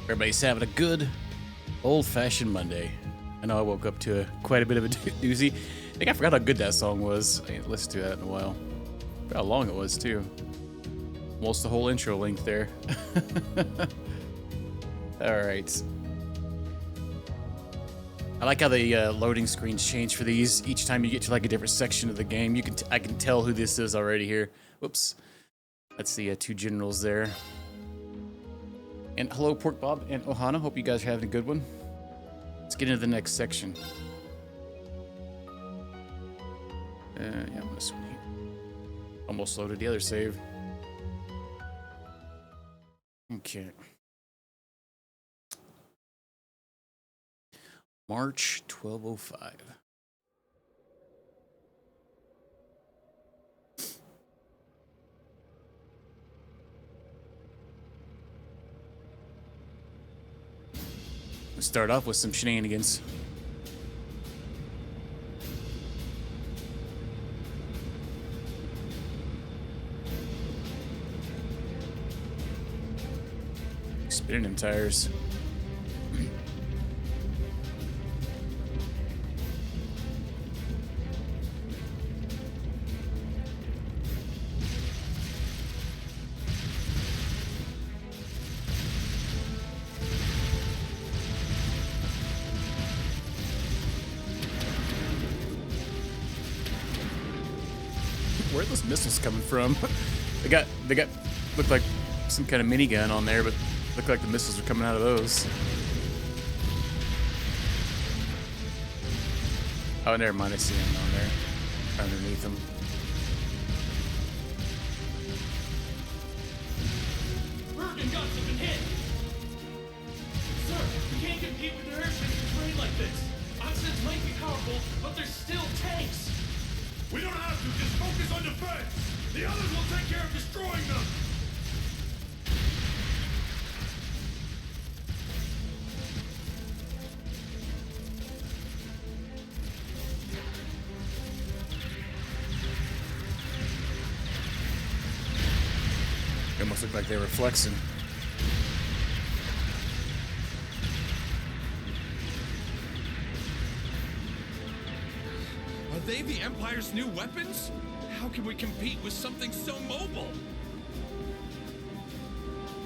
Everybody's having a good old-fashioned Monday. I know I woke up to quite a bit of a doozy. I think I forgot how good that song was. I ain't listened to that in a while. Forgot how long it was too. Almost the whole intro length there. All right. I like how the loading screens change for these. Each time you get to like a different section of the game, I can tell who this is already here. Whoops. That's the two generals there. And hello, Pork Bob and Ohana. Hope you guys are having a good one. Let's get into the next section. Yeah, I'm gonna swing here. Almost loaded the other save. Okay. March 1205. Let's start off with some shenanigans. Spinning them tires. Where are those missiles coming from? they got looked like some kind of minigun on there, but looked like the missiles are coming out of those. Oh, never mind. I see them on there, underneath them. Bergen guns have been hit. Sir, we can't compete with their airships and terrain like this. Oxidants might be powerful, but they're still tanks. We don't have to, just focus on defense! The others will take care of destroying them! It almost looked like they were flexing. Are they the Empire's new weapons? How can we compete with something so mobile?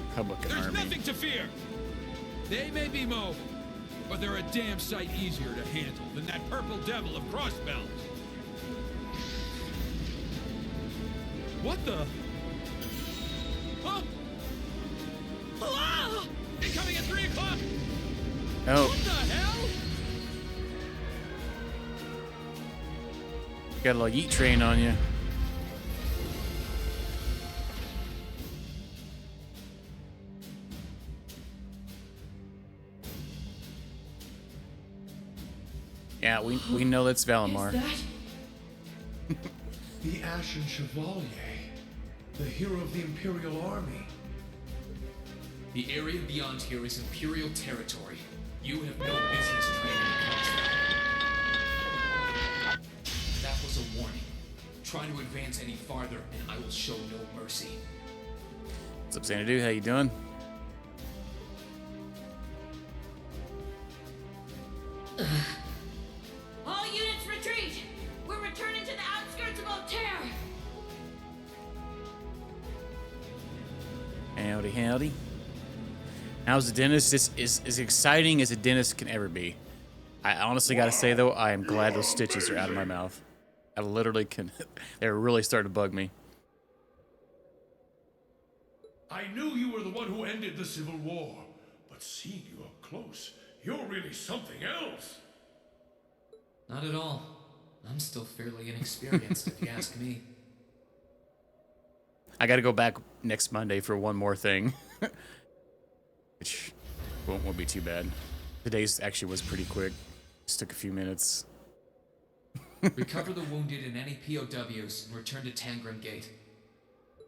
Republican There's Army. nothing to fear! They may be mobile, but they're a damn sight easier to handle than that purple devil of crossbells. What the? Huh? Ah! Incoming at 3 o'clock! Oh, What the hell? got a little yeet train on you. Yeah, we know that's Valimar. Is that? The Ashen Chevalier, the hero of the Imperial Army. The area beyond here is Imperial territory. You have no business trading across that. That was a warning. Try to advance any farther, and I will show no mercy. What's up, Xanadu? How you doing? All units retreat! We're returning to the outskirts of Altair! Howdy, howdy. How's the dentist? This is as exciting as a dentist can ever be. I honestly gotta say, though, I am glad those stitches are out of my mouth. I literally can... They're really starting to bug me. I knew you were the one who ended the Civil War, but seeing you up close, you're really something else. Not at all. I'm still fairly inexperienced, if you ask me. I gotta go back next Monday for one more thing. Which won't be too bad. Today's actually was pretty quick. Just took a few minutes. Recover the wounded and any POWs and return to Tangram Gate.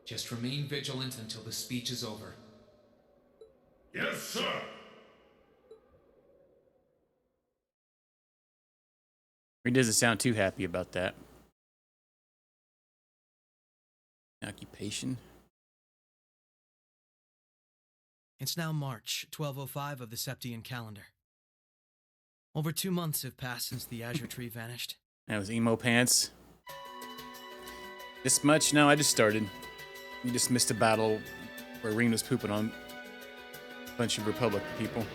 Just remain vigilant until the speech is over. Yes, sir! He doesn't sound too happy about that. Occupation. It's now March 1205 of the Septian calendar. Over 2 months have passed since the Azure Tree vanished. That was emo pants. This much? No, I just started. You just missed a battle where Reen was pooping on a bunch of Republic people.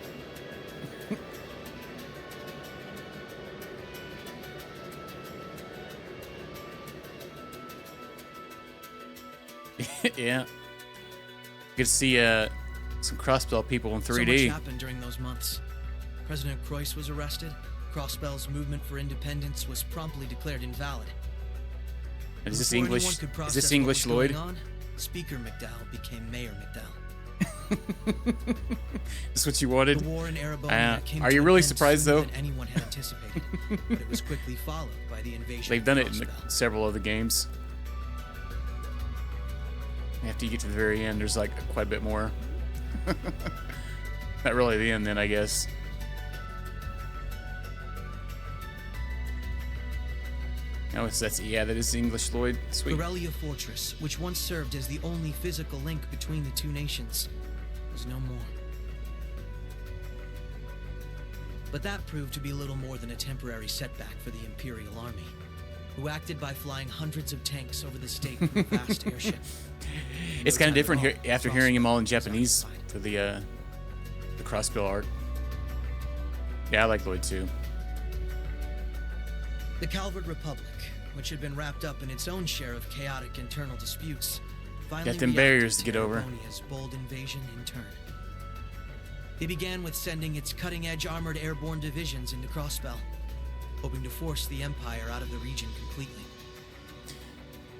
Yeah. Good to see some Crossbell people in 3D. So much happened during those months. President Croix was arrested. Crossbell's movement for independence was promptly declared invalid. And is this Before English? anyone could Is process this what English, was going Lloyd? on, Speaker McDowell became Mayor McDowell. This is what you wanted? The war in Erebonia came Are to you an really end surprised, sooner though? than anyone had anticipated, but it was quickly followed by the invasion. They've of done it in Crossbell. several of the games. After you get to the very end, there's like quite a bit more. Not really the end then, I guess. No, that is English, Lloyd. Sweet. Corellia Fortress, which once served as the only physical link between the two nations, was no more. But that proved to be little more than a temporary setback for the Imperial Army, who acted by flying hundreds of tanks over the state from a vast airship. It's kind of different here here after hearing them all in Japanese for the Crossbill art. Yeah, I like Lloyd too. The Calvard Republic, which had been wrapped up in its own share of chaotic internal disputes, finally Got them reacted barriers to get over. Terravonia's bold invasion in turn. They began with sending its cutting-edge armored airborne divisions into Crossbell, hoping to force the Empire out of the region completely.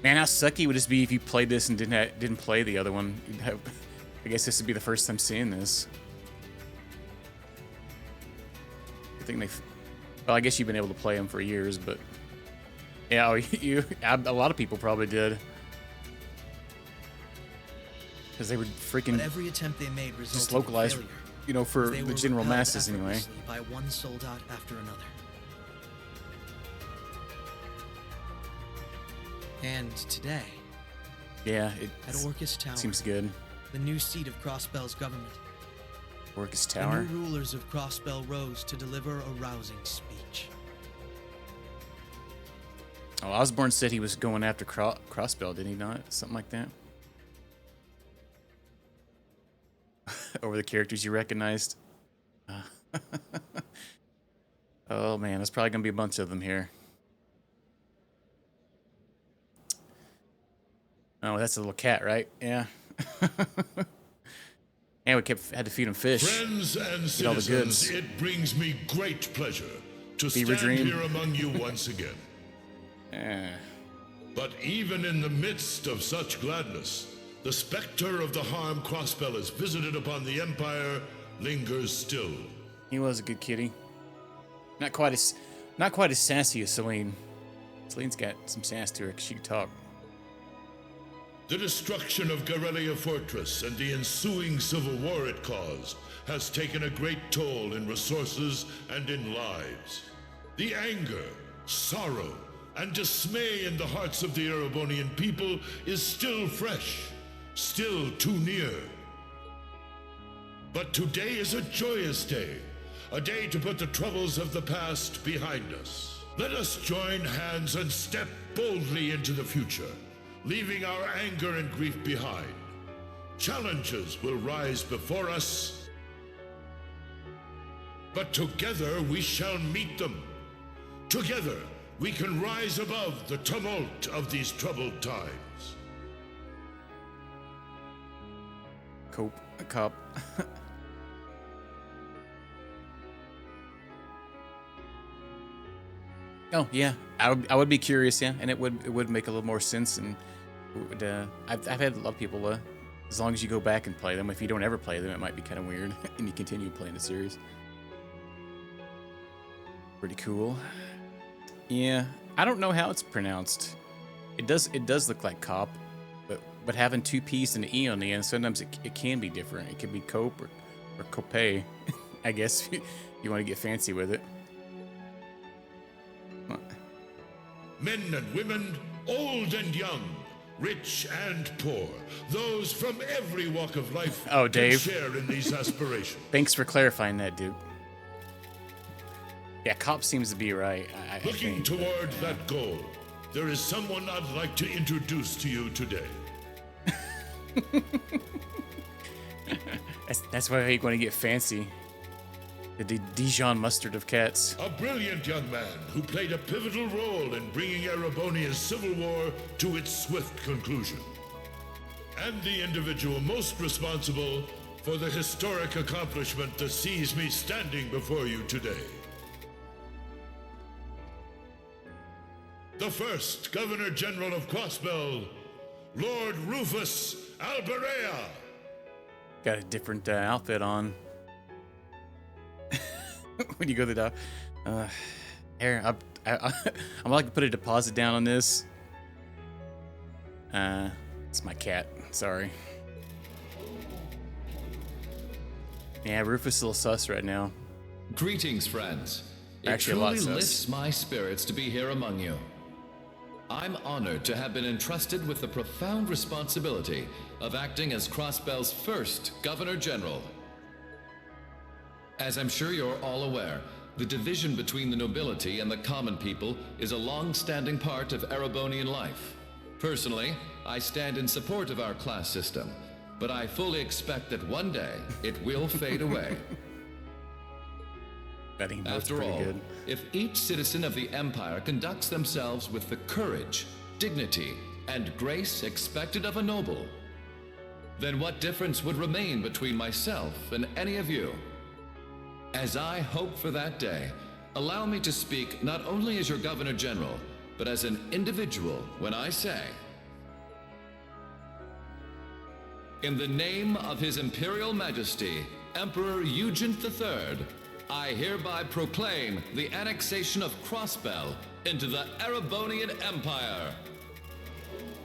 Man, how sucky would this be if you played this and didn't play the other one? I guess this would be the first time seeing this. I think well, I guess you've been able to play them for years, but yeah, a lot of people probably did, because they were freaking But every attempt they made resulted just localized, in failure, you know, for they the were general repelled masses anyway. effortlessly by one soldat after another. And today, Yeah, at it Orcus Tower, seems good. the new seat of Crossbell's government, Orcus the Tower. new rulers of Crossbell rose to deliver a rousing speech. Oh, Osborne said he was going after Crossbell, did he not? Something like that. Over the characters you recognized. Oh man, there's probably gonna be a bunch of them here. Oh, that's a little cat, right? Yeah. And we had to feed him fish. Friends and Get all the citizens, goods. it brings me great pleasure to Fever stand dream. here among you once again. But even in the midst of such gladness, the specter of the harm Crossbell has visited upon the Empire lingers still. He was a good kitty. Not quite as sassy as Celine. Celine's got some sass to her because she can talk. The destruction of Corellia Fortress and the ensuing civil war it caused has taken a great toll in resources and in lives. The anger, sorrow, and dismay in the hearts of the Erebonian people is still fresh, still too near. But today is a joyous day, a day to put the troubles of the past behind us. Let us join hands and step boldly into the future, leaving our anger and grief behind. Challenges will rise before us, but together we shall meet them. Together we can rise above the tumult of these troubled times. A cop. Oh yeah, I would be curious, yeah, and it would make a little more sense, and it would, I've had a lot of people. As long as you go back and play them, if you don't ever play them, it might be kind of weird, and you continue playing the series. Pretty cool. Yeah, I don't know how it's pronounced. It does look like cop, but having two P's and an E on the end, sometimes it can be different. It could be cope or cope, I guess, if you want to get fancy with it. Men and women, old and young, Rich and poor, those from every walk of life Oh, can Dave. share in these aspirations. Thanks for clarifying that, Duke. Yeah, cop seems to be right. I Looking think. toward that goal, there is someone I'd like to introduce to you today. That's why you're going to get fancy. The Dijon mustard of cats. A brilliant young man who played a pivotal role in bringing Erebonia's civil war to its swift conclusion. And the individual most responsible for the historic accomplishment that sees me standing before you today. The first Governor General of Crossbell, Lord Rufus Alberea. Got a different outfit on. When you go to the here, I'm like to put a deposit down on this. It's my cat. Sorry. Yeah, Rufus is a little sus right now. Greetings, friends. It Actually, a lot truly sus. lifts my spirits to be here among you. I'm honored to have been entrusted with the profound responsibility of acting as Crossbell's first Governor General. As I'm sure you're all aware, the division between the nobility and the common people is a long-standing part of Erebonian life. Personally, I stand in support of our class system, but I fully expect that one day it will fade away. Betting both After pretty all, good. if each citizen of the Empire conducts themselves with the courage, dignity, and grace expected of a noble, then what difference would remain between myself and any of you? As I hope for that day, allow me to speak not only as your Governor General, but as an individual when I say, in the name of His Imperial Majesty, Emperor Eugent III, I hereby proclaim the annexation of Crossbell into the Erebonian Empire.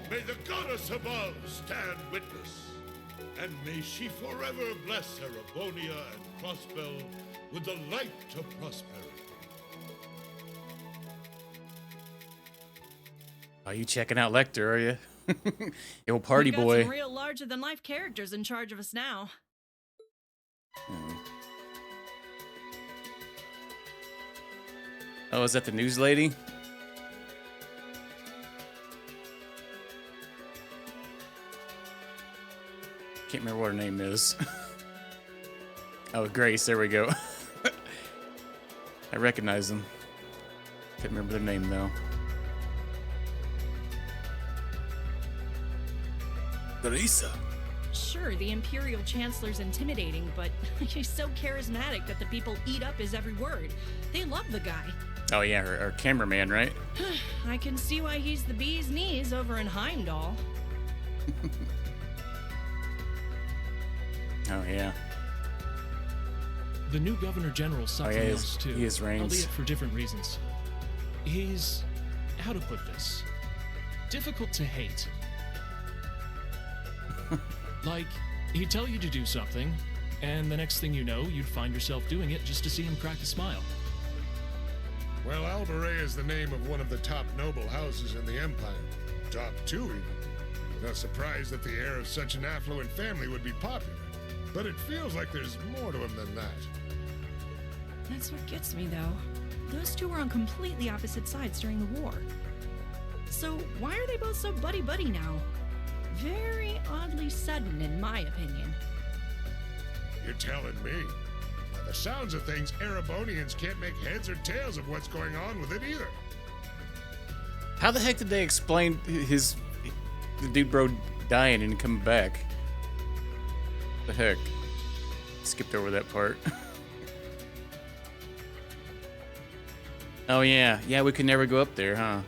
May the goddess above stand witness, and may she forever bless Erebonia and Crossbell with the light of prosperity. Are you checking out Lecter, are you? Yo, party We got boy. some real larger-than-life characters in charge of us now. Oh, is that the news lady? Can't remember what her name is. Oh, Grace, there we go. I recognize them. Can't remember their name though. Teresa. Sure, the Imperial Chancellor's intimidating, but he's so charismatic that the people eat up his every word. They love the guy. Oh yeah, her cameraman, right? I can see why he's the bee's knees over in Heimdall. Oh yeah. The new Governor General's something he else too, he is Reigns. albeit for different reasons. He's, how to put this, difficult to hate. Like, he'd tell you to do something, and the next thing you know, you'd find yourself doing it just to see him crack a smile. Well, Alberea is the name of one of the top noble houses in the Empire. Top 2, even. Not surprised that the heir of such an affluent family would be popular. But it feels like there's more to him than that. That's what gets me, though. Those two were on completely opposite sides during the war. So why are they both so buddy-buddy now? Very oddly sudden, in my opinion. You're telling me. By the sounds of things, Erebonians can't make heads or tails of what's going on with it either. How the heck did they explain the dude bro dying and coming back? The heck? Skipped over that part. Oh yeah, we could never go up there, huh?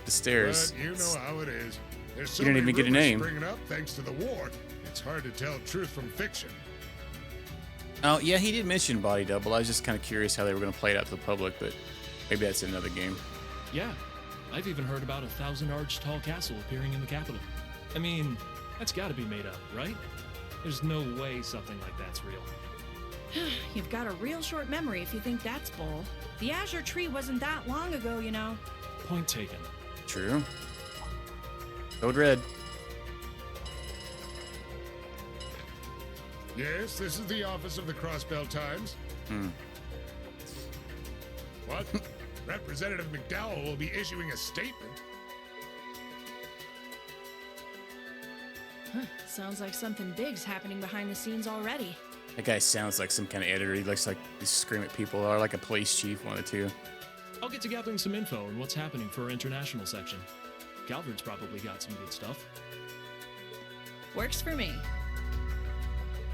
The stairs. But you know how it is. There's so You didn't many even get a rumors name. springing up thanks to the war. It's hard to tell truth from fiction. Oh yeah, he did mention body double. I was just kind of curious how they were going to play it out to the public, but maybe that's another game. Yeah, I've even heard about a 1,000-arch tall castle appearing in the capital. I mean, that's gotta be made up, right? There's no way something like that's real. You've got a real short memory if you think that's bull. The Azure Tree wasn't that long ago, you know. Point taken. True. Code Red. Yes, this is the office of the Crossbell Times. What? Representative McDowell will be issuing a statement. Sounds like something big's happening behind the scenes already. That guy sounds like some kind of editor. He looks like he scream at people, or like a police chief, one of the two. I'll get to gathering some info on what's happening for our international section. Calvert's probably got some good stuff. Works for me.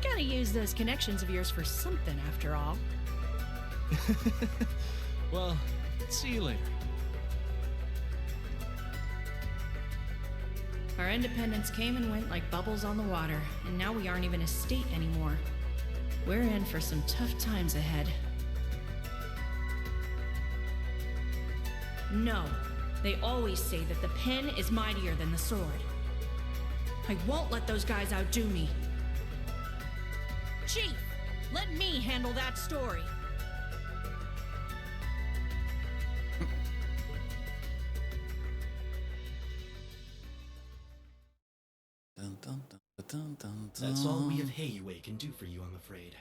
Gotta use those connections of yours for something, after all. Well, see you later. Our independence came and went like bubbles on the water, and now we aren't even a state anymore. We're in for some tough times ahead. No, they always say that the pen is mightier than the sword. I won't let those guys outdo me. Chief, let me handle that story. That's all we of Hayway can do for you, I'm afraid.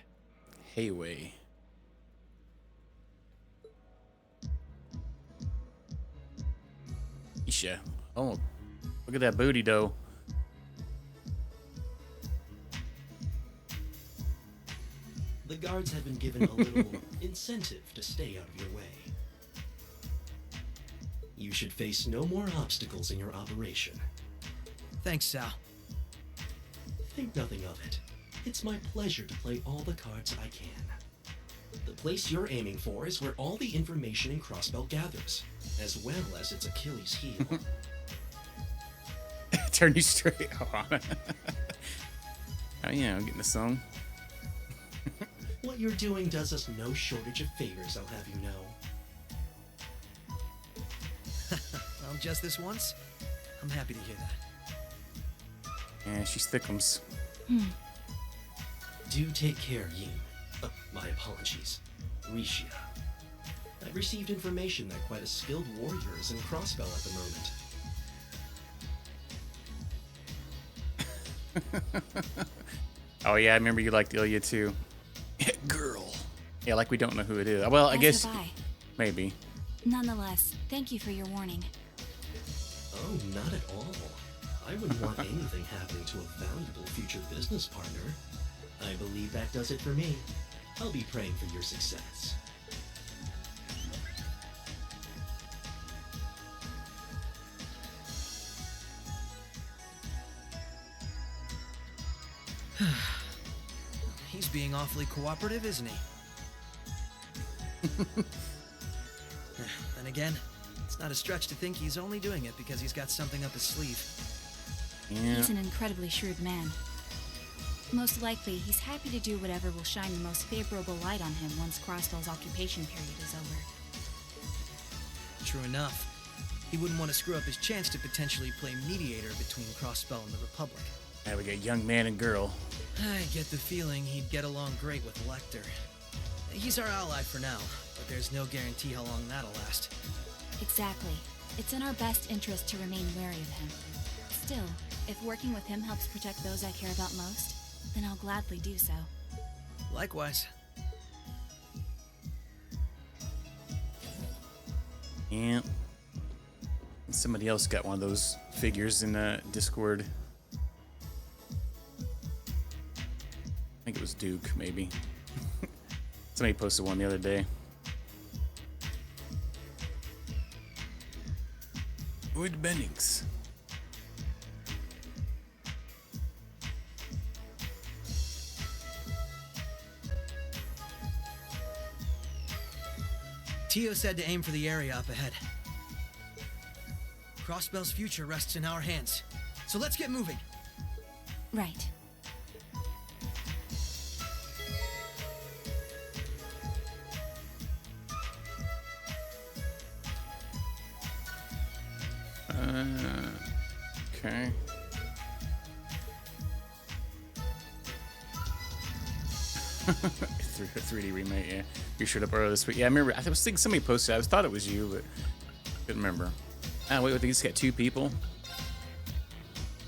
Hayway. Isha. Oh, look at that booty, though. The guards have been given a little incentive to stay out of your way. You should face no more obstacles in your operation. Thanks, Sal. Think nothing of it. It's my pleasure to play all the cards I can. The place you're aiming for is where all the information in Crossbell gathers, as well as its Achilles heel. Turn you straight on. Oh yeah, I'm getting the song. What you're doing does us no shortage of favors, I'll have you know. Well, just this once, I'm happy to hear that. Yeah, she's thickums. Do take care, Yin. My apologies. Rishia. I've received information that quite a skilled warrior is in Crossbell at the moment. Oh yeah, I remember you liked Ilya too. Girl. Yeah, like we don't know who it is. Well, I As guess have I. maybe. Nonetheless, thank you for your warning. Oh, not at all. I wouldn't want anything happening to a valuable future business partner. I believe that does it for me. I'll be praying for your success. He's being awfully cooperative, isn't he? Then again, it's not a stretch to think he's only doing it because he's got something up his sleeve. Yeah. He's an incredibly shrewd man. Most likely, he's happy to do whatever will shine the most favorable light on him once Crossbell's occupation period is over. True enough. He wouldn't want to screw up his chance to potentially play mediator between Crossbell and the Republic. Now we got young man and girl. I get the feeling he'd get along great with Lecter. He's our ally for now, but there's no guarantee how long that'll last. Exactly. It's in our best interest to remain wary of him. Still, if working with him helps protect those I care about most, then I'll gladly do so. Likewise. Yeah. Somebody else got one of those figures in Discord. I think it was Duke, maybe. Somebody posted one the other day. Wood Bennings. Tio said to aim for the area up ahead. Crossbell's future rests in our hands, so let's get moving. Right. Okay. A 3D remake, yeah. You showed up earlier this week. Yeah, I remember. I was thinking somebody posted it. I thought it was you, but couldn't remember. Ah, wait, I think it's got 2 people.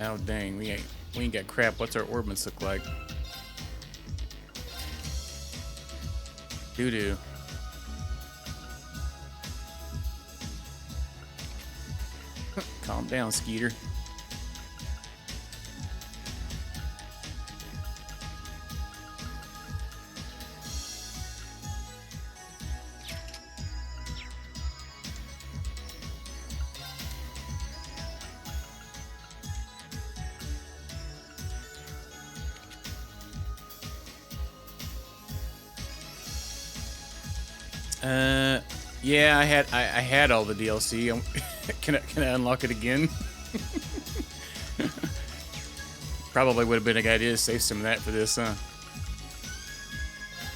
Oh dang, we ain't got crap. What's our orbits look like? Doo-doo. Calm down, Skeeter. Yeah, I had all the DLC. Can I unlock it again? Probably would have been a good idea to save some of that for this, huh?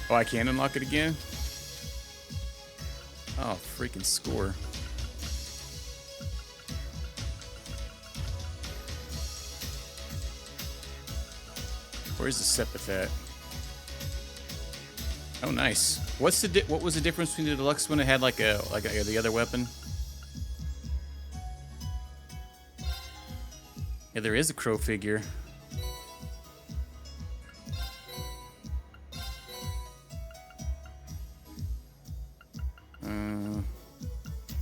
Oh, I can unlock it again? Oh, freaking score. Where's the Sepith at? Oh, nice. What was the difference between the deluxe one? It had like the other weapon. Yeah, there is a crow figure.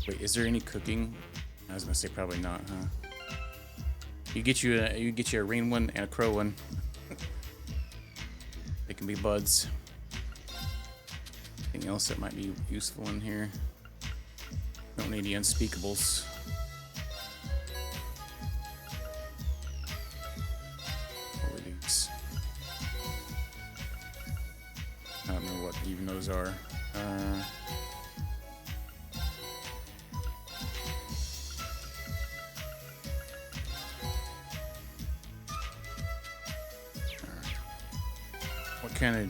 Wait, is there any cooking? I was gonna say probably not, huh? You get you a rain one and a crow one. They can be buds. Anything else that might be useful in here? Don't need the unspeakables. What were these? I don't know what even those are. What kind of...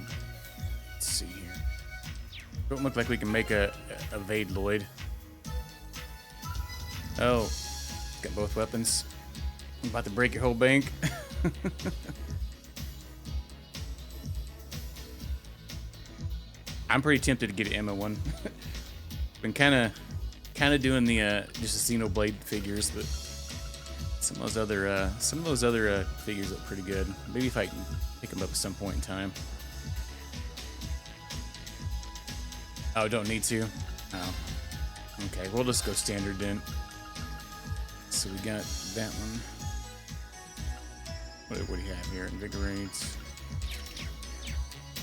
Let's see here. Don't look like we can make a evade Lloyd. Oh, got both weapons. I'm about to break your whole bank. I'm pretty tempted to get an Emma one. Been kind of doing the just the Xenoblade figures, but some of those other figures look pretty good. Maybe if I can pick them up at some point in time. Oh, don't need to? Oh. Okay, we'll just go standard then. So we got that one. What do you have here? Invigorates.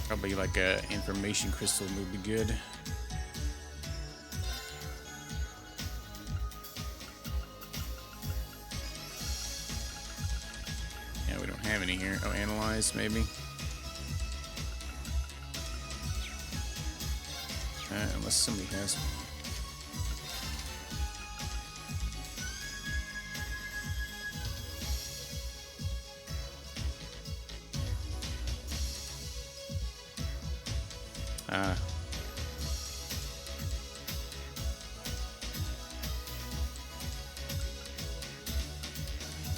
Probably like a information crystal would be good. Yeah, we don't have any here. Oh, analyze maybe. Unless somebody has one.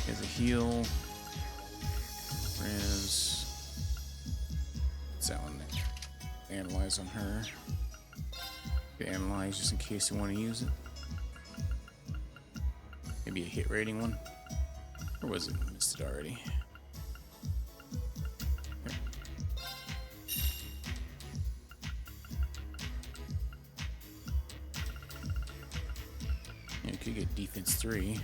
Here's a heal. Res. What's that one? Analyze on her. Analyze just in case you want to use it. Maybe a hit rating one. Or was it missed it already? Here. Yeah, you could get defense 3.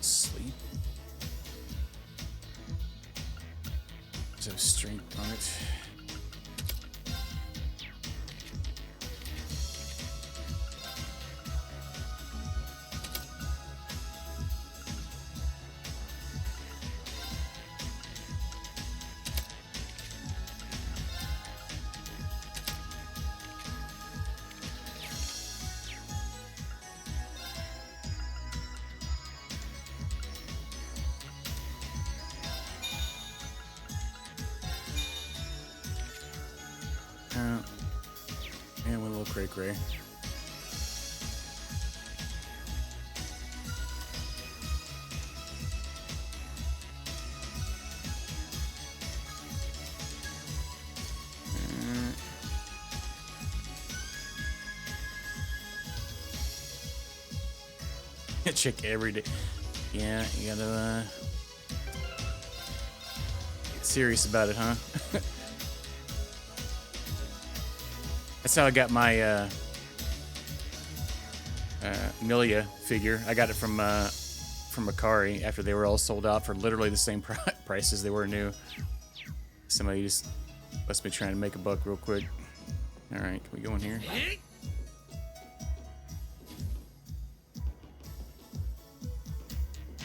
Sleep. Does have strength on it. cray cray. Check every day. Yeah, you gotta get serious about it, huh? That's how I got my Milia figure. I got it from Macari after they were all sold out for literally the same price as they were new. Somebody just must be trying to make a buck real quick. All right, can we go in here?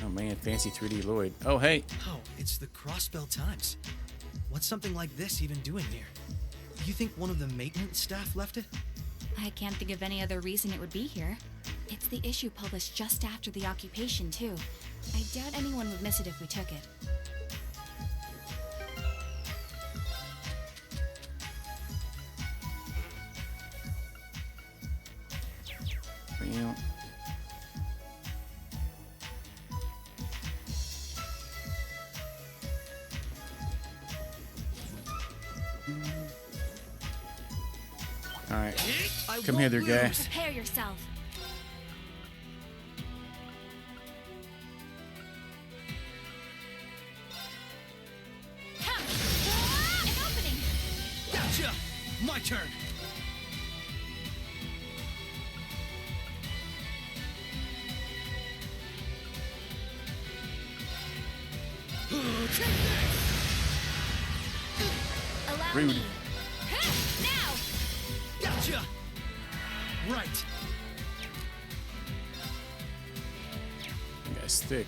Oh man, fancy 3D Lloyd. Oh hey. Oh, it's the Crossbell Times. What's something like this even doing here? You think one of the maintenance staff left it? I can't think of any other reason it would be here. It's the issue published just after the occupation, too. I doubt anyone would miss it if we took it. Well. All right, come here, there, guy. Prepare yourself. Come! An opening! Gotcha! My turn! Allow Rude. me. Now! Gotcha! Right. That guy's thick.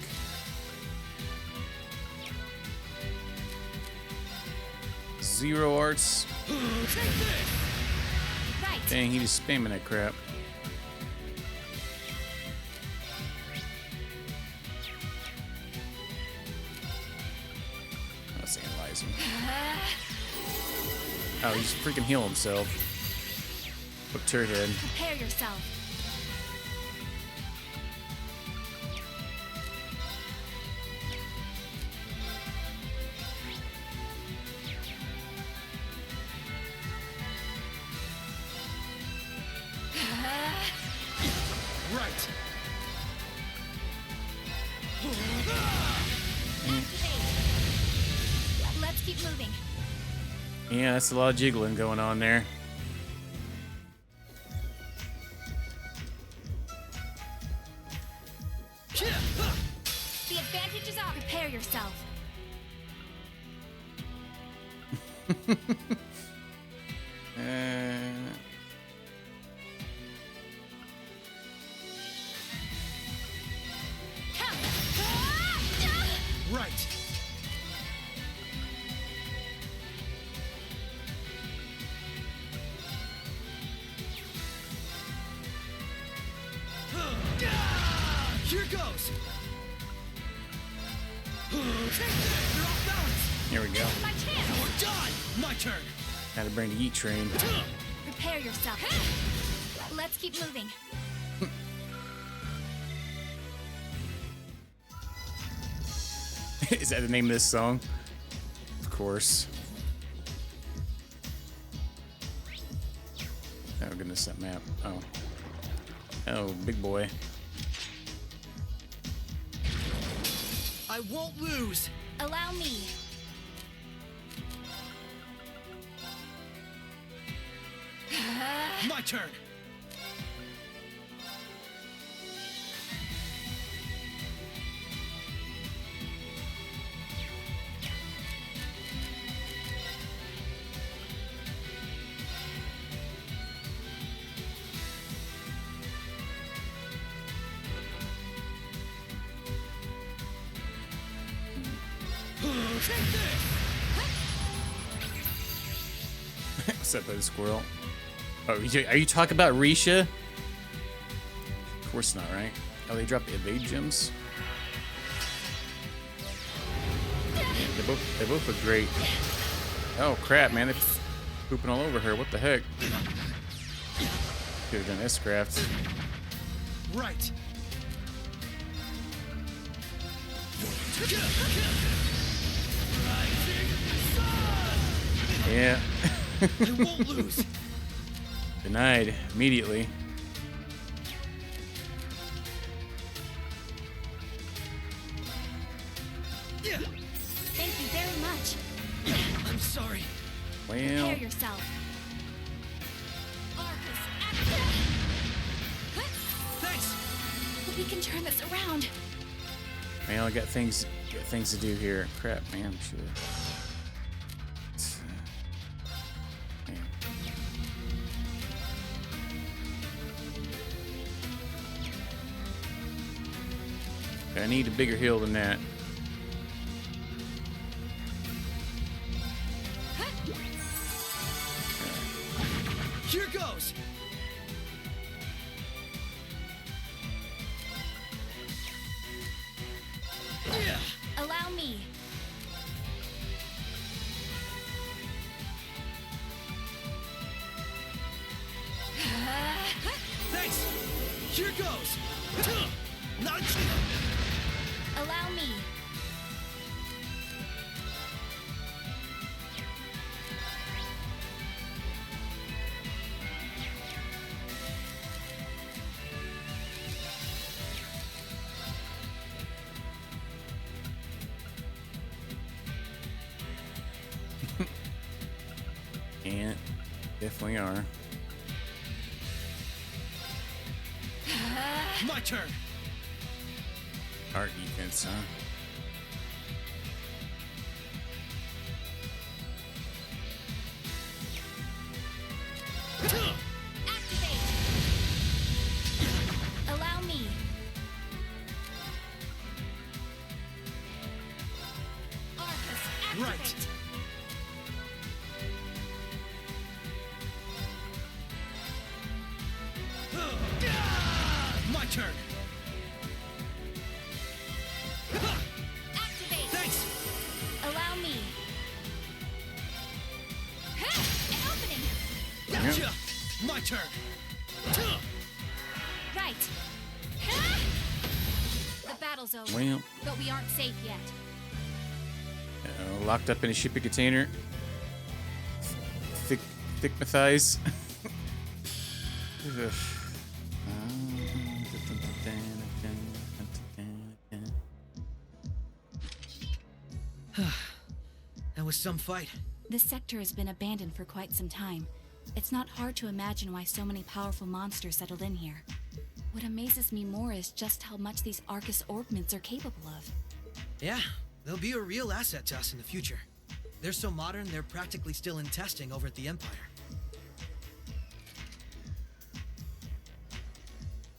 Zero arts. Right. Dang, he just spamming that crap. That's analyzing. Oh, he's freaking heal himself. Look, turd head. Prepare yourself. Right. Let's keep moving. Yeah, that's a lot of jiggling going on there. The advantage is ours. Prepare yourself. Come. Right. Here goes. You're off balance. Here we go. My chance. You're done. My turn. Gotta bring the yeet train. Prepare yourself. Let's keep moving. Is that the name of this song? Of course. Oh goodness, that map. Oh. Oh, big boy. I won't lose. Allow me. My turn. What's up, buddy squirrel? Oh, are you talking about Risha? Of course not, right? Oh, they dropped evade gems. They both look great. Oh crap, man! They're pooping all over her. What the heck? Could have done S-Craft. Right. Yeah. I won't lose. Denied immediately. Yeah. Thank you very much. I'm sorry. Well, Prepare yourself. Arcus, activate! Thanks. But we can turn this around. man, I got things to do here. Crap, man. Should I need a bigger hill than that. Here goes. Allow me. Thanks. Here goes. Not. Allow me. And definitely are. My turn. Art defense, huh? Activate. Allow me. Arcus, activate. Right. My turn. Activate. Thanks. Allow me. An opening. Gotcha. My turn. Right. The battle's over. Well, But we aren't safe yet. locked up in a shipping container. Thick my thighs. That was some fight. This sector has been abandoned for quite some time. It's not hard to imagine why so many powerful monsters settled in here. What amazes me more is just how much these Arcus orbments are capable of. Yeah, they'll be a real asset to us in the future. They're so modern, they're practically still in testing over at the Empire.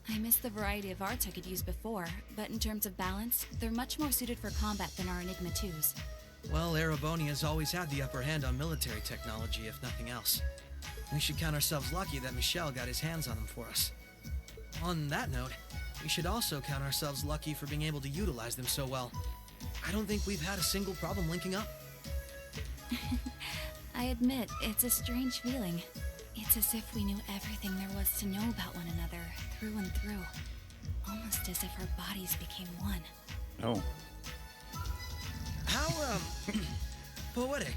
I miss the variety of arts I could use before, but in terms of balance, they're much more suited for combat than our Enigma 2s. Well, Erebonia's always had the upper hand on military technology, if nothing else. We should count ourselves lucky that Michel got his hands on them for us. On that note, we should also count ourselves lucky for being able to utilize them so well. I don't think we've had a single problem linking up. I admit, it's a strange feeling. It's as if we knew everything there was to know about one another, through and through. Almost as if our bodies became one. Oh. How, poetic.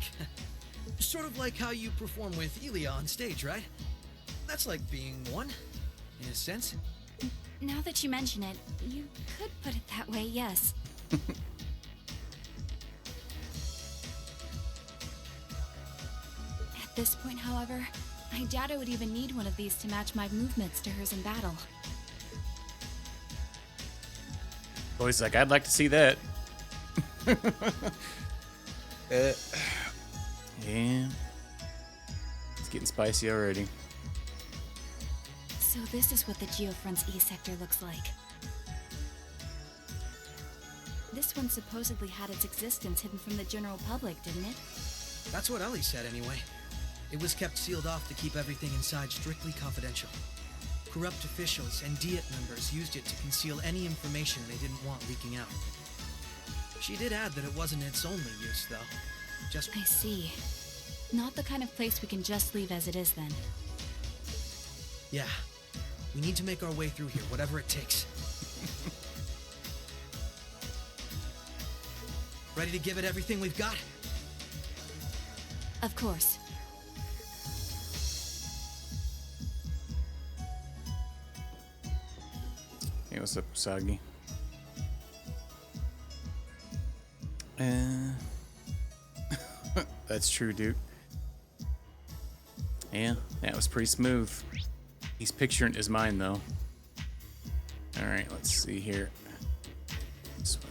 Sort of like how you perform with Elia on stage, right? That's like being one, in a sense. Now that you mention it, you could put it that way, yes. At this point, however, I doubt I would even need one of these to match my movements to hers in battle. Boy's like, I'd like to see that. Yeah. It's getting spicy already. So this is what the Geofront's E sector looks like. This one supposedly had its existence hidden from the general public, didn't it? That's what Ellie said anyway. It was kept sealed off to keep everything inside strictly confidential. Corrupt officials and Diet members used it to conceal any information they didn't want leaking out. She did add that it wasn't its only use, though. Just... I see. Not the kind of place we can just leave as it is, then. Yeah, We need to make our way through here, whatever it takes. Ready to give it everything we've got? Of course. Hey, what's up, Usagi? That's true, Duke. Yeah, that was pretty smooth. He's picturing his mind, though. Alright, let's see here. This way.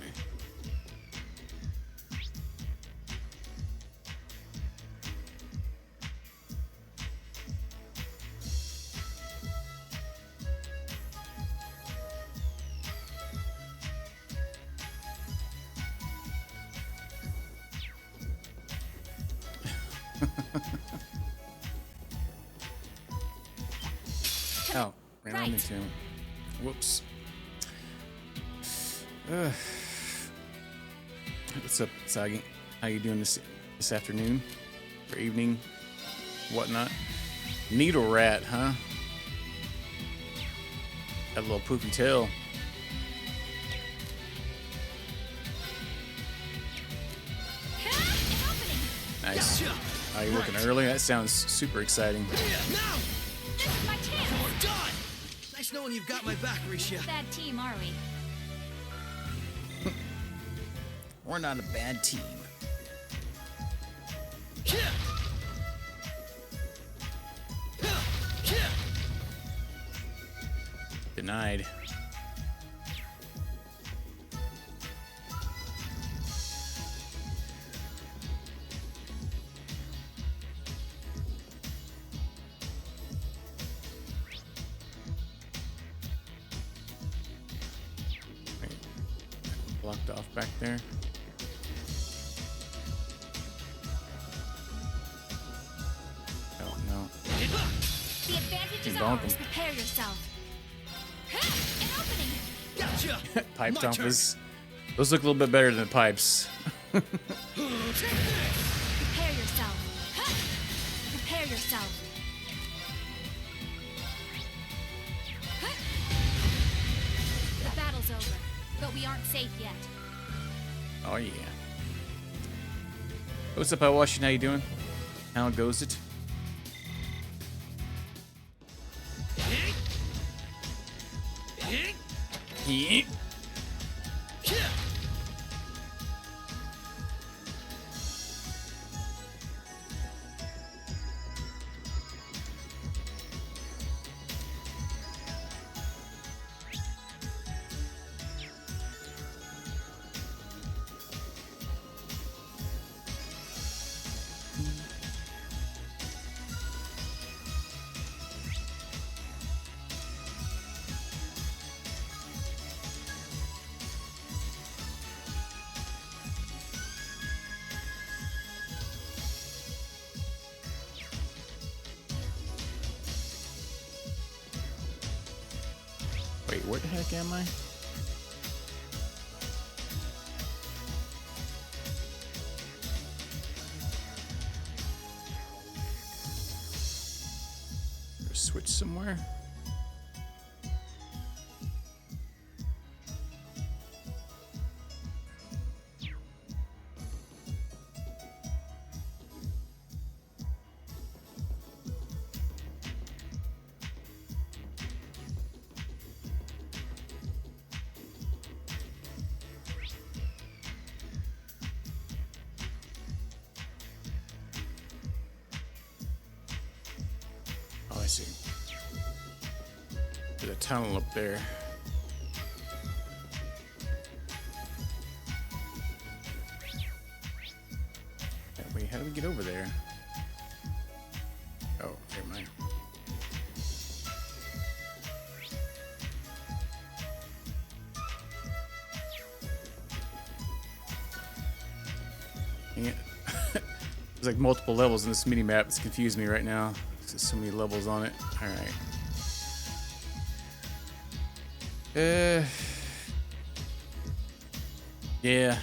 Oh, ran right into him. Whoops. What's up, Sagi? How you doing this afternoon or evening, whatnot? Needle rat, huh? Got a little poofy tail. Nice. Oh, you're looking early? That sounds super exciting. Now! This is my chance. We're done! Nice knowing you've got my back, Risha. Bad team, are we? We're not a bad team. Denied. Blocked off back there. Oh no. The advantage is Bonk ours. him. Prepare yourself. An opening. Gotcha! Pipe My turn. tompers. Those look a little bit better than the pipes. Prepare yourself. Prepare yourself. The battle's over, but we aren't safe yet. Oh yeah. What's up, Washington? How you doing? How goes it? Yeah. Wait, where the heck am I? Switch somewhere? Oh, I see. There's a tunnel up there. Wait, how do we get over there? Oh, never mind. Yeah. There's like multiple levels in this mini map. It's confused me right now. There's so many levels on it. All right. Yeah.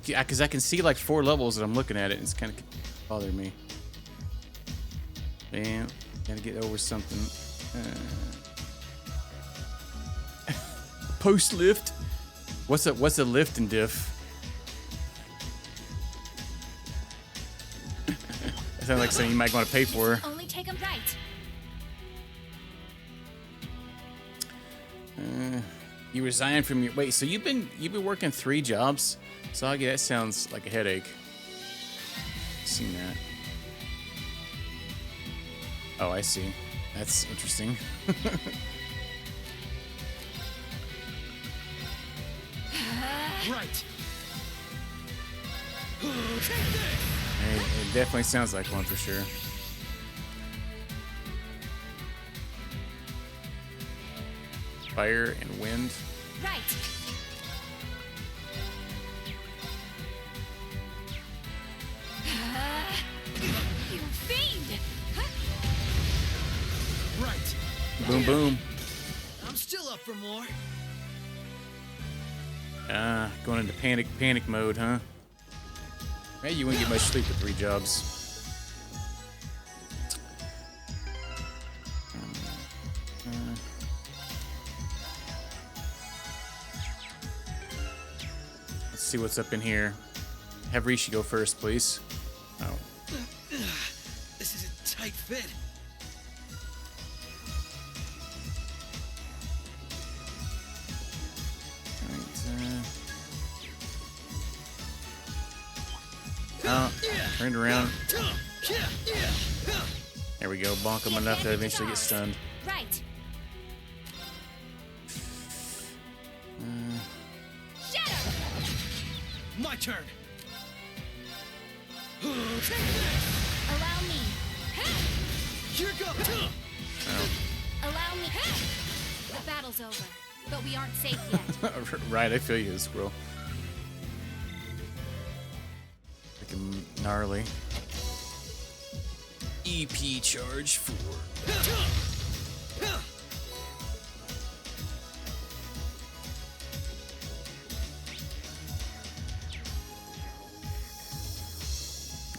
Because I can see like 4 levels that I'm looking at it, and it's kind of bothering me. Man, gotta get over something. Post lift. What's a lift and diff? That sounds like something you might want to pay for. Only take them right. You resigned from your wait. So you've been working 3 jobs. Soggy, that sounds like a headache. Seen that. Oh, I see. That's interesting. Right. It definitely sounds like one for sure. Fire and wind. Right. You fiend! Right. Boom, boom. I'm still up for more. Going into panic mode, huh? Hey, you wouldn't get much sleep with 3 jobs. Let's see what's up in here. Have Rishi go first, please. Oh. This is a tight fit. Turned around. There we go. Bonk him enough to eventually get stunned. Right. My turn. Allow me. Here goes. Allow me. The battle's over, but we aren't safe yet. Right, I feel you, Squirrel. Freaking gnarly. EP charge 4.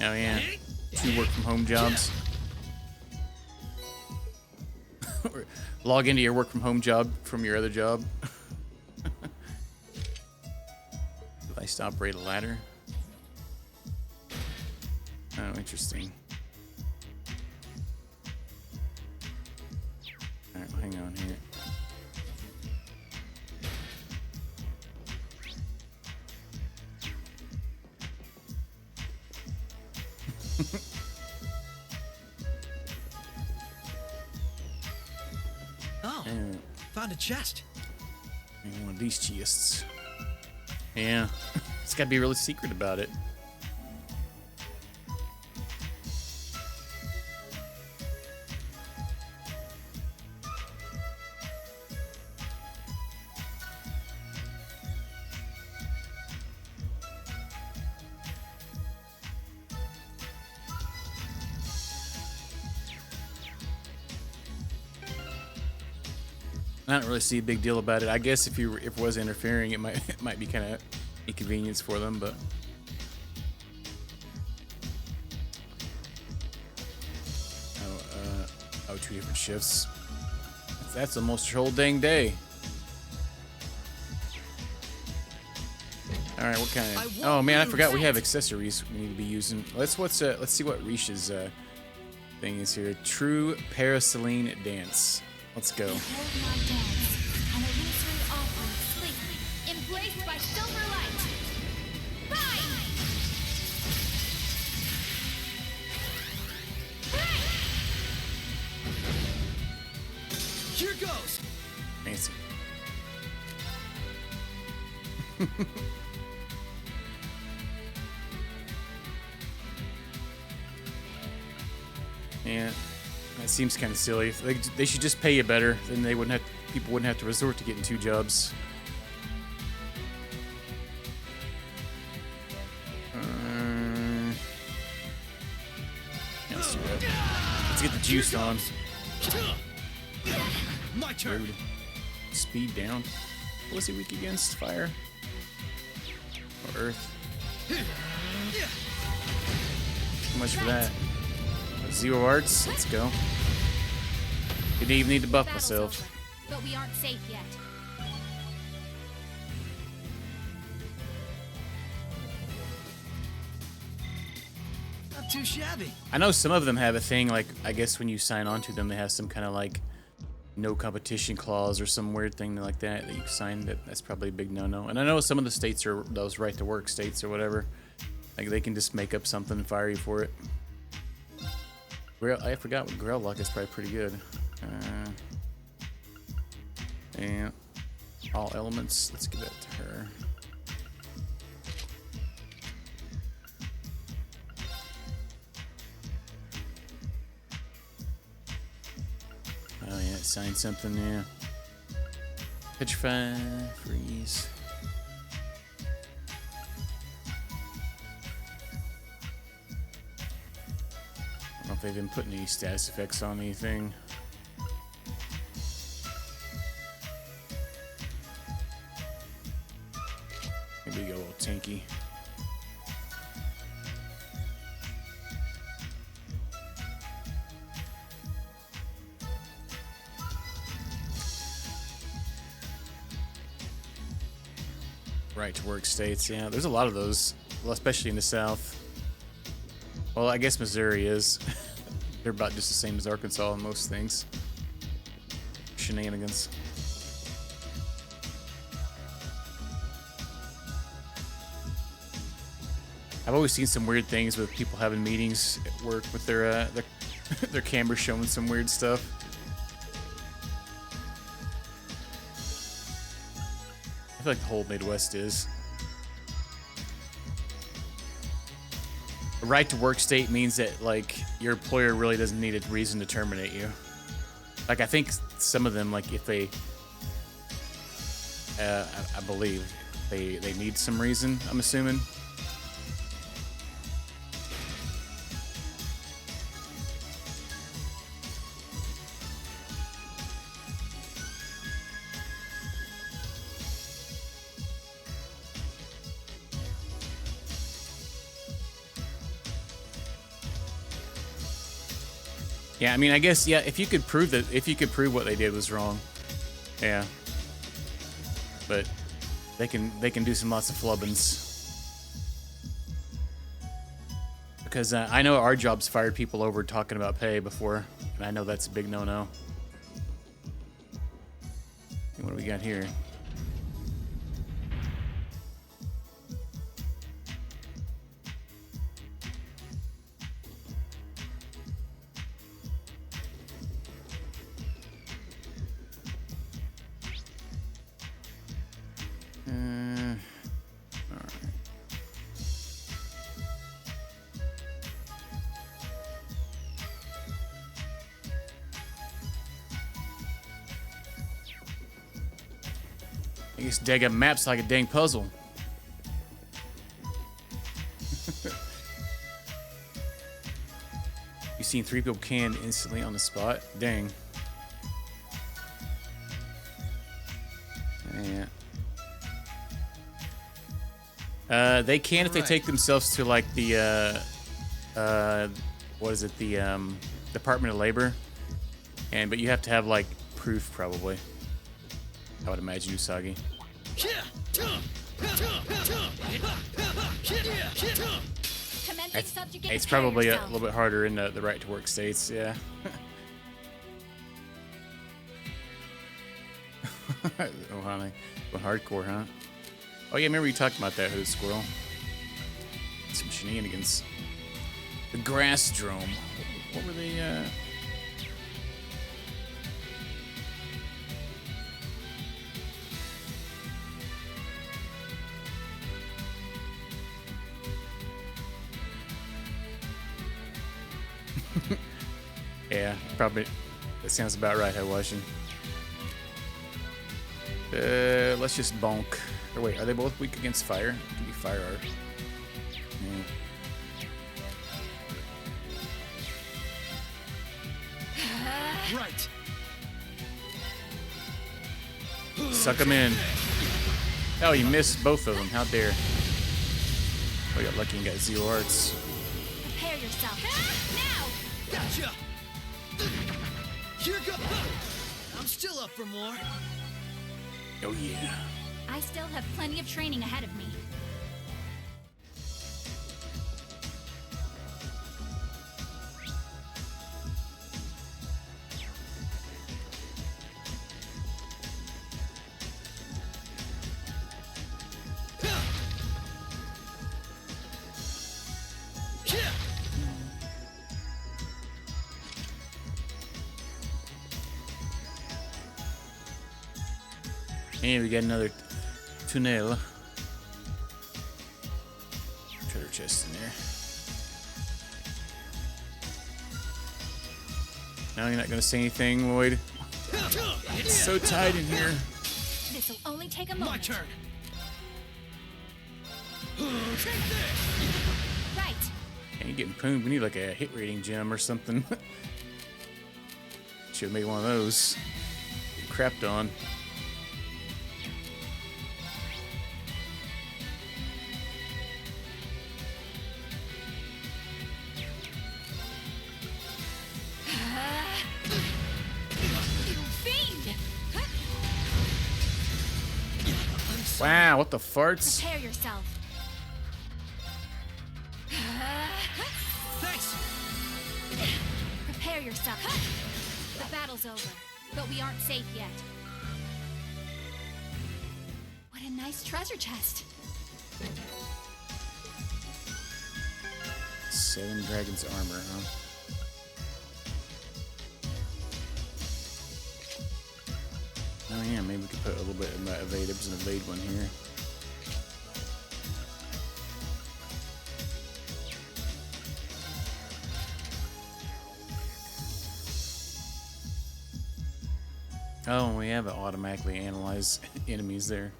Oh yeah, 2 work from home jobs. Log into your work from home job from your other job. Device to operate a ladder. Oh, interesting. Alright, well, hang on here. Oh, found a chest. Maybe one of these chests. Yeah, it's gotta be really secret about it. I don't really see a big deal about it. I guess if it was interfering, it might be kind of inconvenience for them, but oh, 2 different shifts. That's almost your whole dang day. All right, what kind of? Oh man, I forgot we have accessories we need to be using. Let's see what Risha's thing is here. True Paraceline Dance. Let's go. Behold my dance, an illusory offering sleek, embraced by silver light. Rise! Here goes. Fancy. Yeah. That seems kind of silly. They should just pay you better. Then people wouldn't have to resort to getting 2 jobs. Yeah, let's do that. Let's get the juice on. My turn. Rude. Speed down. What was he weak against? Fire? Or earth? Too much for that. 0 arts. Let's go. Didn't even need to buff Battle's myself. over, but we aren't safe yet. Not too shabby. I know some of them have a thing, like, I guess when you sign on to them, they have some kind of, like, no competition clause or some weird thing like that you sign. That's probably a big no-no. And I know some of the states are those right-to-work states or whatever. Like, they can just make up something and fire you for it. I forgot what Grail Lock is probably pretty good. And all elements, let's give that to her. Oh yeah, sign something, yeah. Petrify, freeze. I don't know if they've been putting any status effects on anything. Maybe go a little tanky. Right to work states, yeah. There's a lot of those, well, especially in the South. Well, I guess Missouri is. They're about just the same as Arkansas in most things. Shenanigans. I've always seen some weird things with people having meetings at work with their their camera showing some weird stuff. I feel like the whole Midwest is. A right to work state means that, like, your employer really doesn't need a reason to terminate you. Like, I think some of them, like, if they, I believe they need some reason, I'm assuming. Yeah, I mean, I guess, yeah, if you could prove what they did was wrong, yeah. But they can do some lots of flubbins. Because I know our job's fired people over talking about pay before, and I know that's a big no-no. What do we got here? I guess daggum map's like a dang puzzle. You seen 3 people canned instantly on the spot? Dang. Yeah. They can if they take themselves to, like, the what is it, the Department of Labor, but you have to have, like, proof probably. I would imagine, Usagi. It's probably a little bit harder in the right to work states, yeah. Oh, honey. Going hardcore, huh? Oh, yeah, remember you talked about that, Hood Squirrel. Some shenanigans. The Grass Drome. What were they, Yeah, probably. That sounds about right, Hawashin. Let's just bonk. Or wait, are they both weak against fire? It can be fire art. Yeah. Right. Suck them in. Oh, you missed both of them. How dare. Oh, you got lucky and got 0 hearts. Prepare yourself. Now! Gotcha. Here go. I'm still up for more. Oh yeah. I still have plenty of training ahead of me. And we got another tunnel. Treasure chest in there. Now you're not gonna say anything, Lloyd. It's so tight in here. This'll only take a moment. My turn. Right. Ain't getting pooned. We need like a hit rating gem or something. Should have made one of those. Get crapped on. Fiend! Wow, what the farts? Prepare yourself. Thanks. Prepare yourself. The battle's over, but we aren't safe yet. What a nice treasure chest. 7 dragons armor, huh? Oh yeah, maybe we could put a little bit in that evade-ups and evade one here. Oh, we have it automatically analyze enemies there.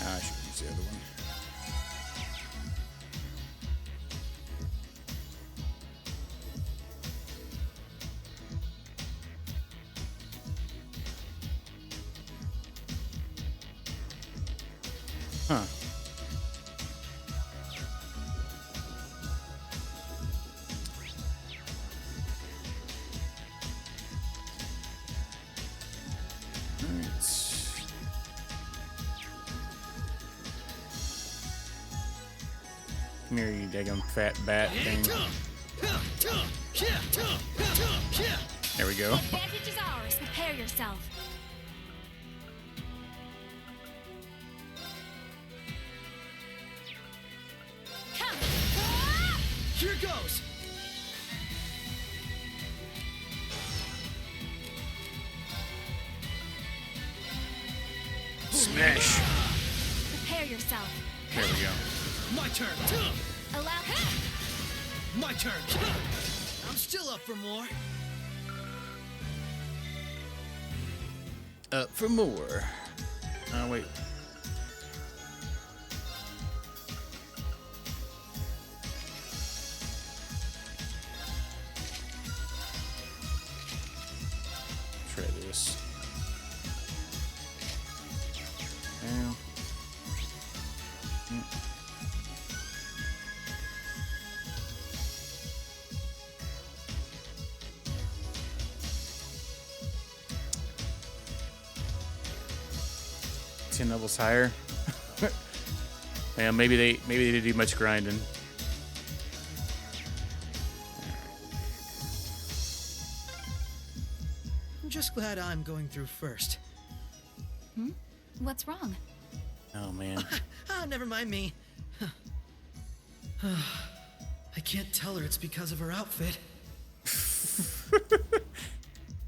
I should use the other one. Huh. Come here, you daggum fat bat thing. There we go. Advantage is ours. Prepare yourself. Come. Here goes. Smash. Prepare yourself. There we go. My turn. Allow. My turn. I'm still up for more. Up for more. Oh, wait. Try this. Now. Levels higher. Yeah, maybe they didn't do much grinding. I'm just glad I'm going through first. What's wrong? Oh, man. Never mind me. I can't tell her it's because of her outfit.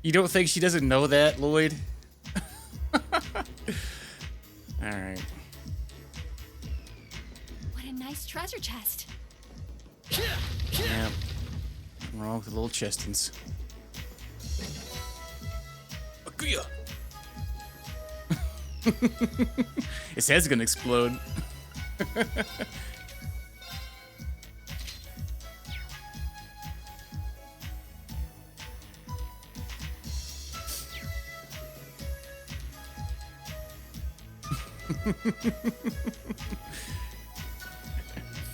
You don't think she doesn't know that, Lloyd? Alright. What a nice treasure chest. Yeah. Nothing wrong with the little chestins. Akuya! His head's gonna explode.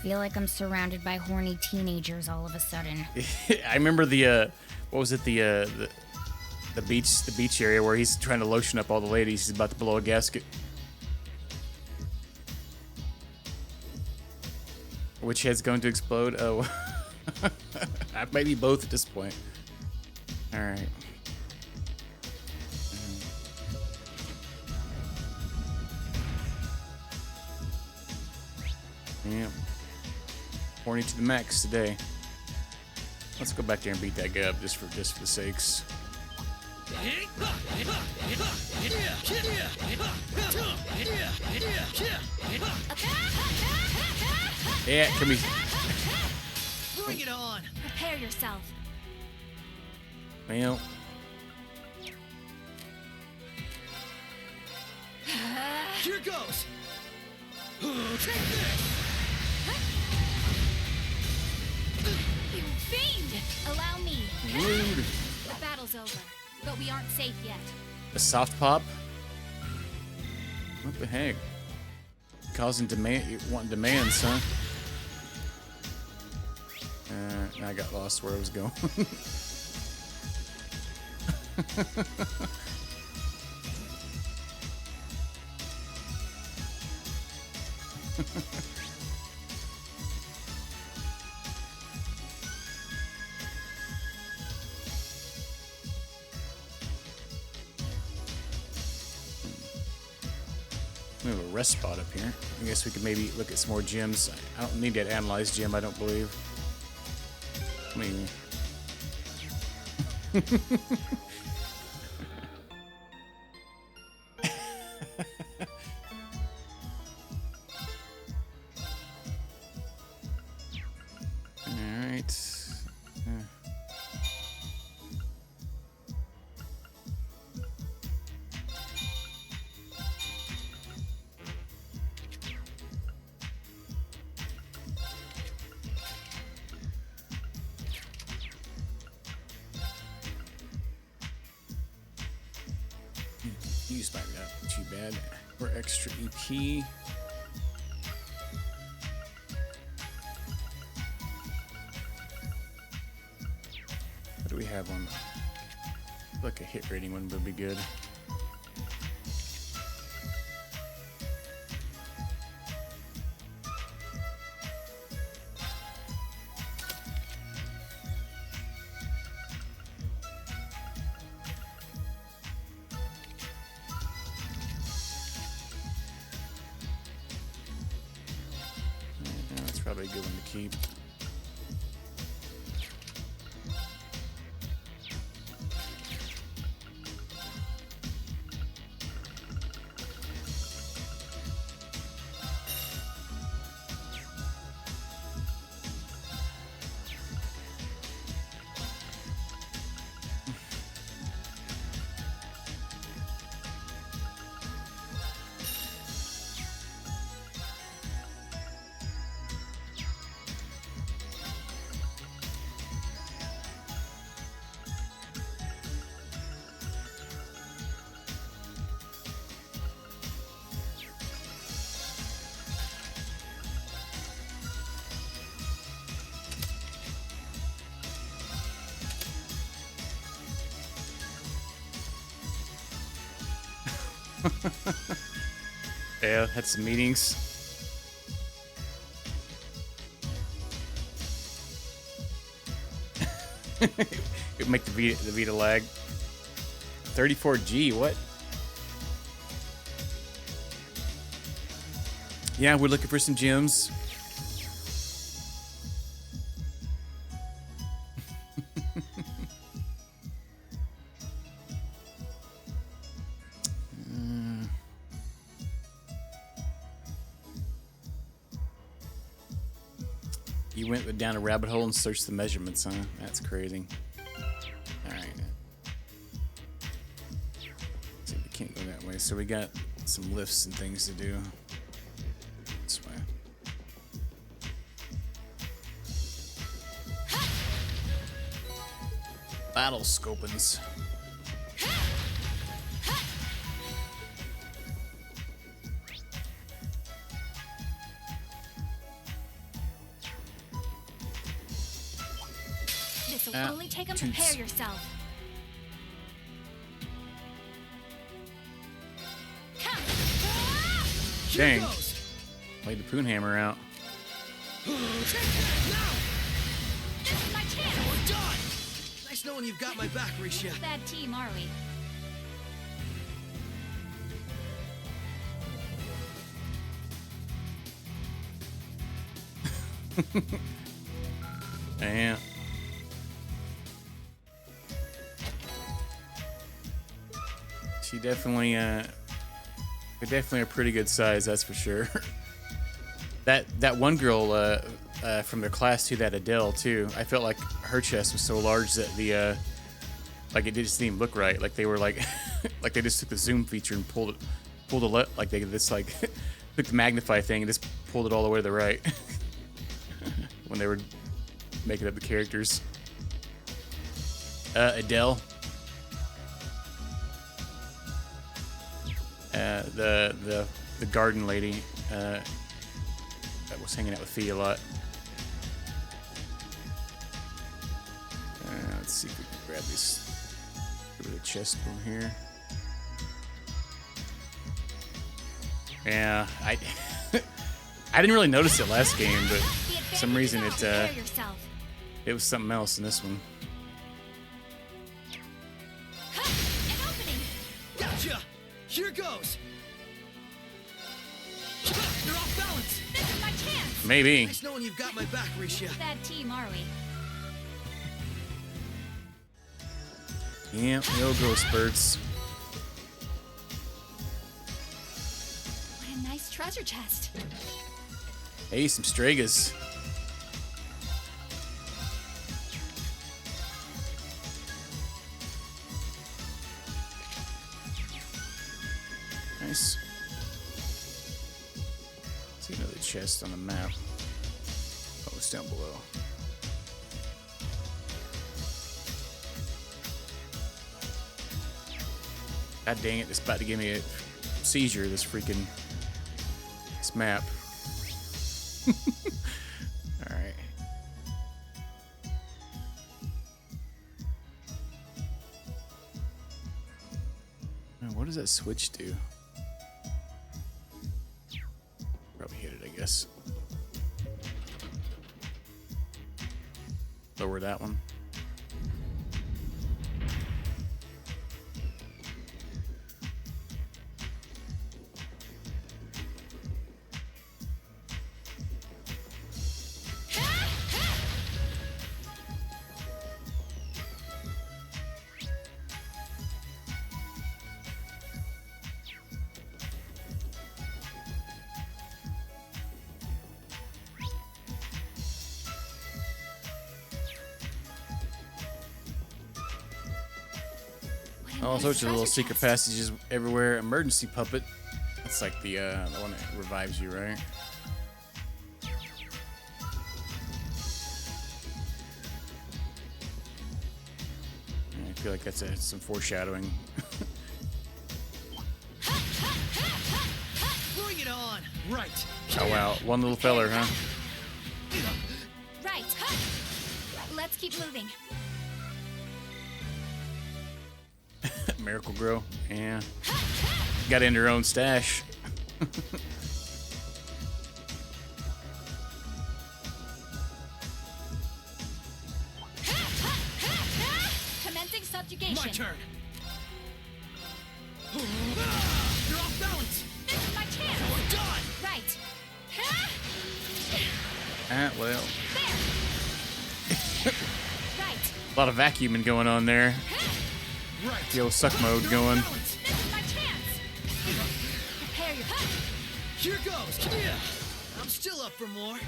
Feel like I'm surrounded by horny teenagers all of a sudden. I remember the what was it, the beach area where he's trying to lotion up all the ladies. He's about to blow a gasket. Which head's going to explode? Oh, maybe both at this point. All right. Yeah. Horny to the max today. Let's go back there and beat that guy up just for the sakes. Yeah, come here. Bring it on. Prepare yourself. Well. Here goes. Take this. You fiend! Allow me. Rude. The battle's over, but we aren't safe yet. A soft pop? What the heck? Causing demand, wanting demands, huh? I got lost where I was going. We have a rest spot up here. I guess we could maybe look at some more gems. I don't need that analyzed gem, I don't believe. I mean... Alright. Use might not too bad. Or extra EP. What do we have on? Like a hit rating one would be good. That's probably a good one to keep. Yeah, had some meetings. It would make the Vita lag. 34G, what? Yeah, we're looking for some gems. You went down a rabbit hole and searched the measurements, huh? That's crazy. Alright. So we can't go that way. So we got some lifts and things to do. This way. Battle scopins. This'll only take them. Prepare yourself. Come. Dang. Laid the poon hammer out. This is my chance. We're done. Nice knowing you've got my back, Risha. Bad team, are we? Yeah. She definitely, they're definitely a pretty good size, that's for sure. that one girl from their class too, that Adele too. I felt like her chest was so large that the like it just didn't even look right. Like they were like like they just took the zoom feature and pulled it like they just like took the magnify thing and just pulled it all the way to the right when they were making up the characters. Adele. The garden lady that was hanging out with Fee a lot. Let's see if we can grab this. Go to the chest over here. Yeah, I didn't really notice it last game, but for some reason it was something else in this one. Gotcha! Here goes! You're off balance! This is my chance! Maybe. Nice knowing you've got my back, Risha. Bad team, are we? Yeah, no growth spurts. What a nice treasure chest. Hey, some Stragas. Nice. See another chest on the map. Oh, it's down below. God dang it, it's about to give me a seizure, this map. Alright. Now, what does that switch do? Probably hit it, I guess. Lower that one. All sorts of little secret passages everywhere. Emergency puppet. That's like the one that revives you, right? I feel like that's some foreshadowing. Bring it on! Right. Oh wow, one little feller, huh? Right. Let's keep moving. Miracle Grow, yeah. Got in her own stash. Commencing subjugation. My turn. You're off balance. This is my chance. We're done. Right. Well. Right. A lot of vacuuming going on there. Right. The old suck mode going. This is my chance. Prepare your. Here goes. Come here. I'm still up for more.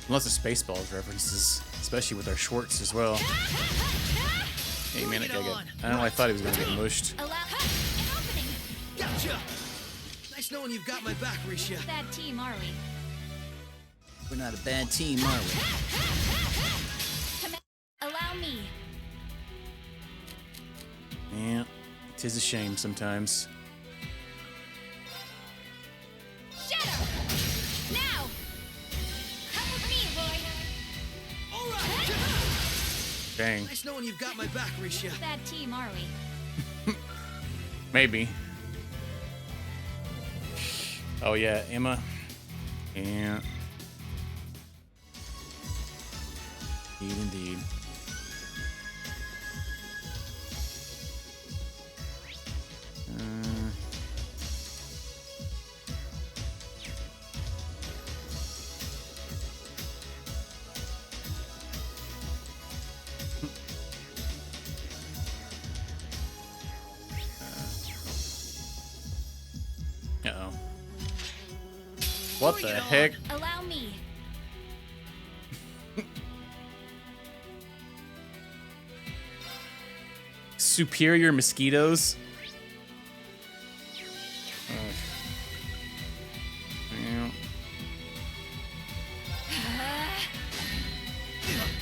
Lots of Spaceballs references, especially with our shorts as well. Hey man, that guy got, I don't know, I thought he was gonna get mushed. Allow an opening. Gotcha. Nice knowing you've got my back, Risha. Bad team, are we? We're not a bad team, are we? Allow me. Yeah, tis a shame sometimes. Shadow. Now. Come with me, Lloyd. All right. Dang. Nice knowing you've got my back, Risha. Bad team, are we? Maybe. Oh yeah, Emma. Yeah. Indeed. Uh-oh. What the heck? Allow me. Superior mosquitoes? Yeah.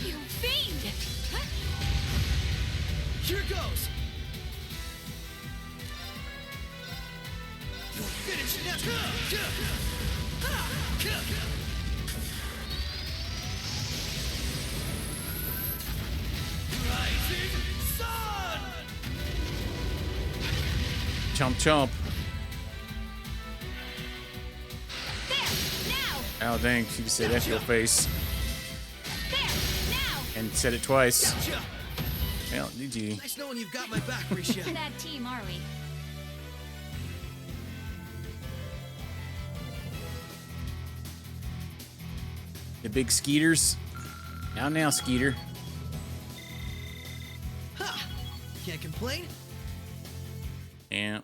You fiend! Here goes. You'll finish that. Rising sun. Chomp chomp. There! Now! Oh dang, she just said F your face. There! Now! And said it twice. Gotcha. Well, GG. Nice knowing you've got my back, Risha. Bad team, are we? The big Skeeters. Now, Skeeter. Ha! Can't complain. Yeah.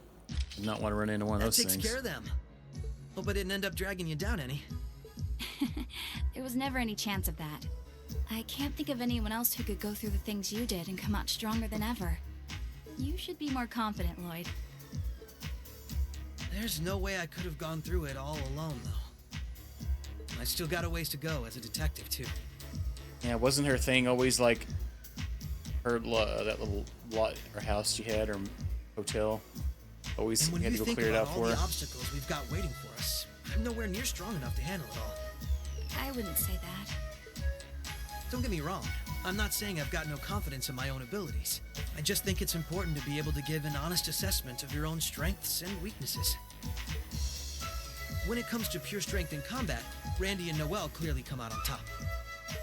Did not want to run into one of That those takes things. care of them. Hope I didn't end up dragging you down any. There was never any chance of that. I can't think of anyone else who could go through the things you did and come out stronger than ever. You should be more confident, Lloyd. There's no way I could have gone through it all alone, though. I still got a ways to go as a detective, too. Yeah, wasn't her thing always like her that little lot or house she had or hotel? Always And when had you to go think clear it about out all for the her. obstacles we've got waiting for us, I'm nowhere near strong enough to handle it all. I wouldn't say that. Don't get me wrong. I'm not saying I've got no confidence in my own abilities. I just think it's important to be able to give an honest assessment of your own strengths and weaknesses. When it comes to pure strength in combat, Randy and Noel clearly come out on top.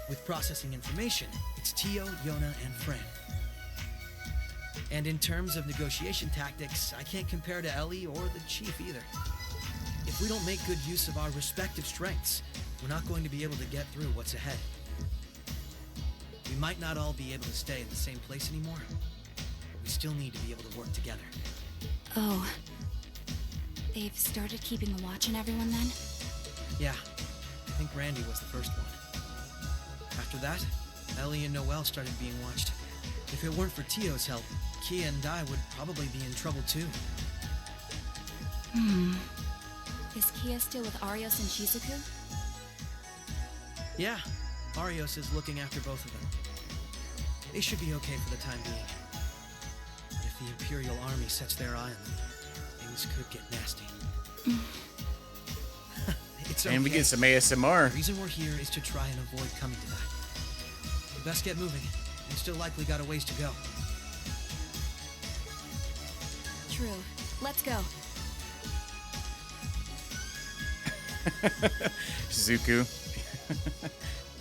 With processing information, it's Tio, Yona, and Fran. And in terms of negotiation tactics, I can't compare to Ellie or the Chief either. If we don't make good use of our respective strengths, we're not going to be able to get through what's ahead. We might not all be able to stay in the same place anymore, but we still need to be able to work together. Oh. They've started keeping a watch on everyone then? Yeah, I think Randy was the first one. After that, Ellie and Noel started being watched. If it weren't for Tio's help, Kia and I would probably be in trouble too. Is Kia still with Arios and Shizuku? Yeah, Arios is looking after both of them. They should be okay for the time being. But if the Imperial Army sets their eye on them, things could get nasty. It's okay. And we get some ASMR. The reason we're here is to try and avoid coming to that. We best get moving. We've still likely got a ways to go. True. Let's go. Shizuku.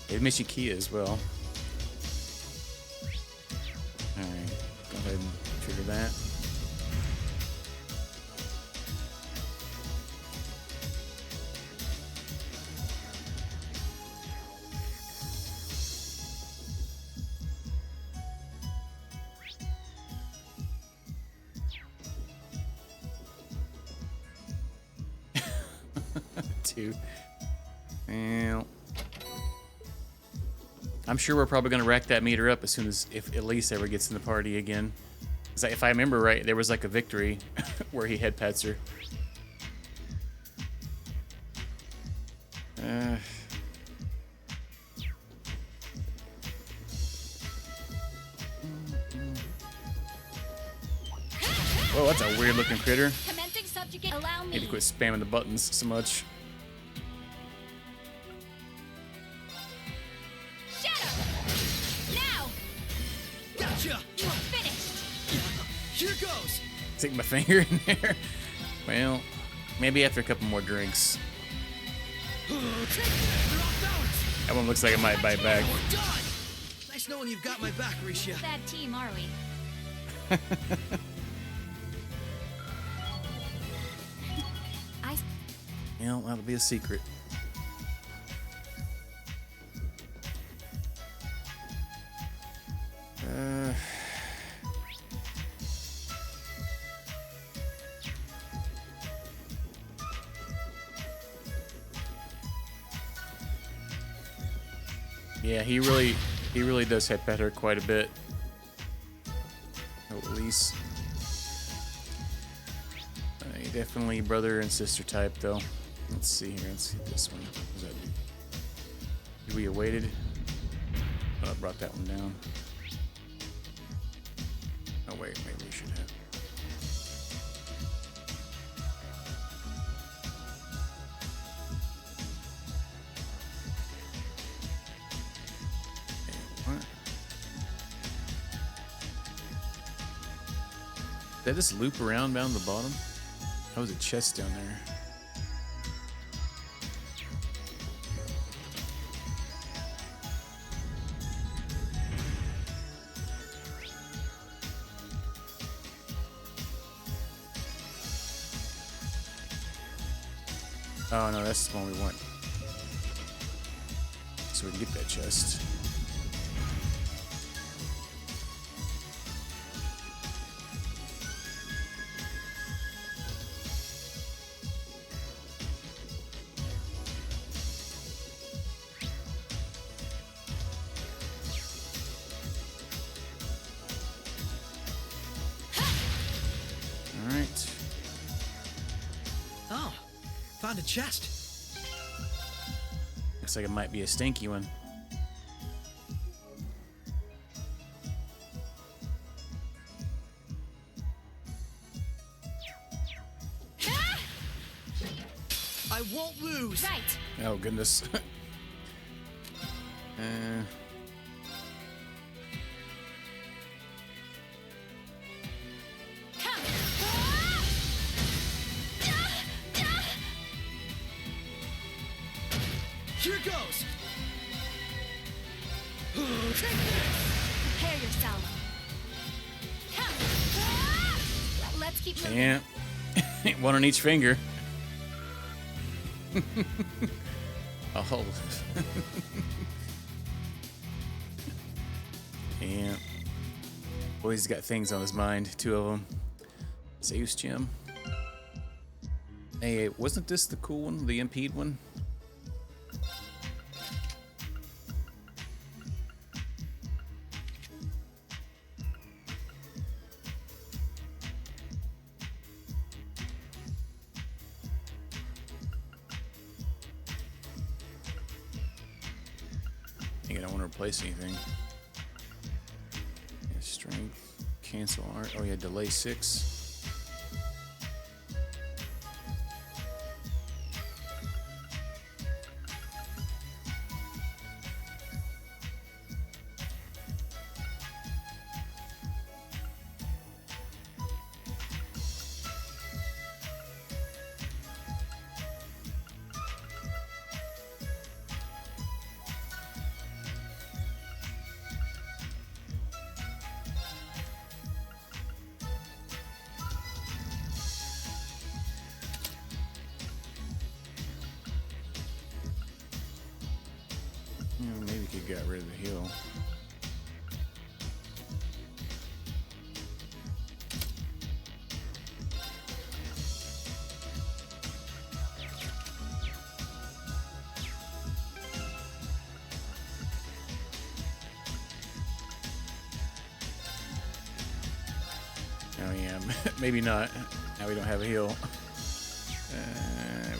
They miss you Kia as well. Alright, go ahead and trigger that. Two. Well, I'm sure we're probably gonna rack that meter up as soon as if Elise ever gets in the party again. 'Cause if I remember right, there was like a victory where he head pets her. Whoa, that's a weird looking critter. Commencing subjugate. Allow me. Need to quit spamming the buttons so much. Shadow. Now. Gotcha. You are finished. Here goes. Stick my finger in there. Well, maybe after a couple more drinks. That one looks like it might bite back. We're done. Nice knowing you've got my back, Risha. Bad team, are we? Well, that'll be a secret. Yeah, he really does head pet her quite a bit. Oh, at least. Definitely brother and sister type, though. Let's see here. Let's see this one. What does that do? We awaited. Oh, I brought that one down. Oh wait, maybe we should have. What? Did that just loop around down the bottom? That was a chest down there. Oh no, that's the one we want. So we can get that chest. Alright. Oh, found a chest. Looks like it might be a stinky one. I won't lose. Right. Oh goodness. Here goes. Prepare yourself. Let's keep moving. Yeah. One on each finger. Oh. Yeah. Boy, he's got things on his mind. Two of them. Zeus Gem. Hey, wasn't this the cool one? The impede one? I think I don't want to replace anything. Yeah, strength, cancel art. Oh yeah, delay 6. Maybe we could get rid of the heal. Oh yeah, maybe not. Now we don't have a heal.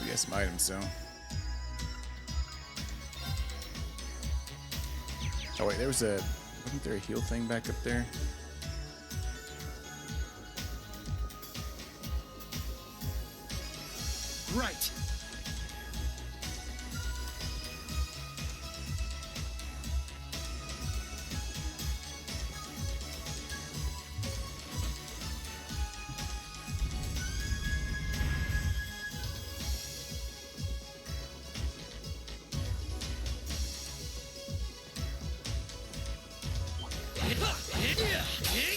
We got some items, so. Oh wait, wasn't there a heal thing back up there? Right.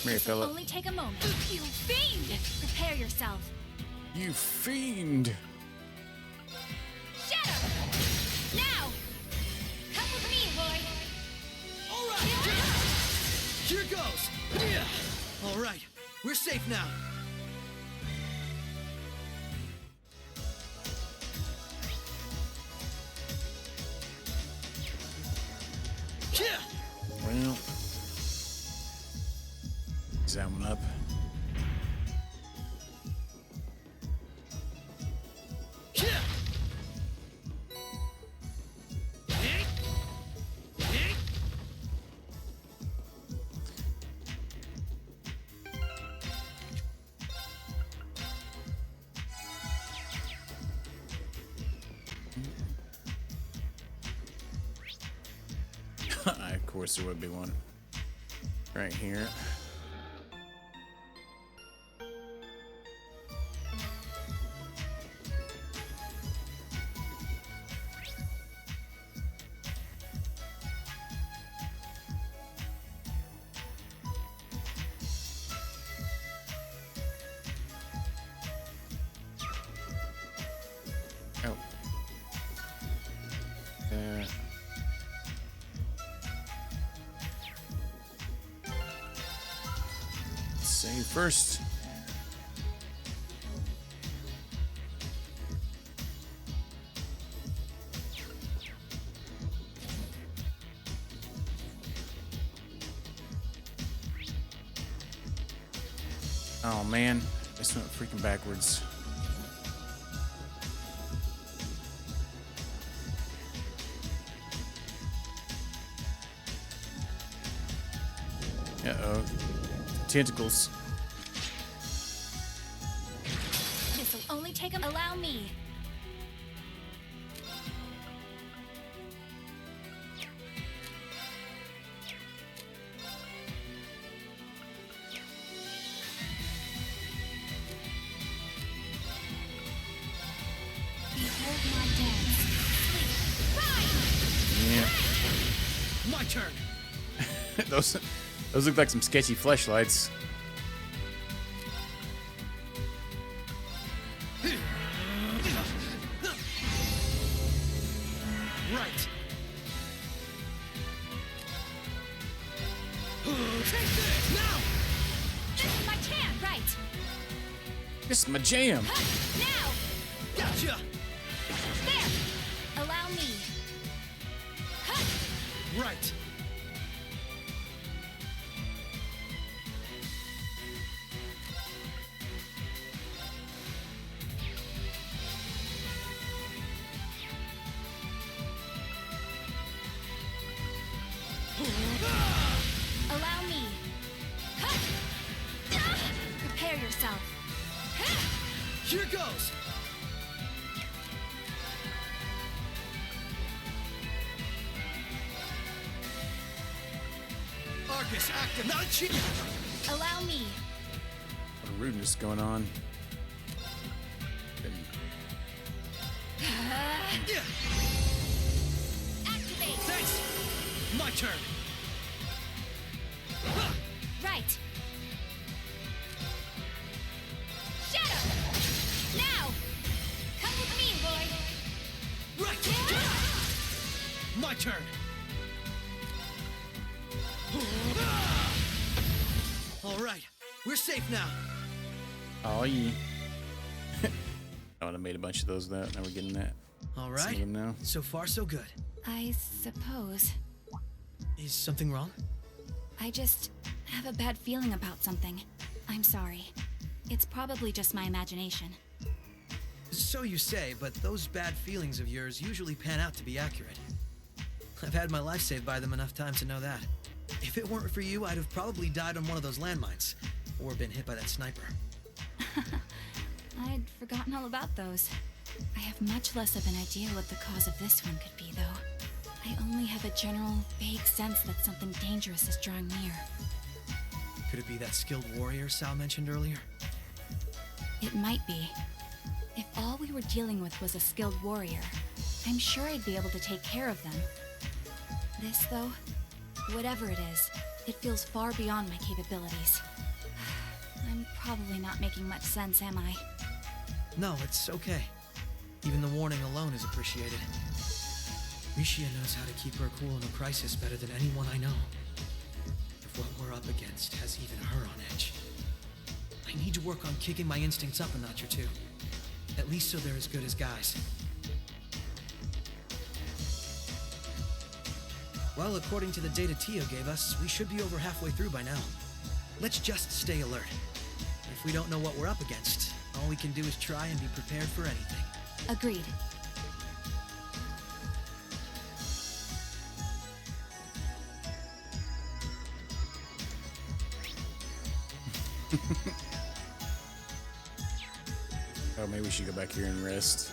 Come here, fella. Only take a moment. You fiend! Prepare yourself. You fiend! Shadow! Now! Come with me, boy! Alright! Here goes! Alright, we're safe now. Well, is that one up? Of course there would be one. Right here. Oh. Save first. Oh man, this went freaking backwards. Uh-oh. Tentacles. This'll only take a... Allow me. Behold my dance. Yeah. My turn. Those look like some sketchy fleshlights. Right. Take this now. This is my chance, right? This is my jam. Now! Gotcha. There! Allow me. Right. Allow me. Prepare yourself. Here goes. Arcus active. Not cheat. Allow me. What rudeness going on. Activate. Thanks. My turn. Right. Shadow. Now. Come with me, boy. Right. My turn. We're safe now. Oh, yeah. I made a bunch of those. Now we're getting that. All Some right. of them now. So far, so good. I suppose. Is something wrong? I just have a bad feeling about something. I'm sorry. It's probably just my imagination. So you say, but those bad feelings of yours usually pan out to be accurate. I've had my life saved by them enough times to know that. If it weren't for you, I'd have probably died on one of those landmines, or been hit by that sniper. I'd forgotten all about those. I have much less of an idea what the cause of this one could be, though. I only have a general, vague sense that something dangerous is drawing near. Could it be that skilled warrior Sal mentioned earlier? It might be. If all we were dealing with was a skilled warrior, I'm sure I'd be able to take care of them. This, though, whatever it is, it feels far beyond my capabilities. I'm probably not making much sense, am I? No, it's okay. Even the warning alone is appreciated. Rishia knows how to keep her cool in a crisis better than anyone I know. If what we're up against has even her on edge. I need to work on kicking my instincts up a notch or two. At least so they're as good as guys. Well, according to the data Tio gave us, we should be over halfway through by now. Let's just stay alert. If we don't know what we're up against, all we can do is try and be prepared for anything. Agreed. Oh, maybe we should go back here and rest.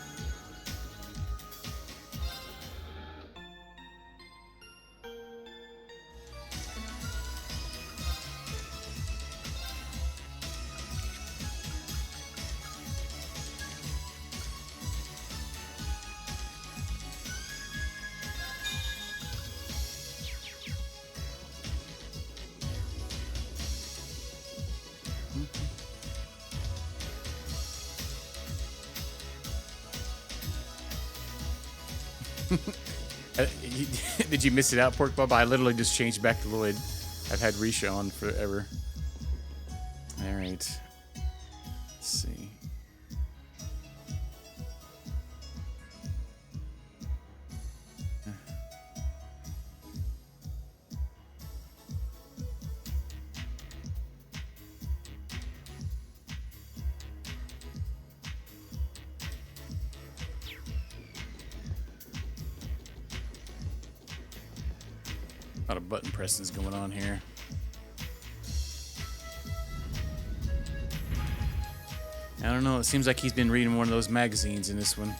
Did you miss it out, Pork Bub? I literally just changed back to Lloyd. I've had Risha on forever. All right. Let's see. A lot of button presses going on here. I don't know. It seems like he's been reading one of those magazines in this one.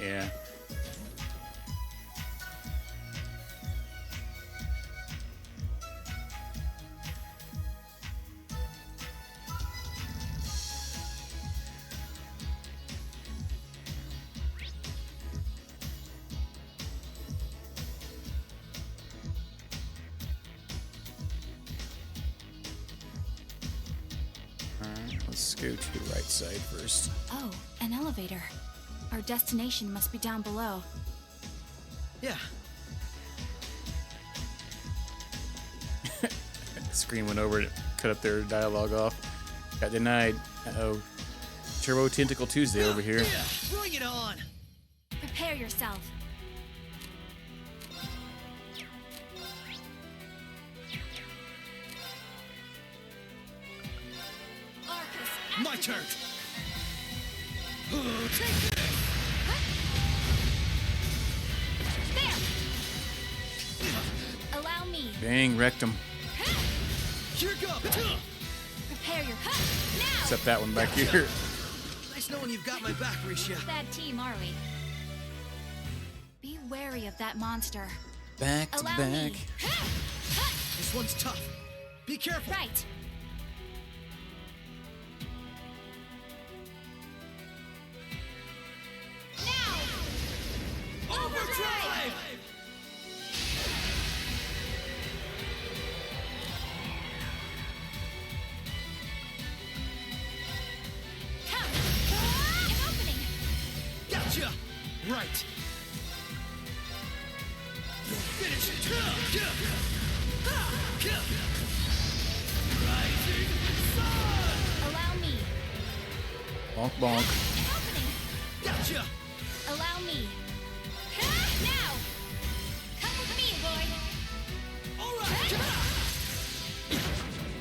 Yeah. Let's go to the right side first. Oh, an elevator. Our destination must be down below. Yeah. The screen went over and cut up their dialogue off. Got denied. Uh-oh. Turbo Tentacle Tuesday over here. Yeah, bring it on! Prepare yourself. Arcus, My turn! there! Allow me. Bang, wrecked him. Here goes! Prepare your now! Except that one back here. Nice knowing you've got my back, Risha. Bad team, are we? Be wary of that monster. Back to Allow back. me. This one's tough. Be careful. Right. Now! Overdrive! Right. Finish it. Allow me. Bonk, bonk. An opening. Gotcha. Allow me. Now. Come with me, boy. All right.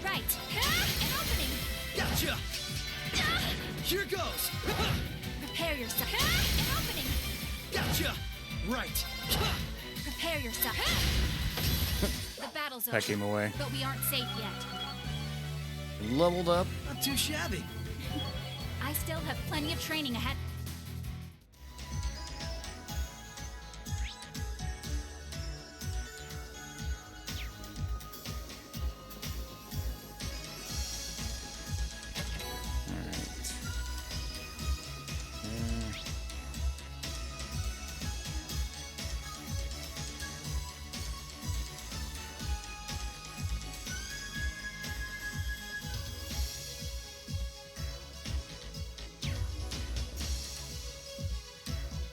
Right. An opening. Gotcha. Here goes. Prepare yourself. An opening. Gotcha. Right. Prepare yourself. The battle's over. Peck him away. But we aren't safe yet. Leveled up. Not too shabby. I still have plenty of training ahead.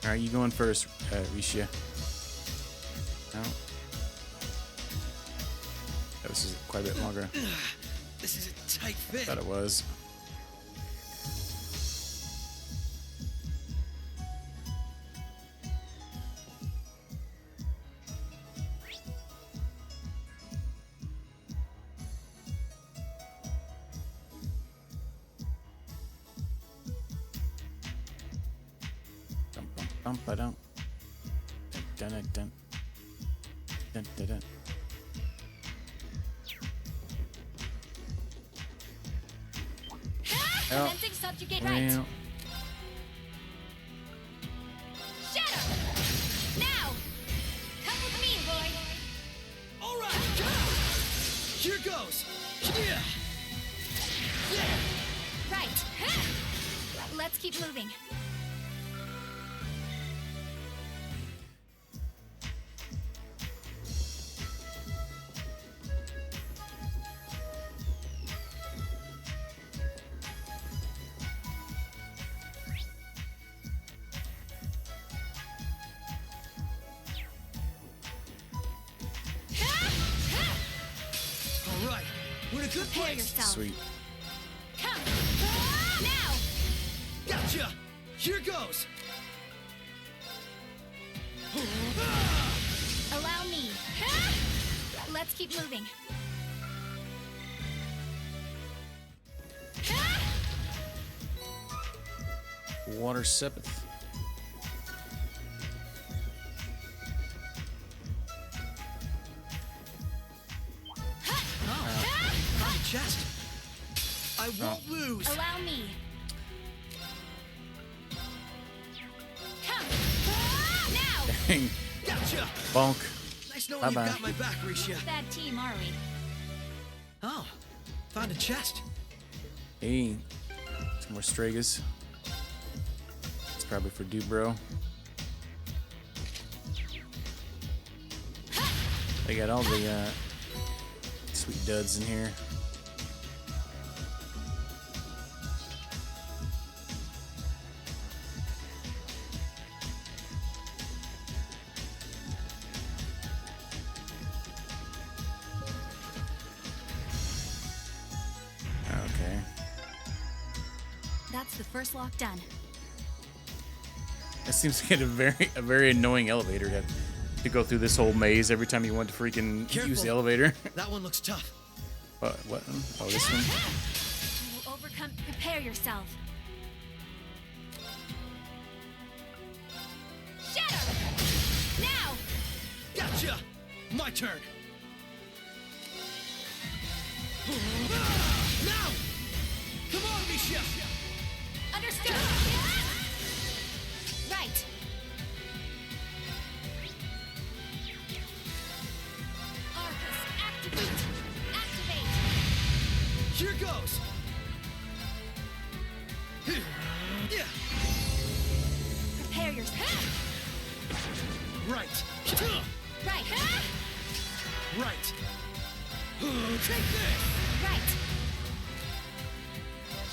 All right, you going first, Risha? No. Oh, this is quite a bit longer. This is a tight fit. Thought it was. Dum ba dum. Dun dun dun. Dun dun dun. Commencing subjugate right. Well, Shadow. Now. Come with me, boy. All right. Here goes. Yeah. Right. Let's keep moving. All right. We're in a good Prepare place. yourself. sweet. Come. Now. Gotcha. Here goes. Allow me. Let's keep moving. Water sippeth. Found a chest. I won't lose. Allow me. Come. Now. Dang. Gotcha. Bonk. Nice knowing Bye-bye. you've got my back, Risha. Bad team, are we? Oh, found a chest. Hey. Some more Stragas. It's probably for Dubro. They got all the sweet duds in here. Okay. That's the first lock done. That seems like a very annoying elevator to go through this whole maze every time you want to freaking use the Careful. elevator. That one looks tough. What? Oh, this one. You will overcome. Prepare yourself. Shadow. Now. Gotcha. My turn. Now. Come on, Misha. Understood. Right. Arcus, activate. Activate. Here goes. Yeah. Prepare yourself. Right. Right. Right. Take this. Right.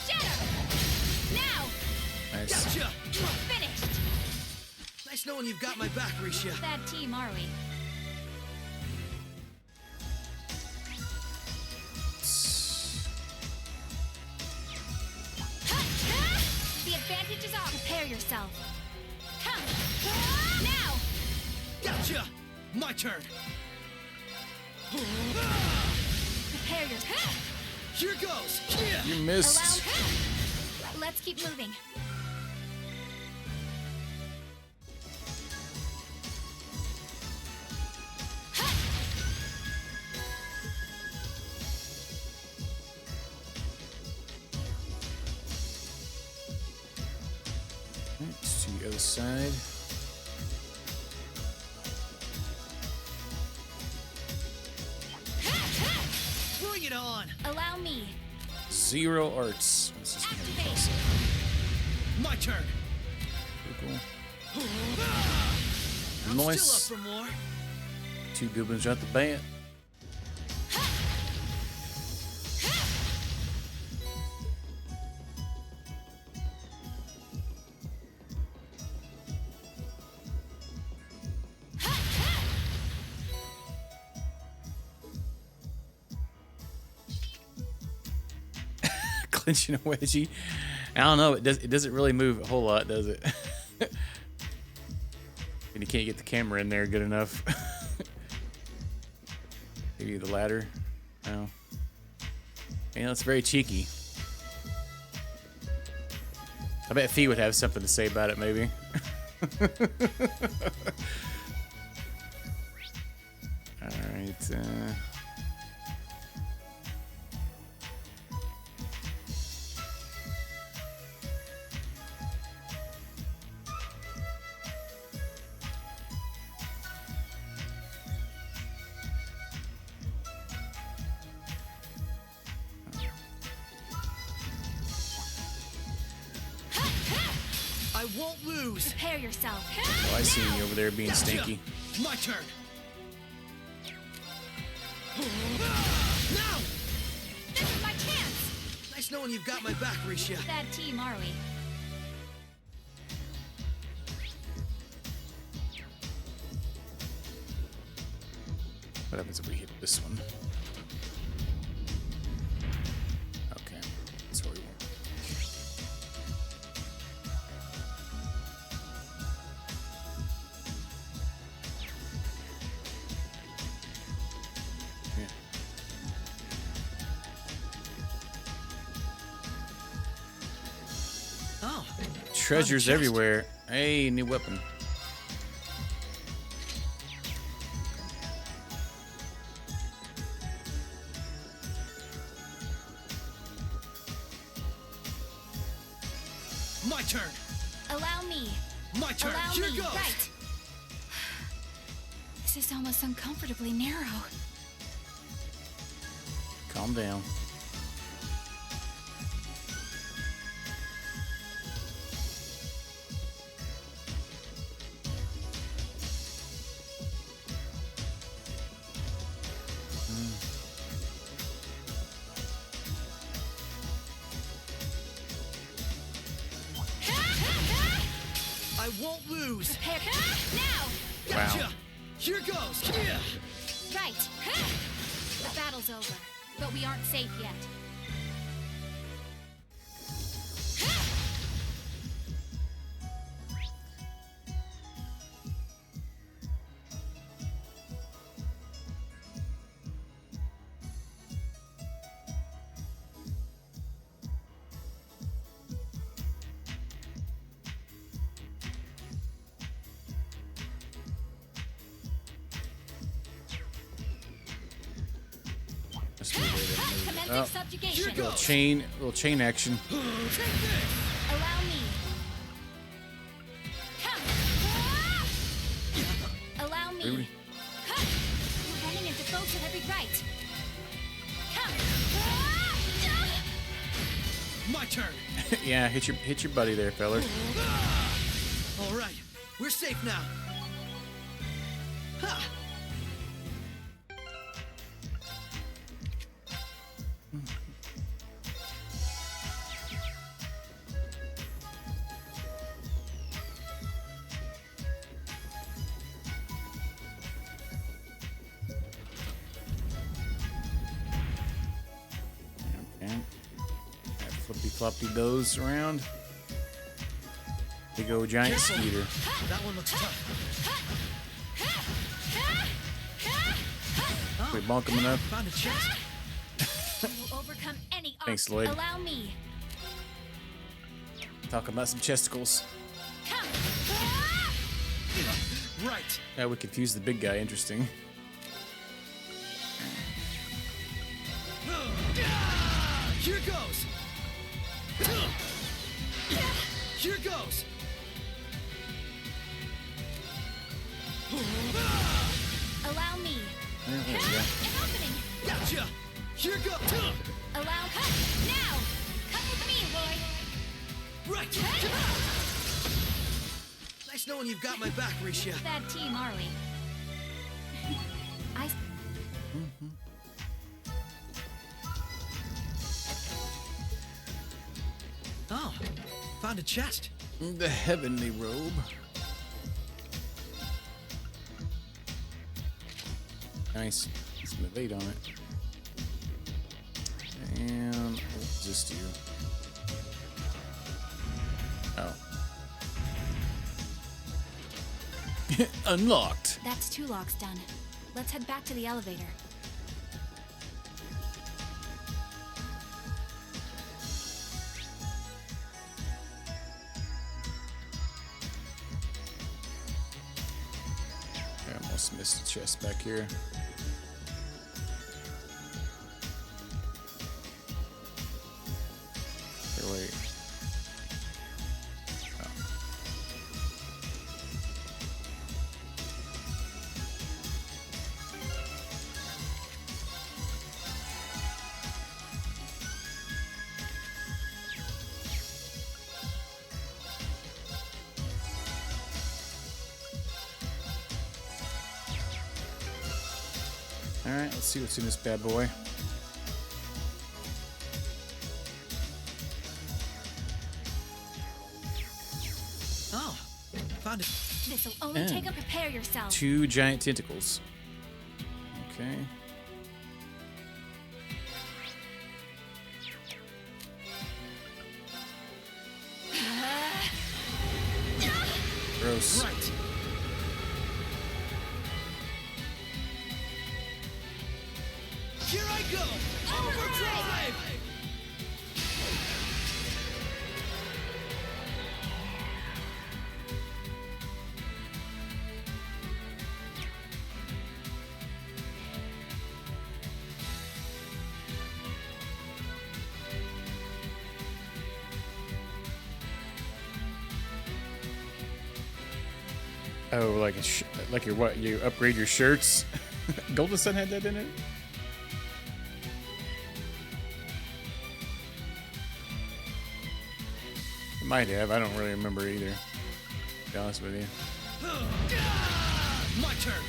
Shadow. Now. Nice. Gotcha. Finished. Nice Nice knowing you've got my back, Risha. Bad team, are we? The advantage is off. Prepare yourself. Come! Now! Gotcha! My turn. Prepare yourself. Here goes. You missed. Let's keep moving. Let's to the other side. Bring it on. Allow me. Zero arts. What's this gonna cost? My turn. Pretty I'm cool. Nice. still up for more. 2 good ones out the bat. Clinching a wedgie. I don't know. It doesn't really move a whole lot, does it? And you can't get the camera in there good enough. Maybe the ladder. No. Man, that's very cheeky. I bet Fee would have something to say about it, maybe. All right. I won't lose. Prepare yourself. Oh, I seen you over there being Gotcha. stinky. My turn. Now! This is my chance. Nice knowing you've got my back, Risha. Bad team, are we? What happens if we hit this one? Okay, that's what we want. Yeah. Oh. Treasures chest. everywhere. Hey, new weapon. My turn. Allow me. My turn. Allow Here me. goes. Right. This is almost uncomfortably narrow. Calm down. I won't lose. Prepare. Now. Gotcha. Wow. Here goes. Right. The battle's over, but we aren't safe yet. Let's do that. Commencing Oh, subjugation. little chain action. Allow me. Come. Allow me. Really? You're running into folks at every right. Come. My turn. Yeah, hit your buddy there, feller. All right. We're safe now. Ha! Flippy floppy those around. Big old giant speeder. That one looks tough. We bonk him enough. Found a chest. You will overcome any odds. Thanks, Lloyd. Allow me. Talking about some chesticles. Come. Right. Yeah, we confused the big guy. Interesting. Here goes. Here goes. Allow me. Yeah, there we go. An opening. Gotcha. Here goes. Allow. Now. Come with me, Lloyd. Right. Nice knowing you've got my back, Risha. Bad team, are we? I. Oh, found a chest. The heavenly robe. Nice. Some evade on it. And what does this do? Oh. Unlocked. That's 2 locks done. Let's head back to the elevator. I almost missed a chest back here. Here, wait. Oh. Alright, let's see what's in this bad boy. Oh, found it. This'll only take a prepare yourself. 2 giant tentacles. Okay. Gross. Right. Here I go. Overdrive. Oh, like like your what? You upgrade your shirts? Golden Sun had that in it? It might have. I don't really remember either. To be honest with you. My turn.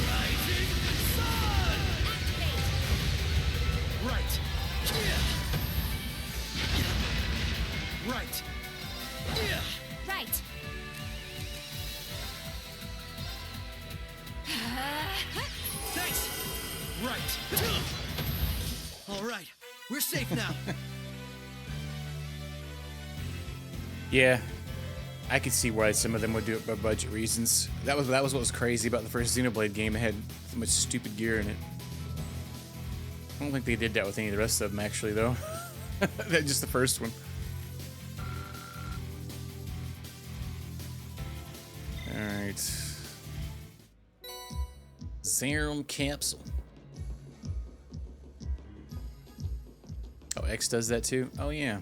Rising sun! Right. Right. Right. Thanks. Right. All right. We're safe now. Yeah, I could see why some of them would do it for budget reasons. That was what was crazy about the first Xenoblade game. It had so much stupid gear in it. I don't think they did that with any of the rest of them, actually, though. Just the first one. All right. Serum capsule. Oh, X does that too? Oh, yeah.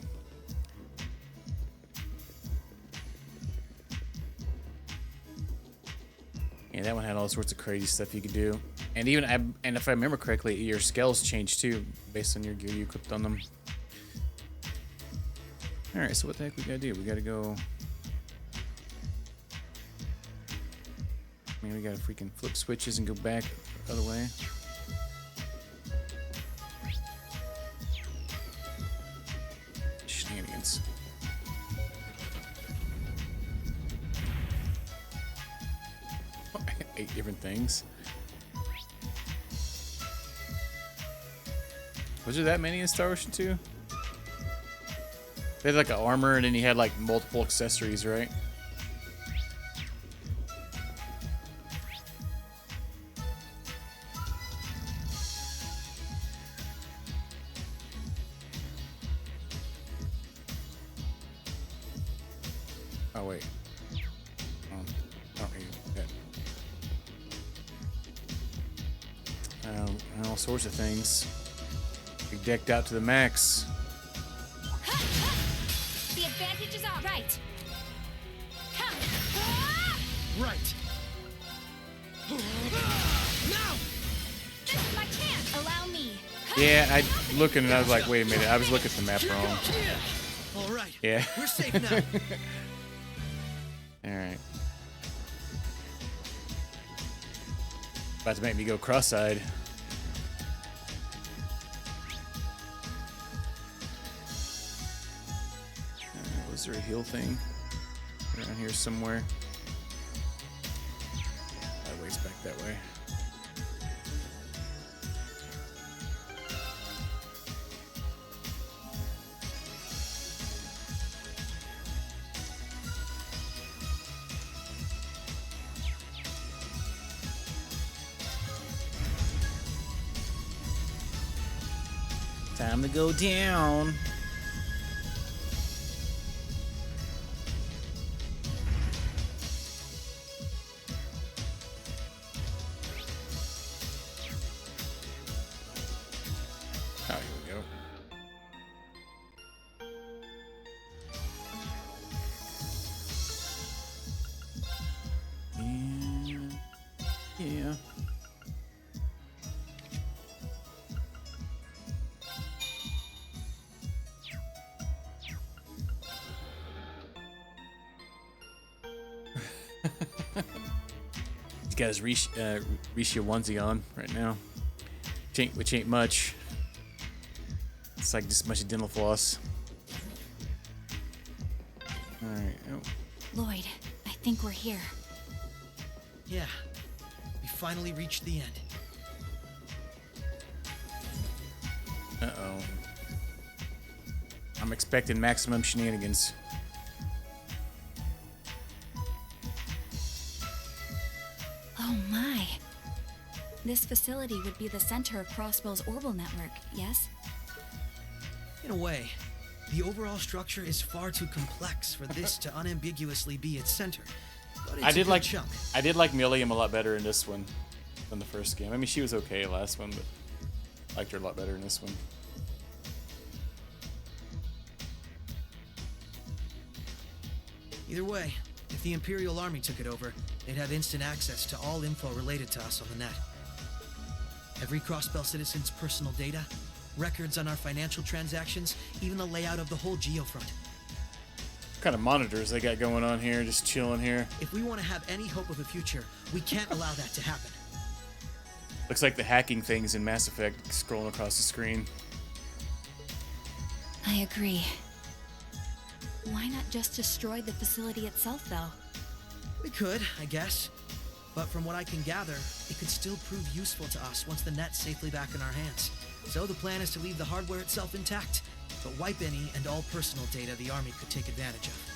Yeah, that one had all sorts of crazy stuff you could do. And even, and if I remember correctly, your scales change too, based on your gear you equipped on them. Alright, so what the heck we gotta do? We gotta go... I mean, we gotta freaking flip switches and go back the other way. Shenanigans. 8 different things. Was there that many in Star Ocean 2? They had like an armor, and then you had like multiple accessories, right? Oh wait. Okay. And all sorts of things. Be decked out to the max. The advantage is all right. Come. Right. Now. This is my chance. Allow me. Yeah, I looking and I was like, wait a minute, I was looking at the map wrong. All right. Yeah. We're safe now. All right. About to make me go cross-eyed. Was there a heal thing around here somewhere? That way's back that way. Time to go down. Oh, here we go. And yeah. He's got his Risha onesie on right now, which ain't much. It's like just a bunch of dental floss. Alright. Oh. Lloyd, I think we're here. Yeah. We finally reached the end. Uh-oh. I'm expecting maximum shenanigans. Oh my. This facility would be the center of Crossbell's orbital network, yes? In a way, the overall structure is far too complex for this to unambiguously be its center. But it's I did a good chunk. Milliam a lot better in this one than the first game. I mean, she was okay last one, but I liked her a lot better in this one. Either way, if the Imperial Army took it over, they'd have instant access to all info related to us on the net. Every Crossbell citizen's personal data, records on our financial transactions, even the layout of the whole geofront. What kind of monitors they got going on here, just chilling here? If we want to have any hope of a future, we can't allow that to happen. Looks like the hacking things in Mass Effect scrolling across the screen. I agree. Why not just destroy the facility itself, though? We could, I guess. But from what I can gather, it could still prove useful to us once the net's safely back in our hands. So the plan is to leave the hardware itself intact, but wipe any and all personal data the Army could take advantage of.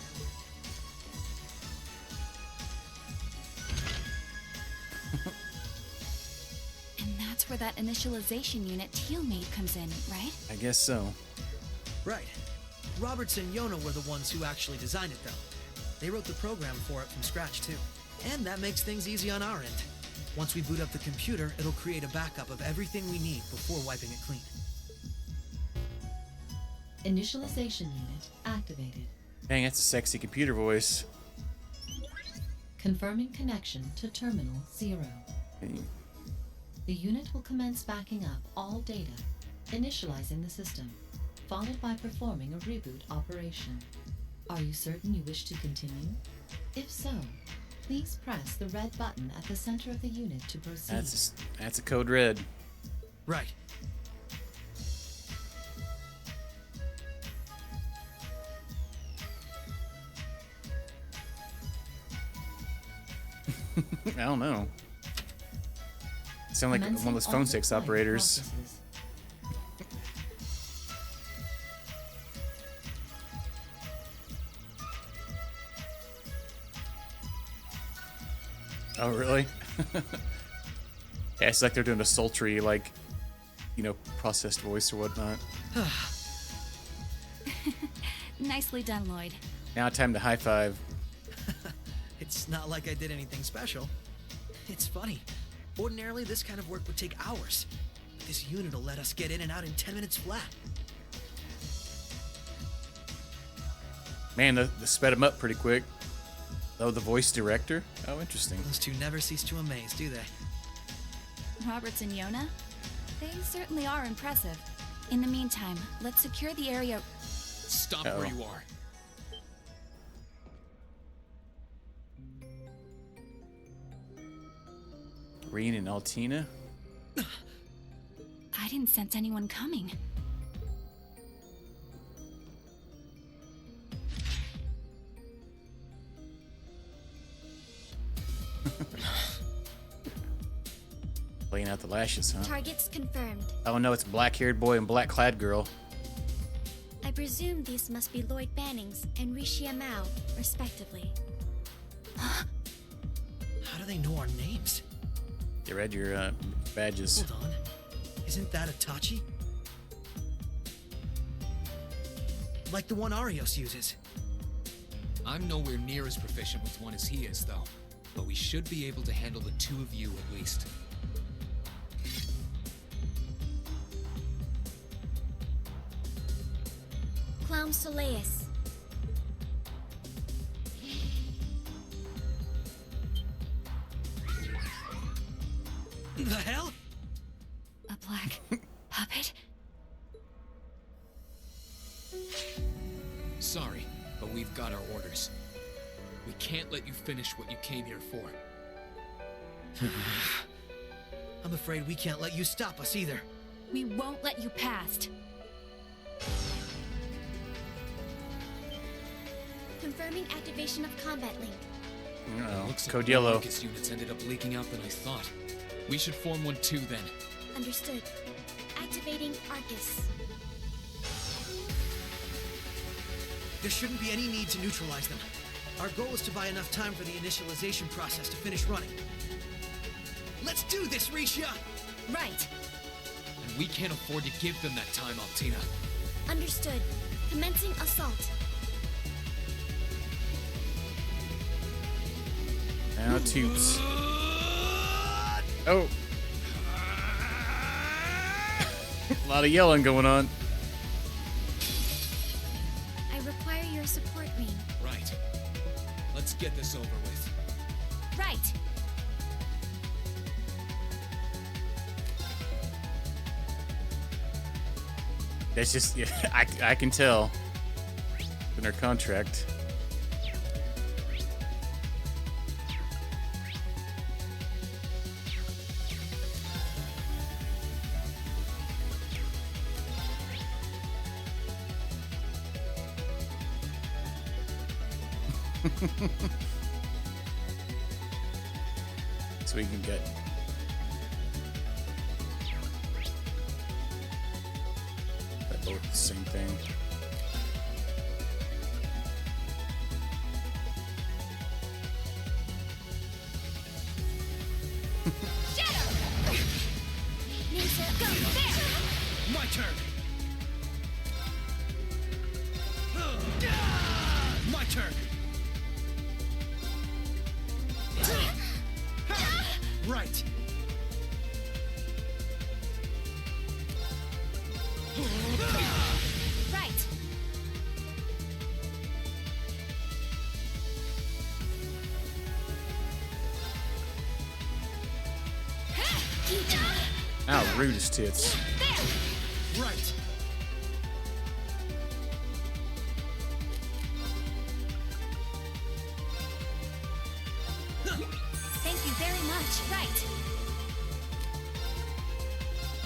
And that's where that initialization unit Teal made comes in, right? I guess so. Right. Roberts and Yona were the ones who actually designed it, though. They wrote the program for it from scratch, too. And that makes things easy on our end. Once we boot up the computer, it'll create a backup of everything we need before wiping it clean. Initialization unit activated. Dang, that's a sexy computer voice. Confirming connection to Terminal 0. Hey. The unit will commence backing up all data, initializing the system, followed by performing a reboot operation. Are you certain you wish to continue? If so, please press the red button at the center of the unit to proceed. That's a code red. Right. I don't know. Sound like one of those phone sex operators. Oh, really? Yeah, it's like they're doing a sultry, like, you know, processed voice or whatnot. Nicely done, Lloyd. Now time to high five. It's not like I did anything special. It's funny. Ordinarily, this kind of work would take hours. But this unit will let us get in and out in 10 minutes flat. Man, they sped him up pretty quick. Oh, the voice director? Oh, interesting. Those two never cease to amaze, do they? Roberts and Yona? They certainly are impressive. In the meantime, let's secure the area. Stop where you are. Reen and Altina? I didn't sense anyone coming. Laying out the lashes, huh? Targets confirmed. Oh no, it's black-haired boy and black-clad girl. I presume these must be Lloyd Bannings and Rishia Mao, respectively. How do they know our names? You read your badges. Hold on. Isn't that Itachi? Like the one Arios uses. I'm nowhere near as proficient with one as he is, though. But we should be able to handle the two of you at least. Clown Soleus. The hell? A black puppet? Sorry, but we've got our orders. We can't let you finish what you came here for. I'm afraid we can't let you stop us either. We won't let you past. Confirming activation of combat link. Looks like Code more yellow. Arcus units ended up leaking out than I thought. We should form one too, then. Understood. Activating Arcus. There shouldn't be any need to neutralize them. Our goal is to buy enough time for the initialization process to finish running. Let's do this, Rishia! Right. And we can't afford to give them that time, Altina. Understood. Commencing assault. Now toots. Oh. A lot of yelling going on. I require your support, Reen. Right. Let's get this over with. Right. That's just, yeah, I can tell in our contract. So we can get that both the same thing. Ninja, go there! My turn! My turn! Right. Right. Ow, rude as tits. Right. Thank you very much. Right.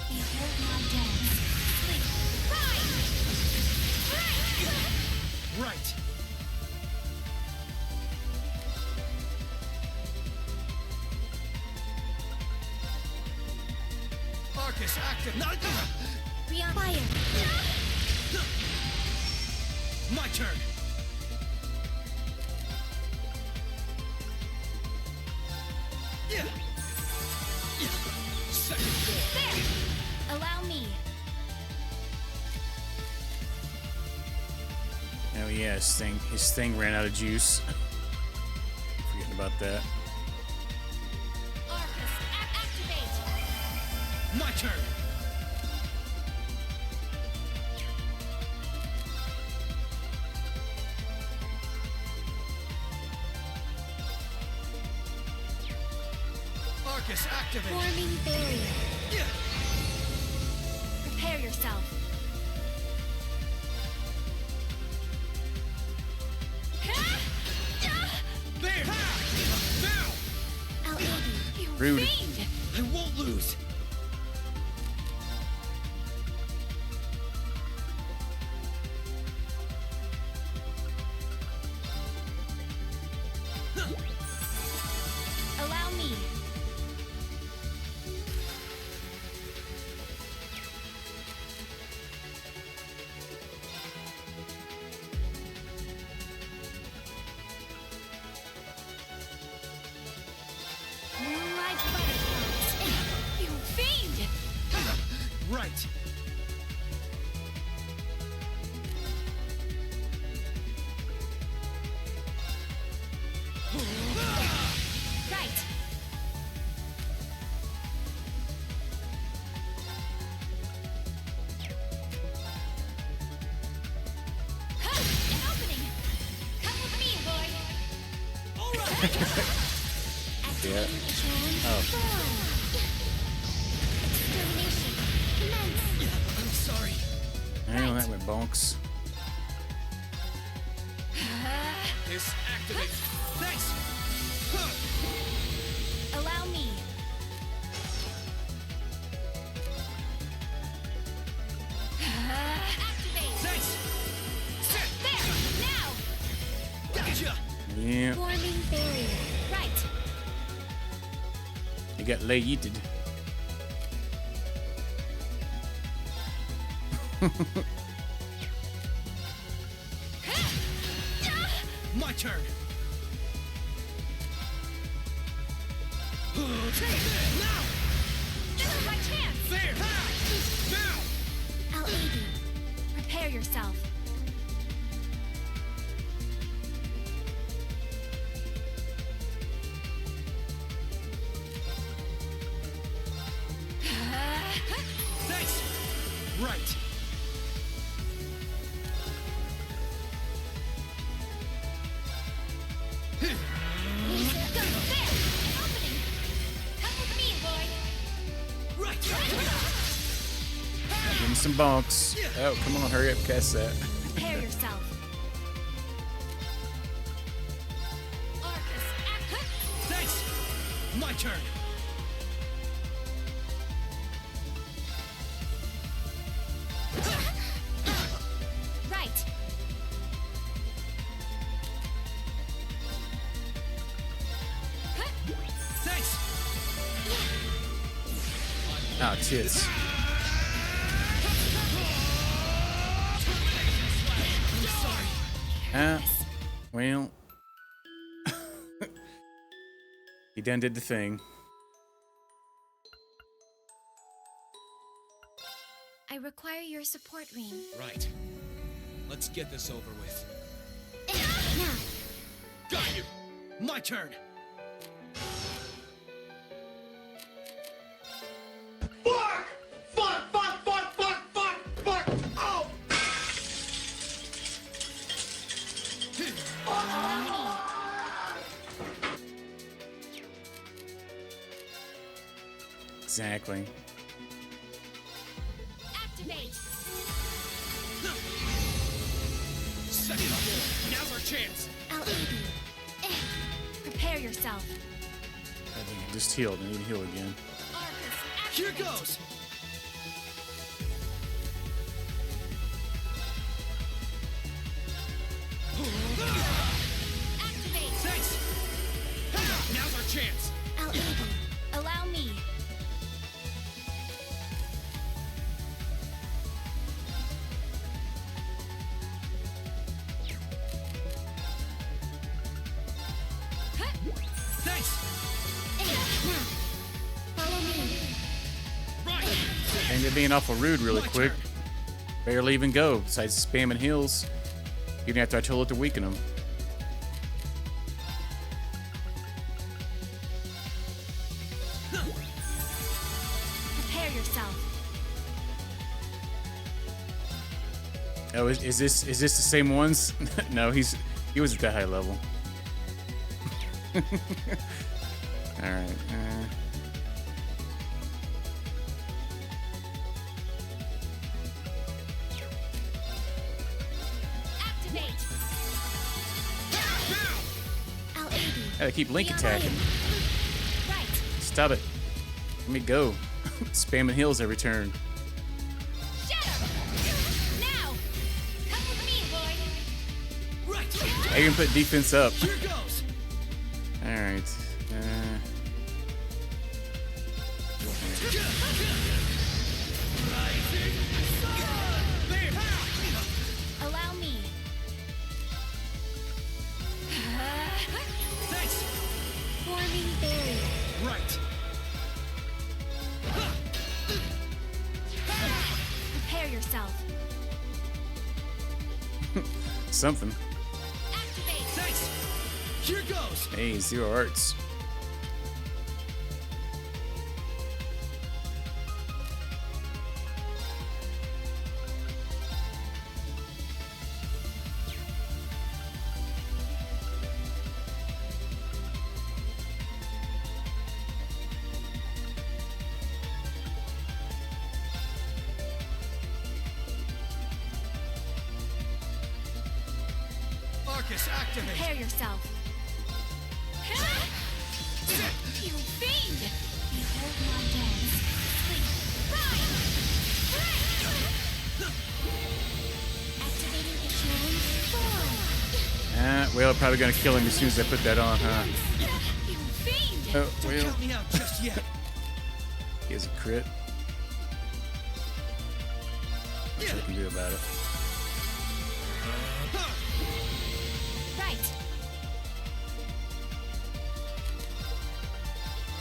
Behold my dance. Sleep. Right. Right. Arcus active. Beyond fire. My turn. Second floor. There. Allow me. Oh yeah, his thing ran out of juice. Forgetting about that. Arcus, activate. My turn. Arcus activate. Forming barrier. Prepare yourself. There. Now. I'll aid you. Rude. Fiend. I won't lose. Allow me. Moonlight butterflies. You fiend! Right. Right. Huh, an opening. Come with me, boy. All right. Yeah. Transform. Oh. Extermination. Commence. I'm sorry. Hang that went bonks. This activates. Thanks. Allow me. Activate. Thanks. There. Now. Gotcha. Yeah. Forming barrier. Right. He got lay-yeeted. My turn. Now. This is my chance. There. Now. I'll aid you. Prepare yourself. Thanks. Right. Go there. An opening. Come with me, boy. Right. Give him some bonks. Oh, come on, hurry up, cast that. Prepare yourself. Arcus, act. Thanks. My turn. Right. Thanks. Oh, tits. I'm sorry. Well. He done did the thing. I require your support, Ring. Right. Let's get this over with. Now. Got you. My turn. Fuck! Fuck! Fuck! Fuck! Fuck! Fuck! Fuck! Oh! Exactly. Activate. Second floor. Now's our chance. I'll aid you. Prepare yourself. I think I just healed. I need to heal again. Arcus, Here activate. goes. Activate. Thanks. Now's our chance. I'll aid you. Allow me. Follow me. And you're being awful rude really quick. Barely even go, besides spamming heals. Even after I told it to weaken them. Prepare yourself. Oh, is this the same ones? No, he was at that high level. All right. Activate. I'll aid you. Gotta keep link Be on attacking. Right. Stop it. Let me go. Spamming heals every turn. Now. Come with me, boy. I can put defense up. Here goes. All right. Allow me. Thanks. Forming barrier. Right. Prepare yourself. Something. Activate. Thanks. Here goes. Hey, zero arts. Marcus, activate. Prepare yourself. You fiend! Behold my dance. Sleep. Rise! Activating Echelon form. Well, probably gonna kill him as soon as I put that on, huh? You fiend! Oh, Don't well. count me out just yet. He has a crit. Nothing I can do about it. Right.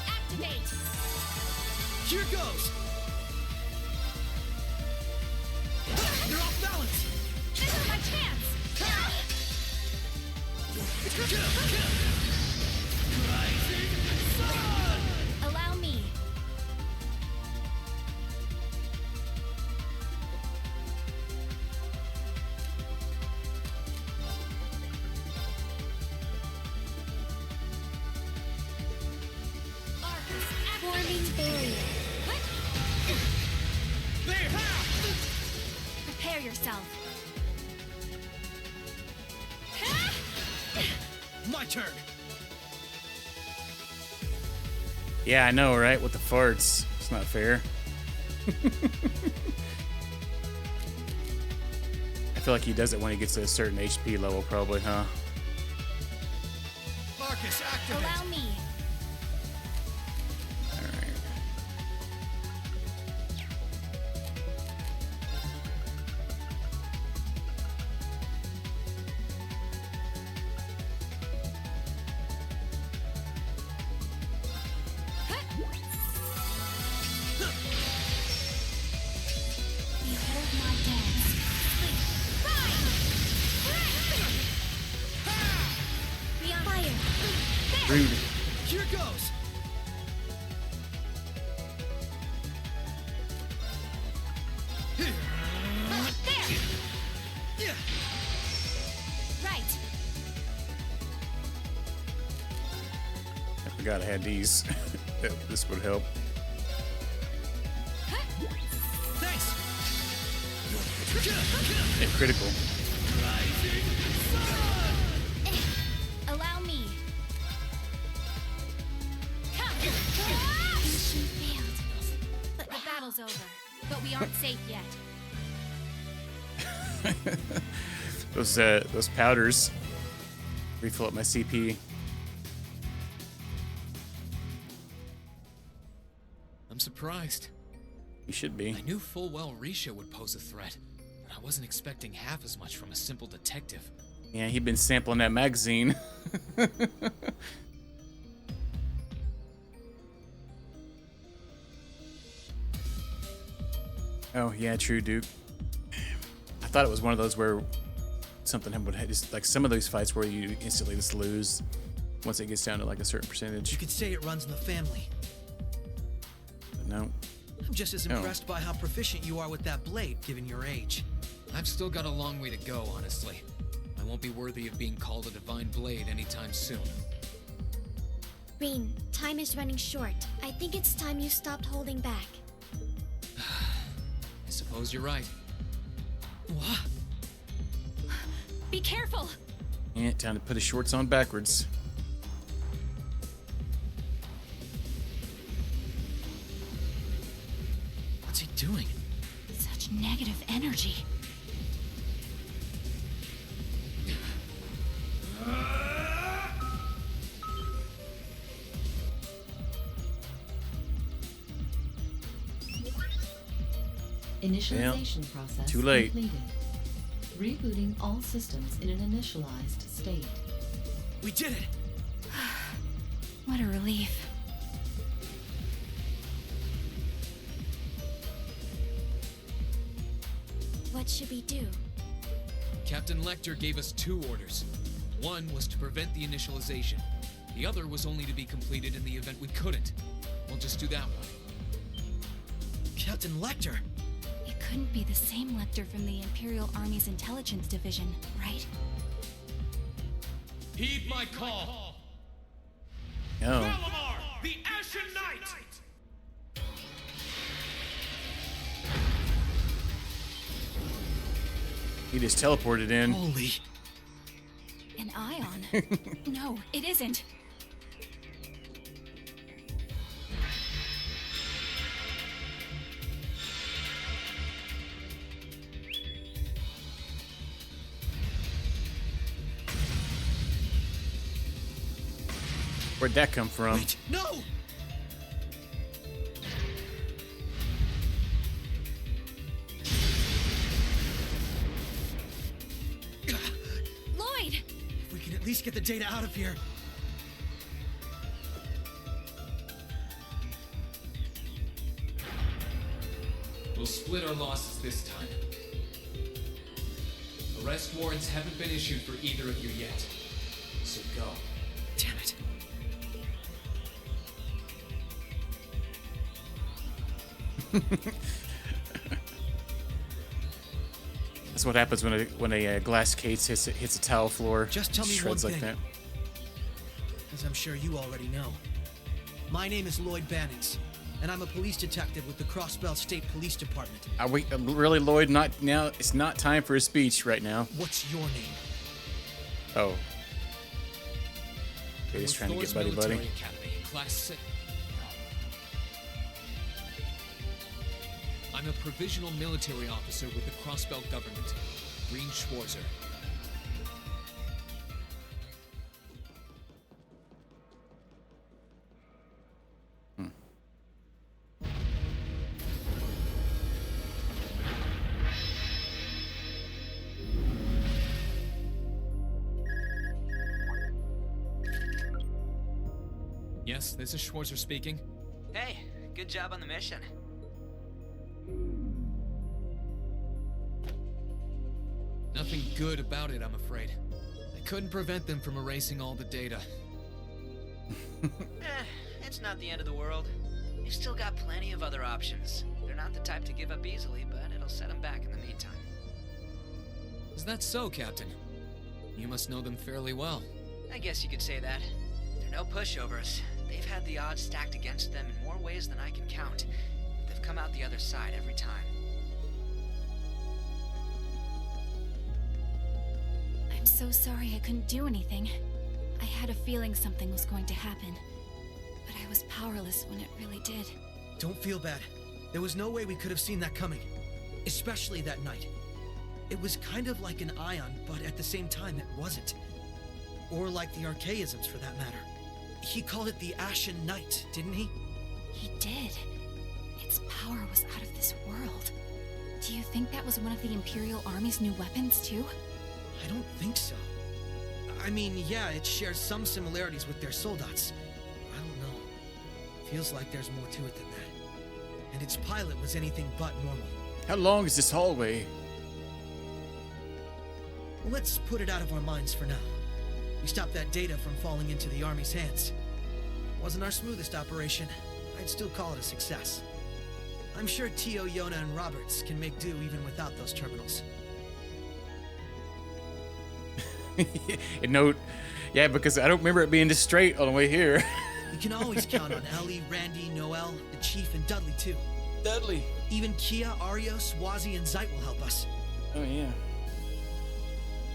Activate. Here goes. You're off balance. This is my chance. Allow me. Forming barrier. Prepare yourself. My turn. Yeah, I know, right? With the farts. It's not fair. I feel like he does it when he gets to a certain HP level, probably, huh? Marcus, activate. Allow me. Alright. Behold my dance. Be on fire. Rude. Here goes. There. Yeah. Right. I forgot I had these. This would help. Thanks. Yeah, critical. Allow me. Come. Mission failed. But the battle's over. But we aren't safe yet. Those powders refill up my CP. I'm surprised. You should be. I knew full well Risha would pose a threat, but I wasn't expecting half as much from a simple detective. Yeah, he'd been sampling that magazine. Oh, yeah, true, Duke. I thought it was one of those where something would just like some of those fights where you instantly just lose once it gets down to like a certain percentage. You could say it runs in the family. But no. I'm just as impressed by how proficient you are with that blade, given your age. I've still got a long way to go, honestly. I won't be worthy of being called a divine blade anytime soon. Rin, time is running short. I think it's time you stopped holding back. I suppose you're right. What? Be careful! Yeah, time to put his shorts on backwards. What's he doing? Such negative energy. Initialization process too late. completed. Rebooting all systems in an initialized state. We did it! What a relief. What should we do? Captain Lecter gave us 2 orders. One was to prevent the initialization. The other was only to be completed in the event we couldn't. We'll just do that one. Captain Lecter! It couldn't be the same Lecter from the Imperial Army's intelligence division, right? Heed my call. Oh. Valimar, the Ashen Knight! He just teleported in. Holy. An ion? No, it isn't. Where'd that come from? Wait, no! Lloyd! If we can at least get the data out of here. We'll split our losses this time. Arrest warrants haven't been issued for either of you yet. So go. Damn it. That's what happens when a glass case hits a tile floor. Just tell me shreds one like thing. that. As I'm sure you already know. My name is Lloyd Bannings, and I'm a police detective with the Crossbelt State Police Department. Are we really, Lloyd? Not now. It's not time for a speech right now. What's your name? Oh. Okay, he's trying to get buddy. Military Academy, Class 6. I'm a provisional military officer with the Crossbelt government, Green Schwarzer. Yes, this is Schwarzer speaking. Hey, good job on the mission. Nothing good about it, I'm afraid. I couldn't prevent them from erasing all the data. It's not the end of the world. They've still got plenty of other options. They're not the type to give up easily, but it'll set them back in the meantime. Is that so, Captain? You must know them fairly well. I guess you could say that. They're no pushovers. They've had the odds stacked against them in more ways than I can count. But they've come out the other side every time. I'm so sorry I couldn't do anything. I had a feeling something was going to happen. But I was powerless when it really did. Don't feel bad. There was no way we could have seen that coming. Especially that night. It was kind of like an ion, but at the same time it wasn't. Or like the archaisms, for that matter. He called it the Ashen Knight, didn't he? He did. Its power was out of this world. Do you think that was one of the Imperial Army's new weapons, too? I don't think so. I mean, yeah, it shares some similarities with their soldats. I don't know. Feels like there's more to it than that. And its pilot was anything but normal. How long is this hallway? Let's put it out of our minds for now. We stopped that data from falling into the Army's hands. Wasn't our smoothest operation. I'd still call it a success. I'm sure Tio, Yona, and Roberts can make do even without those terminals. And yeah, because I don't remember it being this straight on the way here. We can always count on Ellie, Randy, Noel, the Chief, and Dudley too. Dudley. Even Kia, Arios, Wazi, and Zeit will help us. Oh yeah.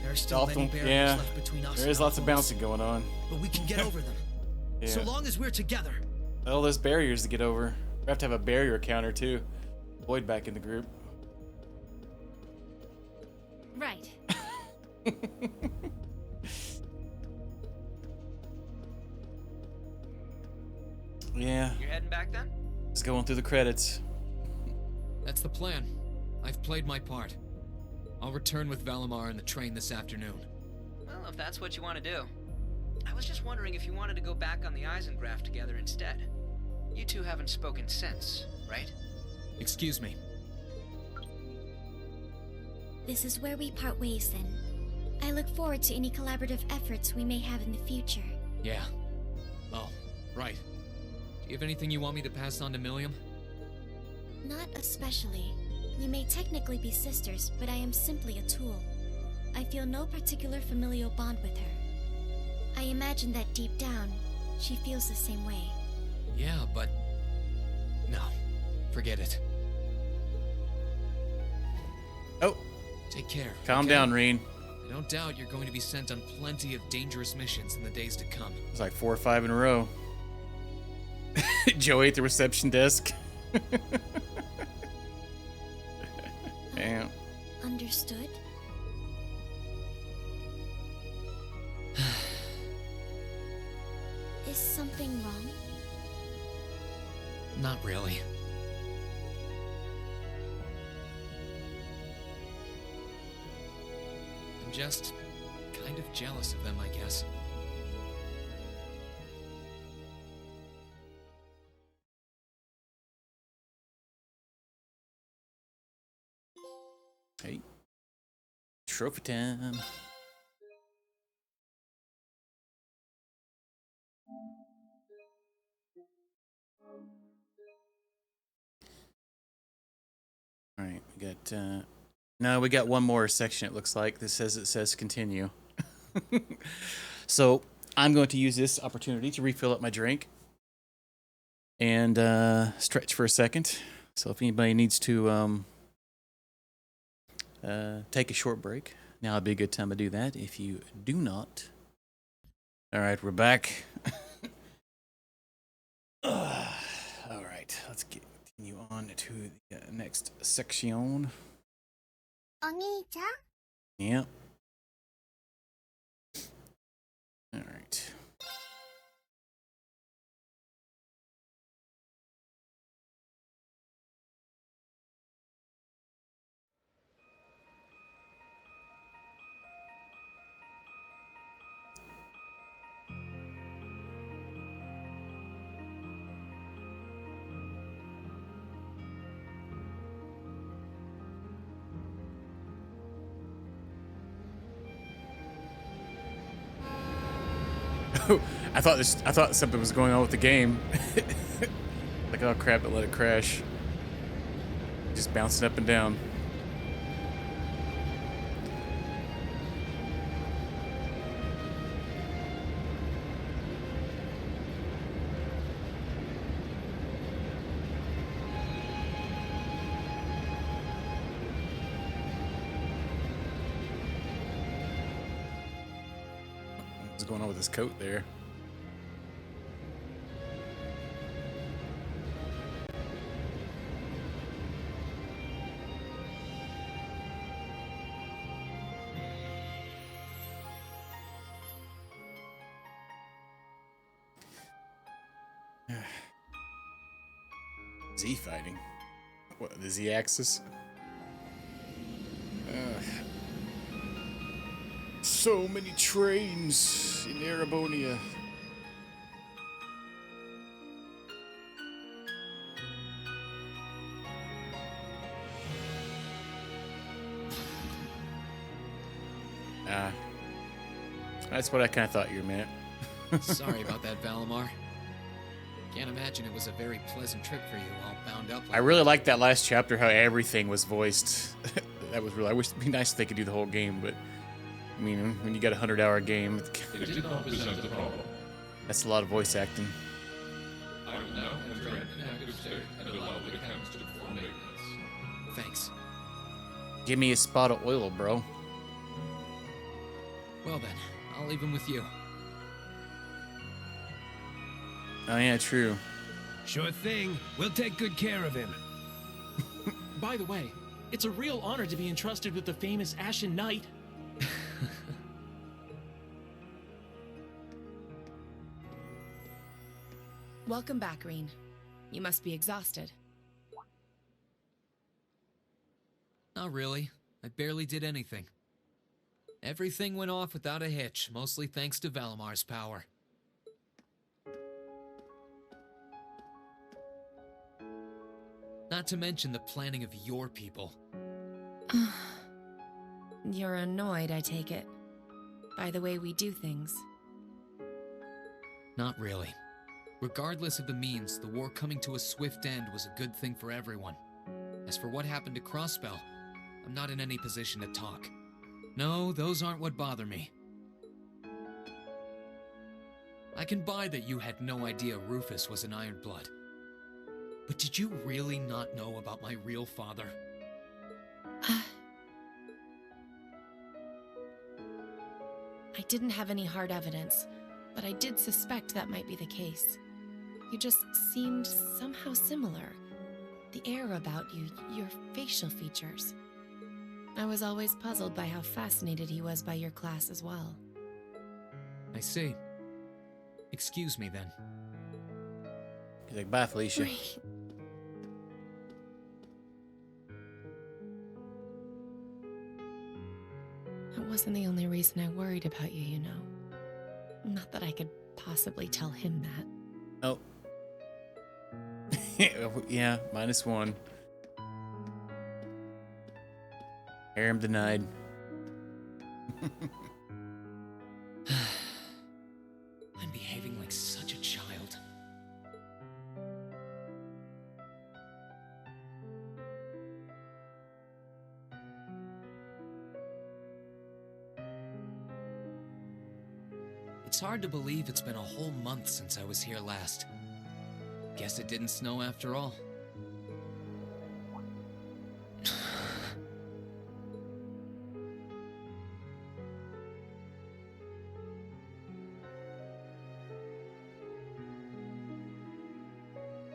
There are still many barriers left between us. There is lots of bouncing going on. But we can get over them. Yeah. So long as we're together. All those barriers to get over. We have to have a barrier counter too. Boyd back in the group. Right. Yeah. You're heading back then? Just going through the credits. That's the plan. I've played my part. I'll return with Valimar in the train this afternoon. Well, if that's what you want to do. I was just wondering if you wanted to go back on the Eisengraph together instead. You two haven't spoken since, right? Excuse me. This is where we part ways then. I look forward to any collaborative efforts we may have in the future. Yeah. Oh, right. Do you have anything you want me to pass on to Milliam? Not especially. We may technically be sisters, but I am simply a tool. I feel no particular familial bond with her. I imagine that deep down, she feels the same way. Yeah, but... No. Forget it. Oh. Take care. Calm okay? down, Reen. I don't doubt you're going to be sent on plenty of dangerous missions in the days to come. It's like 4 or 5 in a row. Joey at the reception desk. Damn. Understood? Is something wrong? Not really. I'm just kind of jealous of them, I guess. Hey. Trophy time. All right, we got no, we got one more section. It looks like it says continue. So I'm going to use this opportunity to refill up my drink and stretch for a second. So if anybody needs to take a short break, now would be a good time to do that. If you do not, all right, we're back. All right, let's continue on to the next section. Oni-chan? Yeah. All right. I thought something was going on with the game. Like, oh crap, it let it crash. Just bouncing up and down. What's going on with his coat there? Z fighting? What, the Z axis? So many trains in Erebonia. That's what I kind of thought you meant. Sorry about that, Valimar. Can't imagine it was a very pleasant trip for you, all bound up. I really liked that last chapter, how everything was voiced. That was really. I wish it'd be nice if they could do the whole game, but I mean, when you got a 100-hour game, It did not present a problem. that's a lot of voice acting. I will now enter an inactive state and allow the camps to perform maintenance. Thanks. Give me a spot of oil, bro. Well then, I'll leave him with you. Oh yeah, true. Sure thing. We'll take good care of him. By the way, it's a real honor to be entrusted with the famous Ashen Knight. Welcome back, Reen. You must be exhausted. Not really. I barely did anything. Everything went off without a hitch, mostly thanks to Valimar's power. Not to mention the planning of your people. You're annoyed, I take it, by the way we do things. Not really. Regardless of the means, the war coming to a swift end was a good thing for everyone. As for what happened to Crossbell, I'm not in any position to talk. No, those aren't what bother me. I can buy that you had no idea Rufus was an Ironblood. But did you really not know about my real father? I didn't have any hard evidence, but I did suspect that might be the case. You just seemed somehow similar. The air about you, your facial features. I was always puzzled by how fascinated he was by your class as well. I see. Excuse me then. He's like, bye, Felicia. That wasn't the only reason I worried about you, you know. Not that I could possibly tell him that. Oh. Yeah, -1. Harem denied. I'm behaving like such a child. It's hard to believe it's been a whole month since I was here last. Guess it didn't snow after all.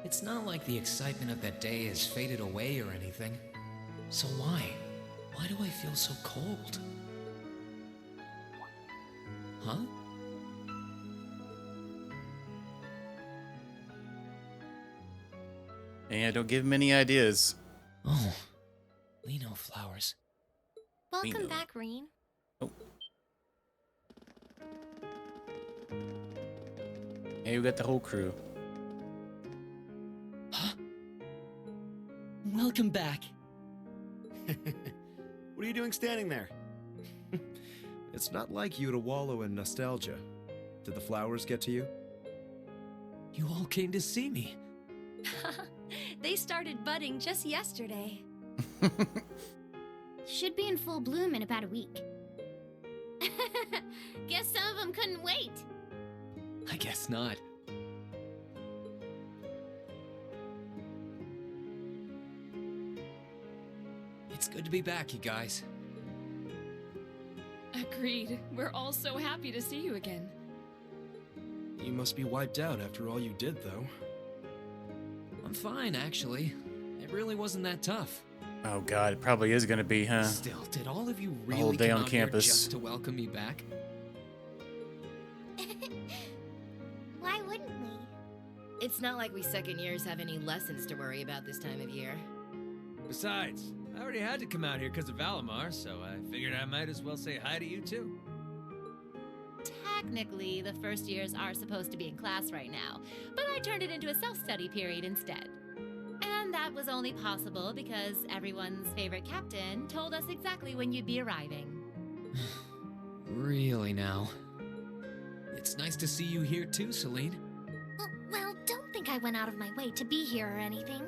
It's not like the excitement of that day has faded away or anything. So why? Why do I feel so cold? Huh? Yeah, don't give him any ideas. Oh, Lino flowers. Welcome Bingo. back, Reen. Hey, we got the whole crew. Welcome back. What are you doing standing there? It's not like you to wallow in nostalgia. Did the flowers get to you? You all came to see me. They started budding just yesterday. Should be in full bloom in about a week. Guess some of them couldn't wait. I guess not. It's good to be back, you guys. Agreed. We're all so happy to see you again. You must be wiped out after all you did, though. I'm fine, actually. It really wasn't that tough. Oh god, it probably is gonna be, huh? Still, did all of you A really whole day come on out here campus. just to welcome me back? Why wouldn't we? It's not like we second years have any lessons to worry about this time of year. Besides, I already had to come out here because of Valimar, so I figured I might as well say hi to you too. Technically, the first years are supposed to be in class right now, but I turned it into a self-study period instead. And that was only possible because everyone's favorite captain told us exactly when you'd be arriving. Really now? It's nice to see you here too, Celine. Well, don't think I went out of my way to be here or anything.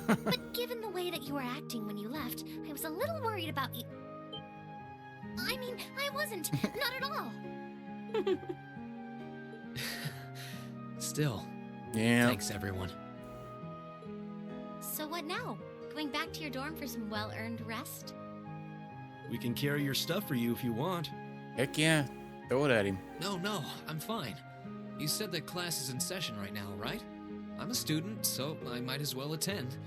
But given the way that you were acting when you left, I was a little worried about you. I mean, I wasn't. Not at all. Still. Yeah. Thanks, everyone. So what now? Going back to your dorm for some well-earned rest? We can carry your stuff for you if you want. Heck yeah. Throw it at him. No, I'm fine. You said that class is in session right now, right? I'm a student, so I might as well attend.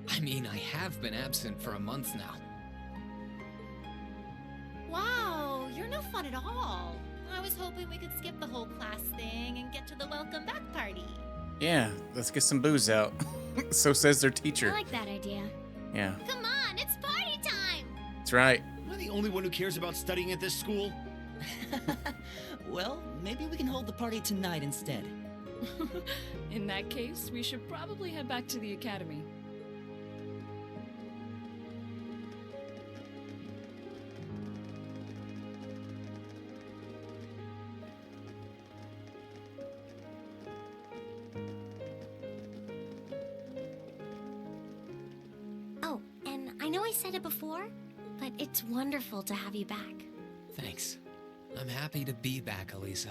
I mean, I have been absent for a month now. Wow, you're no fun at all. I was hoping we could skip the whole class thing and get to the welcome back party. Yeah, let's get some booze out. So says their I teacher. like that idea. Yeah, Come on, it's party time! that's right. Am I the only one who cares about studying at this school? Well, maybe we can hold the party tonight instead. In that case, we should probably head back to the academy. Oh, and I know I said it before, but it's wonderful to have you back. Thanks. I'm happy to be back, Elisa.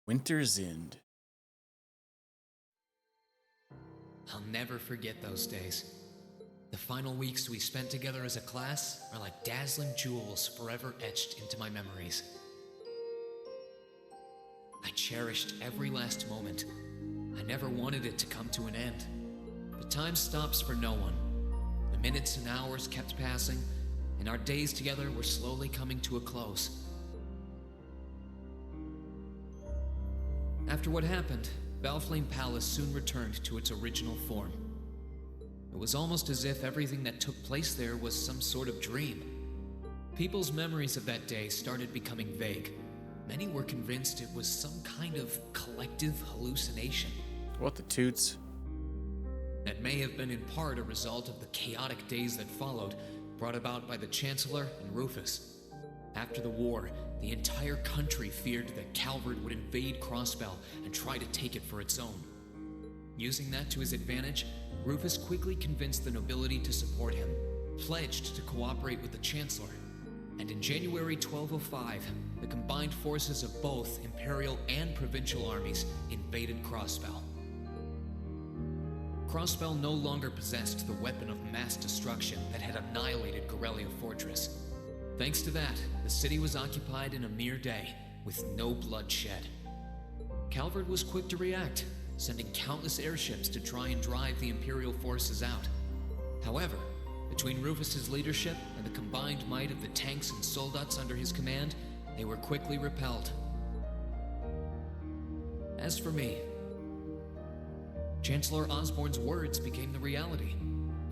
Winter's End. I'll never forget those days. The final weeks we spent together as a class are like dazzling jewels forever etched into my memories. I cherished every last moment. I never wanted it to come to an end. But time stops for no one. The minutes and hours kept passing, and our days together were slowly coming to a close. After what happened, Valflame Palace soon returned to its original form. It was almost as if everything that took place there was some sort of dream. People's memories of that day started becoming vague. Many were convinced it was some kind of collective hallucination. What the toots? That may have been in part a result of the chaotic days that followed, brought about by the Chancellor and Rufus. After the war, the entire country feared that Calvert would invade Crossbell and try to take it for its own. Using that to his advantage, Rufus quickly convinced the nobility to support him, pledged to cooperate with the Chancellor, and in January 1205, the combined forces of both Imperial and Provincial armies invaded Crossbell. Crossbell no longer possessed the weapon of mass destruction that had annihilated Gorelia Fortress. Thanks to that, the city was occupied in a mere day, with no blood shed. Calvert was quick to react, sending countless airships to try and drive the Imperial forces out. However, between Rufus's leadership and the combined might of the tanks and soldats under his command, they were quickly repelled. As for me, Chancellor Osborne's words became the reality.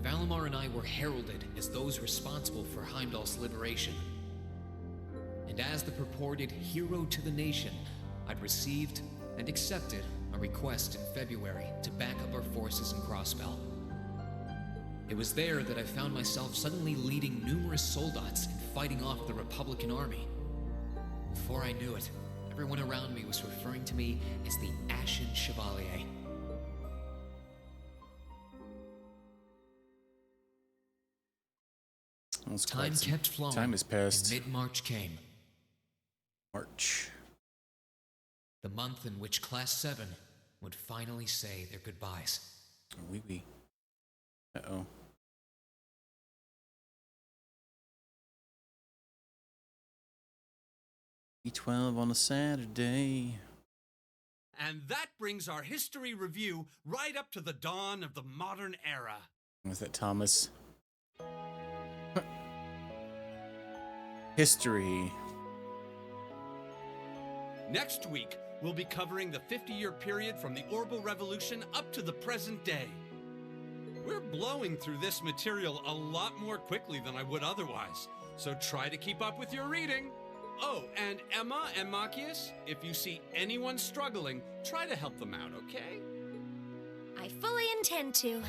Valimar and I were heralded as those responsible for Heimdall's liberation. And as the purported hero to the nation, I'd received and accepted a request in February to back up our forces in Crossbell. It was there that I found myself suddenly leading numerous soldats and fighting off the Republican army. Before I knew it, everyone around me was referring to me as the Ashen Chevalier. Time kept flowing. Time has passed. And mid-March came. March. The month in which Class 7 would finally say their goodbyes. Oui. Uh-oh. E12 on a Saturday. And that brings our history review right up to the dawn of the modern era. Was that Thomas? History. Next week, we'll be covering the 50-year period from the Orbital Revolution up to the present day. We're blowing through this material a lot more quickly than I would otherwise, so try to keep up with your reading. Oh, and Emma and Machias, if you see anyone struggling, try to help them out, okay? I fully intend to.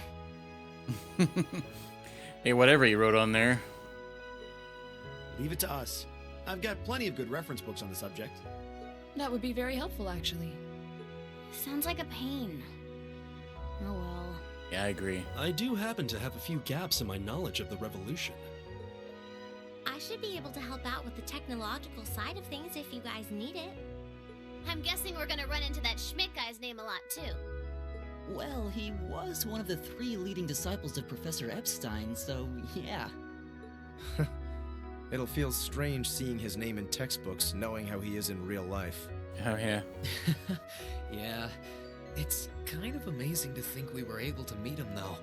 Hey, whatever you wrote on there. Leave it to us. I've got plenty of good reference books on the subject. That would be very helpful, actually. Sounds like a pain. Oh well. Yeah, I agree. I do happen to have a few gaps in my knowledge of the Revolution. I should be able to help out with the technological side of things if you guys need it. I'm guessing we're gonna run into that Schmidt guy's name a lot too. Well, he was one of the 3 leading disciples of Professor Epstein, so yeah. It'll feel strange seeing his name in textbooks, knowing how he is in real life. Oh, yeah. Yeah, it's kind of amazing to think we were able to meet him, though.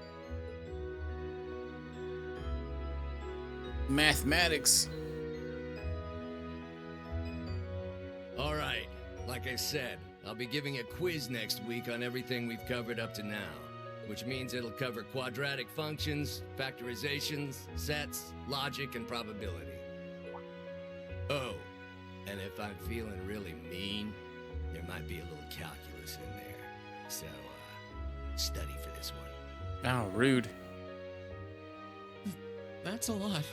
Mathematics. All right, like I said, I'll be giving a quiz next week on everything we've covered up to now, which means it'll cover quadratic functions, factorizations, sets, logic, and probability. Oh, and if I'm feeling really mean, there might be a little calculus in there. So, study for this one. Oh, rude. That's a lot.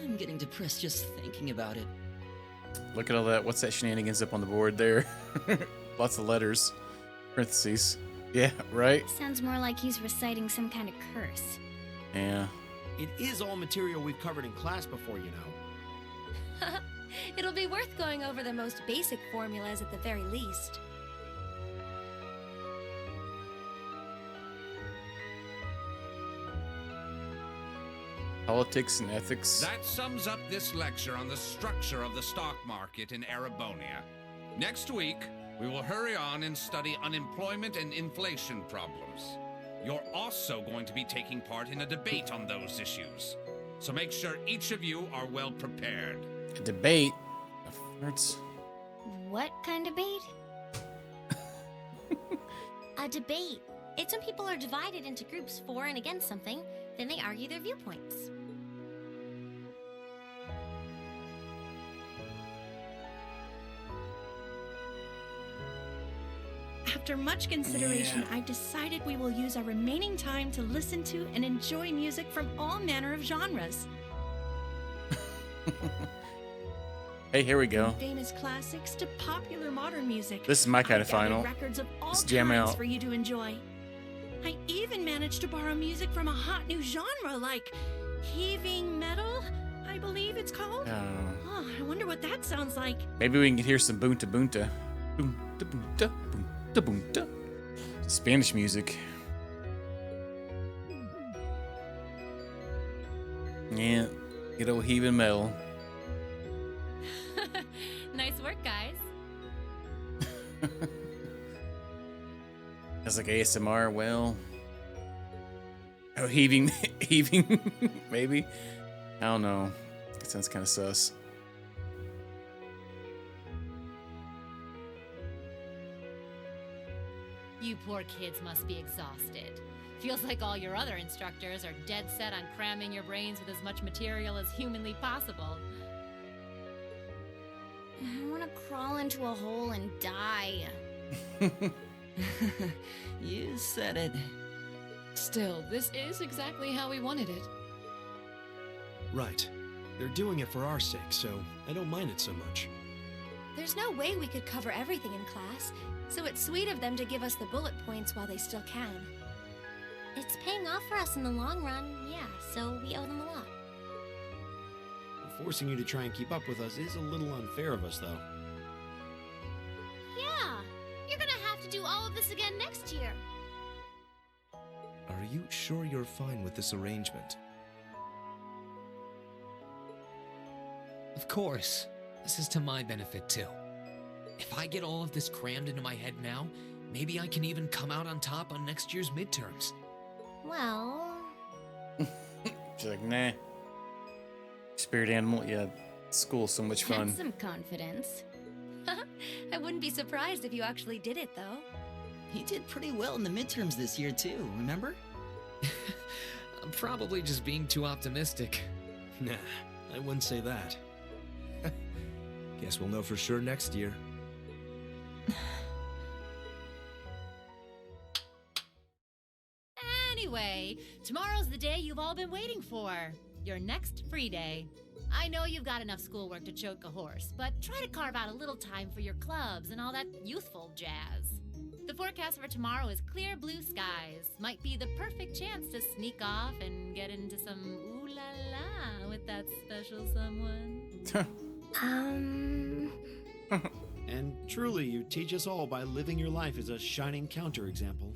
I'm getting depressed just thinking about it. Look at all that. What's that shenanigans up on the board there? Lots of letters. Parentheses. Yeah, right? Sounds more like he's reciting some kind of curse. Yeah. It is all material we've covered in class before, you know. It'll be worth going over the most basic formulas at the very least. Politics and ethics. That sums up this lecture on the structure of the stock market in Erebonia. Next week, we will hurry on and study unemployment and inflation problems. You're also going to be taking part in a debate on those issues. So make sure each of you are well prepared. A debate? Hurts. What kind of debate? A debate. It's when people are divided into groups for and against something, then they argue their viewpoints. After much consideration, I've decided we will use our remaining time to listen to and enjoy music from all manner of genres. Hey, here we go. From famous classics to popular modern music. This is my kind of I've gathered final. Records of all Let's jam kinds out. for you to enjoy. I even managed to borrow music from a hot new genre like heaving metal, I believe it's called. Oh, I wonder what that sounds like. Maybe we can hear some boonta boonta. Boonta boonta boonta boonta. Spanish music. Yeah, good old heaving metal. Nice work, guys. That's like ASMR. Well, oh, heaving, maybe. I don't know. That sounds kind of sus. You poor kids must be exhausted. Feels like all your other instructors are dead set on cramming your brains with as much material as humanly possible. I want to crawl into a hole and die. You said it. Still, this is exactly how we wanted it. Right. They're doing it for our sake, so I don't mind it so much. There's no way we could cover everything in class, so it's sweet of them to give us the bullet points while they still can. It's paying off for us in the long run, yeah, so we owe them a lot. Forcing you to try and keep up with us is a little unfair of us, though. Yeah, you're gonna have to do all of this again next year. Are you sure you're fine with this arrangement? Of course. This is to my benefit, too. If I get all of this crammed into my head now, maybe I can even come out on top on next year's midterms. Well... She's like, nah. Spirit animal, yeah. School's so much fun. That's some confidence. I wouldn't be surprised if you actually did it, though. He did pretty well in the midterms this year, too, remember? I'm probably just being too optimistic. Nah, I wouldn't say that. Guess we'll know for sure next year. Anyway, tomorrow's the day you've all been waiting for. Your next free day. I know you've got enough schoolwork to choke a horse, but try to carve out a little time for your clubs and all that youthful jazz. The forecast for tomorrow is clear blue skies. Might be the perfect chance to sneak off and get into some ooh la la with that special someone. And truly, you teach us all by living your life as a shining counterexample.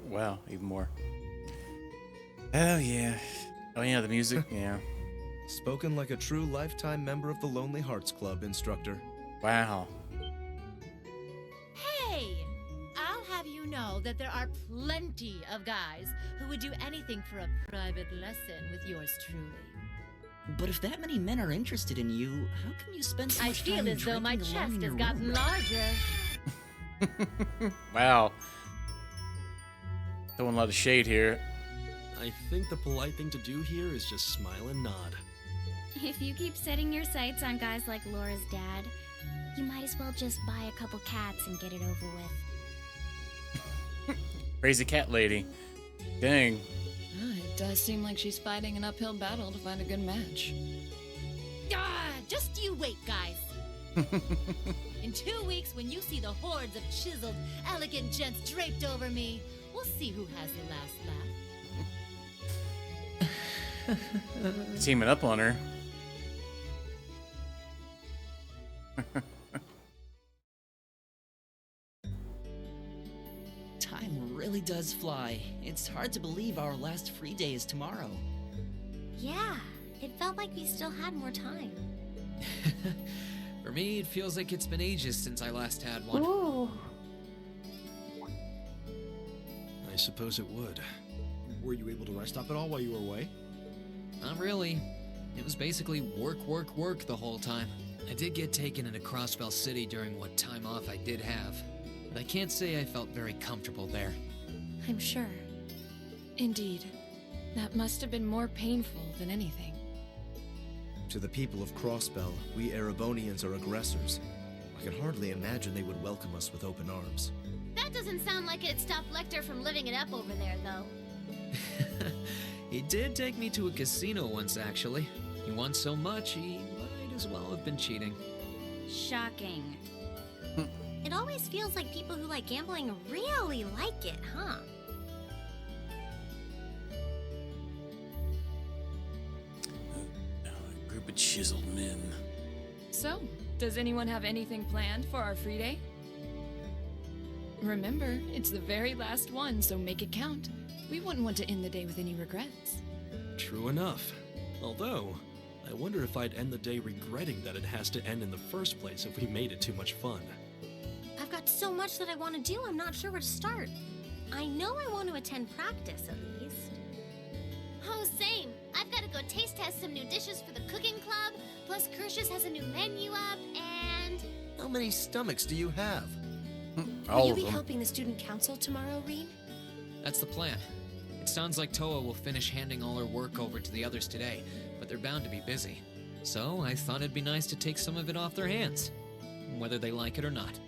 Wow, even more. Oh yeah. Oh yeah, the music, yeah. Spoken like a true lifetime member of the Lonely Hearts Club, instructor. Wow. Hey! I'll have you know that there are plenty of guys who would do anything for a private lesson with yours truly. But if that many men are interested in you, how come you spend so I much feel time as though my drinking alone chest in has your gotten room? larger. Wow. Throwing a lot of shade here. I think the polite thing to do here is just smile and nod. If you keep setting your sights on guys like Laura's dad, you might as well just buy a couple cats and get it over with. Crazy cat lady. Dang. It does seem like she's fighting an uphill battle to find a good match. Just you wait, guys. In 2 weeks, when you see the hordes of chiseled, elegant gents draped over me, we'll see who has the last laugh. Teaming up on her. Time really does fly. It's hard to believe our last free day is tomorrow. Yeah, it felt like we still had more time. For me, it feels like it's been ages since I last had one. Ooh. I suppose it would. Were you able to rest up at all while you were away? Not really. It was basically work, work, work the whole time. I did get taken into Crossbell City during what time off I did have, but I can't say I felt very comfortable there. I'm sure. Indeed. That must have been more painful than anything. To the people of Crossbell, we Erebonians are aggressors. I can hardly imagine they would welcome us with open arms. That doesn't sound like it'd stop Lecter from living it up over there, though. He did take me to a casino once, actually. He won so much, he might as well have been cheating. Shocking. It always feels like people who like gambling really like it, huh? A group of chiseled men. So, does anyone have anything planned for our free day? Remember, it's the very last one, so make it count. We wouldn't want to end the day with any regrets. True enough. Although, I wonder if I'd end the day regretting that it has to end in the first place if we made it too much fun. I've got so much that I want to do, I'm not sure where to start. I know I want to attend practice, at least. Oh, same. I've got to go taste test some new dishes for the cooking club, plus Kirsch's has a new menu up, and... How many stomachs do you have? Will you be helping the student council tomorrow, Reen? That's the plan. It sounds like Toa will finish handing all her work over to the others today, but they're bound to be busy. So I thought it'd be nice to take some of it off their hands, whether they like it or not.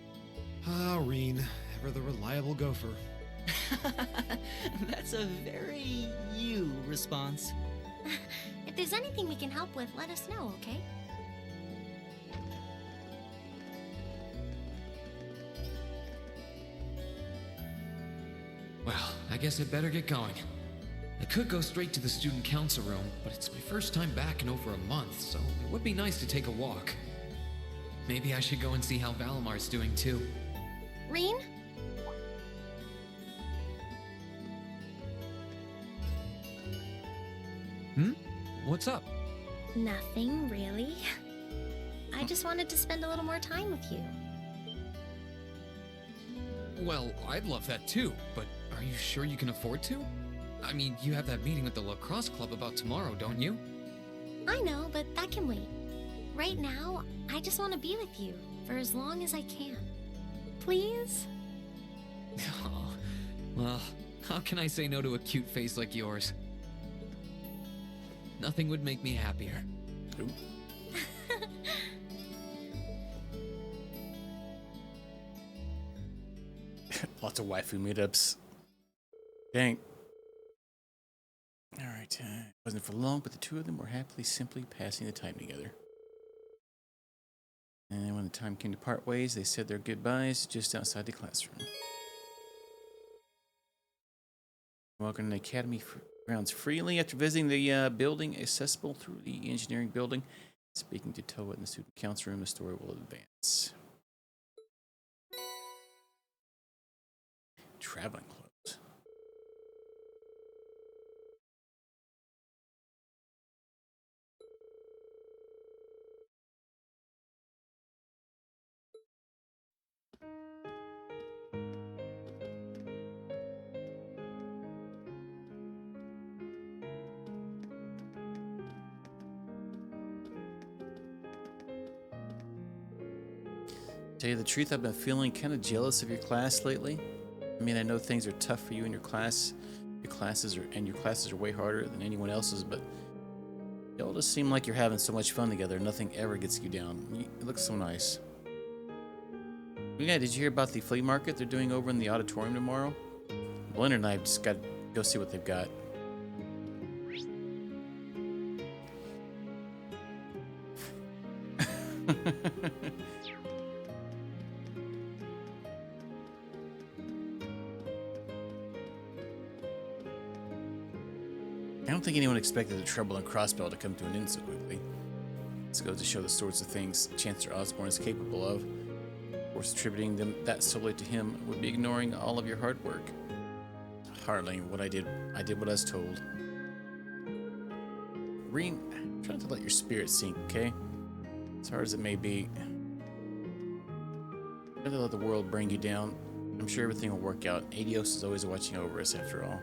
Ah, Reen, ever the reliable gopher. That's a very you response. If there's anything we can help with, let us know, okay? Well, I guess I'd better get going. I could go straight to the student council room, but it's my first time back in over a month, so it would be nice to take a walk. Maybe I should go and see how Valamar's doing too. Reen? What's up? Nothing, really. I just wanted to spend a little more time with you. Well, I'd love that too, but are you sure you can afford to? I mean, you have that meeting with the lacrosse club about tomorrow, don't you? I know, but that can wait. Right now, I just want to be with you for as long as I can. Please? Oh, well, how can I say no to a cute face like yours? Nothing would make me happier. Lots of waifu meetups. Dang. Alright, it wasn't for long, but the two of them were happily simply passing the time together. And when the time came to part ways, they said their goodbyes just outside the classroom. Walking in the academy grounds freely after visiting the building accessible through the engineering building. Speaking to Toa in the student council room, the story will advance. Traveling clothes. Tell you the truth, I've been feeling kind of jealous of your class lately. I mean, I know things are tough for you in your class. Your classes are way harder than anyone else's, but y'all just seem like you're having so much fun together. Nothing ever gets you down. It looks so nice. Yeah, did you hear about the flea market they're doing over in the auditorium tomorrow? Blender and I have just got to go see what they've got. I don't think anyone expected the trouble in Crossbell to come to an end so quickly. This goes to show the sorts of things Chancellor Osborne is capable of. Of course, attributing them that solely to him would be ignoring all of your hard work. Hardly what I did what I was told. Reem, try not to let your spirit sink, okay? As hard as it may be. Try to let the world bring you down. I'm sure everything will work out. Adios is always watching over us after all.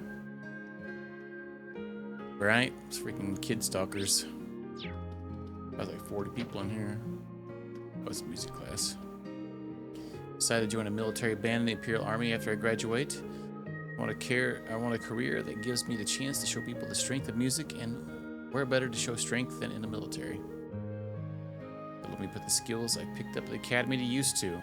Right? It's freaking kid stalkers. There's like 40 people in here. Oh, it's music class. Decided to join a military band in the Imperial Army after I graduate. I want a career that gives me the chance to show people the strength of music, and where better to show strength than in the military. But let me put the skills I picked up at the academy to use to.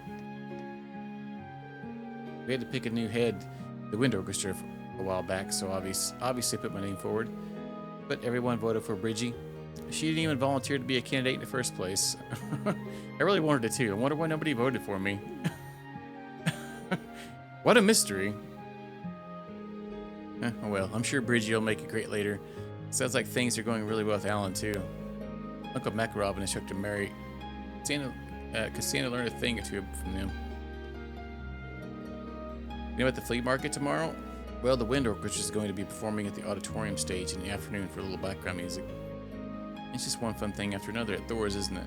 We had to pick a new head, the wind orchestra, a while back, so obviously put my name forward. But everyone voted for Bridgie. She didn't even volunteer to be a candidate in the first place. I really wanted it too. I wonder why nobody voted for me. What a mystery. Oh well, I'm sure Bridgie will make it great later. Sounds like things are going really well with Alan too. Uncle Makarov and instructor Mary. Cassandra learned a thing or two from them. You know, at the flea market tomorrow? Well, the wind orchestra is going to be performing at the auditorium stage in the afternoon for a little background music. It's just one fun thing after another at Thor's, isn't it?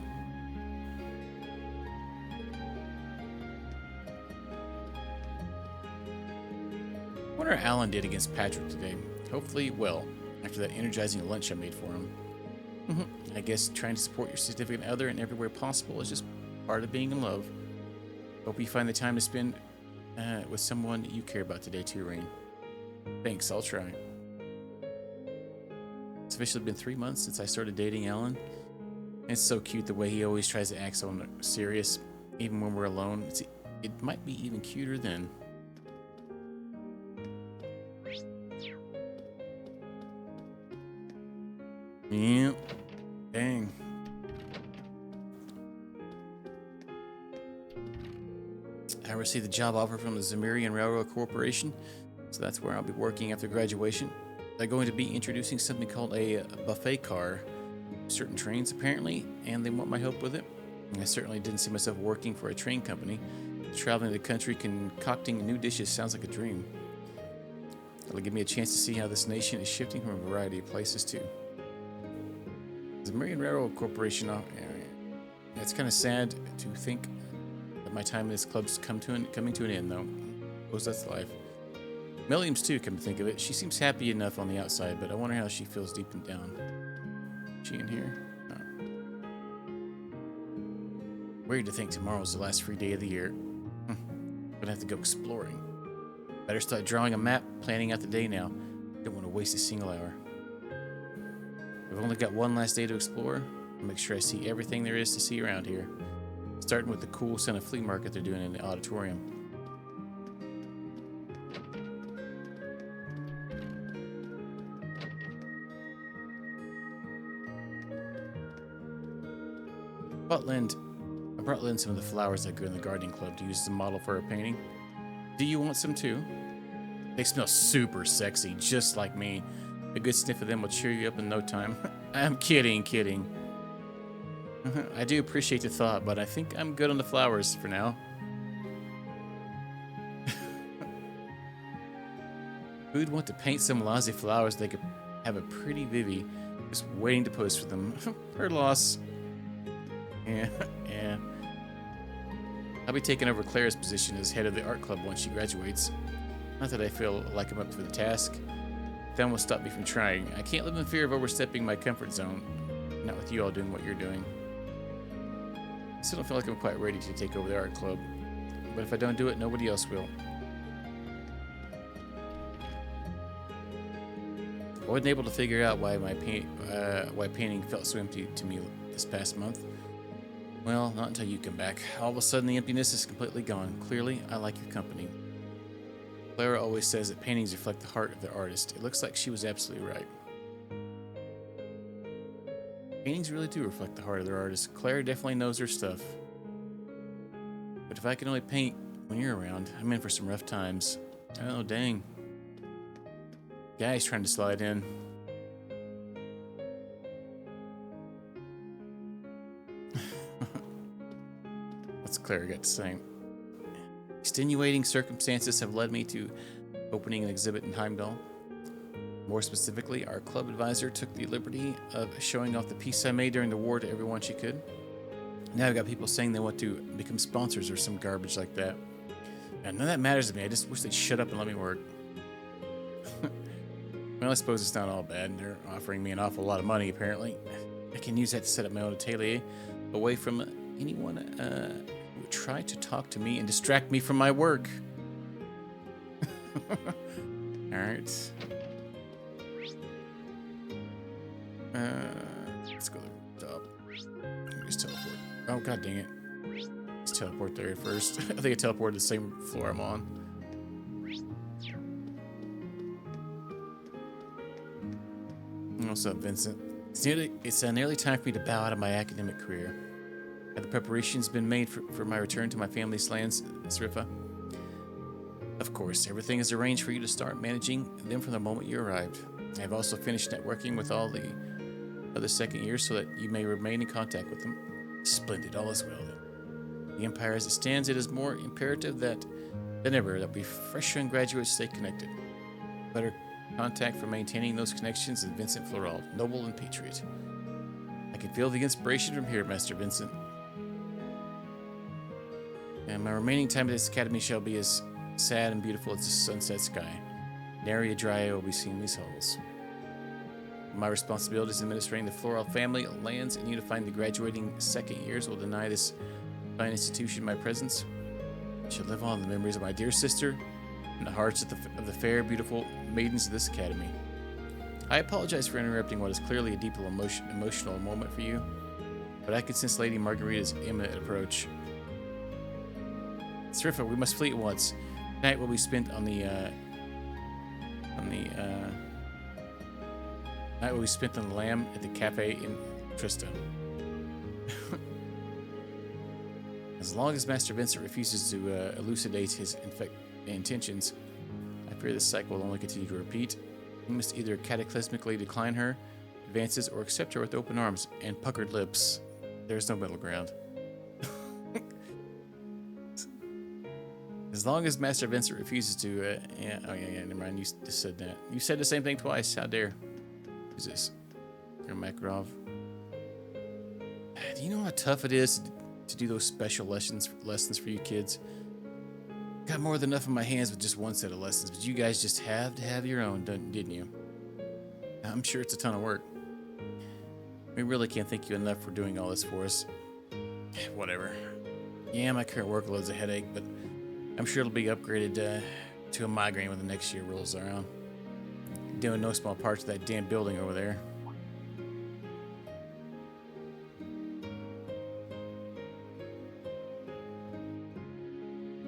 I wonder how Alan did against Patrick today. Hopefully well, after that energizing lunch I made for him. I guess trying to support your significant other in every way possible is just part of being in love. Hope you find the time to spend with someone you care about today too, Rain. Thanks, I'll try. It's officially been 3 months since I started dating Alan. It's so cute the way he always tries to act so serious, even when we're alone. It might be even cuter then. Yeah. Dang. I received a job offer from the Zemirian Railroad Corporation, so that's where I'll be working after graduation. They're going to be introducing something called a buffet car, certain trains apparently, and they want my help with it. I certainly didn't see myself working for a train company. Traveling the country concocting new dishes sounds like a dream. It'll give me a chance to see how this nation is shifting from a variety of places too. The Zemirian Railroad Corporation, it's kind of sad to think that my time in this club's coming to an end, though. Suppose that's life. Milliams, too, come to think of it. She seems happy enough on the outside, but I wonder how she feels deep and down. Is she in here? No. Weird to think tomorrow's the last free day of the year. Gonna have to go exploring. Better start drawing a map, planning out the day now. Don't want to waste a single hour. I've only got one last day to explore. I'll make sure I see everything there is to see around here. Starting with the cool Santa flea market they're doing in the auditorium. I brought Lynn some of the flowers I grew in the gardening club to use as a model for her painting. Do you want some too? They smell super sexy, just like me. A good sniff of them will cheer you up in no time. I'm kidding. I do appreciate the thought, but I think I'm good on the flowers for now. Who'd want to paint some lousy flowers they could have a pretty Vivi just waiting to pose for them? Her loss. Yeah. I'll be taking over Claire's position as head of the art club once she graduates. Not that I feel like I'm up for the task. That won't stop me from trying. I can't live in fear of overstepping my comfort zone. Not with you all doing what you're doing. I still don't feel like I'm quite ready to take over the art club. But if I don't do it, nobody else will. I wasn't able to figure out why why painting felt so empty to me this past month. Well, not until you come back. All of a sudden, the emptiness is completely gone. Clearly, I like your company. Clara always says that paintings reflect the heart of the artist. It looks like she was absolutely right. Paintings really do reflect the heart of their artist. Claire definitely knows her stuff. But if I can only paint when you're around, I'm in for some rough times. Oh, dang. Guy's trying to slide in. What's Claire got to say? Extenuating circumstances have led me to opening an exhibit in Heimdall. More specifically, our club advisor took the liberty of showing off the piece I made during the war to everyone she could. Now I've got people saying they want to become sponsors or some garbage like that. And none of that matters to me. I just wish they'd shut up and let me work. Well, I suppose it's not all bad. They're offering me an awful lot of money, apparently. I can use that to set up my own atelier away from anyone who would try to talk to me and distract me from my work. Alright. Let's go to the top. Let me just teleport. Oh, god dang it. Let's teleport there first. I think I teleported the same floor I'm on. What's up, Vincent? It's nearly time for me to bow out of my academic career. Have the preparations been made for my return to my family's lands, Srifa? Of course, everything is arranged for you to start managing them from the moment you arrived. I have also finished networking with all the other second years so that you may remain in contact with them. Splendid, all is well then. The Empire as it stands, it is more imperative than ever that we freshman graduates stay connected. Better contact for maintaining those connections than Vincent Florald, noble and patriot. I can feel the inspiration from here, Master Vincent. And my remaining time at this academy shall be as sad and beautiful as the sunset sky. Nary a dry eye will be seen in these halls. My responsibilities in administrating the Florald family lands and unifying the graduating second years will deny this fine institution my presence. I shall live on in the memories of my dear sister and the hearts of the fair, beautiful maidens of this academy. I apologize for interrupting what is clearly a deeply emotional moment for you, but I could sense Lady Margarita's imminent approach. Srifa, we must flee at once. Tonight will be spent on the lamb at the cafe in Trista. As long as Master Vincent refuses to elucidate his intentions, I fear this cycle will only continue to repeat. He must either cataclysmically decline her advances or accept her with open arms and puckered lips. There's no middle ground. As long as Master Vincent refuses to, never mind, you just said that. You said the same thing twice, how dare. Who's this? Makarov. Do you know how tough it is to do those special lessons for you kids? Got more than enough on my hands with just one set of lessons, but you guys just have to have your own, didn't you? I'm sure it's a ton of work. We really can't thank you enough for doing all this for us. Whatever. Yeah, my current workload is a headache, but I'm sure it'll be upgraded to a migraine when the next year rolls around. Doing no small parts of that damn building over there.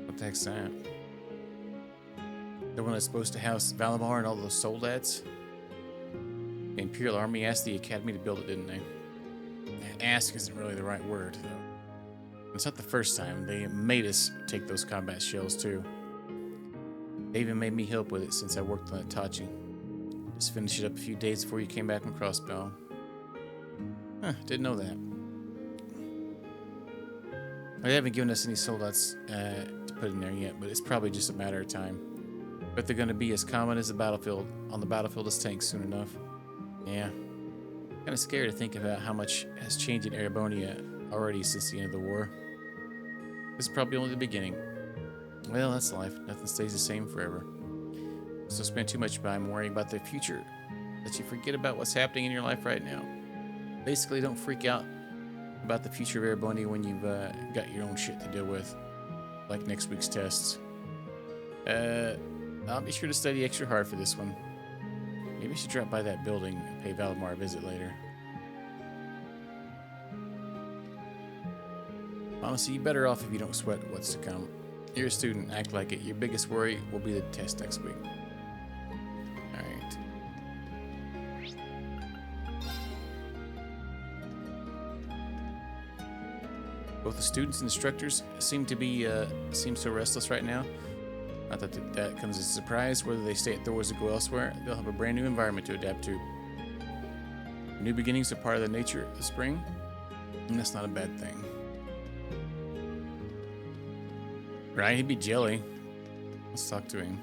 What the heck's that? The one that's supposed to house Valimar and all those soldats? The Imperial Army asked the Academy to build it, didn't they? ask isn't really the right word, though. It's not the first time. They made us take those combat shells, too. They even made me help with it since I worked on Itachi. Just finished it up a few days before you came back from Crossbell. Huh, didn't know that. They haven't given us any soldats to put in there yet, but it's probably just a matter of time. But they're going to be as common as the battlefield as tanks soon enough. Yeah. Kind of scared to think about how much has changed in Erebonia already since the end of the war. This is probably only the beginning. Well, that's life. Nothing stays the same forever. So spend too much time worrying about the future that you forget about what's happening in your life right now. Basically, don't freak out about the future of Erebonia when you've got your own shit to deal with, like next week's tests. I'll be sure to study extra hard for this one. Maybe I should drop by that building and pay Valimar a visit later. Honestly, you're better off if you don't sweat what's to come. You're a student, act like it. Your biggest worry will be the test next week. Alright. Both the students and instructors seem so restless right now. Not that that comes as a surprise. Whether they stay at Thor's or go elsewhere, they'll have a brand new environment to adapt to. New beginnings are part of the nature of the spring, and that's not a bad thing. Right? He'd be jelly. Let's talk to him.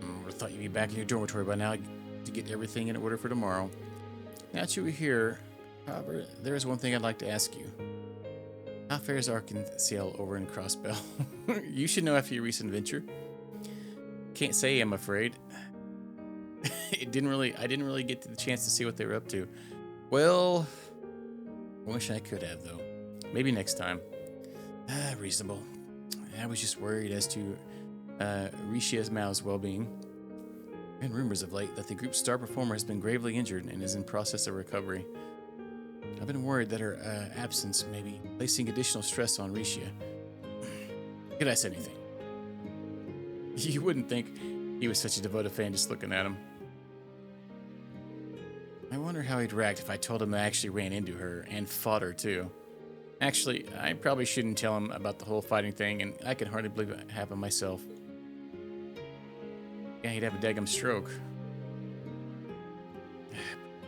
I would have thought you'd be back in your dormitory by now to get everything in order for tomorrow. Now that you were here, however, there is one thing I'd like to ask you. How fares Arkansas over in Crossbell? You should know after your recent adventure. Can't say, I'm afraid. I didn't really get the chance to see what they were up to. Well, I wish I could have, though. Maybe next time. Reasonable. I was just worried as to Rishia's Mao's well-being. And rumors of late that the group's star performer has been gravely injured and is in process of recovery. I've been worried that her absence may be placing additional stress on Rishia. Could I say anything? You wouldn't think he was such a devoted fan just looking at him. I wonder how he'd react if I told him I actually ran into her and fought her too. Actually, I probably shouldn't tell him about the whole fighting thing, and I can hardly believe it happened myself. Yeah, he'd have a daggum stroke.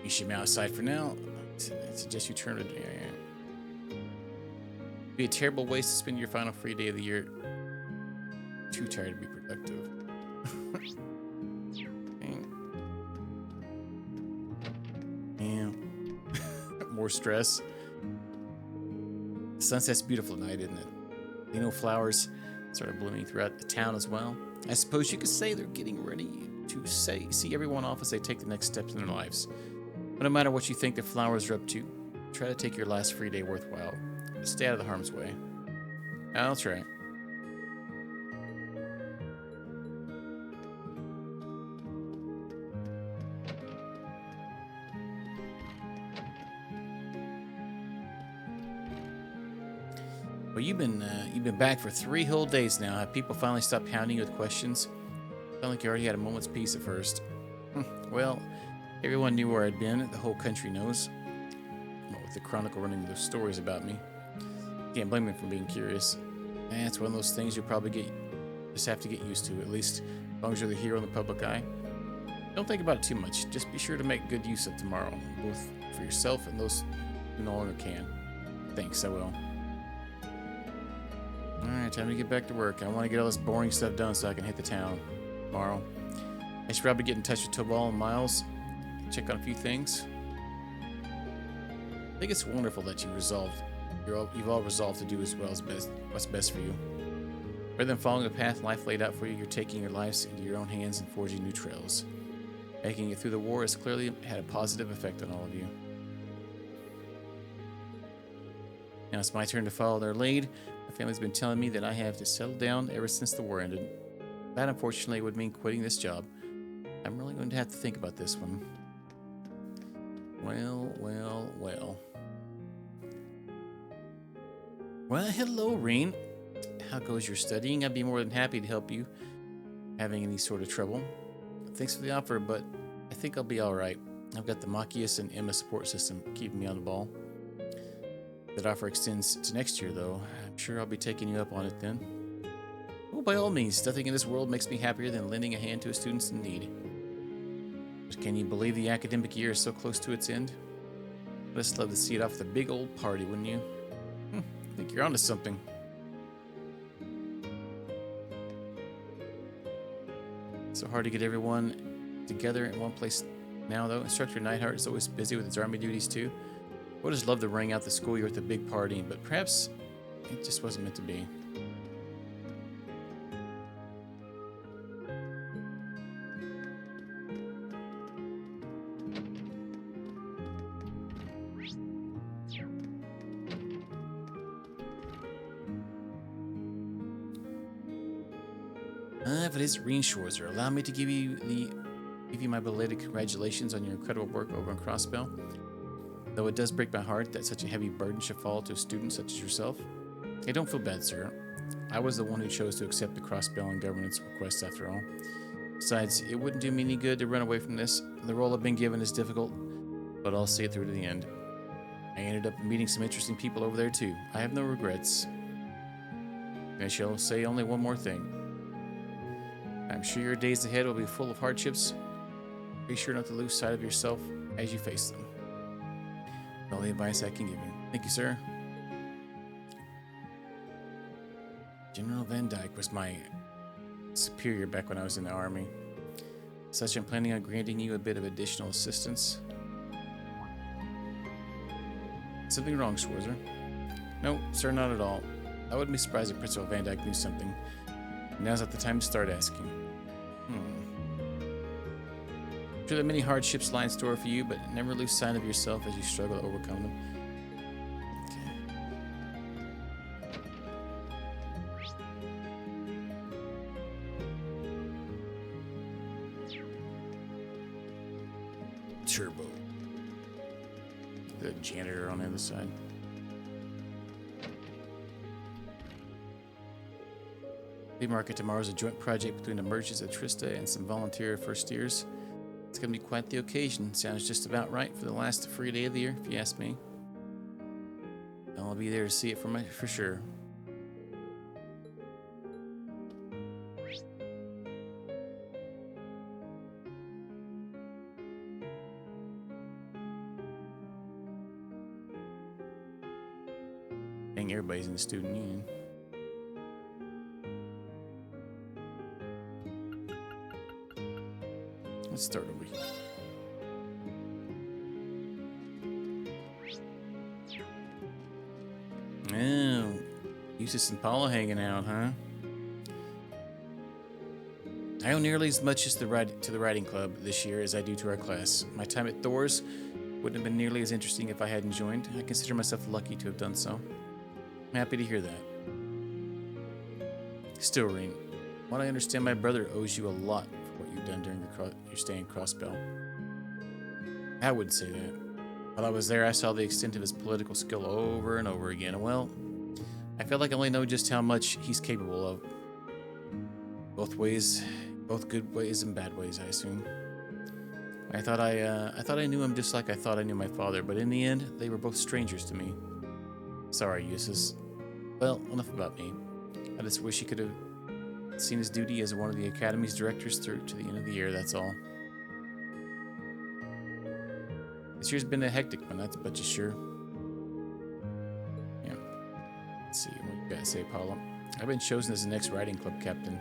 You should be outside for now. I suggest you turn it. It'd be a terrible waste to spend your final free day of the year. Too tired to be productive. Yeah. More stress. The sunset's beautiful tonight, isn't it? You know, flowers started blooming throughout the town as well. I suppose you could say they're getting ready to see everyone off as they take the next steps in their lives. But no matter what you think the flowers are up to, try to take your last free day worthwhile. Stay out of the harm's way. I'll try. Well, you've been back for 3 whole days now. Have people finally stopped hounding you with questions? Felt like you already had a moment's peace at first. Well, everyone knew where I'd been. The whole country knows. Well, with the Chronicle running those stories about me. Can't blame me for being curious. It's one of those things you probably just have to get used to, at least as long as you're the hero in the public eye. Don't think about it too much. Just be sure to make good use of tomorrow, both for yourself and those who no longer can. Thanks, I will. Alright, time to get back to work. I want to get all this boring stuff done so I can hit the town tomorrow. I should probably get in touch with Tobal and Miles, check on a few things. I think it's wonderful that you've all resolved to do as well as what's best for you. Rather than following a path life laid out for you, you're taking your lives into your own hands and forging new trails. Making it through the war has clearly had a positive effect on all of you. Now it's my turn to follow their lead. My family's been telling me that I have to settle down ever since the war ended. That, unfortunately, would mean quitting this job. I'm really going to have to think about this one. Well. Well, hello, Reen. How goes your studying? I'd be more than happy to help you. Having any sort of trouble. Thanks for the offer, but I think I'll be alright. I've got the Machias and Emma support system keeping me on the ball. That offer extends to next year, though. I'm sure I'll be taking you up on it then. Oh, by all means, nothing in this world makes me happier than lending a hand to a student in need. But can you believe the academic year is so close to its end? I'd just love to see it off with a big old party, wouldn't you? I think you're onto something. So hard to get everyone together in one place now, though. Instructor Neidhart is always busy with his army duties, too. I would just love to ring out the school year with a big party, but perhaps it just wasn't meant to be. If it is Reinschwarzer, allow me to give you my belated congratulations on your incredible work over in Crossbell. Though it does break my heart that such a heavy burden should fall to a student such as yourself. Hey, don't feel bad, sir. I was the one who chose to accept the Crossbell and governance request after all. Besides, it wouldn't do me any good to run away from this. The role I've been given is difficult, but I'll see it through to the end. I ended up meeting some interesting people over there too. I have no regrets. And I shall say only one more thing. I'm sure your days ahead will be full of hardships. Be sure not to lose sight of yourself as you face them. All the advice I can give you. Thank you, sir. General Van Dyke was my superior back when I was in the army. Such I'm planning on granting you a bit of additional assistance. Something wrong, Schwarzer? No, sir, not at all. I wouldn't be surprised if Principal Van Dyke knew something. Now's not the time to start asking. I'm sure there are many hardships lie in store for you, but never lose sight of yourself as you struggle to overcome them. Turbo. The janitor on the other side. Flea market tomorrow is a joint project between the merchants at Trista and some volunteer first years. It's going to be quite the occasion. Sounds just about right for the last free day of the year, if you ask me. I'll be there to see it for sure. Dang, everybody's in the student union. Let's start over here. Oh, Eustace and Paula hanging out, huh? I owe nearly as much as to the writing club this year as I do to our class. My time at Thor's wouldn't have been nearly as interesting if I hadn't joined. I consider myself lucky to have done so. I'm happy to hear that. Still, Reen, what I understand, my brother owes you a lot for what you've done during your stay in Crossbell. I wouldn't say that. While I was there, I saw the extent of his political skill over and over again, and well, I feel like I only know just how much he's capable of. Both ways, both good ways and bad ways, I assume. I thought I knew him just like I thought I knew my father, but in the end, they were both strangers to me. Sorry, Eustace. Well, enough about me. I just wish he could have seen his duty as one of the Academy's directors through to the end of the year, that's all. This year's been a hectic one, that's but just sure. Yeah. Let's see, what you got to say, Paula? I've been chosen as the next writing club captain.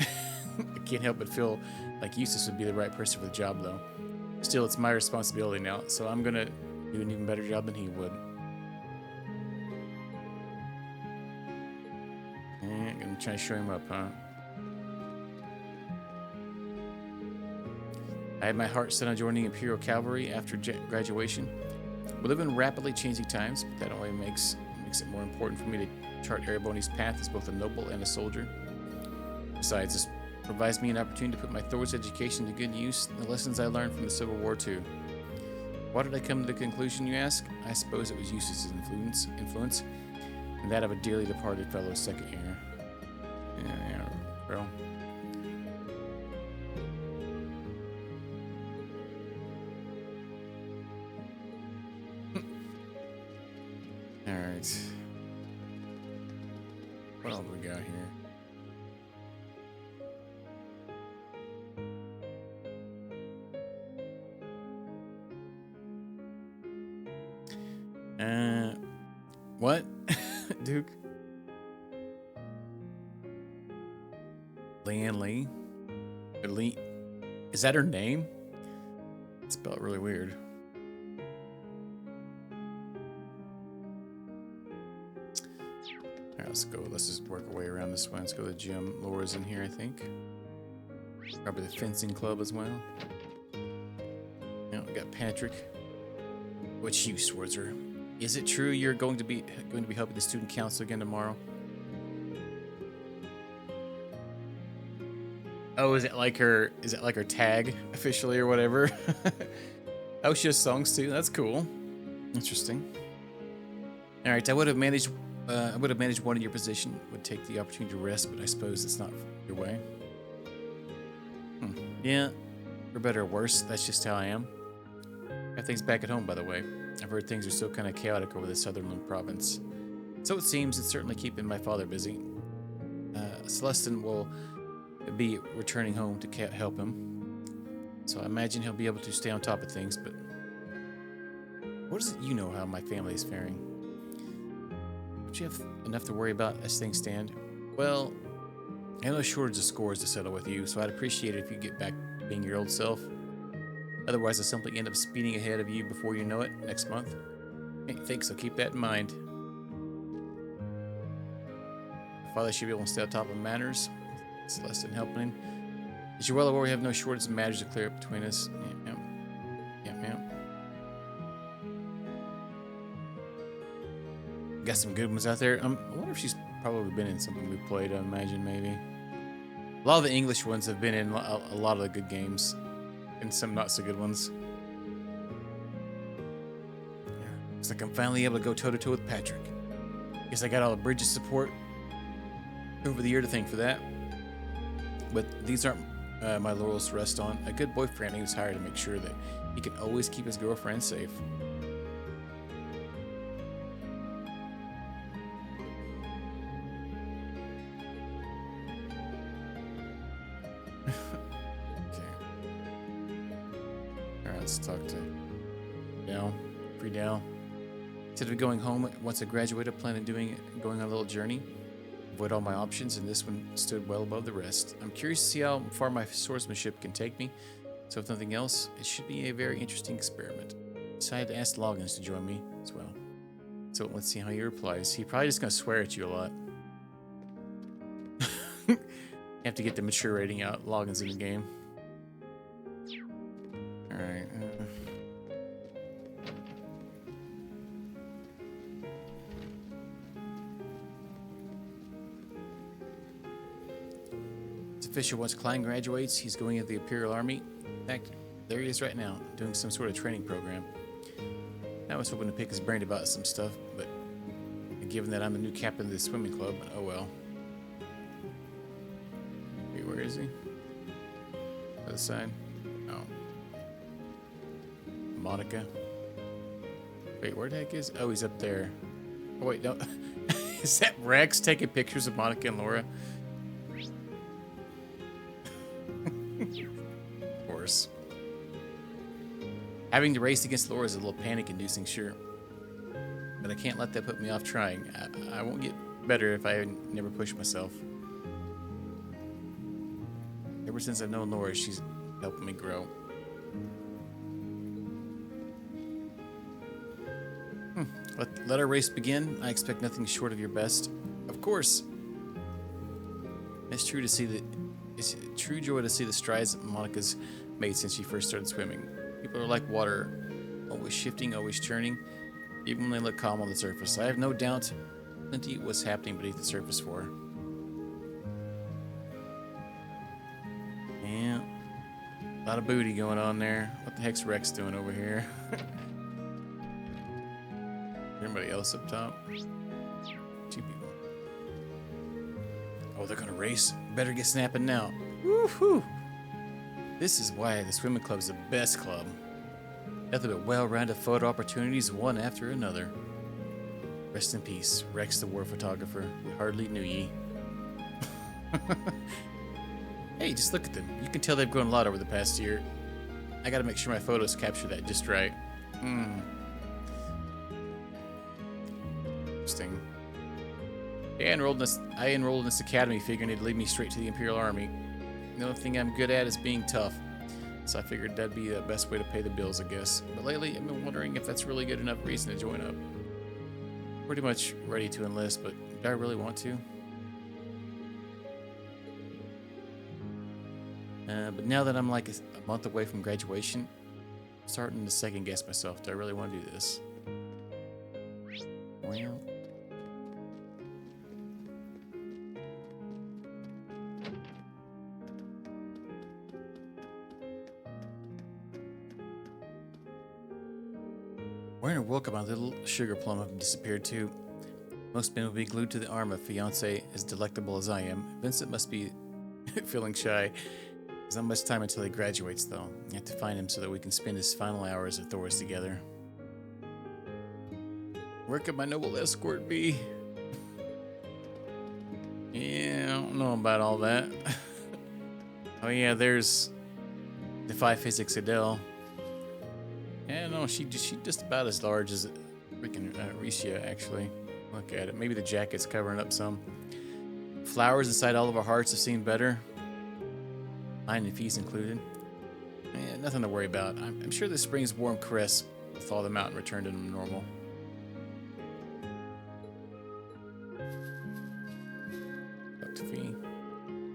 I can't help but feel like Eustace would be the right person for the job, though. Still, it's my responsibility now, so I'm gonna do an even better job than he would. I'm gonna try to show him up, huh? I had my heart set on joining Imperial Cavalry after graduation. We live in rapidly changing times, but that only makes it more important for me to chart Ereboni's path as both a noble and a soldier. Besides, this provides me an opportunity to put my Thor's education to good use, the lessons I learned from the Civil War too. Why did I come to the conclusion, you ask? I suppose it was Eustace's influence, and that of a dearly departed fellow's second year. Yeah, bro. Alright. What else do we got here? What? Duke? Leanne Lee? Lee? Is that her name? It's spelled really weird. Alright, let's go. Let's just work our way around this one. Let's go to the gym. Laura's in here, I think. Probably the fencing club as well. Now we got Patrick. What's you, Schwarzer? Is it true you're going to be helping the student council again tomorrow? Oh, is it like her tag officially or whatever? Oh, she has songs too. That's cool. Interesting. All right, I would have managed one in your position. Would take the opportunity to rest, but I suppose it's not your way. Yeah, for better or worse, that's just how I am. Got things back at home, by the way. I've heard things are still kind of chaotic over the Sutherland province. So it seems it's certainly keeping my father busy. Celestin will be returning home to help him. So I imagine he'll be able to stay on top of things, but what is it you know how my family is faring? Don't you have enough to worry about as things stand? Well, I have no shortage of scores to settle with you, so I'd appreciate it if you get back to being your old self. Otherwise, I'll simply end up speeding ahead of you before you know it next month. Hey, thanks, I'll keep that in mind. My father should be able to stay on top of matters. Celestin helping him. As you're well aware, we have no shortage of matters to clear up between us. Yeah. Got some good ones out there. I wonder if she's probably been in something we played, I imagine, maybe. A lot of the English ones have been in a lot of the good games. And some not so good ones. Looks like I'm finally able to go toe-to-toe with Patrick. Guess I got all the Bridges support over the year to thank for that. But these aren't my laurels to rest on. A good boyfriend he was hired to make sure that he can always keep his girlfriend safe. Let's talk to Dell. Free Dell. Instead of going home once I graduated, I plan on going on a little journey. Avoid all my options, and this one stood well above the rest. I'm curious to see how far my swordsmanship can take me. So if nothing else, it should be a very interesting experiment. Decided to ask Loggins to join me as well. So let's see how he replies. He's probably just gonna swear at you a lot. Have to get the mature rating out. Loggins in the game. Alright. It's official. Once Klein graduates, he's going into the Imperial Army. In fact, there he is right now, doing some sort of training program. I was hoping to pick his brain about some stuff, but given that I'm the new captain of the swimming club, oh well. Wait, where is he? Other side? Oh. Monica. Wait, where the heck is? Oh, he's up there. Oh, wait, no. Is that Rex taking pictures of Monica and Laura? Of course. Having to race against Laura is a little panic-inducing, sure. But I can't let that put me off trying. I won't get better if I never push myself. Ever since I've known Laura, she's helping me grow. Let our race begin. I expect nothing short of your best. Of course. It's true joy to see the strides that Monica's made since she first started swimming. People are like water, always shifting, always churning, even when they look calm on the surface. I have no doubt plenty was happening beneath the surface for her. Yeah. A lot of booty going on there. What the heck's Rex doing over here? Anybody else up top? 2 people. Oh, they're gonna race. Better get snapping now. Woohoo! This is why the swimming club is the best club. Nothing but well-rounded photo opportunities, one after another. Rest in peace, Rex the war photographer. We hardly knew ye. Hey, just look at them. You can tell they've grown a lot over the past year. I gotta make sure my photos capture that just right. Interesting. I enrolled in this academy figuring it'd lead me straight to the Imperial Army. The only thing I'm good at is being tough. So I figured that'd be the best way to pay the bills, I guess. But lately, I've been wondering if that's really good enough reason to join up. Pretty much ready to enlist, but do I really want to? But now that I'm like a month away from graduation, I'm starting to second guess myself. Do I really want to do this? Well... Where in the world could my little sugar plum have disappeared to? Most men will be glued to the arm of a fiancé as delectable as I am. Vincent must be feeling shy. There's not much time until he graduates, though. I have to find him so that we can spend his final hours at Thor's together. Where could my noble escort be? Yeah, I don't know about all that. Oh yeah, there's Defy Physics Adele. Yeah, no, she's just about as large as freaking Ricia, actually. Look at it. Maybe the jacket's covering up some. Flowers inside all of our hearts have seemed better. Mine and Fee's included. Yeah, nothing to worry about. I'm sure this spring's warm caress will thaw them out and return to them normal. Talk to Fee.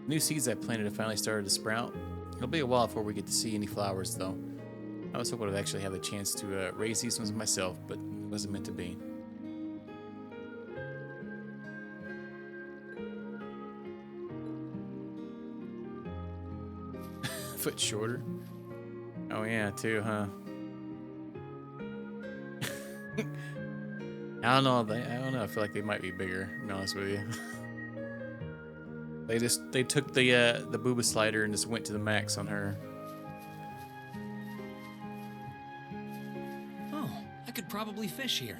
New seeds I planted have finally started to sprout. It'll be a while before we get to see any flowers, though. I was hoping to actually have the chance to raise these ones myself, but it wasn't meant to be. Foot shorter. Oh yeah, too, huh? I don't know. I don't know. I feel like they might be bigger. To be honest with you. They took the booba slider and just went to the max on her. Oh, I could probably fish here.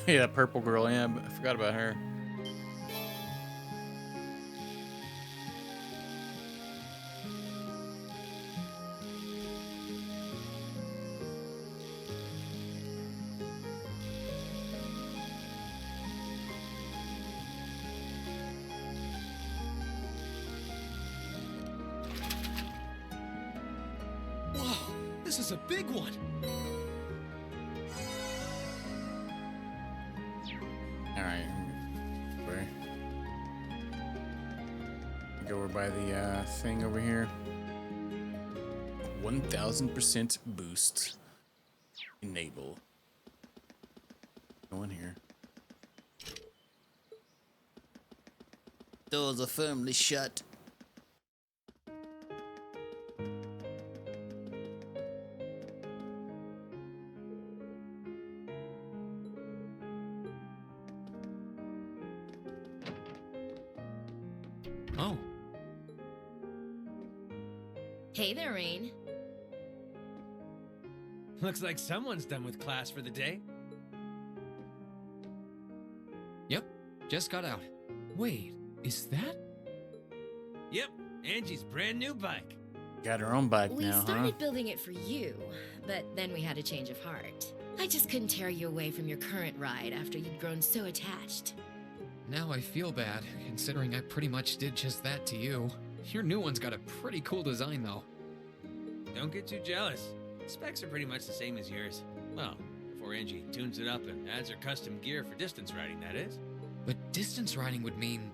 Yeah, that purple girl, yeah, but I forgot about her. Whoa, this is a big one. Alright, go over by the thing over here. 1000% boost. Enable. Go in here. Doors are firmly shut. Oh. Hey there, Rain. Looks like someone's done with class for the day. Yep, just got out. Wait, is that? Yep, Angie's brand new bike. Got her own bike We now, started building it for you, but then we had a change of heart. I just couldn't tear you away from your current ride after you'd grown so attached. Now I feel bad, considering I pretty much did just that to you. Your new one's got a pretty cool design, though. Don't get too jealous. Specs are pretty much the same as yours. Well, before Angie tunes it up and adds her custom gear for distance riding, that is. But distance riding would mean...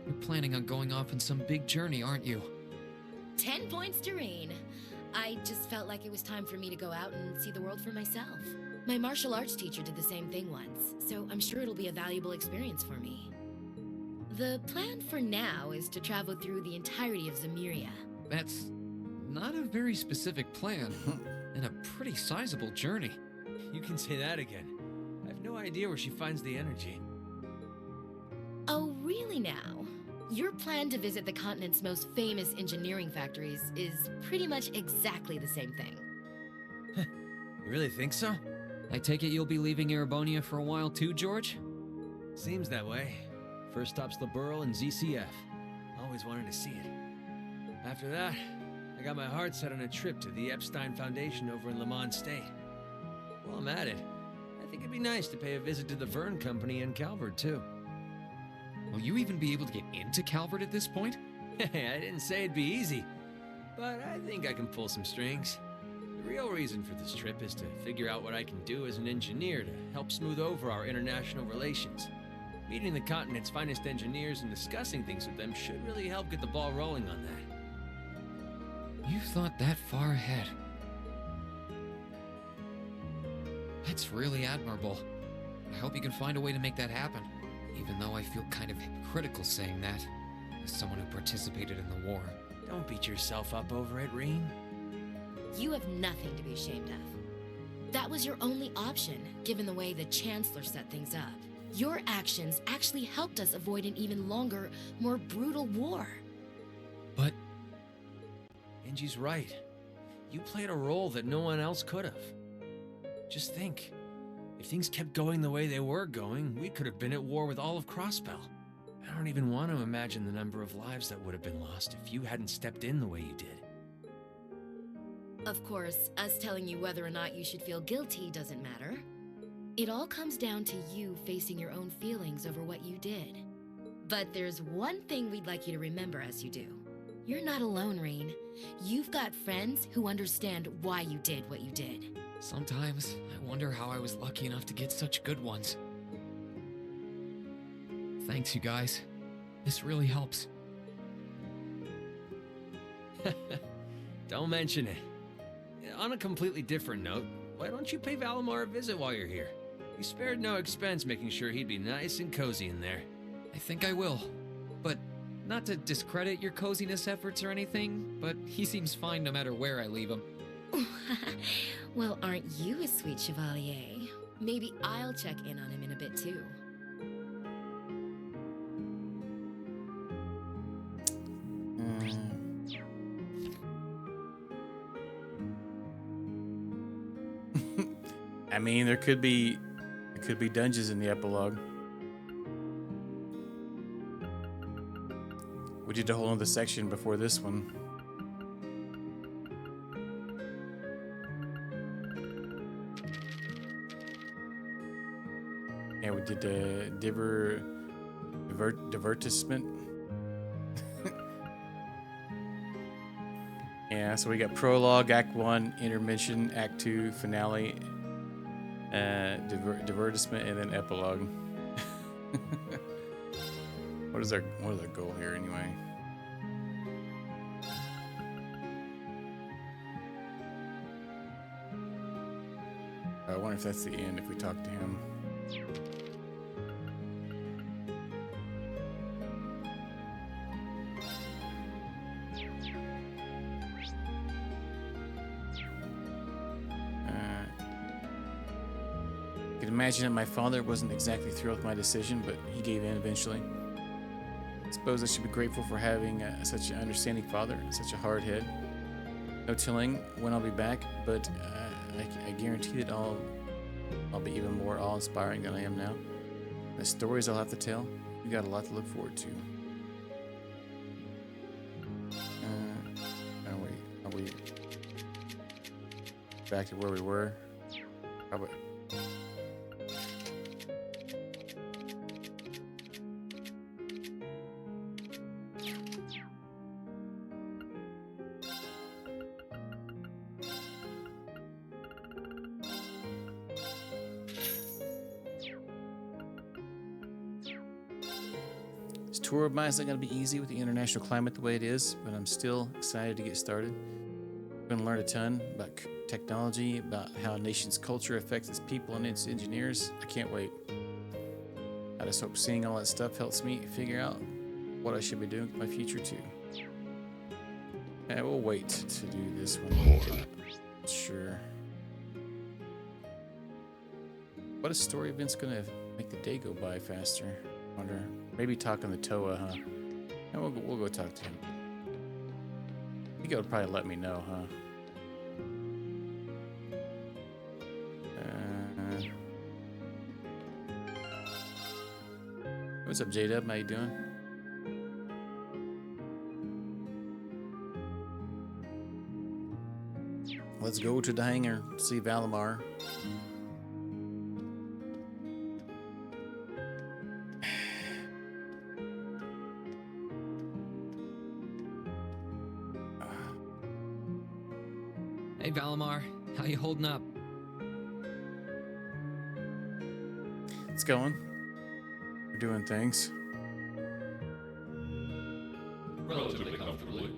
You're planning on going off on some big journey, aren't you? 10 points to Rain. I just felt like it was time for me to go out and see the world for myself. My martial arts teacher did the same thing once, so I'm sure it'll be a valuable experience for me. The plan for now is to travel through the entirety of Zemuria. That's not a very specific plan, and a pretty sizable journey. You can say that again. I have no idea where she finds the energy. Oh, really now? Your plan to visit the continent's most famous engineering factories is pretty much exactly the same thing. You really think so? I take it you'll be leaving Erebonia for a while too, George? Seems that way. First stop's the Burl and ZCF. Always wanted to see it. After that, I got my heart set on a trip to the Epstein Foundation over in Lamont State. While I'm at it, I think it'd be nice to pay a visit to the Verne Company in Calvert, too. Will you even be able to get into Calvert at this point? Hey, I didn't say it'd be easy, but I think I can pull some strings. The real reason for this trip is to figure out what I can do as an engineer to help smooth over our international relations. Meeting the continent's finest engineers and discussing things with them should really help get the ball rolling on that. You've thought that far ahead. That's really admirable. I hope you can find a way to make that happen, even though I feel kind of hypocritical saying that, as someone who participated in the war. Don't beat yourself up over it, Reen. You have nothing to be ashamed of. That was your only option, given the way the Chancellor set things up. Your actions actually helped us avoid an even longer, more brutal war. But... Angie's right. You played a role that no one else could have. Just think, if things kept going the way they were going, we could have been at war with all of Crosspell. I don't even want to imagine the number of lives that would have been lost if you hadn't stepped in the way you did. Of course, us telling you whether or not you should feel guilty doesn't matter. It all comes down to you facing your own feelings over what you did. But there's one thing we'd like you to remember as you do. You're not alone, Rain. You've got friends who understand why you did what you did. Sometimes I wonder how I was lucky enough to get such good ones. Thanks, you guys. This really helps. Don't mention it. On a completely different note, why don't you pay Valimar a visit while you're here? You spared no expense making sure he'd be nice and cozy in there. I think I will. But not to discredit your coziness efforts or anything, but he seems fine no matter where I leave him. Well, aren't you a sweet chevalier? Maybe I'll check in on him in a bit too. I mean, there could be dungeons in the epilogue. We did a whole other section before this one. Yeah, we did Divertissement. Yeah, so we got prologue, Act 1, intermission, Act 2, finale, divertissement, and then epilogue. What is our goal here anyway? I wonder if that's the end if we talk to him. I can imagine that my father wasn't exactly thrilled with my decision, but he gave in eventually. I suppose I should be grateful for having such an understanding father and such a hard head. No telling when I'll be back, but I guarantee that I'll be even more awe-inspiring than I am now. The stories I'll have to tell, we got a lot to look forward to. Are we back to where we were? Probably. This tour of mine is not going to be easy with the international climate the way it is, but I'm still excited to get started. I'm going to learn a ton about technology, about how a nation's culture affects its people and its engineers. I can't wait. I just hope seeing all that stuff helps me figure out what I should be doing with my future too. And we'll wait to do this one. Sure. What a story event's going to make the day go by faster? Wonder. Maybe talking to Toa, huh? And we'll go talk to him. I think it would probably let me know, huh? What's up, J-Dub? How you doing? Let's go to the hangar, see Valimar. Hey, Valimar. How you holding up? It's going. We're doing things. Relatively comfortably.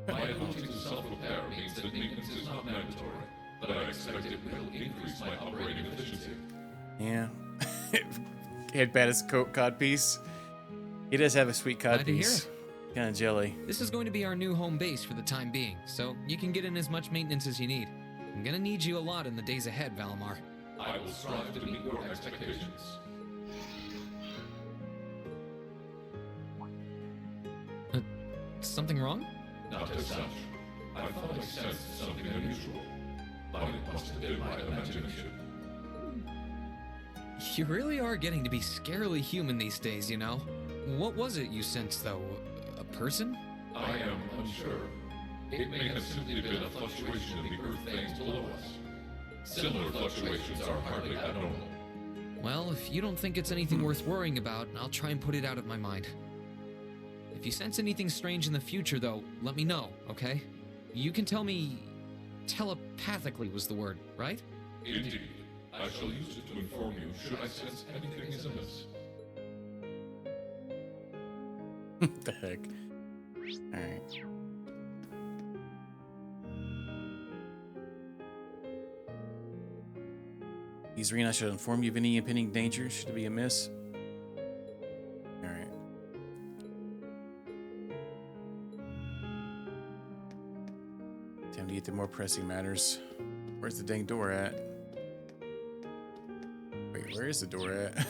My ability to self-repair means that maintenance is not mandatory, but I expect it will increase my operating efficiency. Yeah. Had bad as cod piece. He does have a sweet cod Glad to hear piece. it. Kind of jelly. This is going to be our new home base for the time being, so you can get in as much maintenance as you need. I'm gonna need you a lot in the days ahead, Valimar. I will strive to meet your expectations. Something wrong? Not as such. I thought I sensed something unusual, but it must have been my imagination. You really are getting to be scarily human these days, you know? What was it you sensed, though? A person? I am unsure. It may have simply been a fluctuation in the earth veins below us. Similar fluctuations are hardly abnormal. Well, if you don't think it's anything worth worrying about, I'll try and put it out of my mind. If you sense anything strange in the future, though, let me know, okay? You can tell me... telepathically was the word, right? Indeed. I shall use it to inform you should I sense anything is amiss. What the heck? Alright. Isreen, I should inform you of any impending danger should it be amiss. Alright. Time to get to more pressing matters. Where's the dang door at? Wait, where is the door at?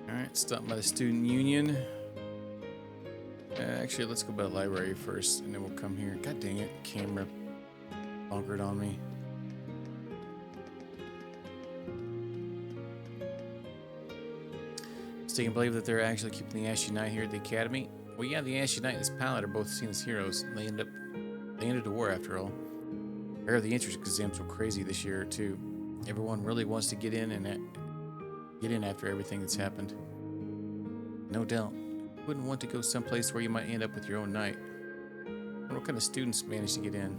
Alright, stopped by the student union. Actually, let's go by the library first, and then we'll come here. God dang it, camera bunkered on me. So you can believe that they're actually keeping the Ashy Knight here at the Academy? Well, yeah, the Ashy Knight and his pilot are both seen as heroes. They ended the war after all. I heard the entrance exams were crazy this year too. Everyone really wants to get in after everything that's happened. No doubt. Wouldn't want to go someplace where you might end up with your own knight. I wonder what kind of students manage to get in.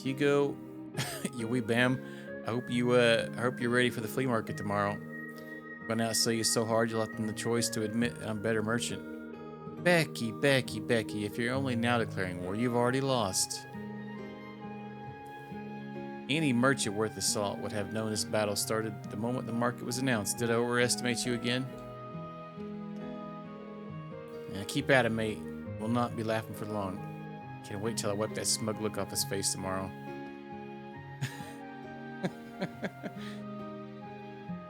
Hugo, you wee bam. I hope you're ready for the flea market tomorrow. Going out to sell you so hard you left them the choice to admit I'm a better merchant. Becky, if you're only now declaring war, you've already lost. Any merchant worth the salt would have known this battle started the moment the market was announced. Did I overestimate you again? Yeah, keep at it, mate. We'll not be laughing for long. Can't wait till I wipe that smug look off his face tomorrow.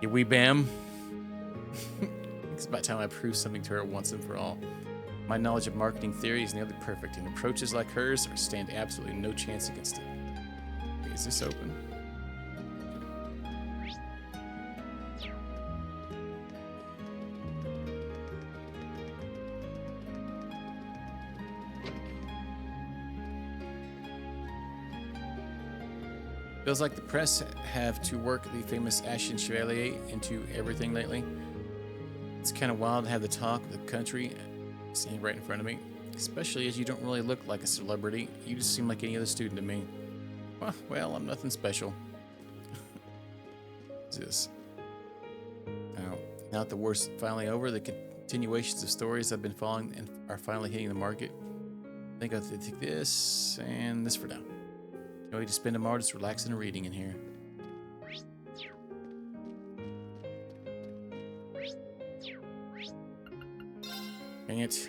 You wee bam. It's about time I prove something to her once and for all. My knowledge of marketing theory is nearly perfect, and approaches like hers stand absolutely no chance against it. Okay, is this open? Feels like the press have to work the famous Ashen Chevalier into everything lately. It's kind of wild to have the talk of the country standing right in front of me, especially as you don't really look like a celebrity. You just seem like any other student to me. Well, I'm nothing special. What's this? Now that the war's finally over, the continuations of stories I've been following and are finally hitting the market. I think I'll take this and this for now. Can't wait to spend tomorrow just relaxing and reading in here. Dang it.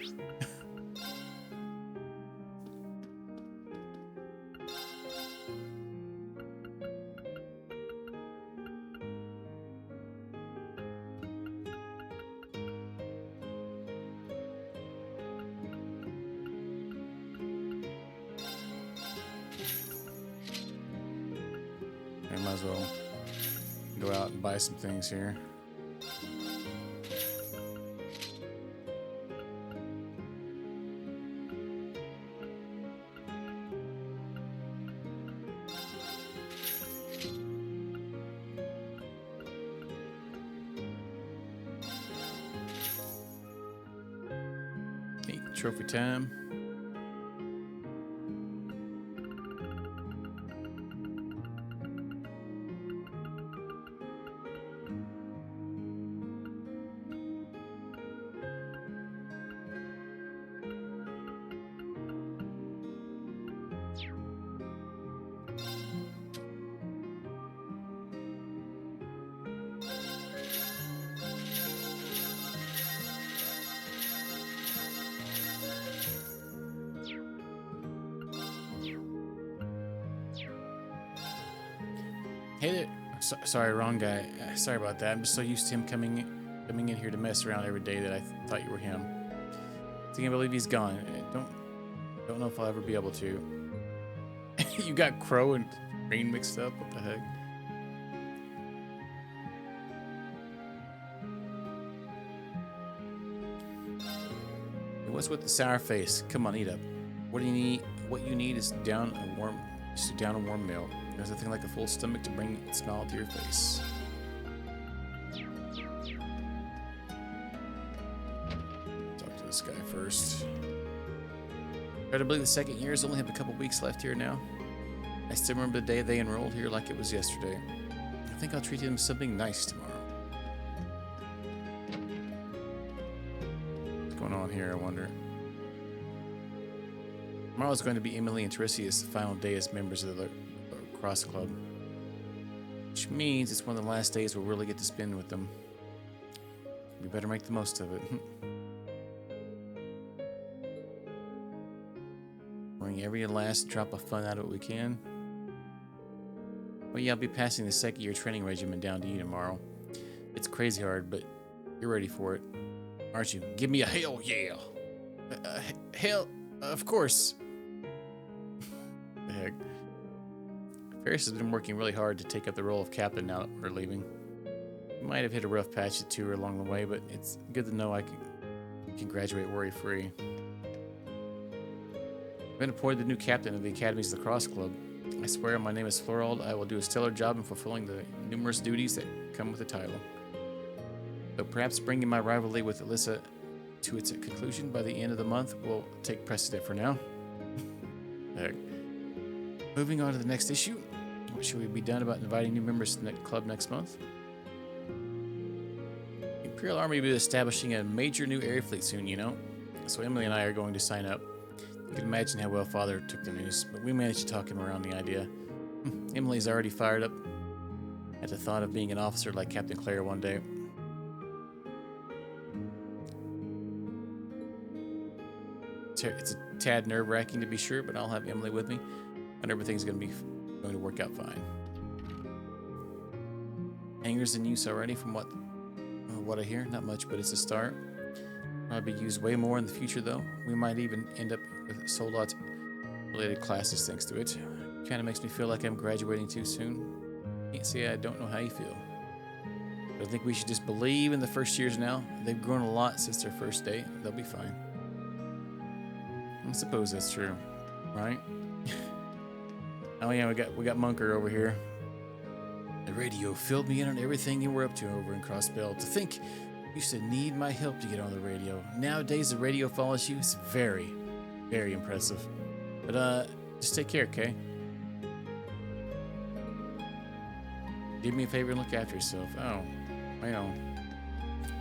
I might as well go out and buy some things here. Hey, trophy time. Hey there. Sorry, wrong guy. Sorry about that. I'm just so used to him coming in here to mess around every day that I thought you were him. I can't believe he's gone. I don't know if I'll ever be able to. You got Crow and Green mixed up? What the heck? Hey, what's with the sour face? Come on, eat up. What do you need? What you need is down a warm meal. There's nothing like a full stomach to bring a smile to your face. Talk to this guy first. Hard to believe the second years only have a couple weeks left here now. I still remember the day they enrolled here like it was yesterday. I think I'll treat them something nice tomorrow. What's going on here, I wonder? Tomorrow's going to be Emily and Teresia's final day as members of the Cross Club, which means it's one of the last days we'll really get to spend with them. We better make the most of it. Bring every last drop of fun out of what we can. Well, yeah, I'll be passing the second year training regimen down to you tomorrow. It's crazy hard, but you're ready for it, aren't you? Give me a hell yeah! Hell, of course. The heck. Ferris has been working really hard to take up the role of captain now that we're leaving. We might have hit a rough patch or two along the way, but it's good to know I can graduate worry-free. I've been appointed the new captain of the Academy's Lacrosse Club. I swear on my name is Florald, I will do a stellar job in fulfilling the numerous duties that come with the title. But perhaps bringing my rivalry with Alyssa to its conclusion by the end of the month will take precedent for now. Heck. Moving on to the next issue. What should we be done about inviting new members to the club next month? The Imperial Army will be establishing a major new air fleet soon, you know. So Emily and I are going to sign up. You can imagine how well Father took the news, but we managed to talk him around the idea. Emily's already fired up at the thought of being an officer like Captain Claire one day. It's a tad nerve-wracking to be sure, but I'll have Emily with me, and everything's going to work out fine. Hangars in use already, from what I hear. Not much, but it's a start. Probably be used way more in the future, though. We might even end up with Soldat-related classes thanks to it. Kind of makes me feel like I'm graduating too soon. Can't say I don't know how you feel. But I think we should just believe in the first years now. They've grown a lot since their first day. They'll be fine. I suppose that's true, right? Oh yeah, we got Munker over here. The radio filled me in on everything you were up to over in Crossbell. To think you used to need my help to get on the radio. Nowadays the radio follows you. It's very, very impressive. But just take care, okay? Do me a favor and look after yourself. Oh, I know.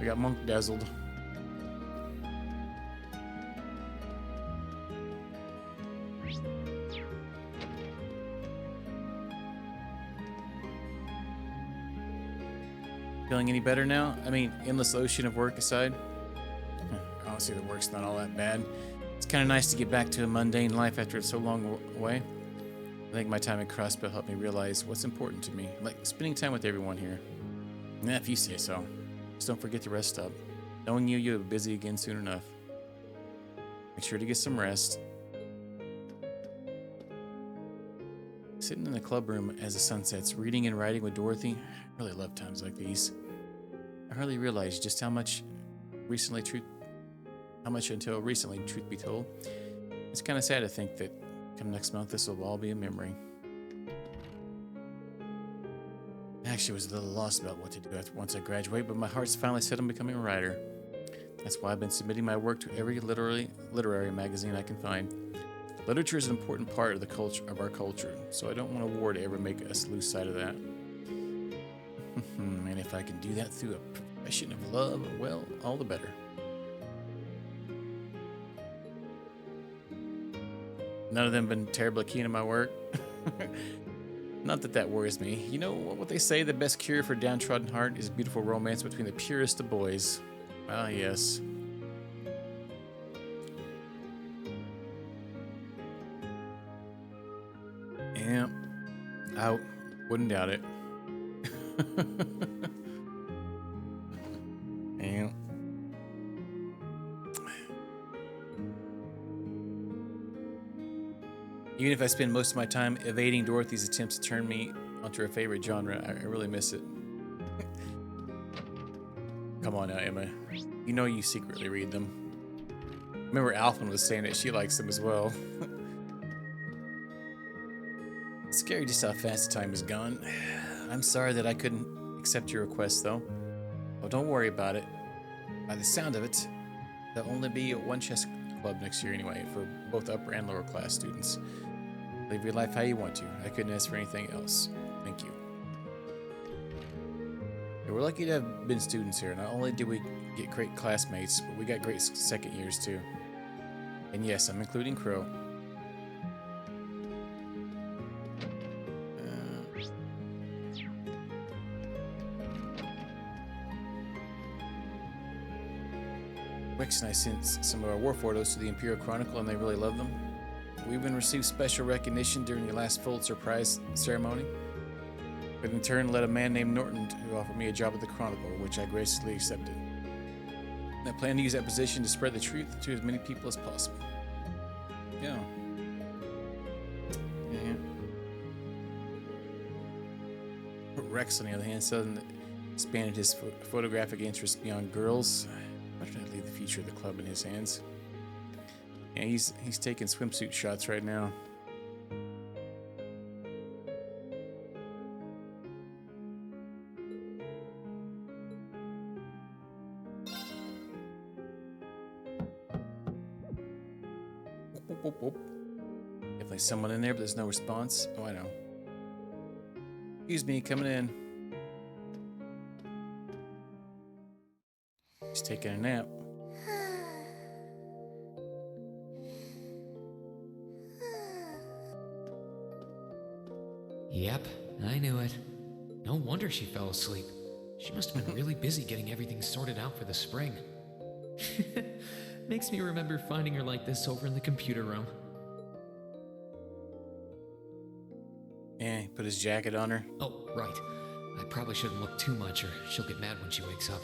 We got Monk dazzled. Feeling any better now? I mean, endless ocean of work aside? honestly, the work's not all that bad. It's kind of nice to get back to a mundane life after so long away. I think my time at Crossbow helped me realize what's important to me, like spending time with everyone here. Yeah, if you say so. Just don't forget to rest up. Knowing you'll be busy again soon enough. Make sure to get some rest. Sitting in the club room as the sun sets, reading and writing with Dorothy. I really love times like these. I hardly realized just how much until recently, truth be told. It's kind of sad to think that come next month, this will all be a memory. I actually was a little lost about what to do once I graduate, but my heart's finally set on becoming a writer. That's why I've been submitting my work to every literary magazine I can find. Literature is an important part of the culture of our culture, so I don't want a war to ever make us lose sight of that. And if I can do that through a profession of love, well, all the better. None of them been terribly keen on my work. Not that that worries me. You know what they say, the best cure for a downtrodden heart is a beautiful romance between the purest of boys. Ah, yes. Yeah, I wouldn't doubt it. Yeah. Even if I spend most of my time evading Dorothy's attempts to turn me onto her favorite genre, I really miss it. Come on now, Emma. You know you secretly read them. Remember Alphen was saying that she likes them as well. It's scary just how fast the time is gone. I'm sorry that I couldn't accept your request, though. Oh, don't worry about it. By the sound of it, there'll only be one chess club next year anyway, for both upper and lower class students. Live your life how you want to. I couldn't ask for anything else. Thank you. Yeah, we're lucky to have been students here. Not only did we get great classmates, but we got great second years too. And yes, I'm including Crow. Rex and I sent some of our war photos to the Imperial Chronicle, and they really love them. We even received special recognition during your last full surprise ceremony, but in turn led a man named Norton who offered me a job at the Chronicle, which I graciously accepted. And I plan to use that position to spread the truth to as many people as possible. Yeah. Rex, on the other hand, suddenly expanded his photographic interest beyond girls. Why should I leave the future of the club in his hands? Yeah, he's taking swimsuit shots right now. Definitely someone in there, but there's no response. Oh, I know. Excuse me, coming in. He's taking a nap. Yep, I knew it. No wonder she fell asleep. She must have been really busy getting everything sorted out for the spring. Makes me remember finding her like this over in the computer room. Yeah, he put his jacket on her. Oh, right. I probably shouldn't look too much or she'll get mad when she wakes up.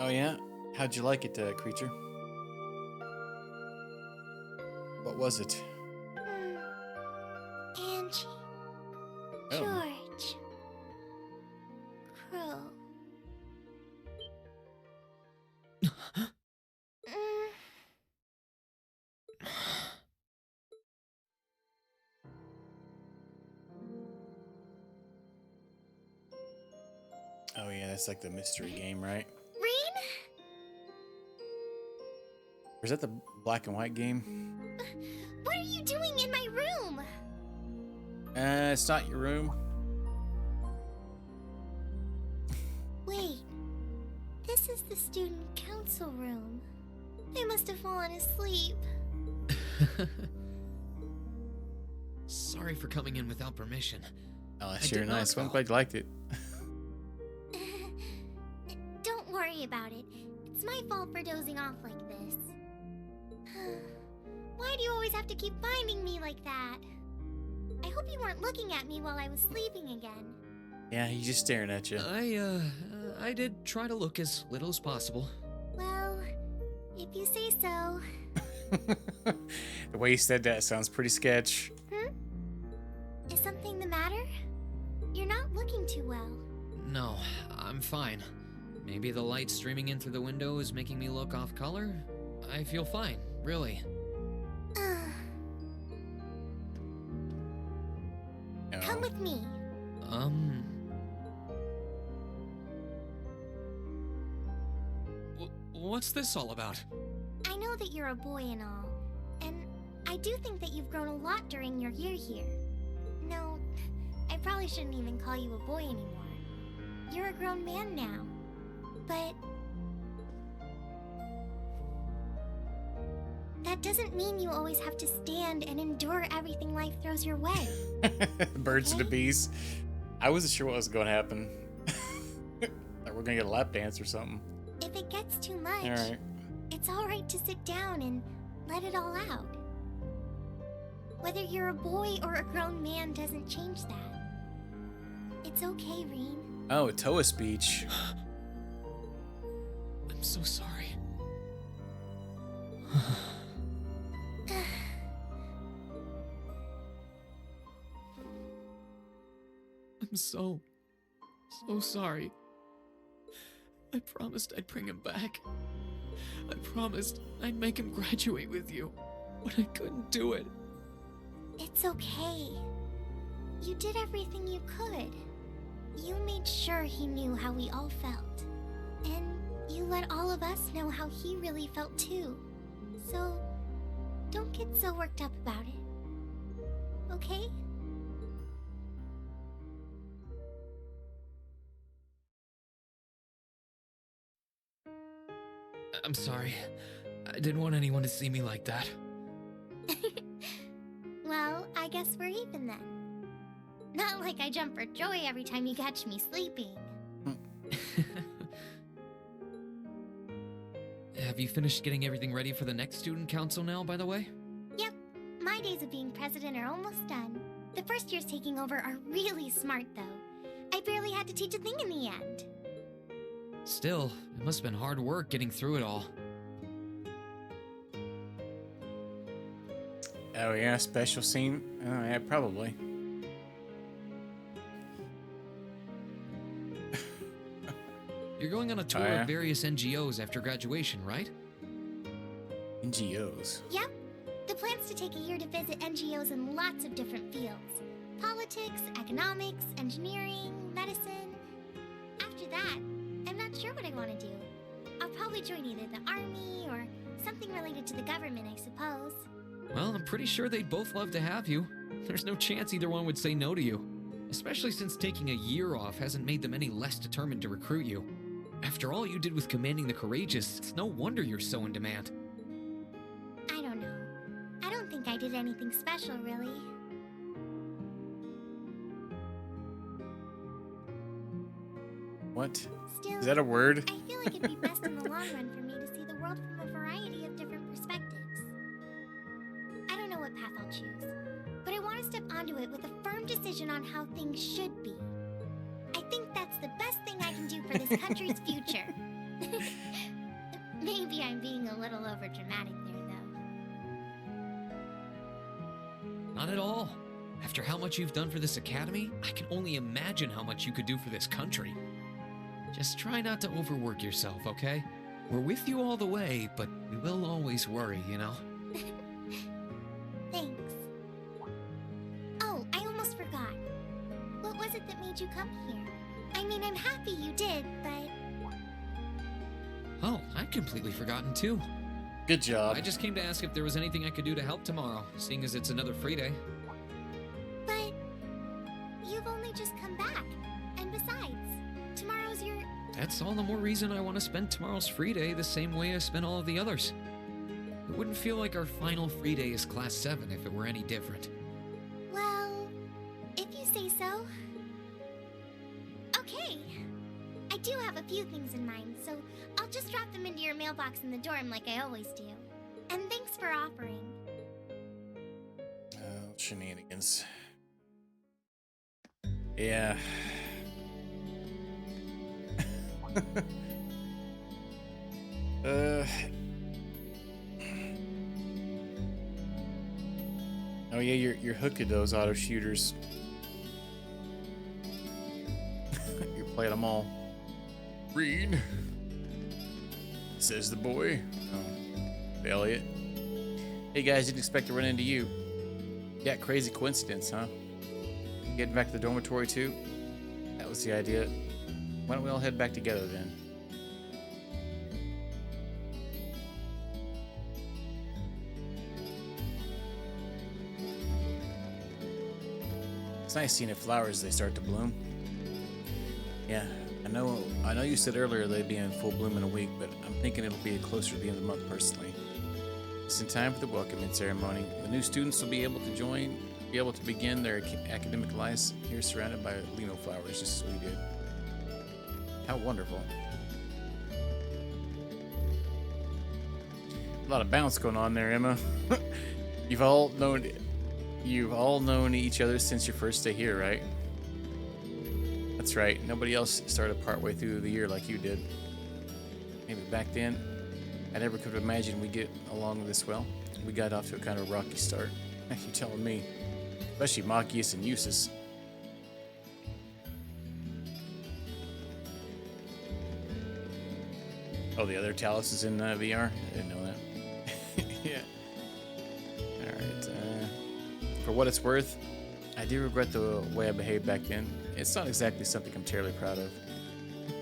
Oh yeah? How'd you like it, creature? What was it? Angie. Oh. George. Crow. Oh yeah, that's like the mystery game, right? Rain? Or is that the black and white game? What are you doing in my room? It's not your room. Wait. This is the student council room. I must have fallen asleep. Sorry for coming in without permission. Oh, that's I sure did not nice. I'm call. glad you liked it. Don't worry about it. It's my fault for dozing off like this. Why do you always have to keep finding me like that? I hope you weren't looking at me while I was sleeping again. Yeah, he's just staring at you. I did try to look as little as possible. Well, if you say so. The way he said that sounds pretty sketch. Is something the matter? You're not looking too well. No, I'm fine. Maybe the light streaming in through the window is making me look off color? I feel fine, really. Come with me. What's this all about? I know that you're a boy and all, and I do think that you've grown a lot during your year here. No, I probably shouldn't even call you a boy anymore. You're a grown man now. But that doesn't mean you always have to stand and endure everything life throws your way. Birds and the bees. I wasn't sure what was going to happen. Like we're going to get a lap dance or something. If it gets too much, Alright. it's alright to sit down and let it all out. Whether you're a boy or a grown man doesn't change that. It's okay, Reen. Oh, a Toa speech. I'm so sorry. I'm so sorry. I promised I'd bring him back. I promised I'd make him graduate with you, but I couldn't do it. It's okay. You did everything you could. You made sure he knew how we all felt. And you let all of us know how he really felt too. So, don't get so worked up about it. Okay? I'm sorry. I didn't want anyone to see me like that. Well, I guess we're even then. Not like I jump for joy every time you catch me sleeping. Have you finished getting everything ready for the next student council now, by the way? Yep, my days of being president are almost done. The first years taking over are really smart, though. I barely had to teach a thing in the end. Still, it must have been hard work getting through it all. Oh yeah, special scene? Oh yeah, probably. You're going on a tour Oh, yeah? of various NGOs after graduation, right? NGOs? Yep, the plan's to take a year to visit NGOs in lots of different fields. Politics, economics, engineering, medicine. After that, I'm not sure what I want to do. I'll probably join either the army or something related to the government, I suppose. Well, I'm pretty sure they'd both love to have you. There's no chance either one would say no to you. Especially since taking a year off hasn't made them any less determined to recruit you. After all you did with commanding the Courageous, it's no wonder you're so in demand. I don't know. I don't think I did anything special, really. What? Still, Is that a word? I feel like it'd be best in the long run for me to see the world from a variety of different perspectives. I don't know what path I'll choose, but I want to step onto it with a firm decision on how things should be. I think that's the best thing I can do for this country's future. Maybe I'm being a little overdramatic there, though. Not at all. After how much you've done for this academy, I can only imagine how much you could do for this country. Just try not to overwork yourself, okay? We're with you all the way, but we will always worry, you know? Thanks. Oh, I almost forgot. What was it that made you come here? I mean, I'm happy you did, but... Oh, I'd completely forgotten too. Good job. I just came to ask if there was anything I could do to help tomorrow, seeing as it's another free day. But... you've only just come back. And besides, tomorrow's your... That's all the more reason I want to spend tomorrow's free day the same way I spent all of the others. It wouldn't feel like our final free day is Class 7 if it were any different. Well... if you say so. do have a few things in mind, so I'll just drop them into your mailbox in the dorm like I always do. And thanks for offering. Shenanigans. Yeah. Oh yeah, you're hooked at those auto shooters. You're playing them all. Read, says the boy. Oh, Elliot. Hey guys, didn't expect to run into you. Yeah, crazy coincidence, huh? Getting back to the dormitory too? That was the idea. Why don't we all head back together then? It's nice seeing the flowers as they start to bloom. Yeah, I know you said earlier they'd be in full bloom in a week, but I'm thinking it'll be closer to the end of the month personally. It's in time for the welcoming ceremony. The new students will be able to begin their academic lives here surrounded by lino flowers, just as we did. How wonderful. A lot of bounce going on there, Emma. You've all known each other since your first day here, right? That's right. Nobody else started partway through the year like you did. Maybe back then, I never could have imagined we'd get along this well. We got off to a kind of rocky start. You're telling me. Especially Machias and Eustace. Oh, the other Talus is in VR? I didn't know that. Yeah. Alright. For what it's worth, I do regret the way I behaved back then. It's not exactly something I'm terribly proud of.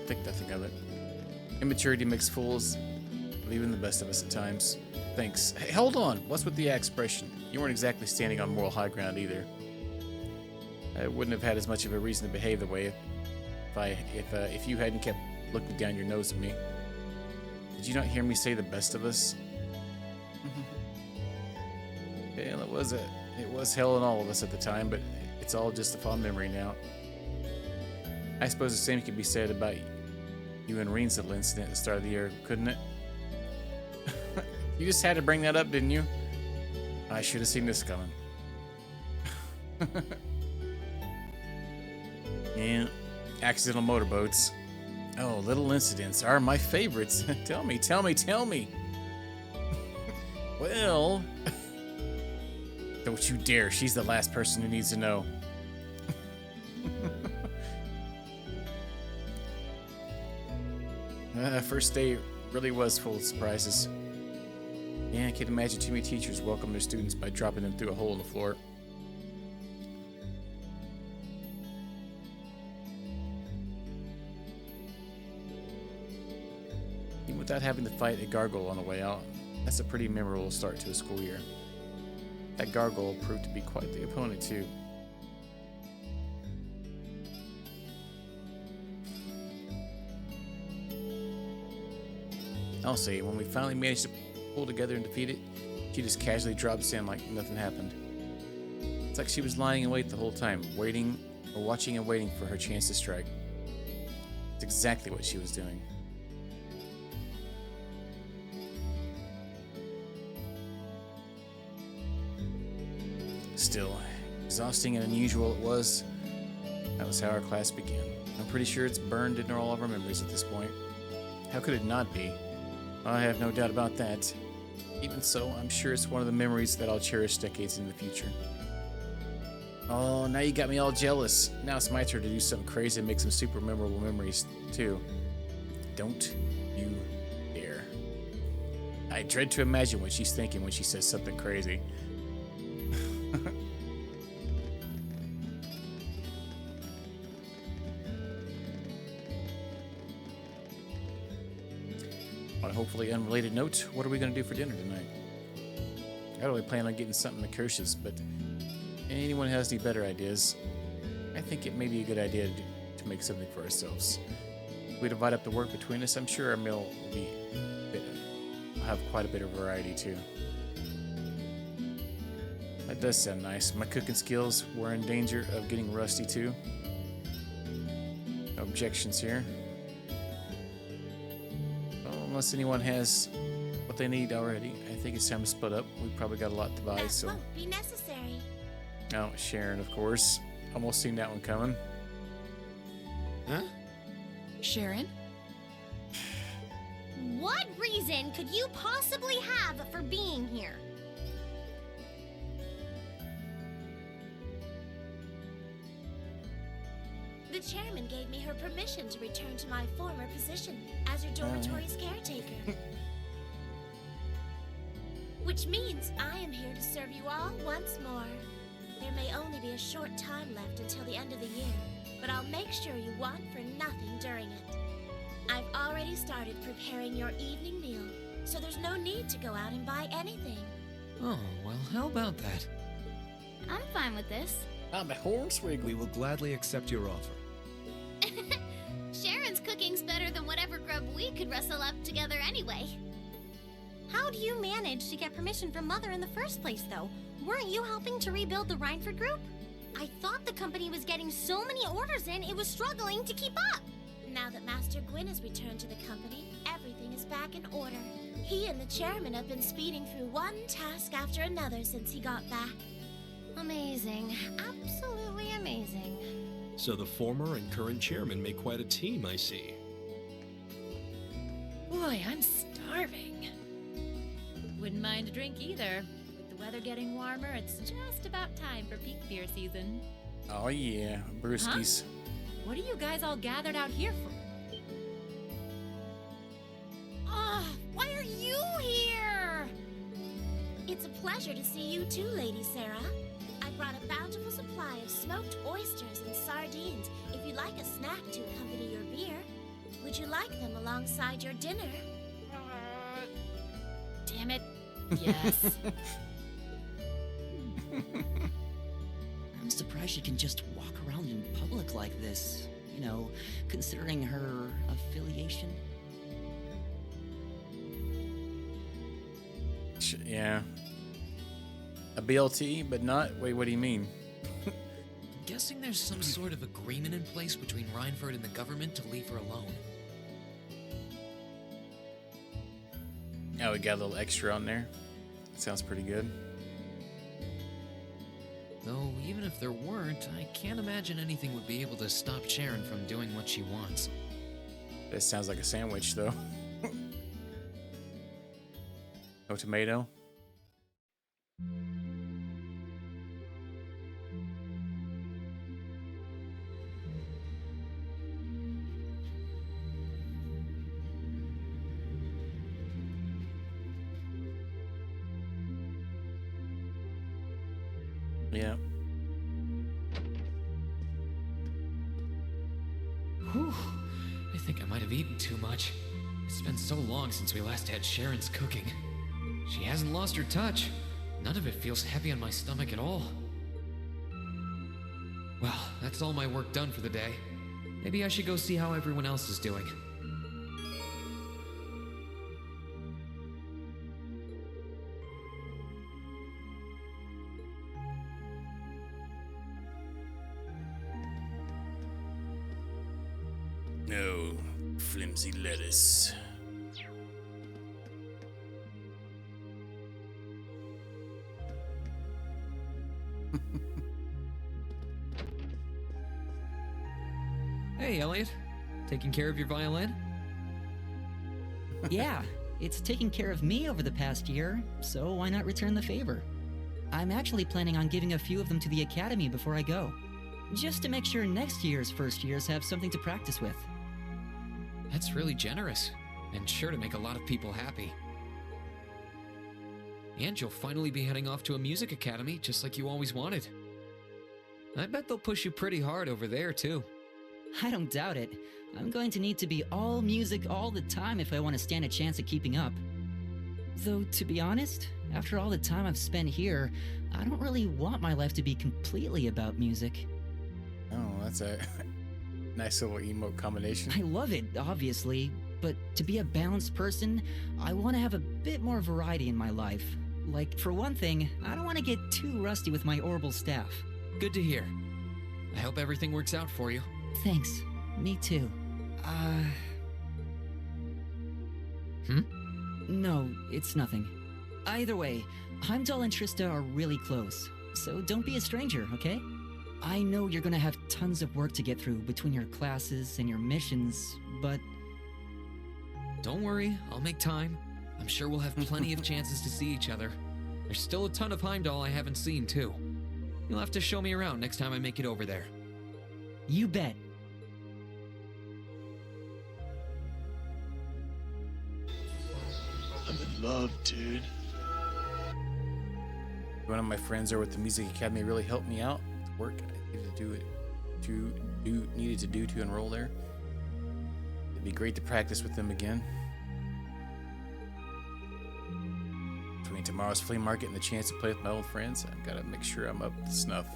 Think nothing of it. Immaturity makes fools of even the best of us at times. Thanks. Hey, hold on. What's with the expression? You weren't exactly standing on moral high ground either. I wouldn't have had as much of a reason to behave the way if you hadn't kept looking down your nose at me. Did you not hear me say the best of us? Well, it was hell in all of us at the time, but it's all just a fond memory now. I suppose the same could be said about you and Reen's little incident at the start of the year, couldn't it? You just had to bring that up, didn't you? I should have seen this coming. Yeah, accidental motorboats. Oh, little incidents are my favorites. Tell me. Well, don't you dare. She's the last person who needs to know. First day really was full of surprises. Yeah, I can't imagine too many teachers welcome their students by dropping them through a hole in the floor. Even without having to fight a gargoyle on the way out, that's a pretty memorable start to a school year. That gargoyle proved to be quite the opponent too. I'll say, when we finally managed to pull together and defeat it, she just casually drops in like nothing happened. It's like she was lying in wait the whole time, watching and waiting for her chance to strike. It's exactly what she was doing. Still, exhausting and unusual it was, that was how our class began. I'm pretty sure it's burned into all of our memories at this point. How could it not be? I have no doubt about that. Even so, I'm sure it's one of the memories that I'll cherish decades in the future. Oh, now you got me all jealous. Now it's my turn to do something crazy and make some super memorable memories, too. Don't you dare. I dread to imagine what she's thinking when she says something crazy. On a hopefully unrelated note, what are we going to do for dinner tonight? I really plan on getting something to Kirsch's, but anyone has any better ideas? I think it may be a good idea to make something for ourselves. If we divide up the work between us, I'm sure our meal will have quite a bit of variety too. That does sound nice. My cooking skills were in danger of getting rusty too. No objections here. unless anyone has what they need already. I think it's time to split up. We probably got a lot to buy, That so. won't be necessary. Oh, Sharon, of course. Almost seen that one coming. Huh? Sharon? What reason could you possibly have for being here? The chairman gave me her permission to return to my former position as her dormitory's caretaker. Which means I am here to serve you all once more. There may only be a short time left until the end of the year, but I'll make sure you want for nothing during it. I've already started preparing your evening meal, so there's no need to go out and buy anything. Oh, well, how about that? I'm fine with this. I'm a horse wiggle. We will gladly accept your offer. Sharon's cooking's better than whatever grub we could rustle up together anyway. How do you manage to get permission from Mother in the first place, though? Weren't you helping to rebuild the Rhineford group? I thought the company was getting so many orders in, it was struggling to keep up. Now that Master Gwyn has returned to the company, everything is back in order. He and the chairman have been speeding through one task after another since he got back. Amazing. Absolutely amazing. So the former and current chairman make quite a team, I see. Boy, I'm starving. Wouldn't mind a drink either. With the weather getting warmer, it's just about time for peak beer season. Oh yeah, brewskis. What are you guys all gathered out here for? Why are you here? It's a pleasure to see you too, Lady Sarah. I brought a bountiful supply of smoked oysters and sardines if you'd like a snack to accompany your beer. Would you like them alongside your dinner? Damn it. Yes. I'm surprised she can just walk around in public like this, you know, considering her affiliation. Yeah. A BLT, but not. Wait, what do you mean? I'm guessing there's some sort of agreement in place between Rhineford and the government to leave her alone. Oh, we got a little extra on there. Sounds pretty good. Though, even if there weren't, I can't imagine anything would be able to stop Sharon from doing what she wants. This sounds like a sandwich, though. No tomato. Yeah. Whew. I think I might have eaten too much. It's been so long since we last had Sharon's cooking. She hasn't lost her touch. None of it feels heavy on my stomach at all. Well, that's all my work done for the day. Maybe I should go see how everyone else is doing. No, flimsy lettuce. Hey, Elliot. Taking care of your violin? Yeah, it's taken care of me over the past year, so why not return the favor? I'm actually planning on giving a few of them to the academy before I go, just to make sure next year's first years have something to practice with. That's really generous, and sure to make a lot of people happy. And you'll finally be heading off to a music academy, just like you always wanted. I bet they'll push you pretty hard over there, too. I don't doubt it. I'm going to need to be all music all the time if I want to stand a chance at keeping up. Though, to be honest, after all the time I've spent here, I don't really want my life to be completely about music. Oh, that's a nice little emote combination. I love it, obviously, but to be a balanced person, I want to have a bit more variety in my life. Like, for one thing, I don't want to get too rusty with my orbital staff. Good to hear. I hope everything works out for you. Thanks. Me too. No, it's nothing. Either way, Heimdall and Trista are really close, so don't be a stranger, okay? I know you're gonna have tons of work to get through between your classes and your missions, but... Don't worry, I'll make time. I'm sure we'll have plenty of chances to see each other. There's still a ton of Heimdall I haven't seen, too. You'll have to show me around next time I make it over there. You bet. I'm in love, dude. One of my friends there with the Music Academy really helped me out with work I needed to do to enroll there. It'd be great to practice with them again. Between tomorrow's flea market and the chance to play with my old friends, I've got to make sure I'm up to snuff.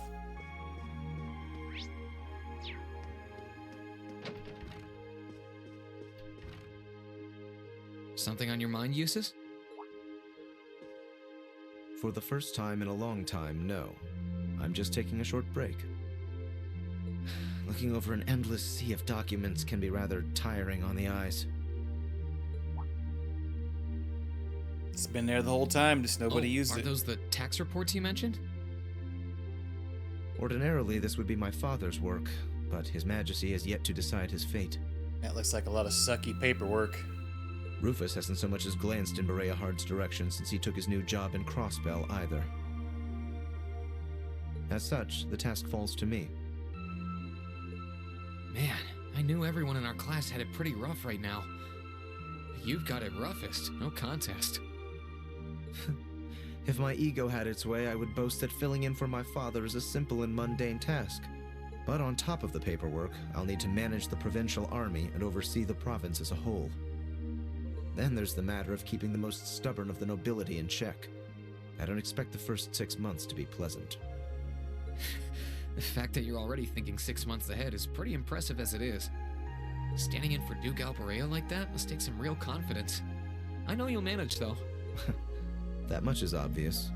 Something on your mind, Eustace? For the first time in a long time, no. I'm just taking a short break. Looking over an endless sea of documents can be rather tiring on the eyes. It's been there the whole time, just nobody used it. Are those the tax reports you mentioned? Ordinarily, this would be my father's work, but His Majesty has yet to decide his fate. That looks like a lot of sucky paperwork. Rufus hasn't so much as glanced in Berea Hard's direction since he took his new job in Crossbell either. As such, the task falls to me. Man, I knew everyone in our class had it pretty rough right now. You've got it roughest, no contest. If my ego had its way, I would boast that filling in for my father is a simple and mundane task. But on top of the paperwork, I'll need to manage the provincial army and oversee the province as a whole. Then there's the matter of keeping the most stubborn of the nobility in check. I don't expect the first 6 months to be pleasant. The fact that you're already thinking 6 months ahead is pretty impressive as it is. Standing in for Duke Alberea like that must take some real confidence. I know you'll manage, though. That much is obvious.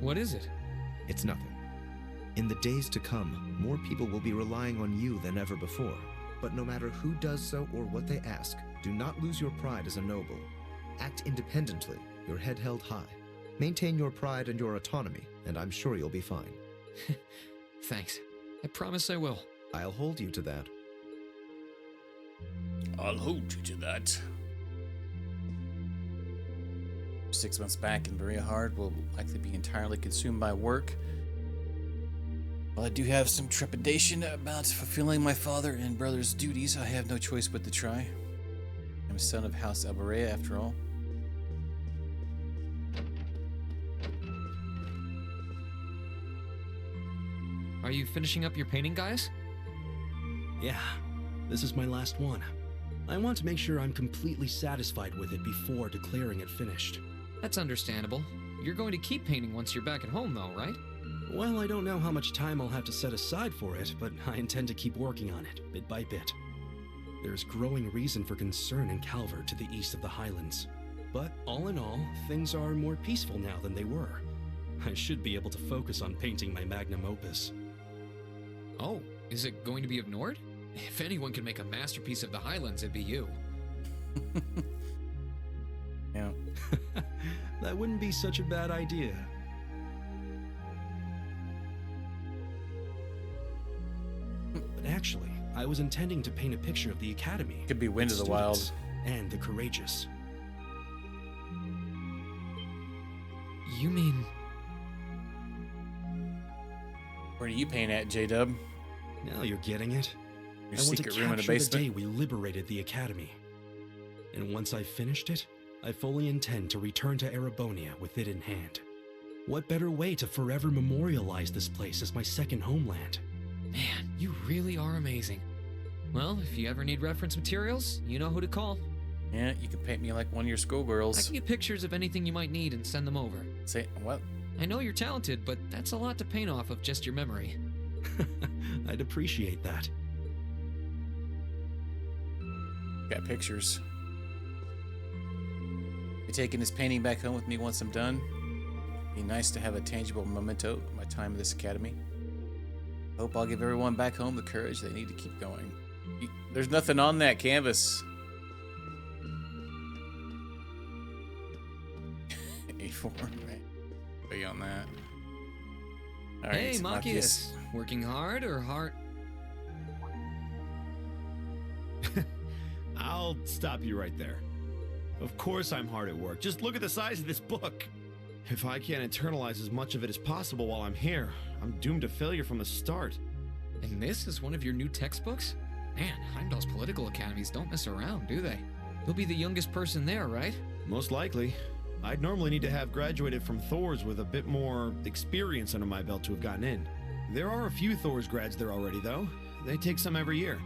What is it? It's nothing. In the days to come, more people will be relying on you than ever before. But no matter who does so or what they ask, do not lose your pride as a noble. Act independently, your head held high. Maintain your pride and your autonomy, and I'm sure you'll be fine. Thanks. I promise I will. I'll hold you to that. I'll hold you to that. 6 months back in Berea Hard will likely be entirely consumed by work. While I do have some trepidation about fulfilling my father and brother's duties, I have no choice but to try. I'm a son of House Alberea, after all. Are you finishing up your painting, guys? Yeah, this is my last one. I want to make sure I'm completely satisfied with it before declaring it finished. That's understandable. You're going to keep painting once you're back at home, though, right? Well, I don't know how much time I'll have to set aside for it, but I intend to keep working on it, bit by bit. There's growing reason for concern in Calvert to the east of the Highlands. But all in all, things are more peaceful now than they were. I should be able to focus on painting my magnum opus. Oh, is it going to be of Nord? If anyone can make a masterpiece of the Highlands, it'd be you. Yeah. That wouldn't be such a bad idea. But actually, I was intending to paint a picture of the Academy. Could be Wind of the Wild. And the courageous. You mean... Where do you paint at, J-Dub? Now you're getting it. Your I want to secret room in the capture the basement? day we liberated the Academy. And once I've finished it, I fully intend to return to Erebonia with it in hand. What better way to forever memorialize this place as my second homeland? Man, you really are amazing. Well, if you ever need reference materials, you know who to call. Yeah, you can paint me like one of your schoolgirls. I can get pictures of anything you might need and send them over. Say, what? I know you're talented, but that's a lot to paint off of just your memory. I'd appreciate that. Got pictures. Be taking this painting back home with me once I'm done. Be nice to have a tangible memento of my time at this academy. Hope I'll give everyone back home the courage they need to keep going. There's nothing on that canvas. 84, right? Be on that. All Hey, right, Machias. Working hard or hard? I'll stop you right there. Of course I'm hard at work. Just look at the size of this book. If I can't internalize as much of it as possible while I'm here, I'm doomed to failure from the start. And this is one of your new textbooks? Man, Heimdall's political academies don't mess around, do they? You'll be the youngest person there, right? Most likely. I'd normally need to have graduated from Thor's with a bit more experience under my belt to have gotten in. There are a few Thor's grads there already, though. They take some every year.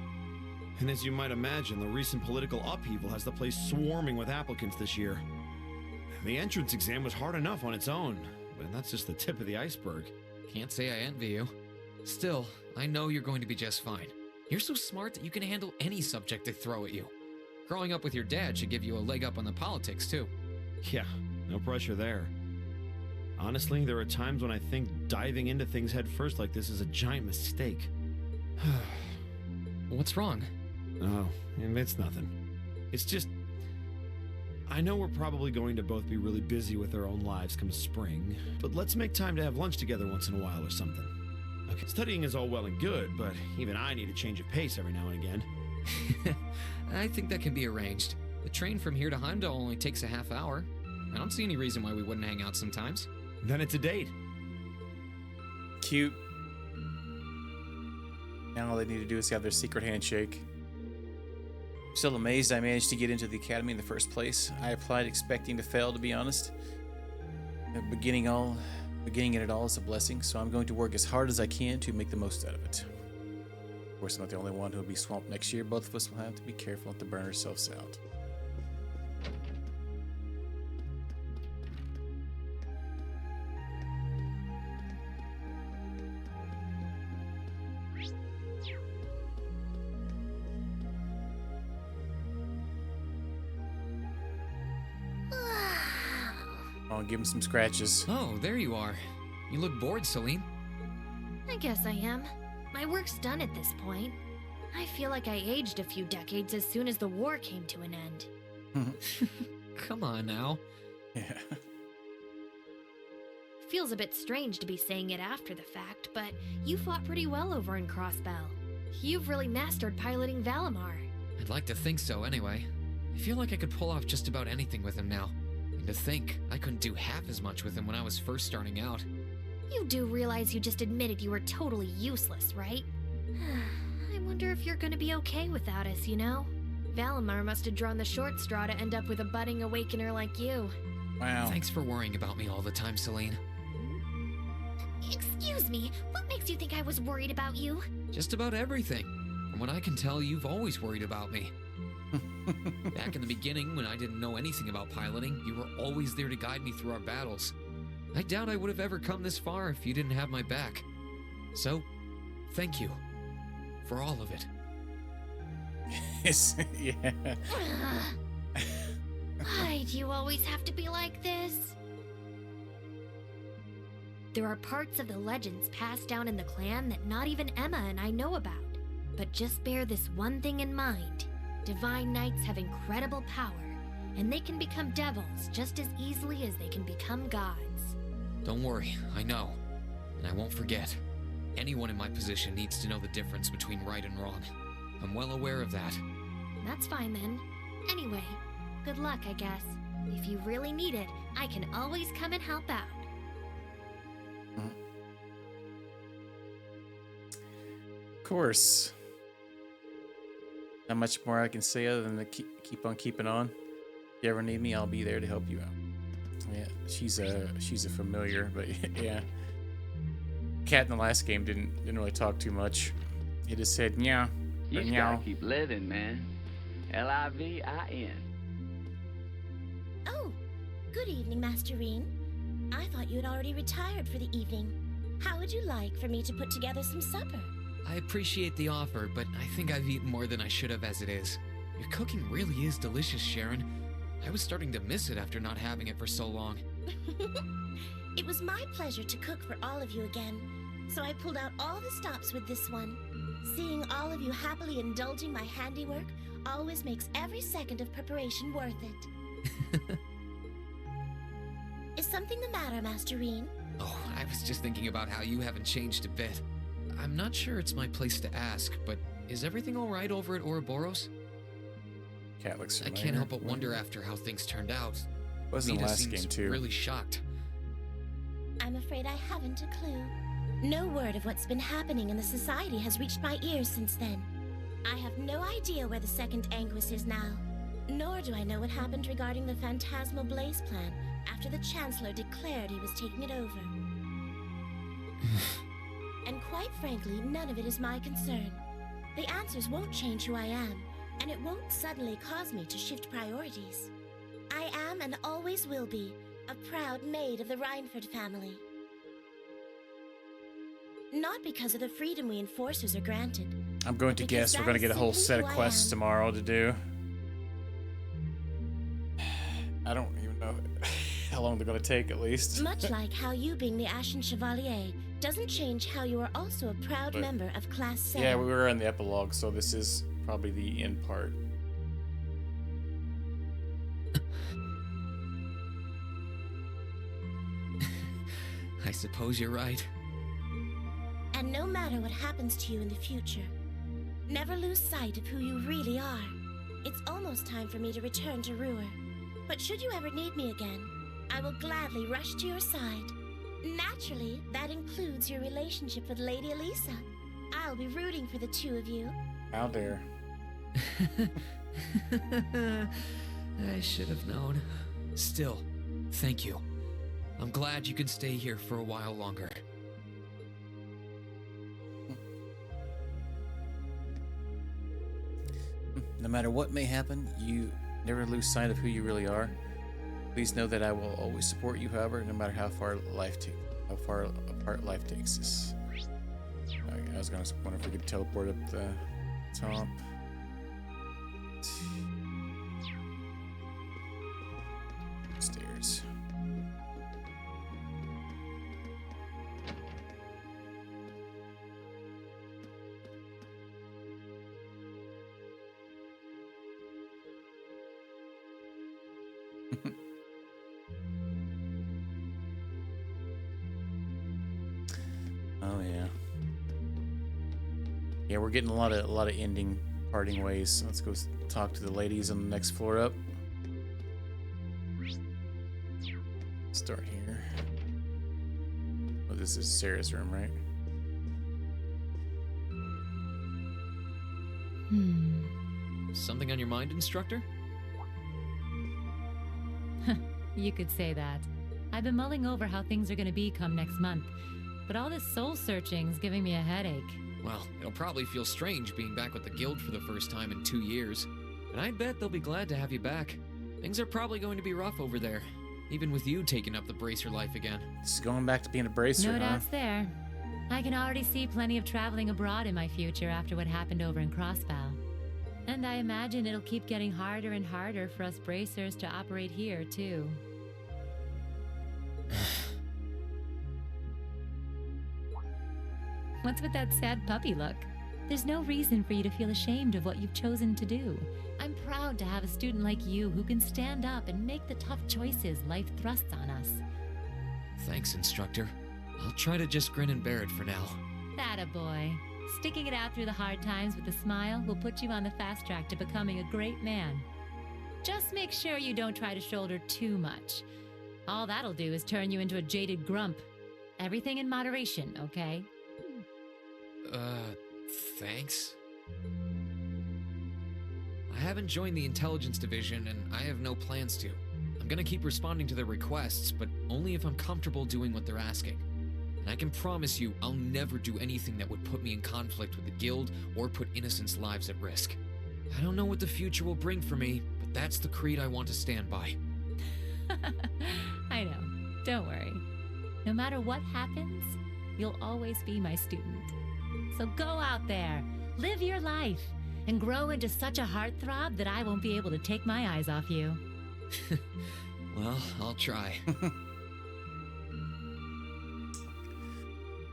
And as you might imagine, the recent political upheaval has the place swarming with applicants this year. The entrance exam was hard enough on its own, but that's just the tip of the iceberg. Can't say I envy you. Still, I know you're going to be just fine. You're so smart that you can handle any subject they throw at you. Growing up with your dad should give you a leg up on the politics, too. Yeah, no pressure there. Honestly, there are times when I think diving into things head first like this is a giant mistake. What's wrong? Oh, it's nothing. It's just... I know we're probably going to both be really busy with our own lives come spring, but let's make time to have lunch together once in a while or something. Okay, studying is all well and good, but even I need a change of pace every now and again. I think that can be arranged. The train from here to Heimdall only takes a half hour. I don't see any reason why we wouldn't hang out sometimes. Then it's a date. Cute. Now all they need to do is have their secret handshake. I'm still amazed I managed to get into the academy in the first place. I applied expecting to fail, to be honest. Beginning in it all is a blessing, so I'm going to work as hard as I can to make the most out of it. Of course, I'm not the only one who will be swamped next year. Both of us will have to be careful not to burn ourselves out. I'll give him some scratches. Oh, there you are. You look bored, Celine. I guess I am. My work's done at this point. I feel like I aged a few decades as soon as the war came to an end. Come on now. Yeah. Feels a bit strange to be saying it after the fact, but you fought pretty well over in Crossbell. You've really mastered piloting Valimar. I'd like to think so, anyway. I feel like I could pull off just about anything with him now. And to think, I couldn't do half as much with him when I was first starting out. You do realize you just admitted you were totally useless, right? I wonder if you're gonna be okay without us, you know? Valimar must have drawn the short straw to end up with a budding awakener like you. Wow. Thanks for worrying about me all the time, Celine. Excuse me, what makes you think I was worried about you? Just about everything. From what I can tell, you've always worried about me. Back in the beginning, when I didn't know anything about piloting, you were always there to guide me through our battles. I doubt I would have ever come this far if you didn't have my back. So, thank you. For all of it. Yeah. Why do you always have to be like this? There are parts of the legends passed down in the clan that not even Emma and I know about. But just bear this one thing in mind. Divine Knights have incredible power, and they can become devils just as easily as they can become gods. Don't worry, I know. And I won't forget. Anyone in my position needs to know the difference between right and wrong. I'm well aware of that. That's fine then. Anyway, good luck, I guess. If you really need it, I can always come and help out. Of course. Not much more I can say other than to keep on keeping on. If you ever need me, I'll be there to help you out. Yeah, she's a familiar, but yeah. Cat in the last game didn't really talk too much. He just said meow. You just gotta keep living, man. Livin. Oh, good evening, Masterine. I thought you had already retired for the evening. How would you like for me to put together some supper? I appreciate the offer, but I think I've eaten more than I should have as it is. Your cooking really is delicious, Sharon. I was starting to miss it after not having it for so long. It was my pleasure to cook for all of you again, so I pulled out all the stops with this one. Seeing all of you happily indulging my handiwork always makes every second of preparation worth it. something the matter, Master Reen? Oh, I was just thinking about how you haven't changed a bit. I'm not sure it's my place to ask, but is everything all right over at Ouroboros? Cat looks I familiar. can't help but wonder after how things turned out. Wasn't the Vita last seems game, too. really shocked. I'm afraid I haven't a clue. No word of what's been happening in the society has reached my ears since then. I have no idea where the second Anguis is now. Nor do I know what happened regarding the Phantasmal Blaze plan after the Chancellor declared he was taking it over. And quite frankly, none of it is my concern. The answers won't change who I am, and it won't suddenly cause me to shift priorities. I am and always will be a proud maid of the Reinford family. Not because of the freedom we enforcers are granted. I'm going to Because guess we're that going to is get a whole simply set of who I quests am. tomorrow to do. I don't even know how long they're going to take, at least. Much like how you being the Ashen Chevalier doesn't change how you are also a proud But- member of Class 7. Yeah, we were in the epilogue, so this is probably the end part. I suppose you're right. And no matter what happens to you in the future, never lose sight of who you really are. It's almost time for me to return to Ruhr. But should you ever need me again, I will gladly rush to your side. Naturally, that includes your relationship with Lady Elisa. I'll be rooting for the two of you. How dare. I should have known. Still, thank you. I'm glad you can stay here for a while longer. No matter what may happen, you never lose sight of who you really are. Please know that I will always support you, however, no matter how far apart life takes us. I was gonna wonder if we could teleport up the top. Stairs. Oh yeah. Yeah, we're getting a lot of ending parting ways. So let's go talk to the ladies on the next floor up. Start here. Oh, this is Sarah's room, right? Something on your mind, instructor? You could say that. I've been mulling over how things are going to be come next month, but all this soul searching's giving me a headache. Well, it'll probably feel strange being back with the guild for the first time in 2 years. But I bet they'll be glad to have you back. Things are probably going to be rough over there, even with you taking up the bracer life again. Just going back to being a bracer, No huh? doubts there. I can already see plenty of traveling abroad in my future after what happened over in Crossbow. And I imagine it'll keep getting harder and harder for us bracers to operate here, too. What's with that sad puppy look? There's no reason for you to feel ashamed of what you've chosen to do. I'm proud to have a student like you who can stand up and make the tough choices life thrusts on us. Thanks, instructor. I'll try to just grin and bear it for now. Attaboy. Sticking it out through the hard times with a smile will put you on the fast track to becoming a great man. Just make sure you don't try to shoulder too much. All that'll do is turn you into a jaded grump. Everything in moderation, okay? Thanks? I haven't joined the intelligence division, and I have no plans to. I'm gonna keep responding to their requests, but only if I'm comfortable doing what they're asking. And I can promise you, I'll never do anything that would put me in conflict with the guild or put innocents' lives at risk. I don't know what the future will bring for me, but that's the creed I want to stand by. I know. Don't worry. No matter what happens, you'll always be my student. So go out there, live your life, and grow into such a heartthrob that I won't be able to take my eyes off you. Well, I'll try.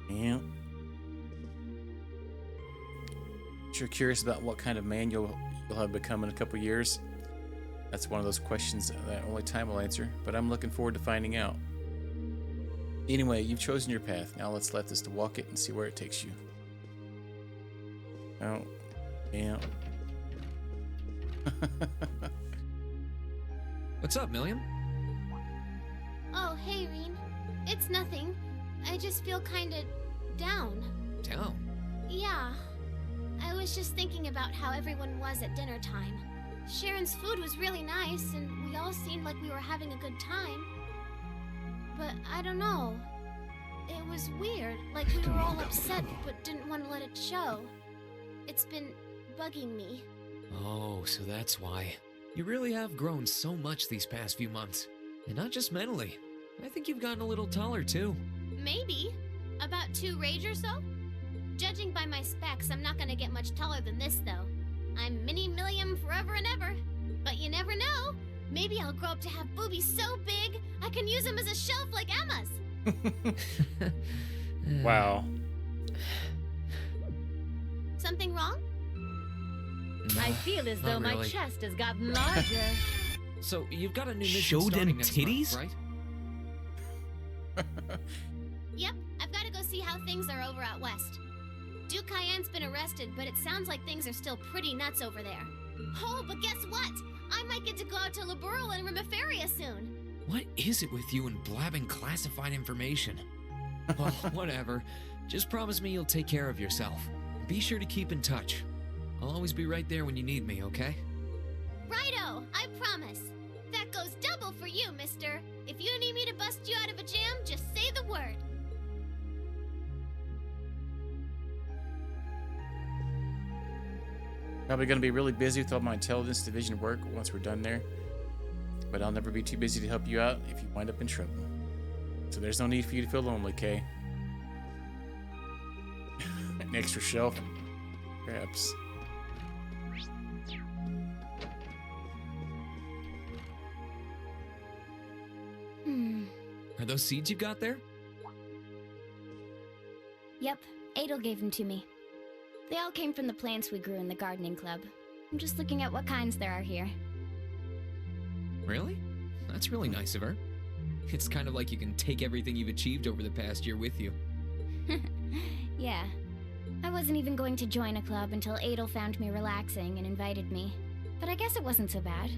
Yeah. Sure curious about what kind of man you'll have become in a couple years. That's one of those questions that only time will answer, but I'm looking forward to finding out. Anyway, you've chosen your path. Now let's let this to walk it and see where it takes you. Oh, yeah. What's up, Milliam? Oh, hey, Reen. It's nothing. I just feel kinda down. Down? Yeah. I was just thinking about how everyone was at dinner time. Sharon's food was really nice, and we all seemed like we were having a good time. But I don't know. It was weird, like we were all upset but didn't want to let it show. It's been bugging me. Oh, so that's why. You really have grown so much these past few months. And not just mentally. I think you've gotten a little taller, too. Maybe. About 2 rage or so? Judging by my specs, I'm not gonna get much taller than this, though. I'm Mini Milliam forever and ever. But you never know. Maybe I'll grow up to have boobies so big, I can use them as a shelf like Emma's. Wow. Something wrong? No, I feel as not though my really. chest has gotten larger. So, you've got a new mission Show starting them next titties? month, right? Yep, I've gotta go see how things are over out west. Duke Cayenne's been arrested, but it sounds like things are still pretty nuts over there. Oh, but guess what? I might get to go out to Laburl and Rimiferia soon. What is it with you and blabbing classified information? Well, whatever. Just promise me you'll take care of yourself. Be sure to keep in touch. I'll always be right there when you need me, okay? Righto, I promise. That goes double for you, mister. If you need me to bust you out of a jam, just say the word. Probably going to be really busy with all my intelligence division work once we're done there. But I'll never be too busy to help you out if you wind up in trouble. So there's no need for you to feel lonely, Kay. An extra shelf, perhaps. Are those seeds you got there? Yep, Adel gave them to me. They all came from the plants we grew in the gardening club. I'm just looking at what kinds there are here. Really? That's really nice of her. It's kind of like you can take everything you've achieved over the past year with you. Yeah. I wasn't even going to join a club until Adel found me relaxing and invited me. But I guess it wasn't so bad.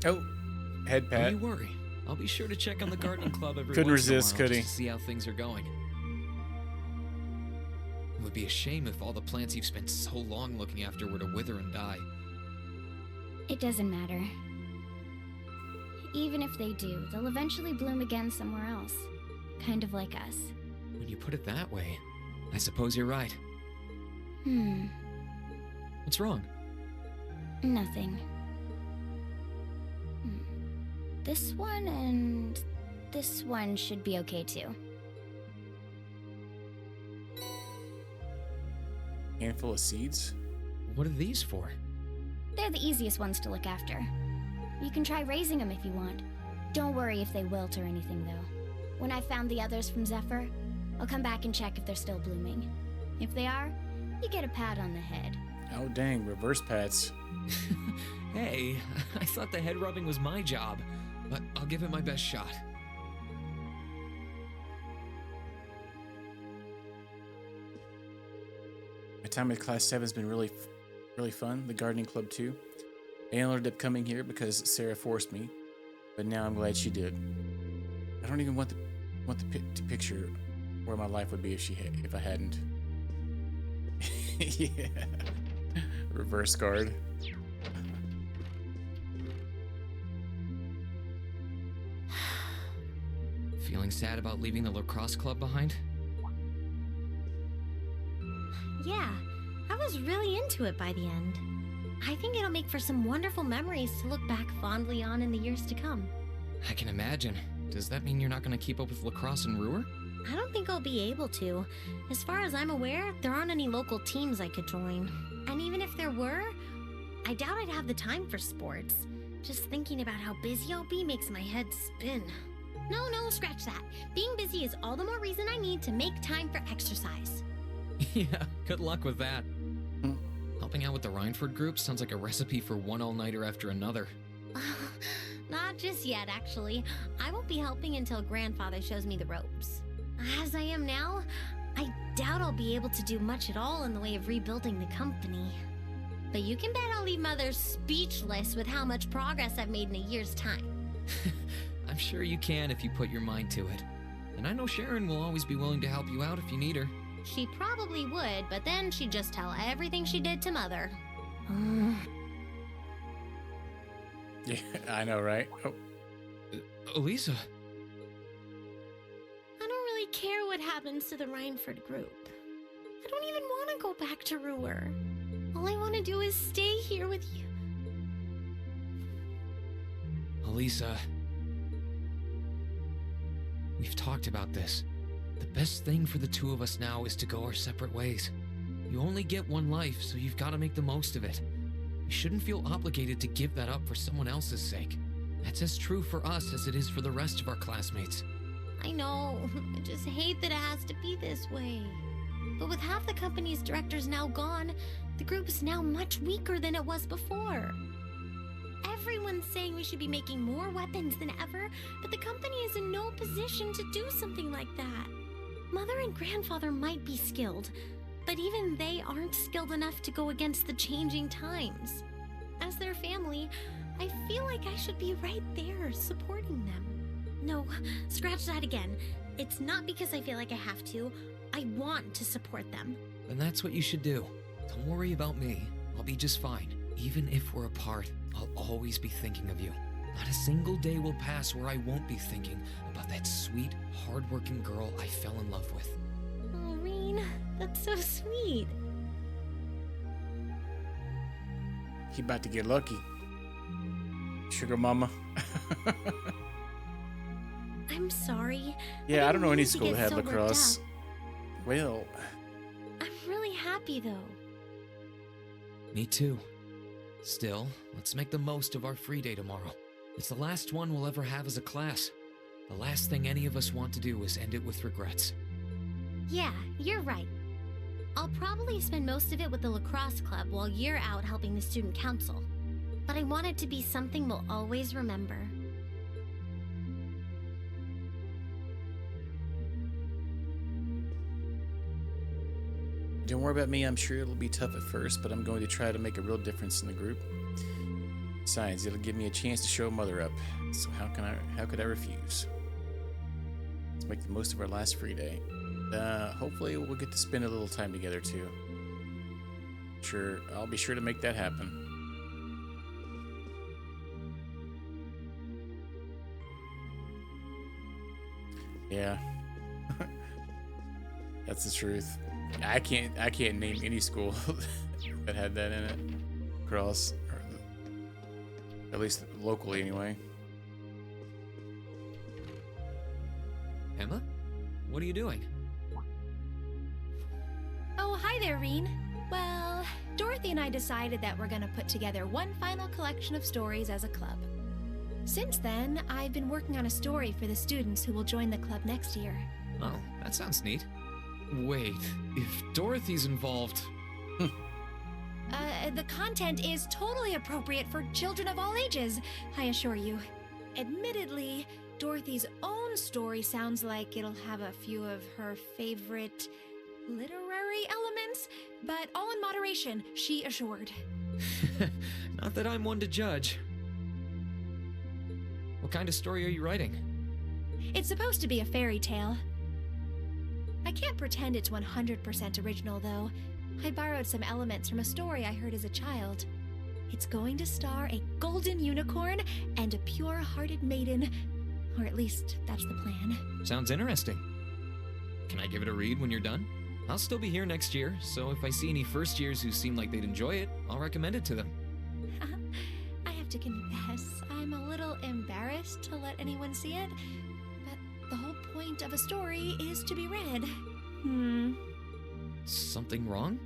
Oh, head pat. Don't you worry. I'll be sure to check on the gardening club every Couldn't once in a resist, while could just he? to see how things are going. It would be a shame if all the plants you've spent so long looking after were to wither and die. It doesn't matter. Even if they do, they'll eventually bloom again somewhere else. Kind of like us. When you put it that way, I suppose you're right. What's wrong? Nothing. This one and this one should be okay too. Handful of seeds? What are these for? They're the easiest ones to look after. You can try raising them if you want. Don't worry if they wilt or anything, though. When I've found the others from Zephyr, I'll come back and check if they're still blooming. If they are, you get a pat on the head. Oh dang, reverse pats. Hey, I thought the head rubbing was my job, but I'll give it my best shot. My time at Class 7 has been really fun. The gardening club too. I ended up coming here because Sarah forced me, but now I'm glad she did. I don't even want to picture where my life would be if I hadn't. Yeah. Reverse guard. Feeling sad about leaving the lacrosse club behind? Yeah, I was really into it by the end. I think it'll make for some wonderful memories to look back fondly on in the years to come. I can imagine. Does that mean you're not going to keep up with lacrosse in Ruhr? I don't think I'll be able to. As far as I'm aware, there aren't any local teams I could join. And even if there were, I doubt I'd have the time for sports. Just thinking about how busy I'll be makes my head spin. No, scratch that. Being busy is all the more reason I need to make time for exercise. Yeah, good luck with that. Helping out with the Rhineford group sounds like a recipe for one all-nighter after another. Not just yet, actually. I won't be helping until Grandfather shows me the ropes. As I am now, I doubt I'll be able to do much at all in the way of rebuilding the company. But you can bet I'll leave Mother speechless with how much progress I've made in a year's time. I'm sure you can if you put your mind to it. And I know Sharon will always be willing to help you out if you need her. She probably would, but then she'd just tell everything she did to Mother. Yeah, I know, right? Oh. Elisa. I don't really care what happens to the Rhineford group. I don't even want to go back to Ruhr. All I want to do is stay here with you. Elisa. We've talked about this. The best thing for the two of us now is to go our separate ways. You only get one life, so you've got to make the most of it. You shouldn't feel obligated to give that up for someone else's sake. That's as true for us as it is for the rest of our classmates. I know. I just hate that it has to be this way. But with half the company's directors now gone, the group is now much weaker than it was before. Everyone's saying we should be making more weapons than ever, but the company is in no position to do something like that. Mother and Grandfather might be skilled, but even they aren't skilled enough to go against the changing times. As their family, I feel like I should be right there supporting them. No, scratch that again. It's not because I feel like I have to. I want to support them. And that's what you should do. Don't worry about me. I'll be just fine. Even if we're apart, I'll always be thinking of you. Not a single day will pass where I won't be thinking about that sweet, hardworking girl I fell in love with. Oh, Reen, that's so sweet. He about to get lucky. Sugar mama. I'm sorry. Yeah, I don't know any mean to school that get had so worked lacrosse. up. Well, I'm really happy though. Me too. Still, let's make the most of our free day tomorrow. It's the last one we'll ever have as a class. The last thing any of us want to do is end it with regrets. Yeah, you're right. I'll probably spend most of it with the lacrosse club while you're out helping the student council. But I want it to be something we'll always remember. don't worry about me. I'm sure it'll be tough at first, but I'm going to try to make a real difference in the group. Besides, it'll give me a chance to show Mother up. So how could I refuse? Let's make the most of our last free day. Hopefully we'll get to spend a little time together too. Sure, I'll be sure to make that happen. Yeah. That's the truth. I can't name any school that had that in it. Cross, or at least locally anyway. Emma? What are you doing? Oh, hi there, Reen. Well, Dorothy and I decided that we're gonna put together one final collection of stories as a club. Since then, I've been working on a story for the students who will join the club next year. Oh, that sounds neat. Wait, if Dorothy's involved... The content is totally appropriate for children of all ages, I assure you. Admittedly, Dorothy's own story sounds like it'll have a few of her favorite literary elements, but all in moderation, she assured. Not that I'm one to judge. What kind of story are you writing? It's supposed to be a fairy tale. I can't pretend it's 100% original, though. I borrowed some elements from a story I heard as a child. It's going to star a golden unicorn and a pure-hearted maiden, or at least that's the plan. Sounds interesting. Can I give it a read when you're done? I'll still be here next year, so if I see any first years who seem like they'd enjoy it, I'll recommend it to them. I have to confess, I'm a little embarrassed to let anyone see it, but the whole point of a story is to be read. Something wrong?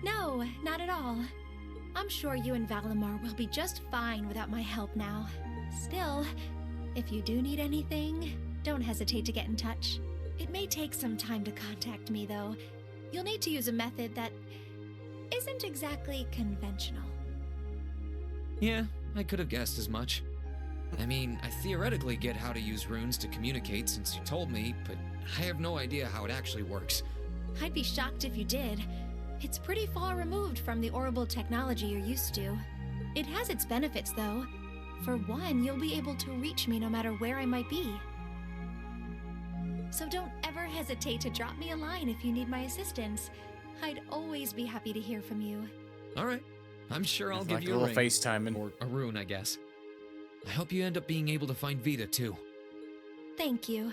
No, not at all. I'm sure you and Valimar will be just fine without my help now. Still, if you do need anything, don't hesitate to get in touch. It may take some time to contact me, though. You'll need to use a method that isn't exactly conventional. Yeah, I could have guessed as much. I mean, I theoretically get how to use runes to communicate since you told me, but I have no idea how it actually works. I'd be shocked if you did. It's pretty far removed from the orbital technology you're used to. It has its benefits, though. For one, you'll be able to reach me no matter where I might be. So don't ever hesitate to drop me a line if you need my assistance. I'd always be happy to hear from you. All right. I'm sure I'll Like give a you a little ring. FaceTiming. Or a rune, I guess. I hope you end up being able to find Vita, too. Thank you.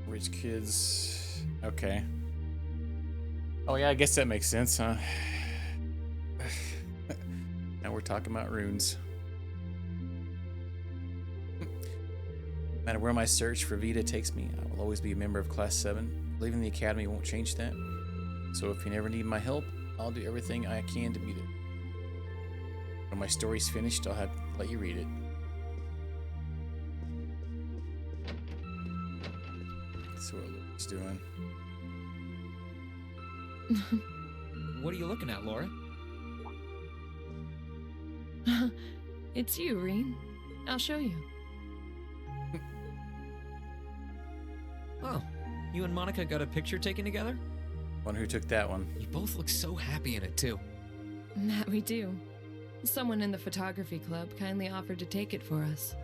Rich kids. Okay. Oh yeah, I guess that makes sense, huh? Now we're talking about runes. No matter where my search for Vita takes me, I will always be a member of Class 7. Leaving the Academy won't change that. So if you never need my help, I'll do everything I can to be there. When my story's finished, I'll have to let you read it. That's what Luke's doing. What are you looking at, Laura? It's you, Reen. I'll show you. Oh, you and Monica got a picture taken together? Wonder who took that one. You both look so happy in it, too. That we do. Someone in the photography club kindly offered to take it for us.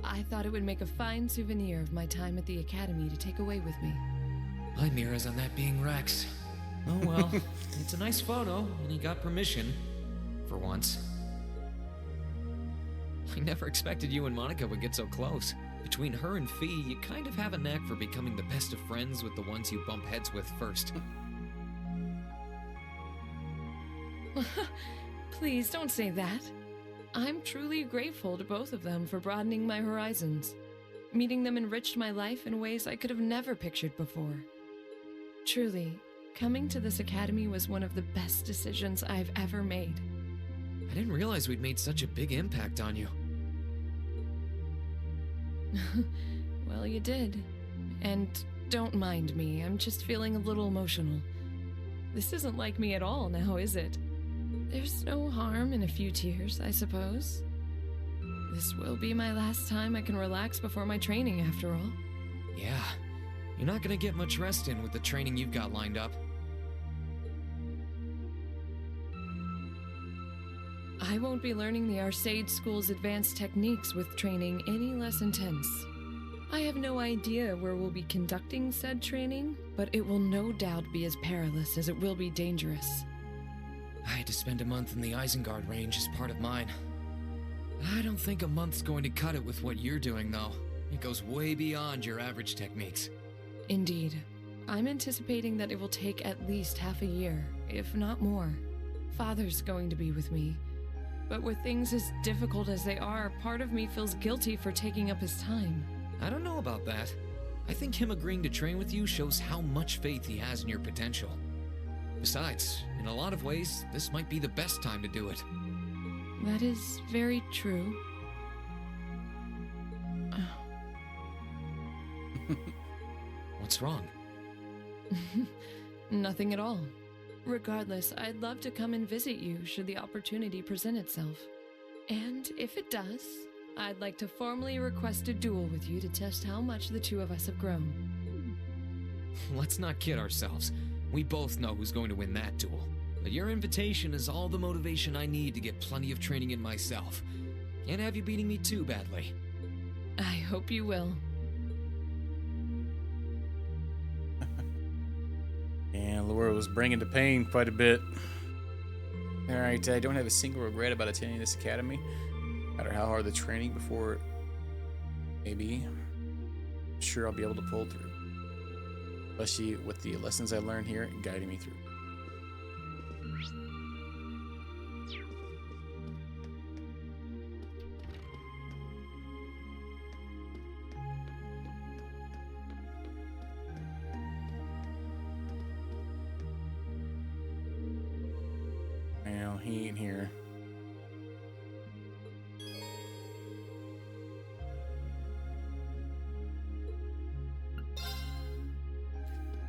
I thought it would make a fine souvenir of my time at the Academy to take away with me. My mirror's on that being Rex. Oh well, it's a nice photo, and he got permission. For once. I never expected you and Monica would get so close. Between her and Fee, you kind of have a knack for becoming the best of friends with the ones you bump heads with first. Please don't say that. I'm truly grateful to both of them for broadening my horizons. Meeting them enriched my life in ways I could have never pictured before. Truly, coming to this academy was one of the best decisions I've ever made. I didn't realize we'd made such a big impact on you. Well, you did. And don't mind me, I'm just feeling a little emotional. This isn't like me at all now, is it? There's no harm in a few tears, I suppose. This will be my last time I can relax before my training, after all. Yeah, you're not gonna get much rest in with the training you've got lined up. I won't be learning the Arcade School's advanced techniques with training any less intense. I have no idea where we'll be conducting said training, but it will no doubt be as perilous as it will be dangerous. I had to spend a month in the Isengard range as part of mine. I don't think a month's going to cut it with what you're doing, though. It goes way beyond your average techniques. Indeed. I'm anticipating that it will take at least half a year, if not more. Father's going to be with me. But with things as difficult as they are, part of me feels guilty for taking up his time. I don't know about that. I think him agreeing to train with you shows how much faith he has in your potential. Besides, in a lot of ways, this might be the best time to do it. That is very true. What's wrong? Nothing at all. Regardless, I'd love to come and visit you should the opportunity present itself. And if it does, I'd like to formally request a duel with you to test how much the two of us have grown. Let's not kid ourselves. We both know who's going to win that duel. But your invitation is all the motivation I need to get plenty of training in myself. Can't have you beating me too badly. I hope you will. And Laura was bringing the pain quite a bit. Alright, I don't have a single regret about attending this academy. No matter how hard the training before, maybe. I'm sure I'll be able to pull through. Especially with the lessons I learned here guiding me through. Well, he ain't here.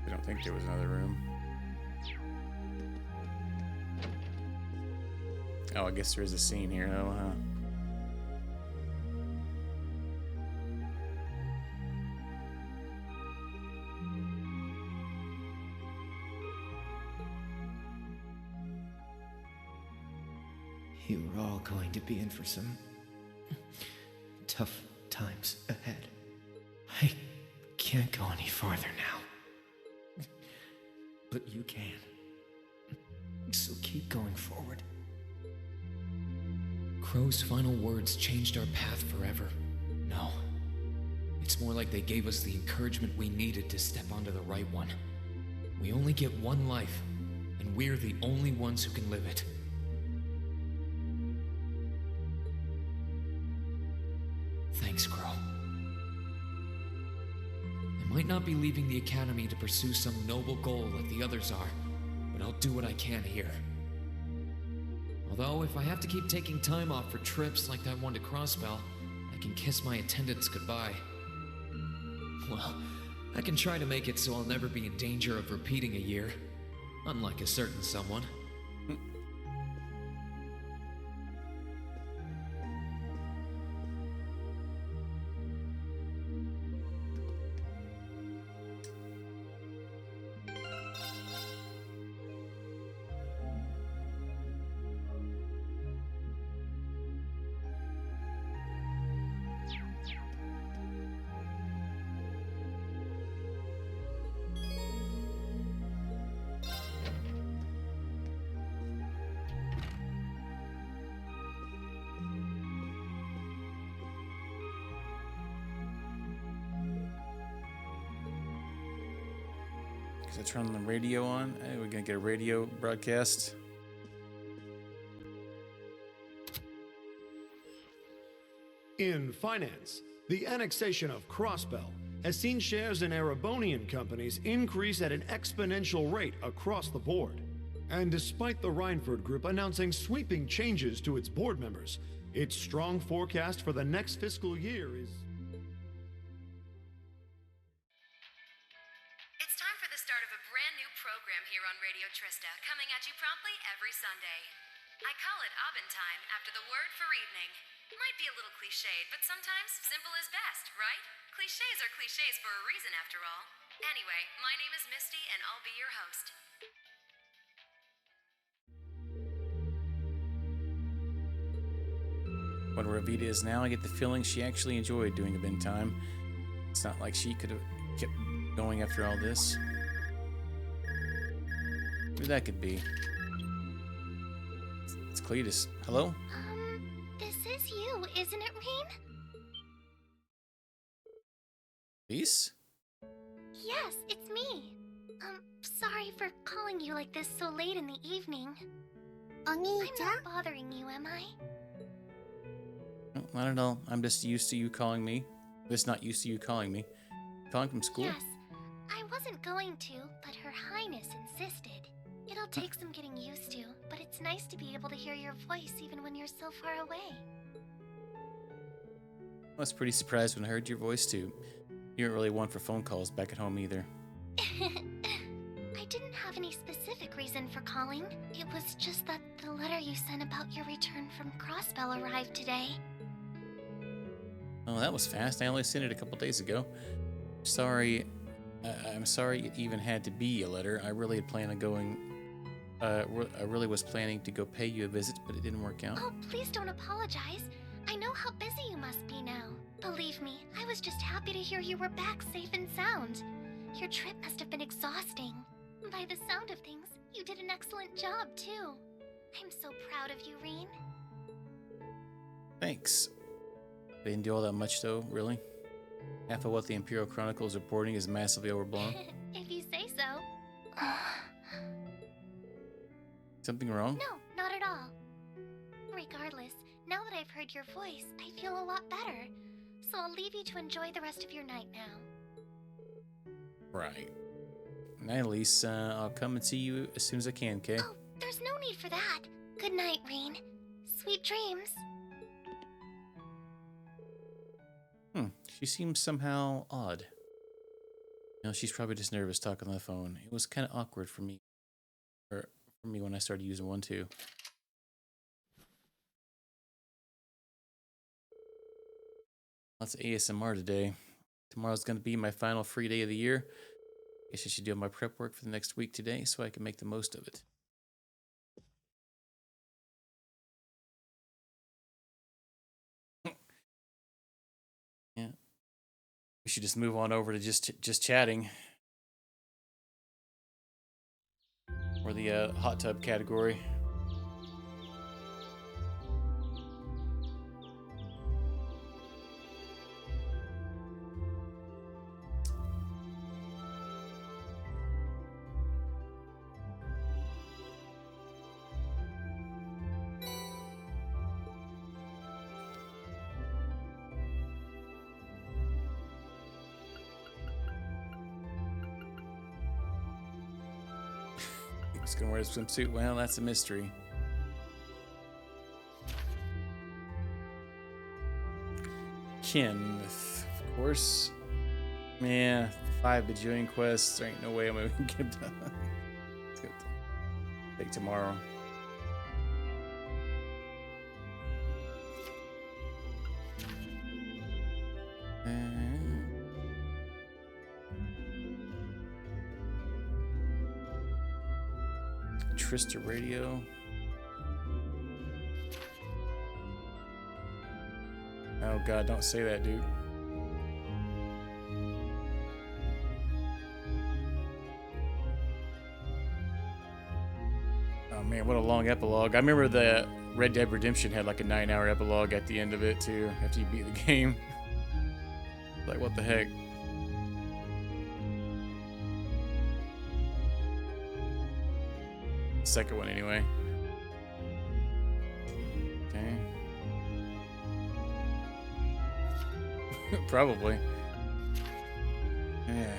I don't think there was another room. Oh, I guess there is a scene here, though, huh? You are all going to be in for some tough times ahead. I can't go any farther now. But you can. So keep going forward. Crow's final words changed our path forever. No. It's more like they gave us the encouragement we needed to step onto the right one. We only get one life, and we're the only ones who can live it. Thanks, Crow. I might not be leaving the Academy to pursue some noble goal like the others are, but I'll do what I can here. Although, if I have to keep taking time off for trips like that one to Crossbell, I can kiss my attendants goodbye. Well, I can try to make it so I'll never be in danger of repeating a year, unlike a certain someone. Because I turn the radio on. Hey, we're gonna get a radio broadcast. In finance, the annexation of Crossbell has seen shares in Erebonian companies increase at an exponential rate across the board. And despite the Reinford Group announcing sweeping changes to its board members, its strong forecast for the next fiscal year is... It's time for the start of a brand new program here on Radio Trista, coming at you promptly every Sunday. I call it Aubin Time after the word for evening. Might be a little cliched, but sometimes simple is best, right? Clichés are clichés for a reason, after all. Anyway, my name is Misty, and I'll be your host. What Ravita is now, I get the feeling she actually enjoyed doing a bin time. It's not like she could have kept going after all this. Who that could be? It's Cletus. Hello? This is you, isn't it, Reen? Lise? Yes, it's me. Sorry for calling you like this so late in the evening. I'm not bothering you, am I? No, not at all. I'm just used to you calling me. Just not used to you calling me. Calling from school? Yes, I wasn't going to, but Her Highness insisted. It'll take some getting used to, but it's nice to be able to hear your voice even when you're so far away. I was pretty surprised when I heard your voice too. You weren't really one for phone calls back at home either. I didn't have any specific reason for calling. It was just that the letter you sent about your return from Crossbell arrived today. Oh, that was fast. I only sent it a couple days ago. Sorry. I'm sorry it even had to be a letter. I really had planned on going... I really was planning to go pay you a visit, but it didn't work out. Oh, please don't apologize. I know how busy you must be now. Believe me, I was just happy to hear you were back safe and sound. Your trip must have been exhausting. By the sound of things, you did an excellent job, too. I'm so proud of you, Reen. Thanks. I didn't do all that much, though, really. Half of what the Imperial Chronicle is reporting is massively overblown. If you say so. Something wrong? No, not at all. Regardless, now that I've heard your voice, I feel a lot better. So I'll leave you to enjoy the rest of your night now. Right. Night, Elise. I'll come and see you as soon as I can, okay? Oh, there's no need for that. Good night, Reen. Sweet dreams. She seems somehow odd. You know, she's probably just nervous talking on the phone. It was kind of awkward for me. Or for me when I started using one too. Lots of ASMR today. Tomorrow's going to be my final free day of the year. Guess I should do my prep work for the next week today so I can make the most of it. Yeah. We should just move on over to just chatting. Or the hot tub category. He's gonna wear a swimsuit. Well, that's a mystery. Kenneth, of course. Yeah, 5 bajillion quests. There ain't no way I'm gonna get done. Let's go. Take tomorrow. Trista Radio. Oh God, don't say that, dude. Oh man, what a long epilogue. I remember the Red Dead Redemption had like a 9-hour epilogue at the end of it too, after you beat the game. Like, what the heck? Second one anyway. Okay. Probably. Yeah.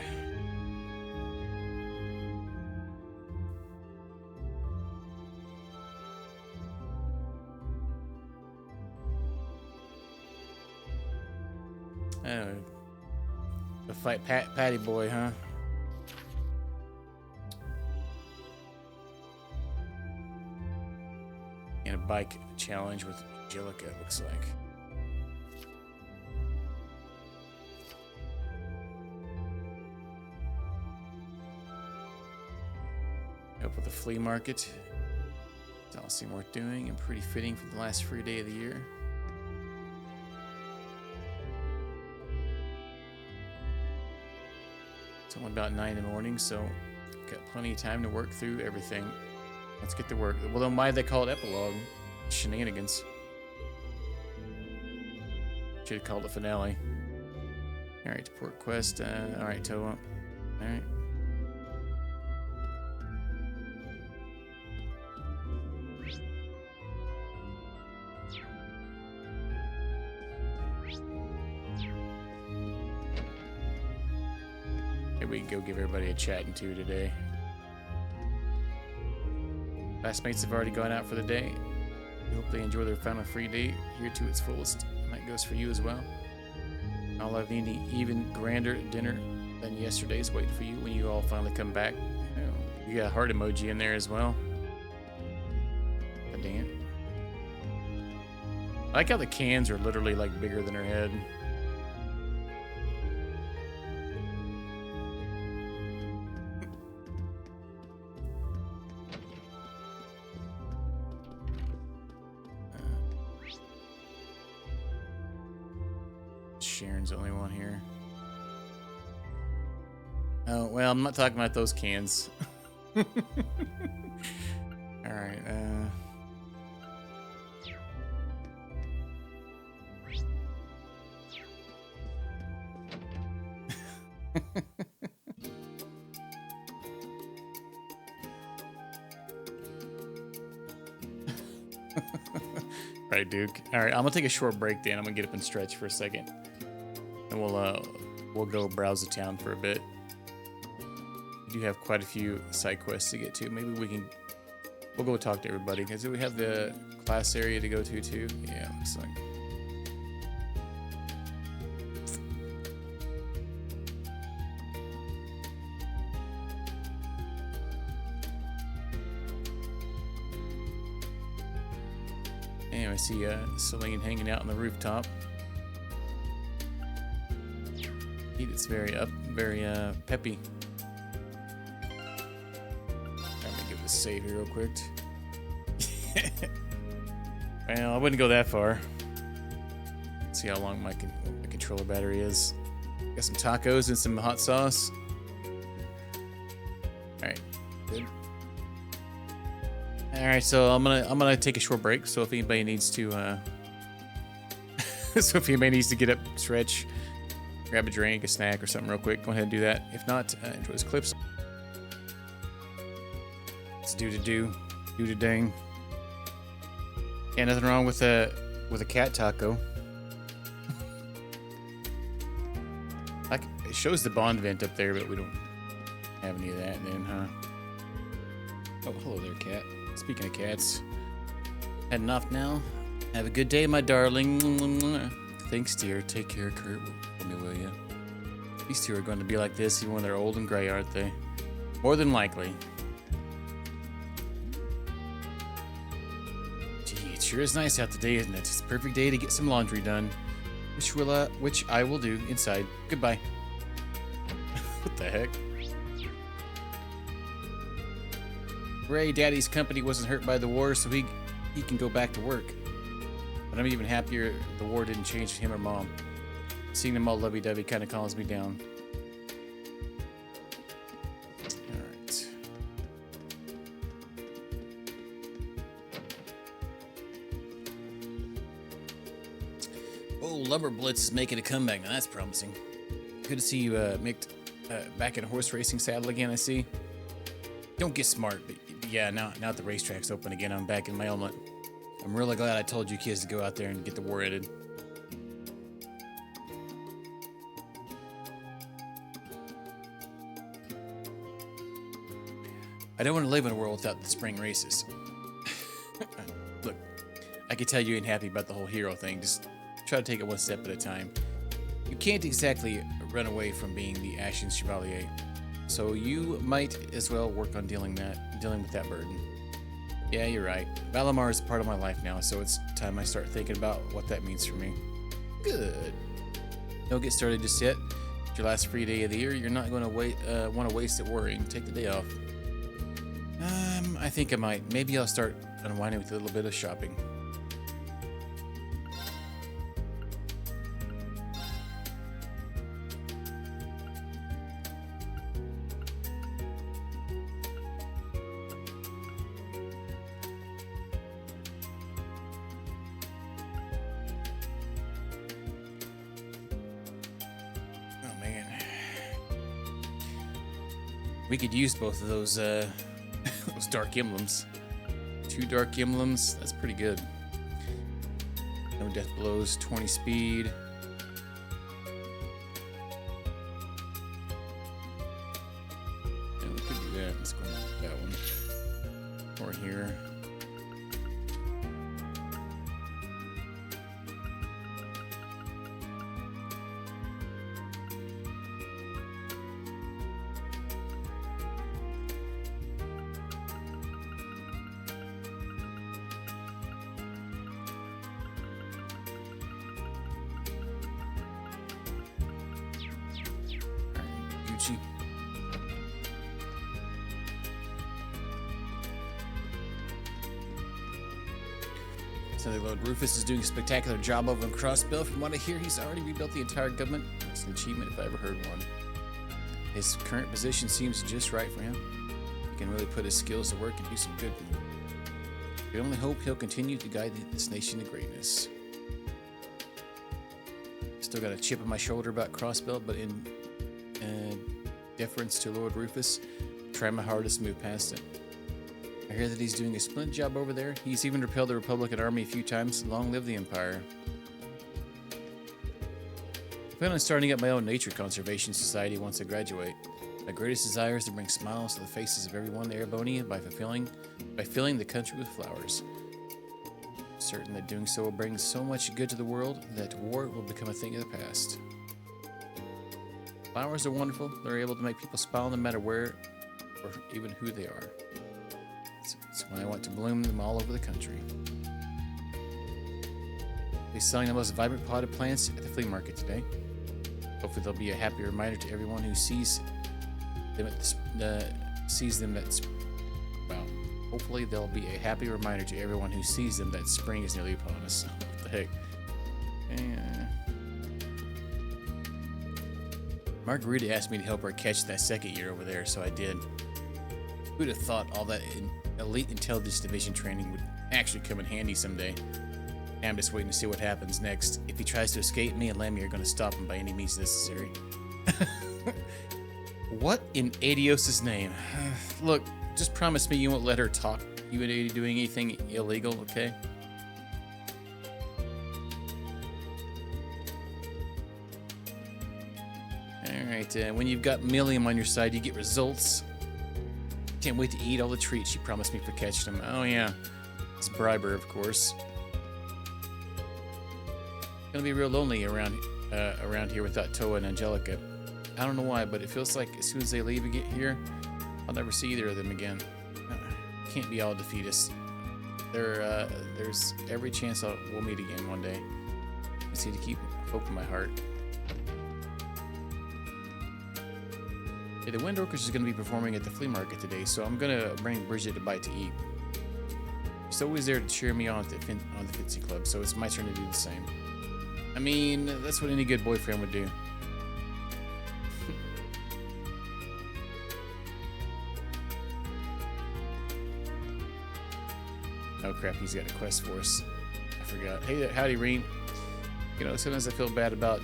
Oh. The fight Patty Boy, huh? And a bike challenge with Angelica, it looks like. Up with the flea market. Doesn't seem worth doing and pretty fitting for the last free day of the year. It's only about 9 in the morning, so got plenty of time to work through everything. Let's get to work. Well, then why do they call it epilogue? Shenanigans. Should have called it finale. Alright, port quest. Alright, Toa. Alright. Maybe we can go give everybody a chatting to today. Classmates have already gone out for the day. We hope they enjoy their final free day here to its fullest. And that goes for you as well. I'll have an even grander dinner than yesterday's waiting for you when you all finally come back. You got a heart emoji in there as well. God dang it. I like how the cans are literally like bigger than her head. Sharon's the only one here. Oh, well, I'm not talking about those cans. Alright, Right, Duke. Alright, I'm gonna take a short break then. I'm gonna get up and stretch for a second. And we'll go browse the town for a bit. We do have quite a few side quests to get to. Maybe we'll go talk to everybody. Because we have the class area to go to too. Yeah, looks like. Anyway, I see Celine hanging out on the rooftop. It's very peppy. Let me give this a save here real quick. Well, I wouldn't go that far. Let's see how long my controller battery is. Got some tacos and some hot sauce. All right, good. All right, so I'm gonna take a short break. So if anybody needs to, get up, stretch, grab a drink, a snack, or something real quick, go ahead and do that. If not, enjoy this clips. It's do to dang. Yeah, nothing wrong with a cat taco. Like it shows the bond vent up there, but we don't have any of that then, huh? Oh, hello there, cat. Speaking of cats, heading off now. Have a good day, my darling. Thanks, dear. Take care, Kurt. For me, will you? These two are going to be like this even when they're old and gray, aren't they? More than likely. Gee, it sure is nice out today, isn't it? It's a perfect day to get some laundry done, which I will do inside. Goodbye. What the heck? Ray, Daddy's company wasn't hurt by the war, so he can go back to work. But I'm even happier the war didn't change him or Mom. Seeing them all lovey-dovey kind of calms me down. Alright. Oh, Lumber Blitz is making a comeback. Now that's promising. Good to see you, Mick, back in a horse racing saddle again, I see. Don't get smart, but yeah, now the racetrack's open again, I'm back in my element. I'm really glad I told you kids to go out there and get the war ended. I don't want to live in a world without the spring races. Look, I can tell you ain't happy about the whole hero thing. Just try to take it one step at a time. You can't exactly run away from being the Ashen Chevalier. So you might as well work on dealing with that burden. Yeah, you're right. Valimar is a part of my life now, so it's time I start thinking about what that means for me. Good. Don't get started just yet. It's your last free day of the year. You're not going to want to waste it worrying. Take the day off. I think I might. Maybe I'll start unwinding with a little bit of shopping. We could use both of those those dark emblems. 2 dark emblems, that's pretty good. No death blows, 20 speed. Yeah, we could do that. Let's go with that one. Or here. So they load. Rufus is doing a spectacular job over in Crossbell. From what I hear, he's already rebuilt the entire government. It's an achievement if I ever heard one. His current position seems just right for him. He can really put his skills to work and do some good. We only hope he'll continue to guide this nation to greatness. Still got a chip on my shoulder about Crossbell, but in deference to Lord Rufus, try my hardest to move past it. I hear that he's doing a splendid job over there. He's even repelled the Republican army a few times. Long live the Empire. I plan on starting up my own nature conservation society once I graduate. My greatest desire is to bring smiles to the faces of everyone in Erebonia by filling the country with flowers. I'm certain that doing so will bring so much good to the world that war will become a thing of the past. Flowers are wonderful. They're able to make people smile no matter where or even who they are. That's why I want to bloom them all over the country. They're selling the most vibrant potted plants at the flea market today. Hopefully there'll be a happy reminder to everyone who sees them well, hopefully there'll be a happy reminder to everyone who sees them that spring is nearly upon us. What the heck? Margarita asked me to help her catch that second year over there, so I did. Who'd have thought all that elite intelligence division training would actually come in handy someday? Now I'm just waiting to see what happens next. If he tries to escape, me and Lammy are going to stop him by any means necessary. What in Adios' name? Look, just promise me you won't let her talk you into doing anything illegal, okay? Alright, when you've got Milliam on your side, you get results. Can't wait to eat all the treats you promised me for catching them. Oh yeah, it's briber, of course. Gonna be real lonely around here without Toa and Angelica. I don't know why, but it feels like as soon as they leave and get here, I'll never see either of them again. Can't be all defeatist. There's every chance we'll meet again one day. I just need to keep hope in my heart. Hey, the Wind Orchestra is going to be performing at the flea market today, so I'm going to bring Bridget a bite to eat. She's always there to cheer me on at the Fitzy Club, so it's my turn to do the same. I mean, that's what any good boyfriend would do. Oh crap, he's got a quest for us. I forgot. Hey, howdy, Reen. You know, sometimes I feel bad about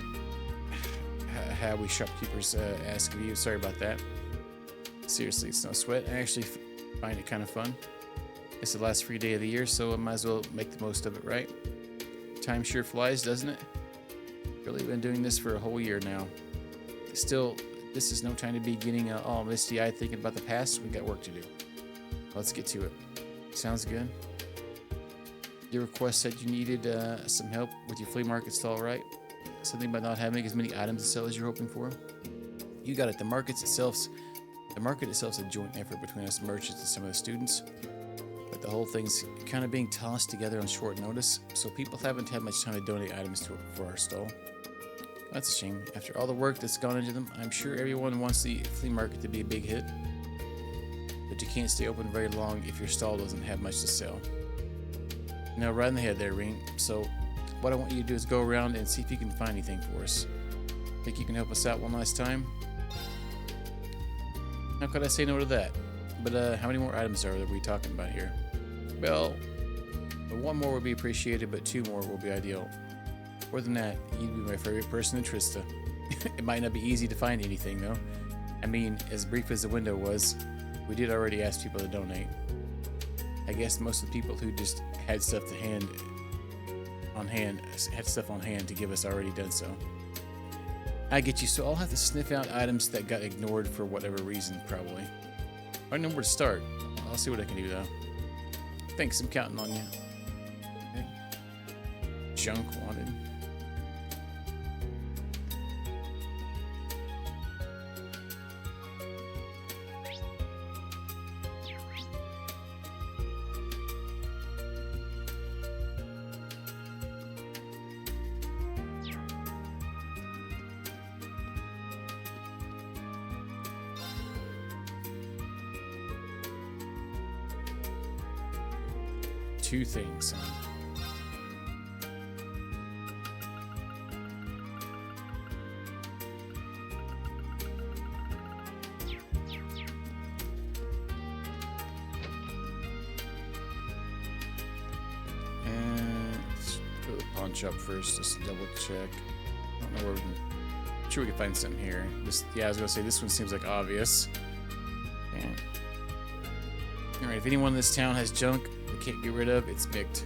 how we shopkeepers ask of you. Sorry about that. Seriously, it's no sweat. I actually find it kind of fun. It's the last free day of the year, so I might as well make the most of it, right? Time sure flies, doesn't it? Really been doing this for a whole year now. Still, this is no time to be getting all misty-eyed thinking about the past. We got work to do. Let's get to it. Sounds good. Your request said you needed some help with your flea market stall, right? Something about not having as many items to sell as you're hoping for? You got it. The market itself's a joint effort between us merchants and some of the students. But the whole thing's kind of being tossed together on short notice, so people haven't had much time to donate items to it for our stall. That's a shame. After all the work that's gone into them, I'm sure everyone wants the flea market to be a big hit. But you can't stay open very long if your stall doesn't have much to sell. Now, right in the head there, Ring. So, what I want you to do is go around and see if you can find anything for us. Think you can help us out one last time? How could I say no to that? But how many more items are we talking about here? Well, one more would be appreciated, but two more will be ideal. More than that, you'd be my favorite person in Trista. It might not be easy to find anything, though. I mean, as brief as the window was, we did already ask people to donate. I guess most of the people who just had stuff on hand to give us already done so. I get you, so I'll have to sniff out items that got ignored for whatever reason, probably. I don't know where to start. I'll see what I can do, though. Thanks, I'm counting on you. Okay. Junk wanted. Two things. Let's go to the pawn shop first, just double check. I don't know where we can. I'm sure we can find something here. Yeah, I was gonna say this one seems like obvious. Yeah. All right, if anyone in this town has junk we can't get rid of, it's Micked.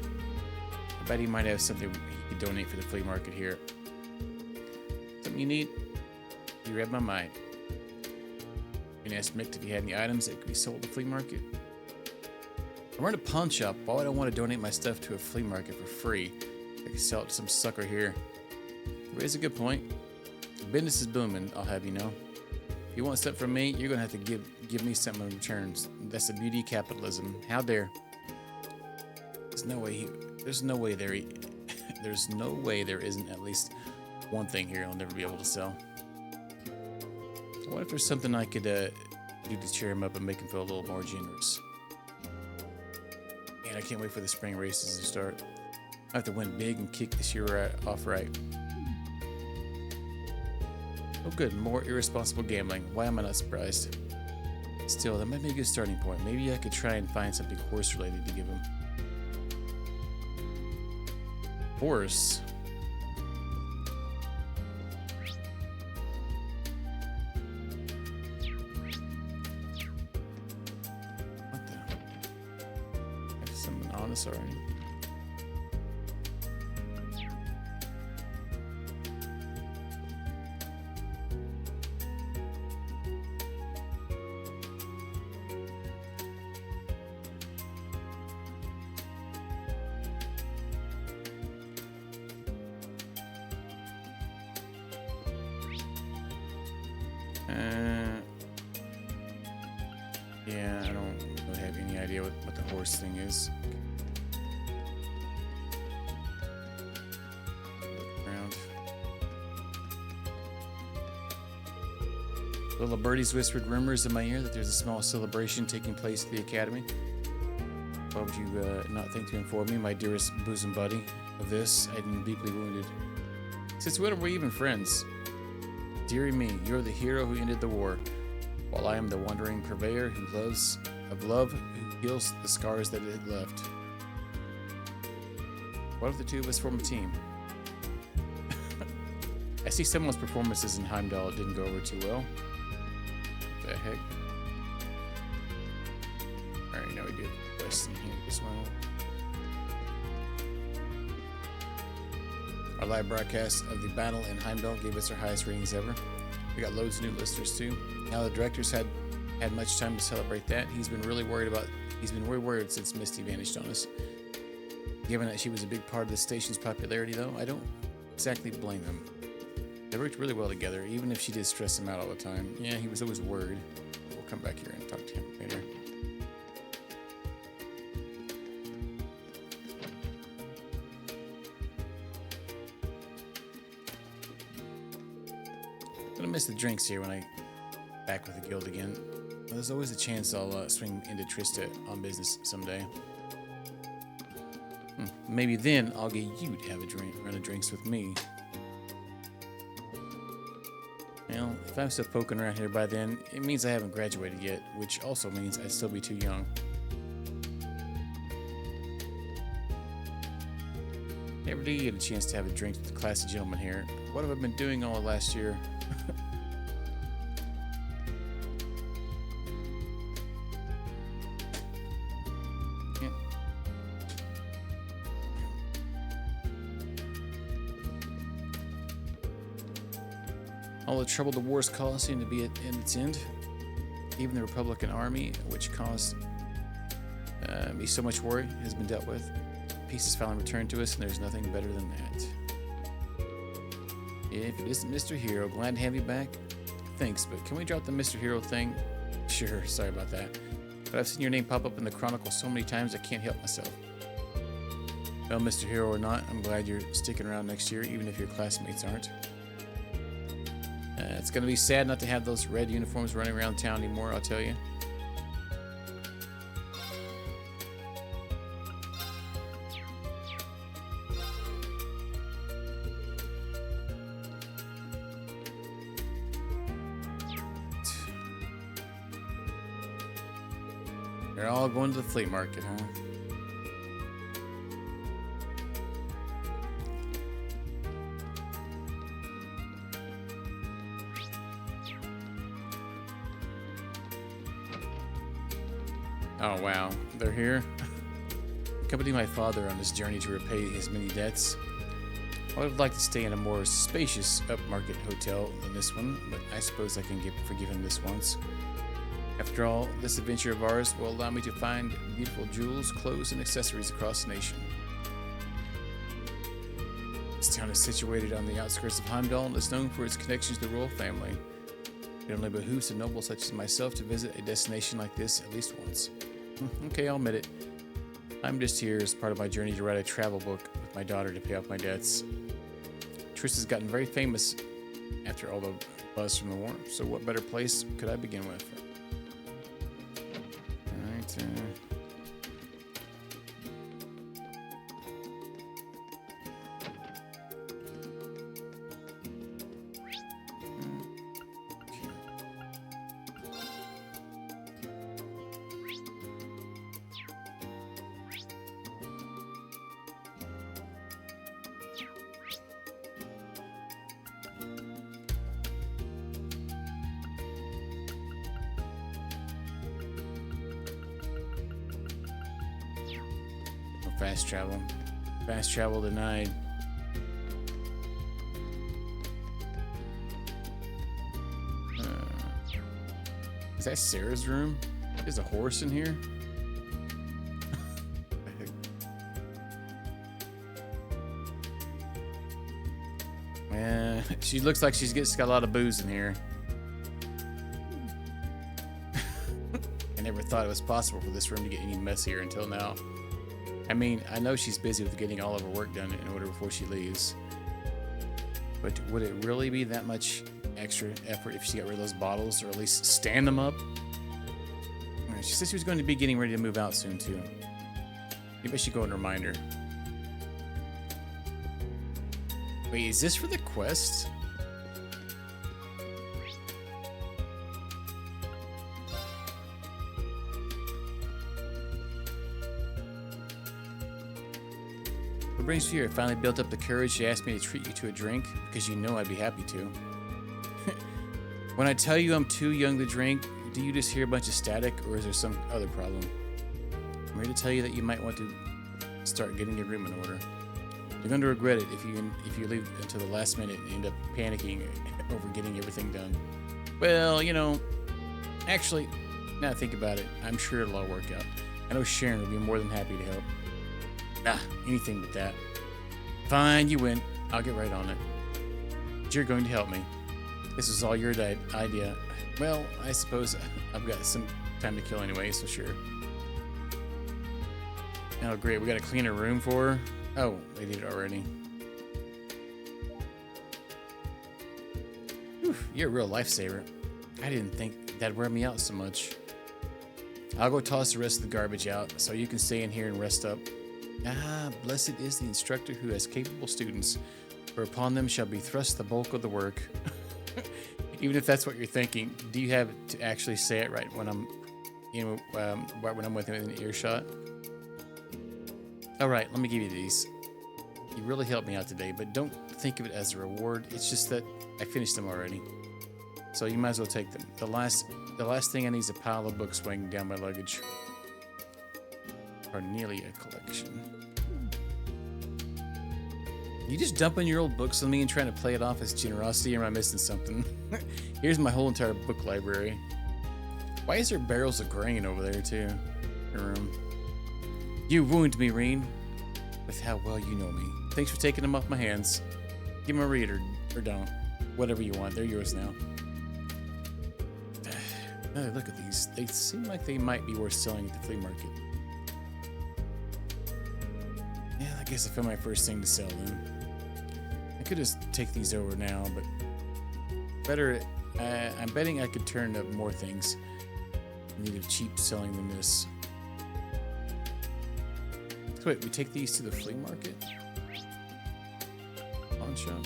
I bet he might have something he could donate for the flea market here. Something you need? You read my mind. You can ask Mick if he had any items that could be sold at the flea market. I run a pawn shop. Why would I want to donate my stuff to a flea market for free? I could sell it to some sucker here. You raise a good point. Business is booming, I'll have you know. If you want something from me, you're gonna have to give me something in return. That's the beauty of capitalism. How dare? There's no way there isn't at least one thing here I'll never be able to sell. What if there's something I could do to cheer him up and make him feel a little more generous? Man, I can't wait for the spring races to start. I have to win big and kick this year off right. Oh good, more irresponsible gambling. Why am I not surprised? Still, that might be a good starting point. Maybe I could try and find something horse related to give him. Horse? What the? I have something on us already. Yeah, I don't really have any idea what the horse thing is. Look around. Little birdies whispered rumors in my ear that there's a small celebration taking place at the academy. Why would you not think to inform me, my dearest bosom buddy, of this? I am deeply wounded. Since when are we even friends? Dearie me, you're the hero who ended the war, while I am the wandering purveyor who loves of love, who heals the scars that it had left. What if the two of us form a team? I see someone's performances in Heimdall didn't go over too well. What the heck? Alright, now we do the quest in here as well. Our live broadcast of the battle in Heimdall gave us our highest ratings ever. We got loads of new listeners too. Now the director's had much time to celebrate that. He's been really worried since Misty vanished on us. Given that she was a big part of the station's popularity though, I don't exactly blame him. They worked really well together, even if she did stress him out all the time. Yeah, he was always worried. We'll come back here and talk to him later. I'm gonna miss the drinks here when I back with the guild again. Well, there's always a chance I'll swing into Trista on business someday. Maybe then I'll get you to have a run of drinks with me. Well, if I'm still poking around here by then, it means I haven't graduated yet, which also means I'd still be too young. Never do get a chance to have a drink with the classy gentleman here. What have I been doing all of last year? All the trouble the wars caused seem to be at its end. Even the Republican Army, which caused me so much worry, has been dealt with. Peace is finally returned to us, and there's nothing better than that. If it isn't Mr. Hero, glad to have you back. Thanks, but can we drop the Mr. Hero thing? Sure, sorry about that. But I've seen your name pop up in the Chronicle so many times I can't help myself. Well, Mr. Hero or not, I'm glad you're sticking around next year, even if your classmates aren't. It's going to be sad not to have those red uniforms running around town anymore, I'll tell you. They're all going to the flea market, huh? Oh wow, they're here. Accompanying my father on this journey to repay his many debts. I would have liked to stay in a more spacious upmarket hotel than this one, but I suppose I can forgive him this once. After all, this adventure of ours will allow me to find beautiful jewels, clothes, and accessories across the nation. This town is situated on the outskirts of Heimdall and is known for its connections to the royal family. It only behooves a noble such as myself to visit a destination like this at least once. Okay, I'll admit it. I'm just here as part of my journey to write a travel book with my daughter to pay off my debts. Trista's gotten very famous after all the buzz from the war. So what better place could I begin with? All right. Fast travel. Fast travel denied. Is that Sarah's room? There's a horse in here? Yeah, she looks like she's got a lot of booze in here. I never thought it was possible for this room to get any messier until now. I mean, I know she's busy with getting all of her work done in order before she leaves. But would it really be that much extra effort if she got rid of those bottles, or at least stand them up? She said she was going to be getting ready to move out soon, too. Maybe I should go and remind her. Wait, is this for the quest? What brings you here? I finally built up the courage to ask me to treat you to a drink, because you know I'd be happy to. When I tell you I'm too young to drink, do you just hear a bunch of static, or is there some other problem? I'm here to tell you that you might want to start getting your room in order. You're going to regret it if you leave until the last minute and end up panicking over getting everything done. Well, you know, actually, now I think about it, I'm sure it'll all work out. I know Sharon will be more than happy to help. Anything but that. Fine, you win. I'll get right on it. But you're going to help me. This was all your idea. Well, I suppose I've got some time to kill anyway, so sure. Oh, great. We got to clean her room for her. Oh, they did it already. Whew, you're a real lifesaver. I didn't think that'd wear me out so much. I'll go toss the rest of the garbage out so you can stay in here and rest up. Blessed is the instructor who has capable students, for upon them shall be thrust the bulk of the work. Even if that's what you're thinking, do you have to actually say it right when I'm, right when I'm within earshot? All right, let me give you these. You really helped me out today, but don't think of it as a reward. It's just that I finished them already, so you might as well take them. The last thing I need is a pile of books weighing down my luggage. Cornelia collection. You just dumping your old books on me and trying to play it off as generosity, or am I missing something? Here's my whole entire book library. Why is there barrels of grain over there too? Her room. You wound me, Reen, with how well you know me. Thanks for taking them off my hands. Give them a read or don't. Whatever you want, they're yours now. Now look at these. They seem like they might be worth selling at the flea market. Yeah, I guess I found my first thing to sell then. I could just take these over now, but better. I'm betting I could turn up more things in need of cheap selling than this. So wait, we take these to the flea market? Pawn shop?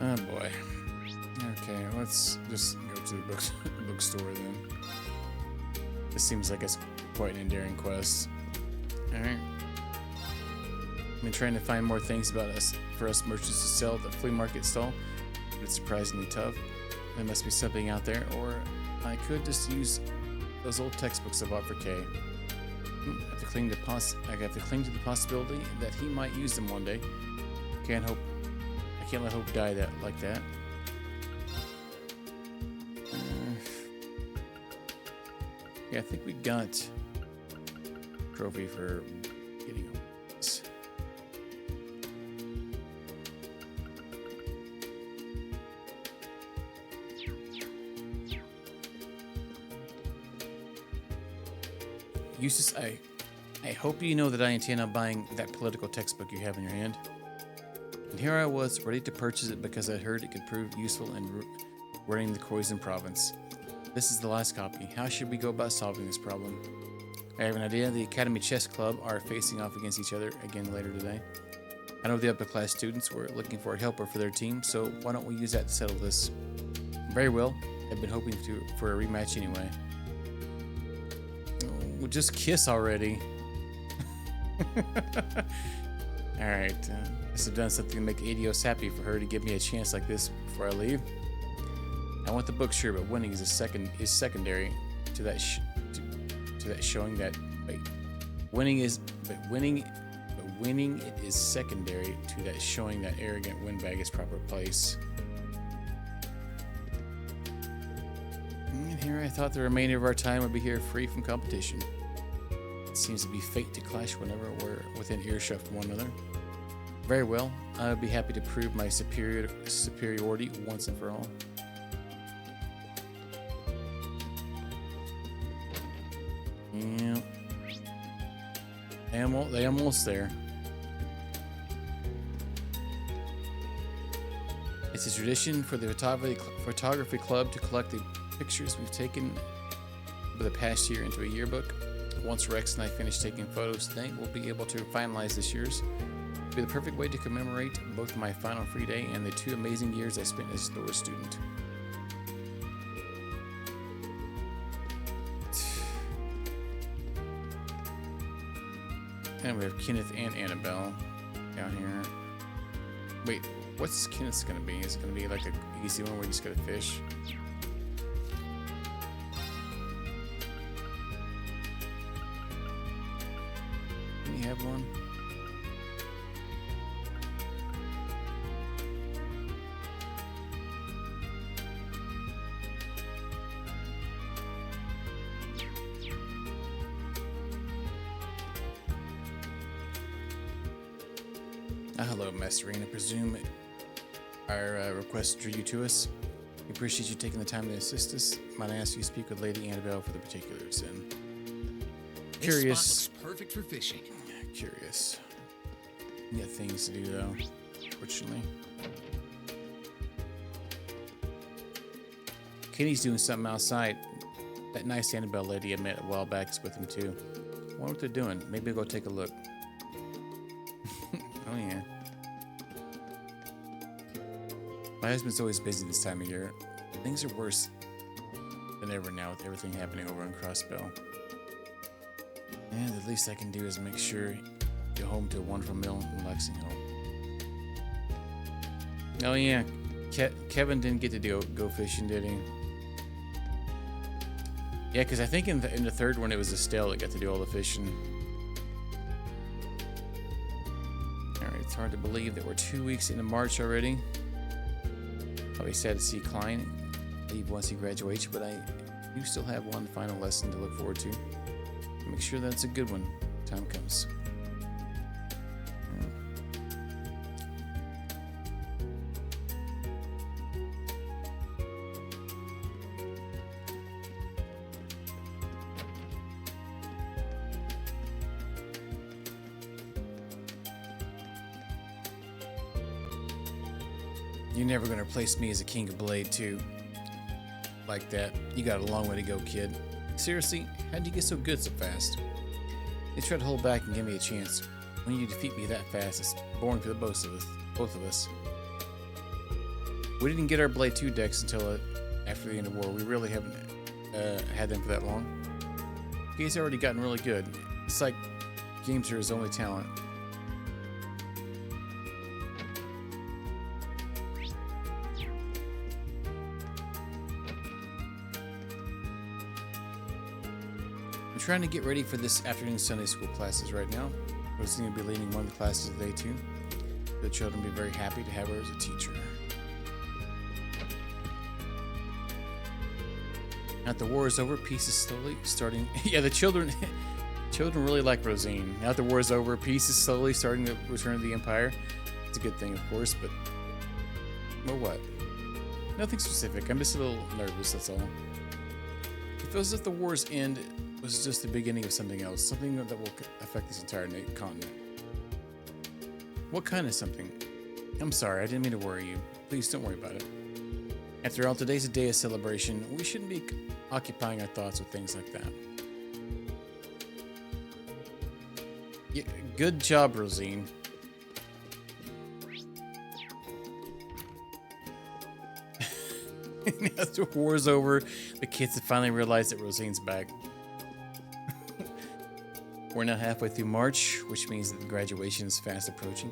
Oh boy. Okay, let's just go to the bookstore then. This seems like it's quite an endearing quest. Alright. I've been trying to find more things about us for us merchants to sell at the flea market stall, but it's surprisingly tough. There must be something out there, or I could just use those old textbooks I bought for Kay. I have to cling to the possibility that he might use them one day. I can't let hope die like that. Yeah, I think we got a trophy for getting them. Eustace, I hope you know that I intend on buying that political textbook you have in your hand. And here I was, ready to purchase it because I heard it could prove useful in running the Croydon province. This is the last copy. How should we go about solving this problem? I have an idea. The Academy Chess Club are facing off against each other again later today. I know the upper class students were looking for a helper for their team, so why don't we use that to settle this? Very well. I've been hoping for a rematch anyway. We'll just kiss already. Alright, must have done something to make Adios happy for her to give me a chance like this before I leave. I want the book, sure, but winning is secondary to that showing that winning is secondary to that showing that arrogant windbag its proper place. And here I thought the remainder of our time would be here free from competition. It seems to be fate to clash whenever we're within earshot from one another. Very well, I would be happy to prove my superiority once and for all. Yeah. They almost there. It's a tradition for the photography club to collect the pictures we've taken over the past year into a yearbook. Once Rex and I finish taking photos today, we'll be able to finalize this year's. It'll be the perfect way to commemorate both my final free day and the 2 amazing years I spent as a store student. And we have Kenneth and Annabelle down here. Wait, what's Kenneth's gonna be? Is it gonna be like an easy one where we just gotta fish? Can you have one? Hello, Masterine. I presume our request drew you to us. We appreciate you taking the time to assist us. Might I ask you to speak with Lady Annabelle for the particulars? And curious. This spot looks perfect for fishing. Curious. You got things to do though, fortunately. Kenny's doing something outside. That nice Annabelle lady I met a while back is with him too. I wonder what they're doing. Maybe I'll go take a look. Oh yeah. My husband's always busy this time of year. Things are worse than ever now with everything happening over in Crossbell. And the least I can do is make sure you go home to a wonderful meal and relaxing home. Oh yeah, Kevin didn't get to go fishing, did he? Yeah, because I think in the third one it was Estelle that got to do all the fishing. Alright, it's hard to believe that we're 2 weeks into March already. I'll be sad to see Klein leave once he graduates, but I do still have one final lesson to look forward to. Make sure that's a good one when time comes. You're never gonna replace me as a king of Blade 2. Like that. You got a long way to go, kid. Seriously, how'd you get so good so fast? They tried to hold back and give me a chance. When you defeat me that fast, it's boring for the both of us. We didn't get our Blade 2 decks until after the end of war. We really haven't had them for that long. He's already gotten really good. It's like games are his only talent. I'm trying to get ready for this afternoon Sunday school classes right now. Rosine will be leading one of the classes today too. The children will be very happy to have her as a teacher. Now that the war is over, peace is slowly starting. Yeah, the children really like Rosine. Now that the war is over, peace is slowly starting to return to the Empire. It's a good thing, of course, but what? Nothing specific. I'm just a little nervous, that's all. It feels as if the war's end was just the beginning of something else, something that will affect this entire continent. What kind of something? I'm sorry, I didn't mean to worry you. Please don't worry about it. After all, today's a day of celebration. We shouldn't be occupying our thoughts with things like that. Yeah, good job, Rosine. Now the war's over, the kids have finally realized that Rosine's back. We're now halfway through March, which means that graduation is fast approaching.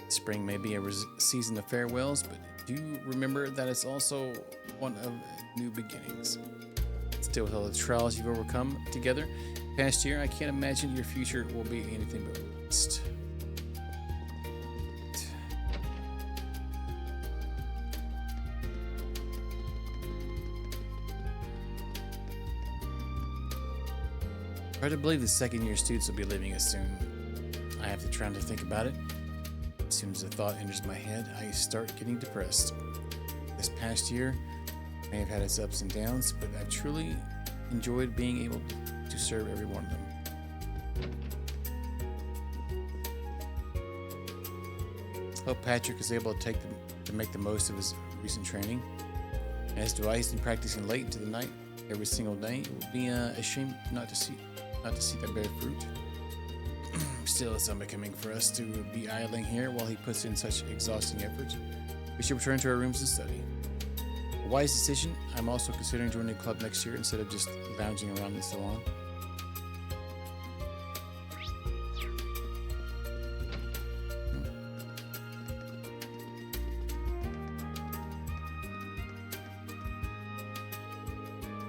Spring may be a season of farewells, but do remember that it's also one of new beginnings. Still, with all the trials you've overcome together past year, I can't imagine your future will be anything but blessed. Hard to believe the second-year students will be leaving us soon. I have to try to think about it. As soon as the thought enters my head, I start getting depressed. This past year may have had its ups and downs, but I've truly enjoyed being able to serve every one of them. Hope Patrick is able to make the most of his recent training. As do I. He's been practicing late into the night every single day. It would be a shame not to see that bear fruit. Still, it's unbecoming for us to be idling here while he puts in such exhausting effort. We should return to our rooms and study. A wise decision. I'm also considering joining a club next year instead of just lounging around the salon.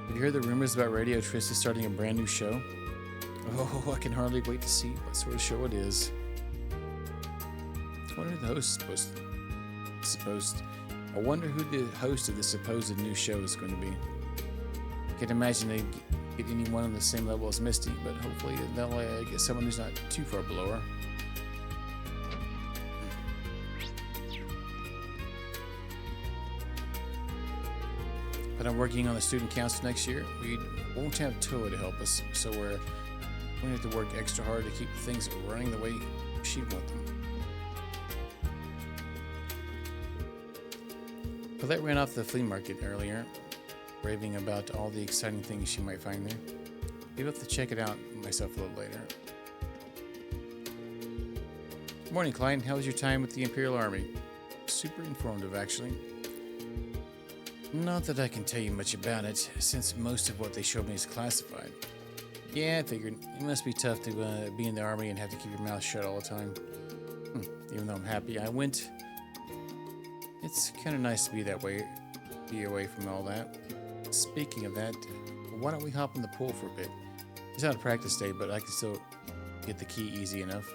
Have you heard the rumors about Radio Trista starting a brand new show? Oh, I can hardly wait to see what sort of show it is. I wonder who the host is supposed. I wonder who the host of the supposed new show is going to be. I can't imagine they get anyone on the same level as Misty, but hopefully they'll get someone who's not too far below her. But I'm working on the student council next year. We won't have Toa to help us, so we're going to have to work extra hard to keep things running the way she'd want them. Colette ran off to the flea market earlier, raving about all the exciting things she might find there. Maybe I'll have to check it out myself a little later. Morning, Clyde. How was your time with the Imperial Army? Super informative, actually. Not that I can tell you much about it, since most of what they showed me is classified. Yeah, I figured. It must be tough to be in the army and have to keep your mouth shut all the time. Even though I'm happy I went. It's kind of nice to be that way, be away from all that. Speaking of that, why don't we hop in the pool for a bit? It's not a practice day, but I can still get the key easy enough.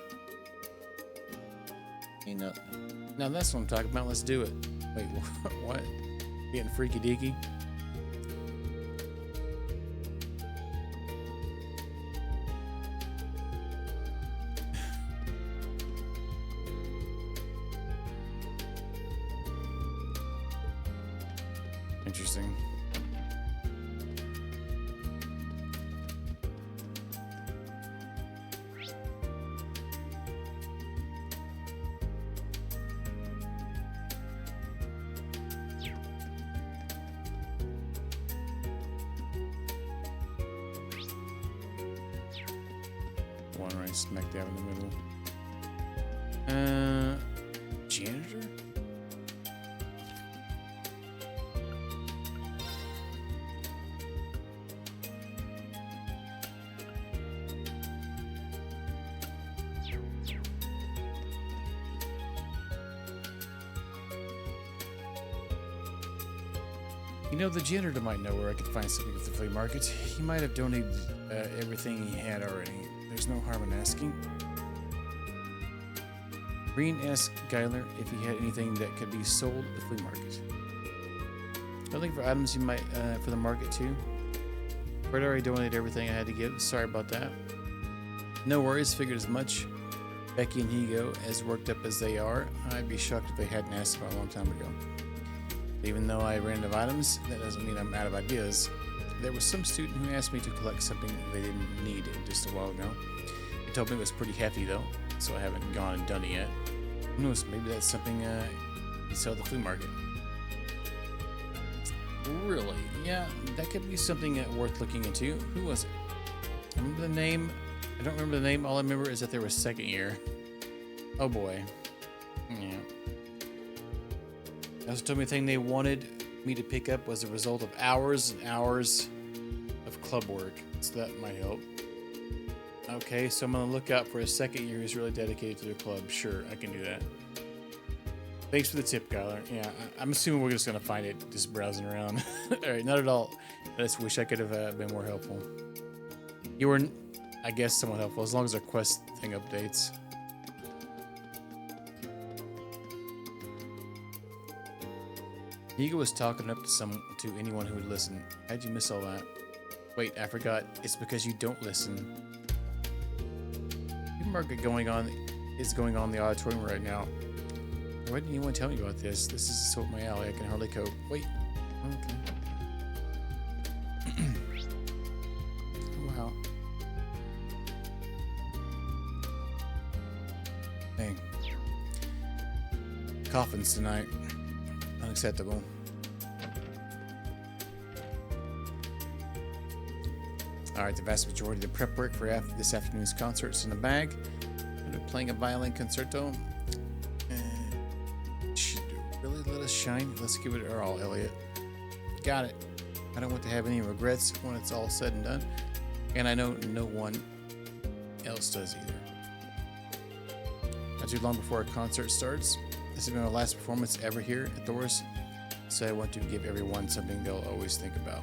You know, now that's what I'm talking about. Let's do it. Wait, what? Getting freaky deaky? Interesting. One right smack dab in the middle. Janitor? You know, the janitor might know where I could find something at the flea market. He might have donated everything he had already. There's no harm in asking. Green asked Geiler if he had anything that could be sold at the flea market. Nothing for items you might for the market too. Fred already donated everything I had to give. Sorry about that. No worries, figured as much. Becky and Higo, as worked up as they are, I'd be shocked if they hadn't asked about a long time ago. Even though I ran out of items, that doesn't mean I'm out of ideas. There was some student who asked me to collect something they didn't need just a while ago. He told me it was pretty hefty though, so I haven't gone and done it yet. Who knows, maybe that's something you sell at the flea market. Really? Yeah, that could be something worth looking into. Who was it? I remember the name. I don't remember the name. All I remember is that they were second year. Oh boy. Yeah. They also told me the thing they wanted me to pick up was a result of hours and hours of club work. So that might help. Okay, so I'm on the lookout for a second year who's really dedicated to their club. Sure, I can do that. Thanks for the tip, Kyler. Yeah, I'm assuming we're just going to find it just browsing around. Alright, not at all. I just wish I could have been more helpful. You were, I guess, somewhat helpful, as long as our quest thing updates. Ego was talking up to anyone who would listen. How'd you miss all that? Wait, I forgot. It's because you don't listen. The market is going on in the auditorium right now. Why didn't anyone tell me about this? This is so up my alley. I can hardly cope. Wait. Okay. Wow. Hey. Coffins tonight. Unacceptable. Alright, the vast majority of the prep work for this afternoon's concert's in the bag. I'm playing a violin concerto. Should really let us shine. Let's give it our all, Elliot. Got it. I don't want to have any regrets when it's all said and done. And I know no one else does either. Not too long before our concert starts. This has been my last performance ever here at Thor's, so I want to give everyone something they'll always think about.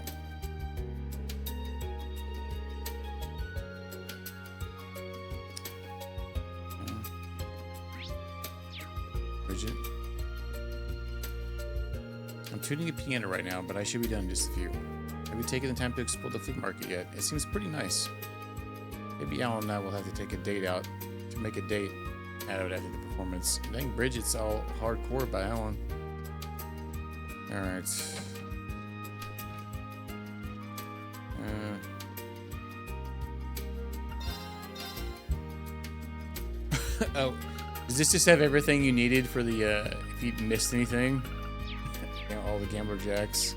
Bridget. I'm tuning a piano right now, but I should be done in just a few. Have you taken the time to explore the flea market yet? It seems pretty nice. Maybe Alan and I will have to take a date out to make a date out after the performance. Dang, Bridget's all hardcore by Alan. Alright. Oh, does this just have everything you needed for the, if you missed anything? You know, all the Gambler Jacks.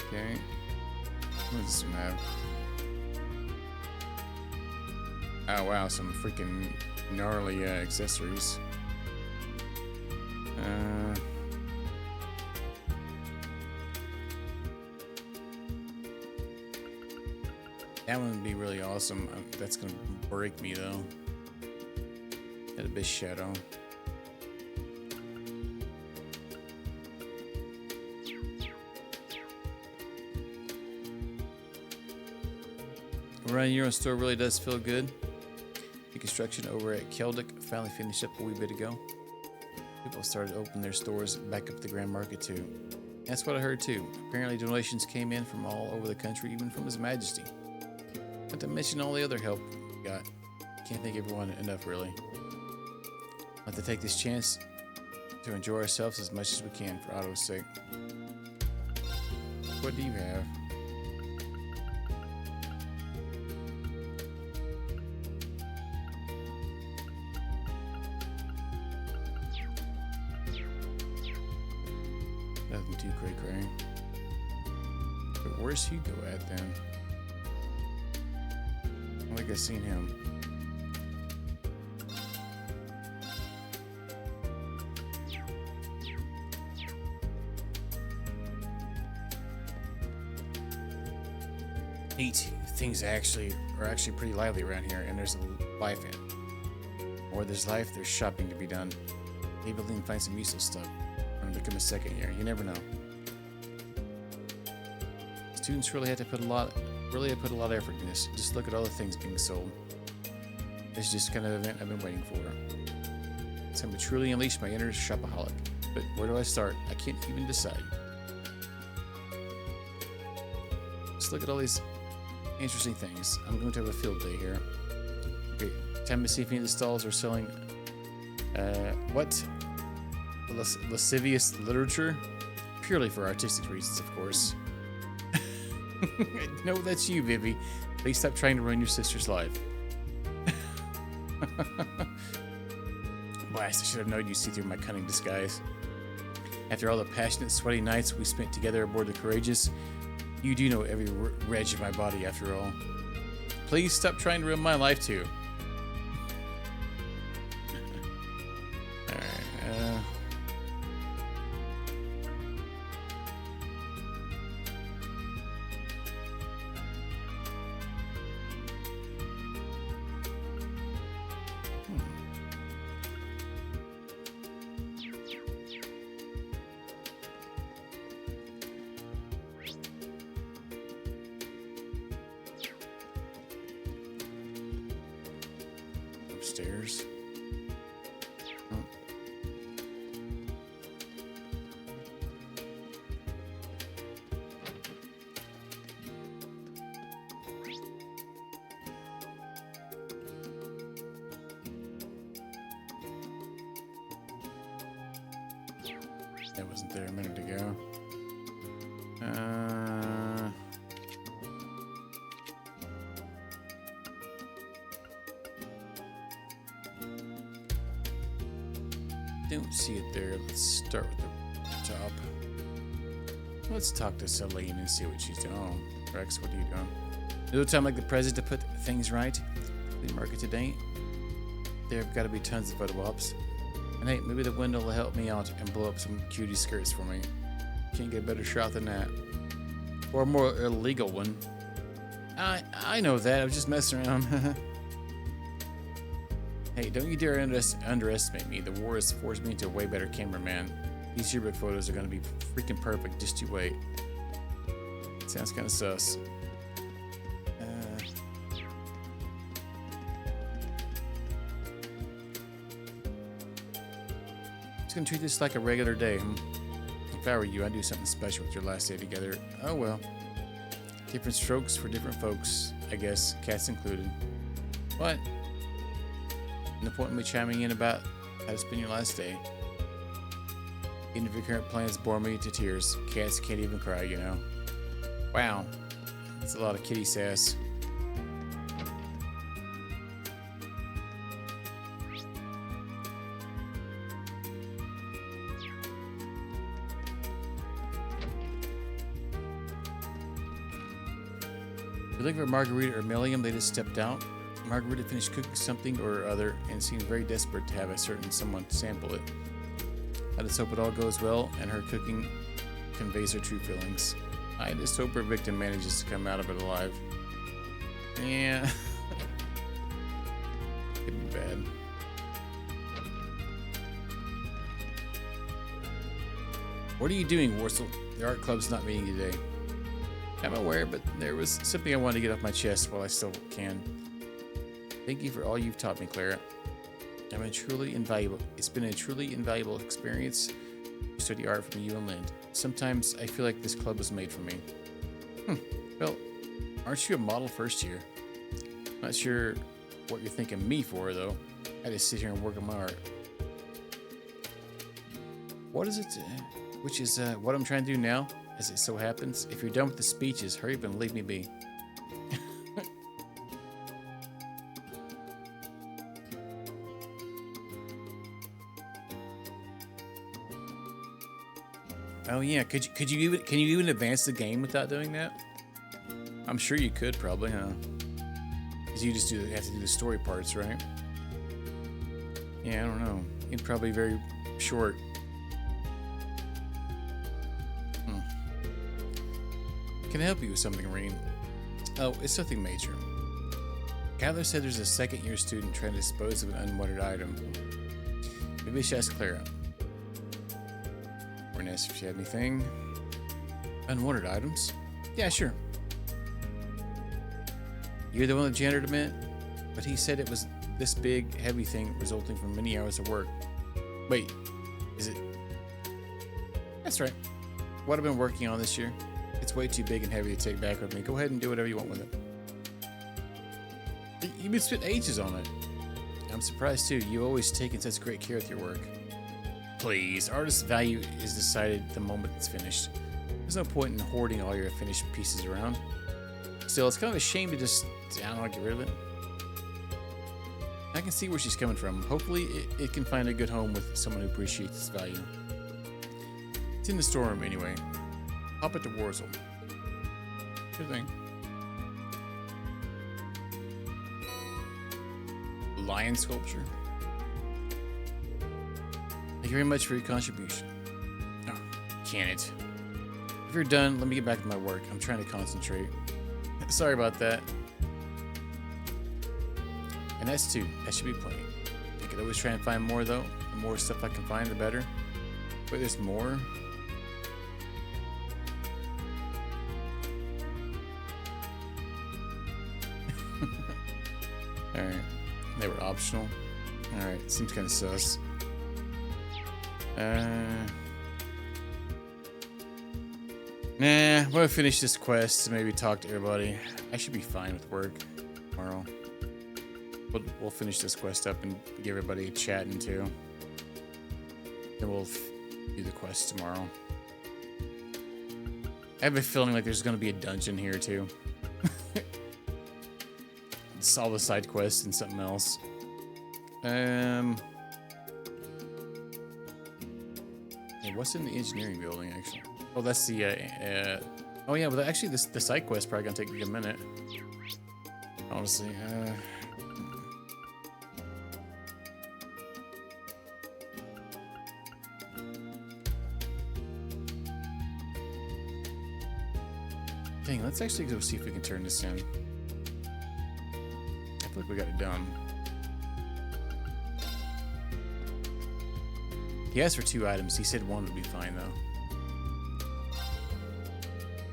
Okay. What does this one have? Oh wow, some freaking gnarly accessories. That one would be really awesome. That's gonna break me though. At a bit shadow. Running your own store really does feel good. The construction over at Keldick finally finished up a wee bit ago. People started to open their stores back up the Grand Market too. That's what I heard too. Apparently donations came in from all over the country, even from His Majesty. Not to mention all the other help we got. Can't thank everyone enough, really. I'll have to take this chance to enjoy ourselves as much as we can for Otto's sake. What do you have? Nothing too cray-cray. But where's Hugo at then? I don't think I've seen him. Neat. Things are actually pretty lively around here, and there's life in it. Where there's life, there's shopping to be done. Maybe we can find some useful stuff when we become a second year. You never know. Students really have put a lot of effort in this. Just look at all the things being sold. It's just kind of an event I've been waiting for. It's time to truly unleash my inner shopaholic. But where do I start? I can't even decide. Just look at all these interesting things. I'm going to have a field day here. Okay, time to see if any of the stalls are selling what? Lascivious literature? Purely for artistic reasons, of course. No, that's you, Vivi. Please stop trying to ruin your sister's life. Blast, I should have known you'd see through my cunning disguise. After all the passionate, sweaty nights we spent together aboard the Courageous, you do know every reg of my body, after all. Please stop trying to ruin my life, too. Alright, upstairs. Oh. That wasn't there a minute ago. Don't see it there. Let's start with the top. Let's talk to Celine and see what she's doing. Oh, Rex, what are you doing? No time like the present to put things right. The market today. There have got to be tons of photo ops. And hey, maybe the window will help me out and blow up some cutie skirts for me. Can't get a better shot than that. Or a more illegal one. I know that. I was just messing around. Hey, don't you dare underestimate me. The war has forced me into a way better cameraman. These yearbook photos are going to be freaking perfect. Just you wait. Sounds kind of sus. Just going to treat this like a regular day. If I were you, I'd do something special with your last day together. Oh well. Different strokes for different folks, I guess, cats included. What? No point in me chiming in about how to spend your last day. Even if your current plans bore me to tears, cats can't even cry, you know. Wow, that's a lot of kitty sass. You're looking for Margarita or Milliam, they just stepped out. Margarita finished cooking something or other and seemed very desperate to have a certain someone sample it. I just hope it all goes well and her cooking conveys her true feelings. I just hope her victim manages to come out of it alive. Yeah. Could be bad. What are you doing, Warsaw? The art club's not meeting today. I'm aware, but there was something I wanted to get off my chest while I still can. Thank you for all you've taught me, Clara. It's been a truly invaluable experience to study art from you and Lind. Sometimes I feel like this club was made for me. Well, aren't you a model first year? Not sure what you're thinking me for, though. I just sit here and work on my art. What is it? Which is what I'm trying to do now, as it so happens. If you're done with the speeches, hurry up and leave me be. Oh yeah, can you even advance the game without doing that? I'm sure you could probably, huh? Because you just have to do the story parts, right? Yeah, I don't know. It's probably very short. Can I help you with something, Reen? Oh, it's nothing major. Kyler said there's a second-year student trying to dispose of an unwanted item. Maybe I should ask Clara. Or ask if she had anything. Unwanted items? Yeah, sure. You're the one that janitor meant, but he said it was this big, heavy thing resulting from many hours of work. Wait, is it? That's right. What I've been working on this year. It's way too big and heavy to take back with me. Go ahead and do whatever you want with it. You've been spent ages on it. I'm surprised too. You've always taken such great care with your work. Please, artist's value is decided the moment it's finished. There's no point in hoarding all your finished pieces around. Still, it's kind of a shame to just, I don't know, get rid of it. I can see where she's coming from. Hopefully, it can find a good home with someone who appreciates its value. It's in the storeroom anyway. Hop it to Warzel. Good thing. Lion sculpture. Thank you very much for your contribution. Oh, can it? If you're done, let me get back to my work. I'm trying to concentrate. Sorry about that. And that's 2. That should be plenty. I could always try and find more though. The more stuff I can find, the better. But there's more. Alright. They were optional. Alright, seems kind of sus. Nah, I'm gonna finish this quest and maybe talk to everybody. I should be fine with work tomorrow. We'll finish this quest up and give everybody a chatting too. Then we'll do the quest tomorrow. I have a feeling like there's gonna be a dungeon here too. It's all the side quests and something else. Hey, what's in the engineering building actually? Oh, that's the oh yeah, but actually the side quest probably gonna take me a minute. Honestly, dang, let's actually go see if we can turn this in. I feel like we got it done. He asked for 2 items. He said 1 would be fine though.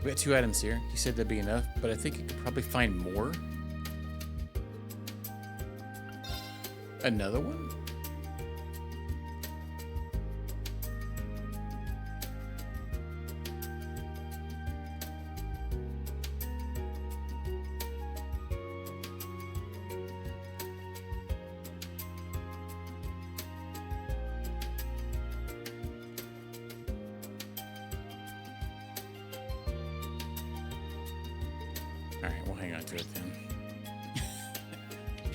We got 2 items here. He said that'd be enough, but I think you could probably find more. Another one? Alright, we'll hang on to it then.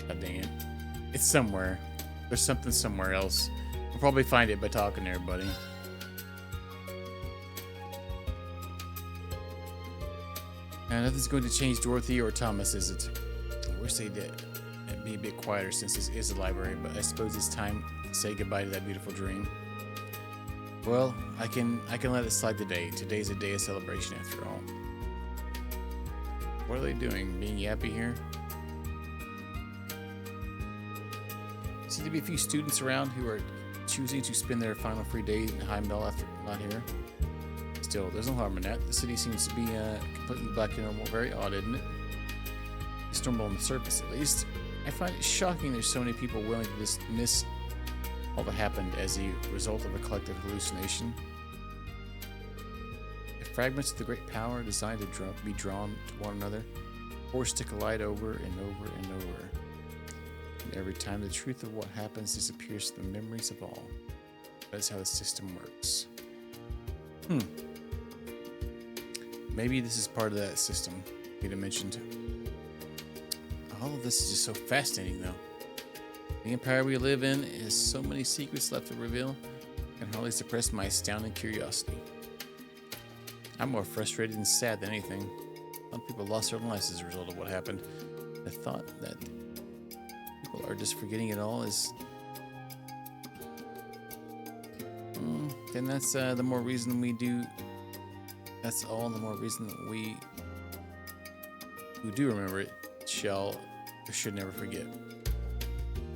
God dang it. It's somewhere. There's something somewhere else. We'll probably find it by talking to everybody. And nothing's going to change Dorothy or Thomas, is it? I wish they did. It'd be a bit quieter since this is a library, but I suppose it's time to say goodbye to that beautiful dream. Well, I can let it slide today. Today's a day of celebration after all. What are they doing? Being yappy here? Seem to be a few students around who are choosing to spend their final free day in Heimdall after not here. Still, there's no harm in that. The city seems to be completely back to normal. Very odd, isn't it? It's normal on the surface, at least. I find it shocking there's so many people willing to dismiss all that happened as a result of a collective hallucination. If fragments of the great power designed to be drawn to one another, forced to collide over and over and over. And every time the truth of what happens disappears from the memories of all. That's how the system works. Maybe this is part of that system Peter mentioned. All of this is just so fascinating, though. The empire we live in has so many secrets left to reveal, and hardly suppress my astounding curiosity. I'm more frustrated and sad than anything. Some people lost their lives as a result of what happened. The thought that people are just forgetting it all is... then that's the more reason we do... That's all the more reason that we who do remember it shall or should never forget.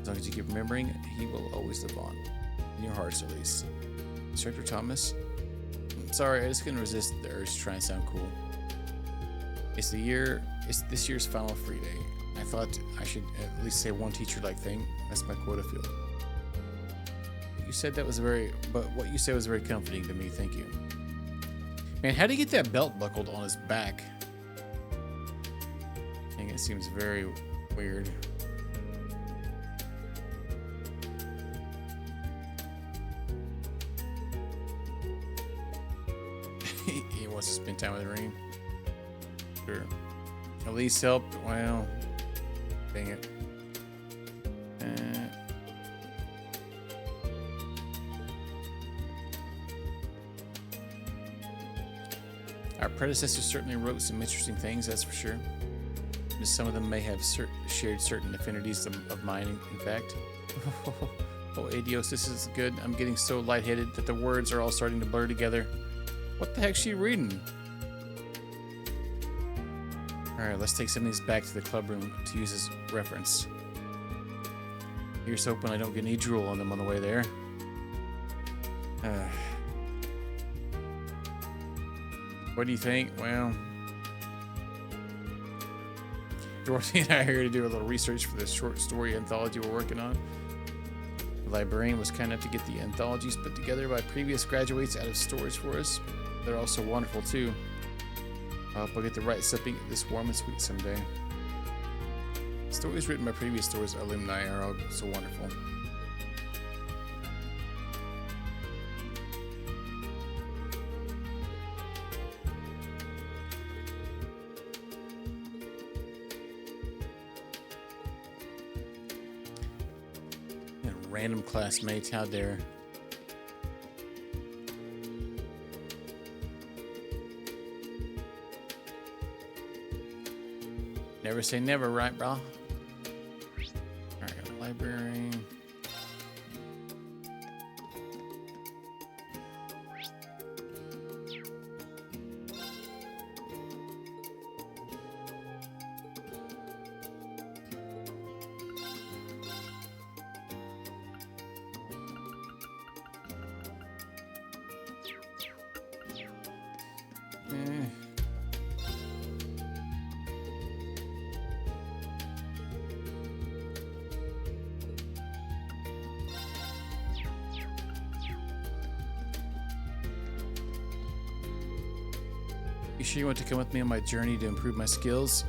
As long as you keep remembering, he will always live on. In your hearts, at least. Instructor Thomas? I'm sorry, I just couldn't resist the urge to try and sound cool. It's this year's final free day. I thought I should at least say one teacher-like thing. That's my quota field. You said that was what you said was very comforting to me. Thank you. Man, how do you get that belt buckled on his back? I think it seems very weird. He wants to spend time with Reem. Sure. At least help. Well, dang it. Our predecessors certainly wrote some interesting things, that's for sure. Some of them may have shared certain affinities of mine, in fact. Oh, Adios, this is good. I'm getting so lightheaded that the words are all starting to blur together. What the heck's she reading? Alright, let's take some of these back to the club room to use as reference. Here's hoping I don't get any drool on them on the way there. What do you think? Well, Dorothy and I are here to do a little research for this short story anthology we're working on. The librarian was kind enough to get the anthologies put together by previous graduates out of storage for us. They're also wonderful too. I hope I'll get to write something this warm and sweet someday. Stories written by previous stories alumni are all so wonderful. Random classmates, how dare. Never say never, right, bro? Alright, library. You sure you want to come with me on my journey to improve my skills?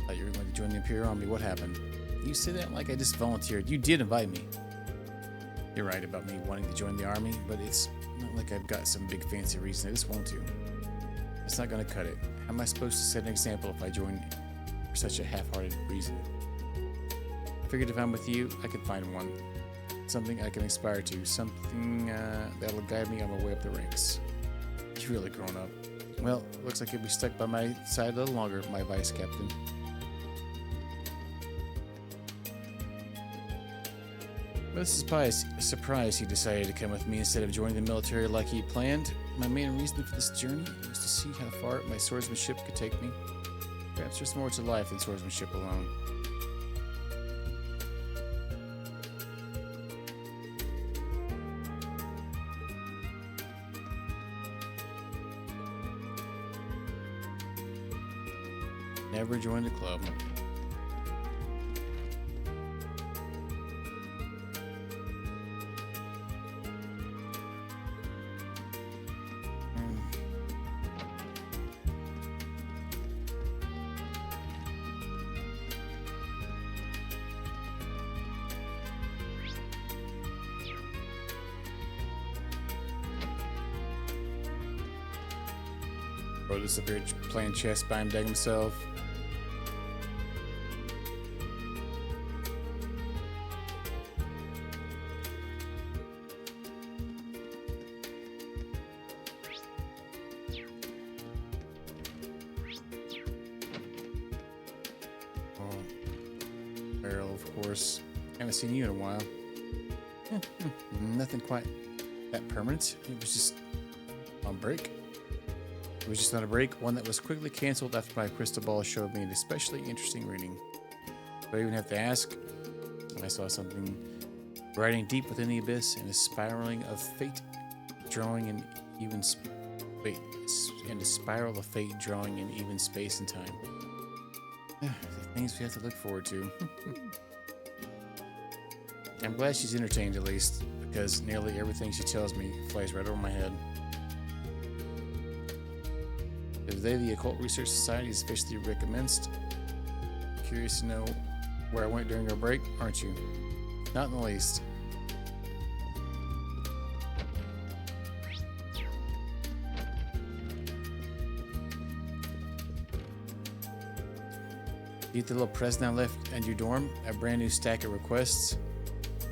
Thought you were going to join the Imperial Army. What happened? You say that like I just volunteered. You did invite me. You're right about me wanting to join the army, but it's not like I've got some big fancy reason. I just want to. It's not going to cut it. How am I supposed to set an example if I join for such a half-hearted reason? I figured if I'm with you, I could find one. Something I can aspire to. Something that'll guide me on my way up the ranks. You've really grown up. Well, looks like you'll be stuck by my side a little longer, my vice captain. Well, this is probably a surprise he decided to come with me instead of joining the military like he planned. My main reason for this journey was to see how far my swordsmanship could take me. Perhaps there's more to life than swordsmanship alone. Never joined the club. Bro disappeared playing chess by him deck himself. Barrel, of course. Haven't seen you in a while. Nothing quite that permanent. It was just on break. It was just on a break, one that was quickly canceled after my crystal ball showed me an especially interesting reading. Do I even have to ask? I saw something riding deep within the abyss and a spiraling of fate, drawing an even Wait, and a spiral of fate drawing in even space and time. The things we have to look forward to. I'm glad she's entertained at least, because nearly everything she tells me flies right over my head. Today, the Occult Research Society is officially recommenced. Curious to know where I went during our break, aren't you? Not in the least. Get the little present I left at your dorm, a brand new stack of requests.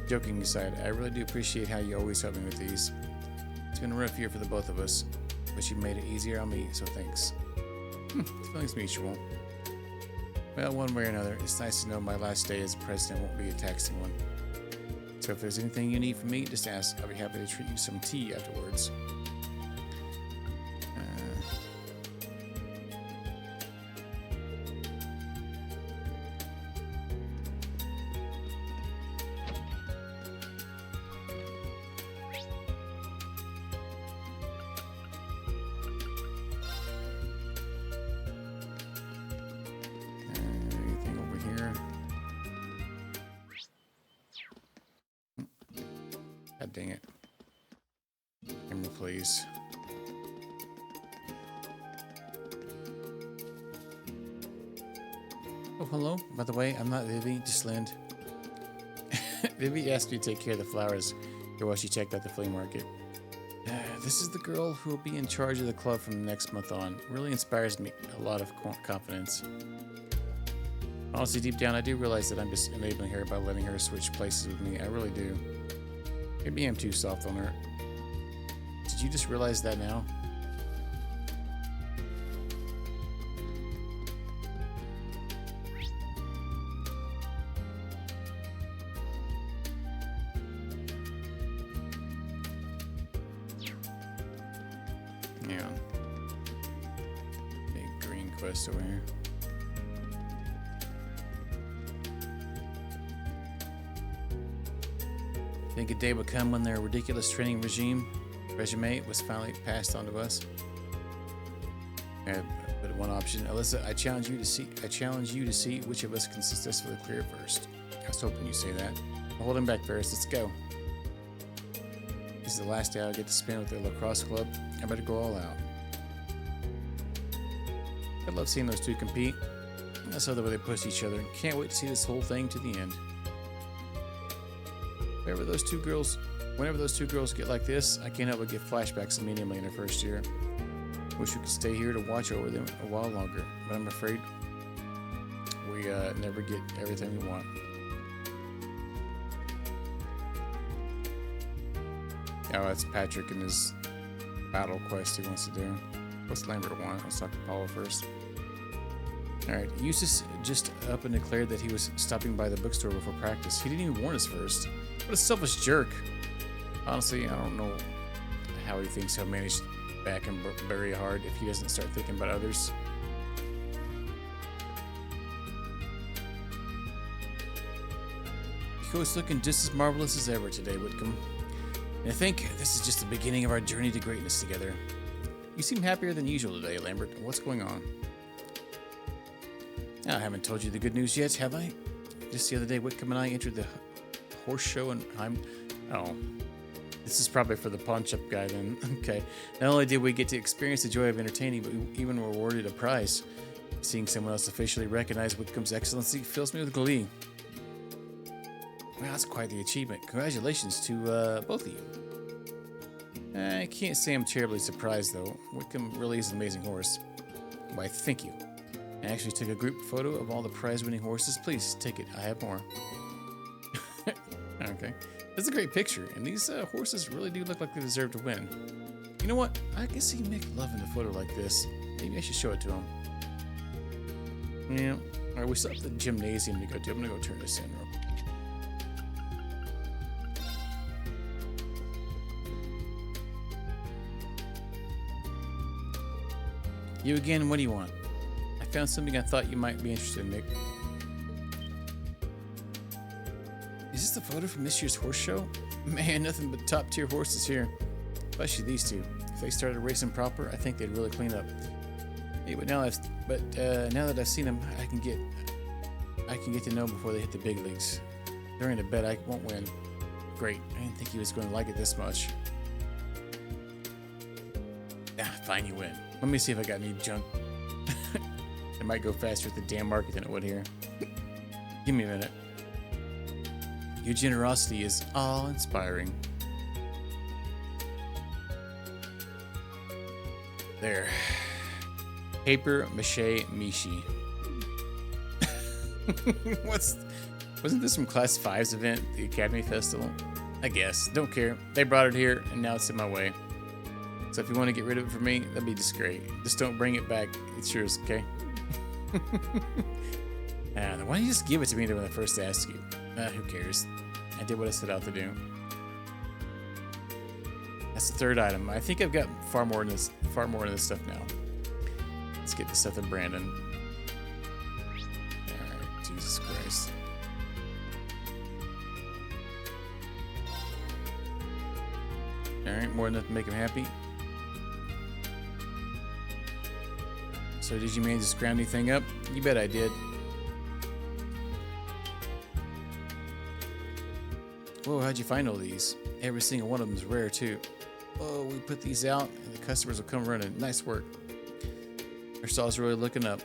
Joking aside, I really do appreciate how you always help me with these. It's been a rough year for the both of us, but you made it easier on me, so thanks. Feelings mutual. Well, one way or another, it's nice to know my last day as president won't be a taxing one. So if there's anything you need from me, just ask. I'll be happy to treat you to some tea afterwards. Anything over here? God dang it. Camera, please. Oh, hello. By the way, I'm not Vivi, just Lind. Vivi asked me to take care of the flowers here while she checked out the flea market. This is the girl who will be in charge of the club from next month on. Really inspires me a lot of confidence. Honestly, deep down, I do realize that I'm just enabling her by letting her switch places with me. I really do. Maybe I'm too soft on her. Did you just realize that now? Yeah. Big green quest over here. Think a day would come when their ridiculous training resume was finally passed on to us. But one option, Alyssa, I challenge you to see which of us can successfully clear first. I was hoping you'd say that. I'll hold him back, Ferris. Let's go. This is the last day I'll get to spend with the lacrosse club. I better go all out. I love seeing those two compete. I saw the way they push each other. Can't wait to see this whole thing to the end. Whenever those two girls get like this, I can't help but get flashbacks immediately in their first year. Wish we could stay here to watch over them a while longer, but I'm afraid we never get everything we want. Oh, that's Patrick and his battle quest he wants to do. What's Lambert want? Let's talk to Paula first. Alright, Eustace just up and declared that he was stopping by the bookstore before practice. He didn't even warn us first. What a selfish jerk. Honestly, I don't know how he thinks he'll manage back and bury hard if he doesn't start thinking about others. He's looking just as marvelous as ever today, Whitcomb. And I think this is just the beginning of our journey to greatness together. You seem happier than usual today, Lambert. What's going on? I haven't told you the good news yet, have I? Just the other day, Whitcomb and I entered the horse show and oh. This is probably for the pawn-shop guy then. Okay. Not only did we get to experience the joy of entertaining, but we even were awarded a prize. Seeing someone else officially recognize Whitcomb's excellency fills me with glee. Wow, that's quite the achievement. Congratulations to both of you. I can't say I'm terribly surprised, though. Whitcomb really is an amazing horse. Why, thank you. I actually took a group photo of all the prize-winning horses. Please, take it. I have more. Okay. That's a great picture, and these horses really do look like they deserve to win. You know what? I can see Mick loving a photo like this. Maybe I should show it to him. Yeah. Alright, we still have the gymnasium to go to. I'm gonna go turn this in real quick. You again, what do you want? I found something I thought you might be interested in, Mick. Is this the photo from this year's horse show? Man, nothing but top-tier horses here. Especially these two. they started racing proper, I think they'd really clean up. Hey, but now that I've seen them, I can get to know before they hit the big leagues. During the bet, I won't win. Great. I didn't think he was going to like it this much. Fine, you win. Let me see if I got any junk. It might go faster at the damn market than it would here. Give me a minute. Your generosity is awe-inspiring. There. Paper mache Mishi. Wasn't this from Class 5's event, the Academy Festival? I guess. Don't care. They brought it here, and now it's in my way. So if you want to get rid of it for me, that'd be just great. Just don't bring it back. It's yours, okay? Why don't you just give it to me when I first asked you? Who cares? I did what I set out to do. That's the third item. I think I've got far more in this stuff now. Let's get this stuff to Brandon. Alright, Jesus Christ. Alright, more than enough to make him happy. So did you manage to scrounge anything up? You bet I did. Whoa, how'd you find all these? Every single one of them is rare too. Oh, we put these out and the customers will come running. Nice work. Our stall's really looking up.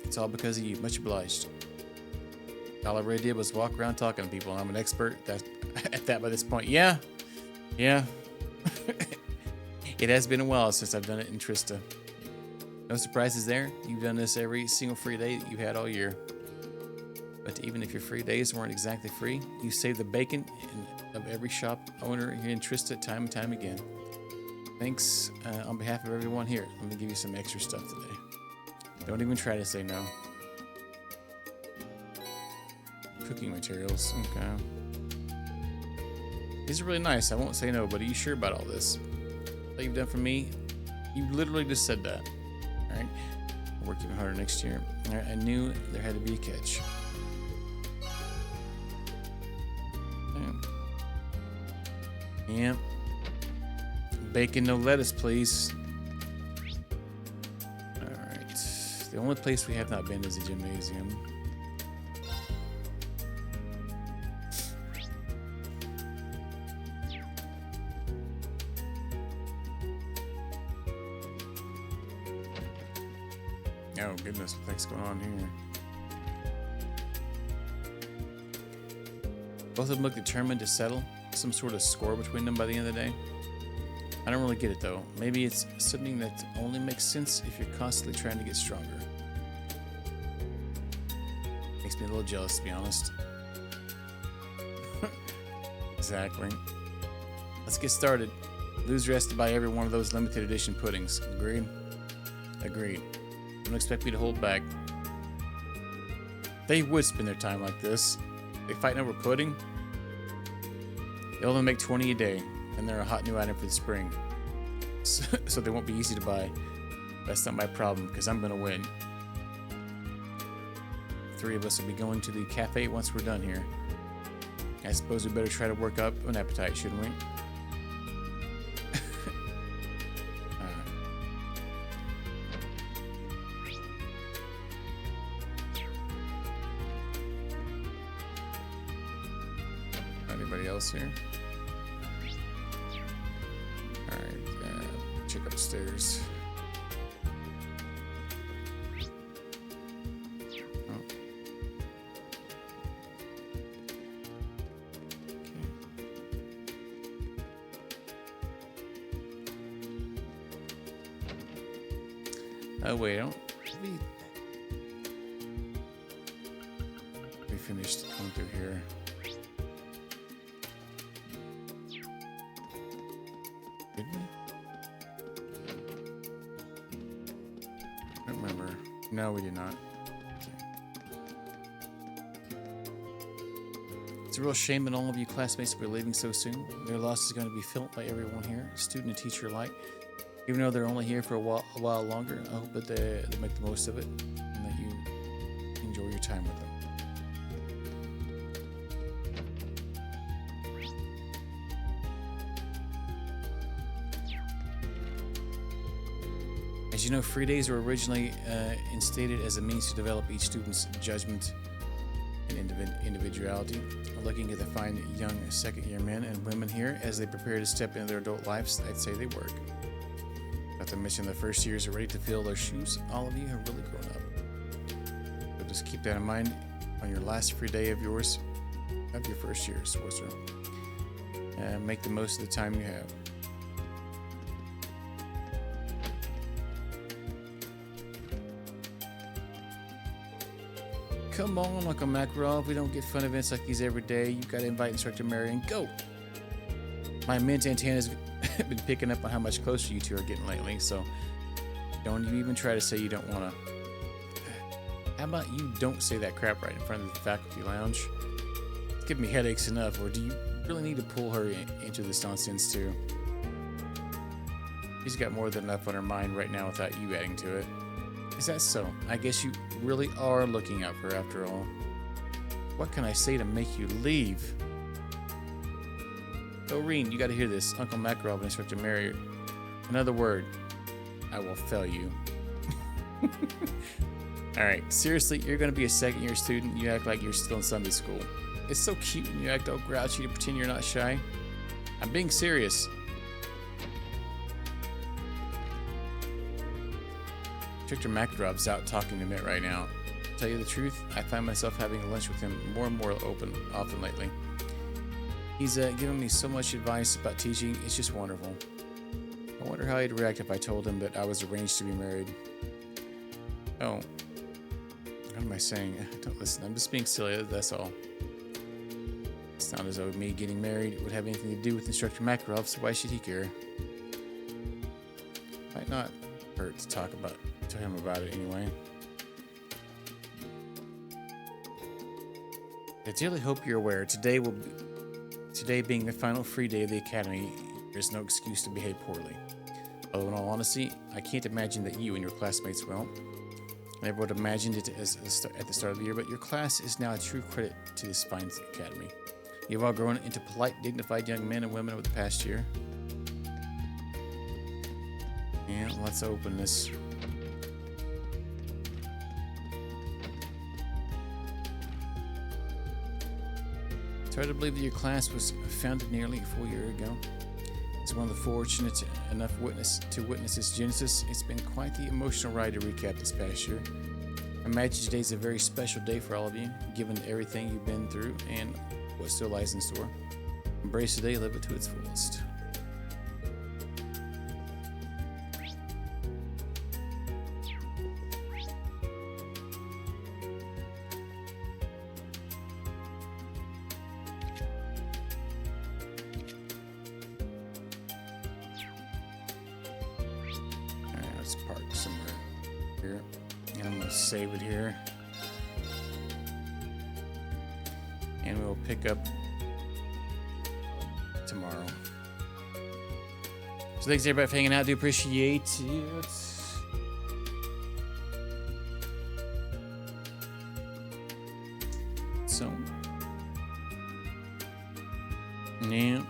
It's all because of you. Much obliged. All I really did was walk around talking to people, and I'm an expert at that by this point. Yeah. It has been a while since I've done it in Trista. No surprises there. You've done this every single free day that you've had all year. But even if your free days weren't exactly free, you saved the bacon of every shop owner here in Trista time and time again. Thanks on behalf of everyone here. Let me give you some extra stuff today. Don't even try to say no. Cooking materials. Okay. These are really nice. I won't say no, but are you sure about all this? What you've done for me? You literally just said that. Alright. I'll work even harder next year. Alright, I knew there had to be a catch. Yep. Bacon, no lettuce, please. Alright. The only place we have not been is the gymnasium. Oh goodness, what the heck's going on here? Both of them look determined to settle some sort of score between them by the end of the day. I don't really get it though. Maybe it's something that only makes sense if you're constantly trying to get stronger. Makes me a little jealous, to be honest. Exactly. Let's get started. Loser has to buy every one of those limited edition puddings. Agreed? Agreed. Don't expect me to hold back. They would spend their time like this. They fighting over pudding? They only make 20 a day, and they're a hot new item for the spring. So they won't be easy to buy. That's not my problem, because I'm gonna win. 3 of us will be going to the cafe once we're done here. I suppose we better try to work up an appetite, shouldn't we? Anybody else here? Alright, check upstairs. Oh. Oh wait, I don't. We finished going through here. Did we? I don't remember. No, we did not. It's a real shame that all of you classmates will be leaving so soon. Their loss is going to be felt by everyone here, student and teacher alike. Even though they're only here for a while longer, I hope that they make the most of it and that you enjoy your time with them. As you know, free days were originally instated as a means to develop each student's judgment and individuality. Looking at the fine young second-year men and women here as they prepare to step into their adult lives, I'd say they work. Not to mention the first years are ready to fill their shoes. All of you have really grown up. So just keep that in mind on your last free day of your first year, Sorcerer. And make the most of the time you have. Come on, Uncle Makarov. We don't get fun events like these every day. You've got to invite Instructor Mary and go. My mint antenna's been picking up on how much closer you two are getting lately, so don't you even try to say you don't want to. How about you don't say that crap right in front of the faculty lounge? It's giving me headaches enough, or do you really need to pull her into this nonsense too? She's got more than enough on her mind right now without you adding to it. Is that so? I guess you really are looking out for her after all. What can I say to make you leave? Doreen, you gotta hear this. Uncle Makarov and Instructor Mary. Another word. I will fail you. Alright, seriously, you're gonna be a second-year student. You act like you're still in Sunday school. It's so cute when you act all grouchy to pretend you're not shy. I'm being serious. Instructor Makarov's out talking to Mitt right now. To tell you the truth, I find myself having lunch with him more and more often lately. He's given me so much advice about teaching, it's just wonderful. I wonder how he'd react if I told him that I was arranged to be married. Oh. What am I saying? Don't listen, I'm just being silly, that's all. It's not as though me getting married would have anything to do with Instructor Makarov, so why should he care? Might not hurt to talk to him about it anyway. I dearly hope you're aware, today being the final free day of the Academy, there's no excuse to behave poorly. Although in all honesty, I can't imagine that you and your classmates will. I never would have imagined it at the start of the year, but your class is now a true credit to this fine academy. You've all grown into polite, dignified young men and women over the past year. And let's open this. It's hard to believe that your class was founded nearly a full year ago. As one of the fortunate enough to witness its genesis, it's been quite the emotional ride to recap this past year. I imagine today's a very special day for all of you, given everything you've been through and what still lies in store. Embrace today, live it to its fullest. Let's park somewhere here. And I'm going to save it here. And we'll pick up tomorrow. So thanks everybody for hanging out. Do appreciate it. So. Yeah.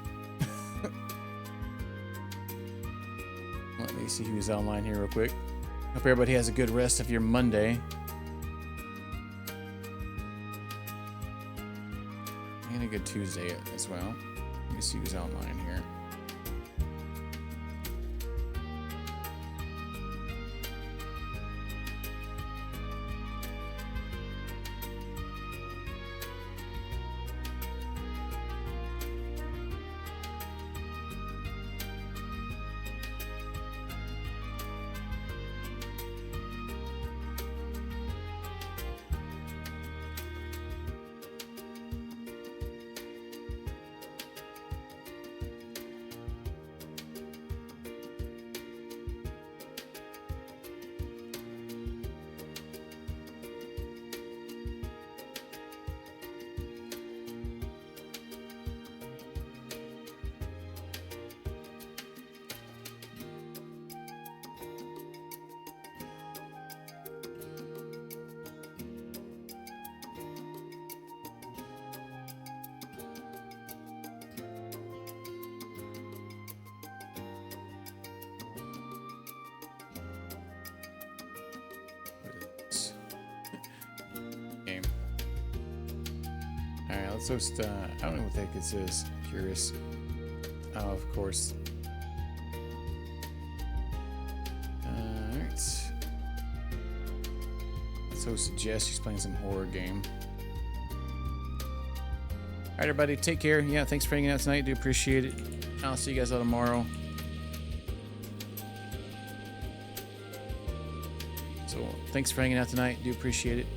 Let me see who's online here real quick. Hope everybody has a good rest of your Monday. And a good Tuesday as well. Let me see who's online here. So I don't know what the heck this is. Curious. Oh, of course. Alright. So suggest she's playing some horror game. Alright, everybody, take care. Yeah, thanks for hanging out tonight. Do appreciate it. I'll see you guys all tomorrow. So, thanks for hanging out tonight. Do appreciate it.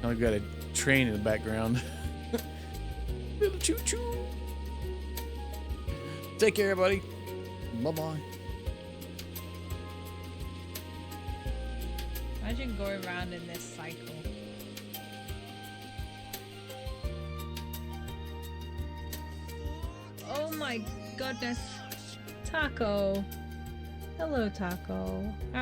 Now we've got a train in the background. Little choo-choo. Take care, everybody. Bye-bye. Imagine going around in this cycle. Oh my goodness. Taco. Hello, Taco. How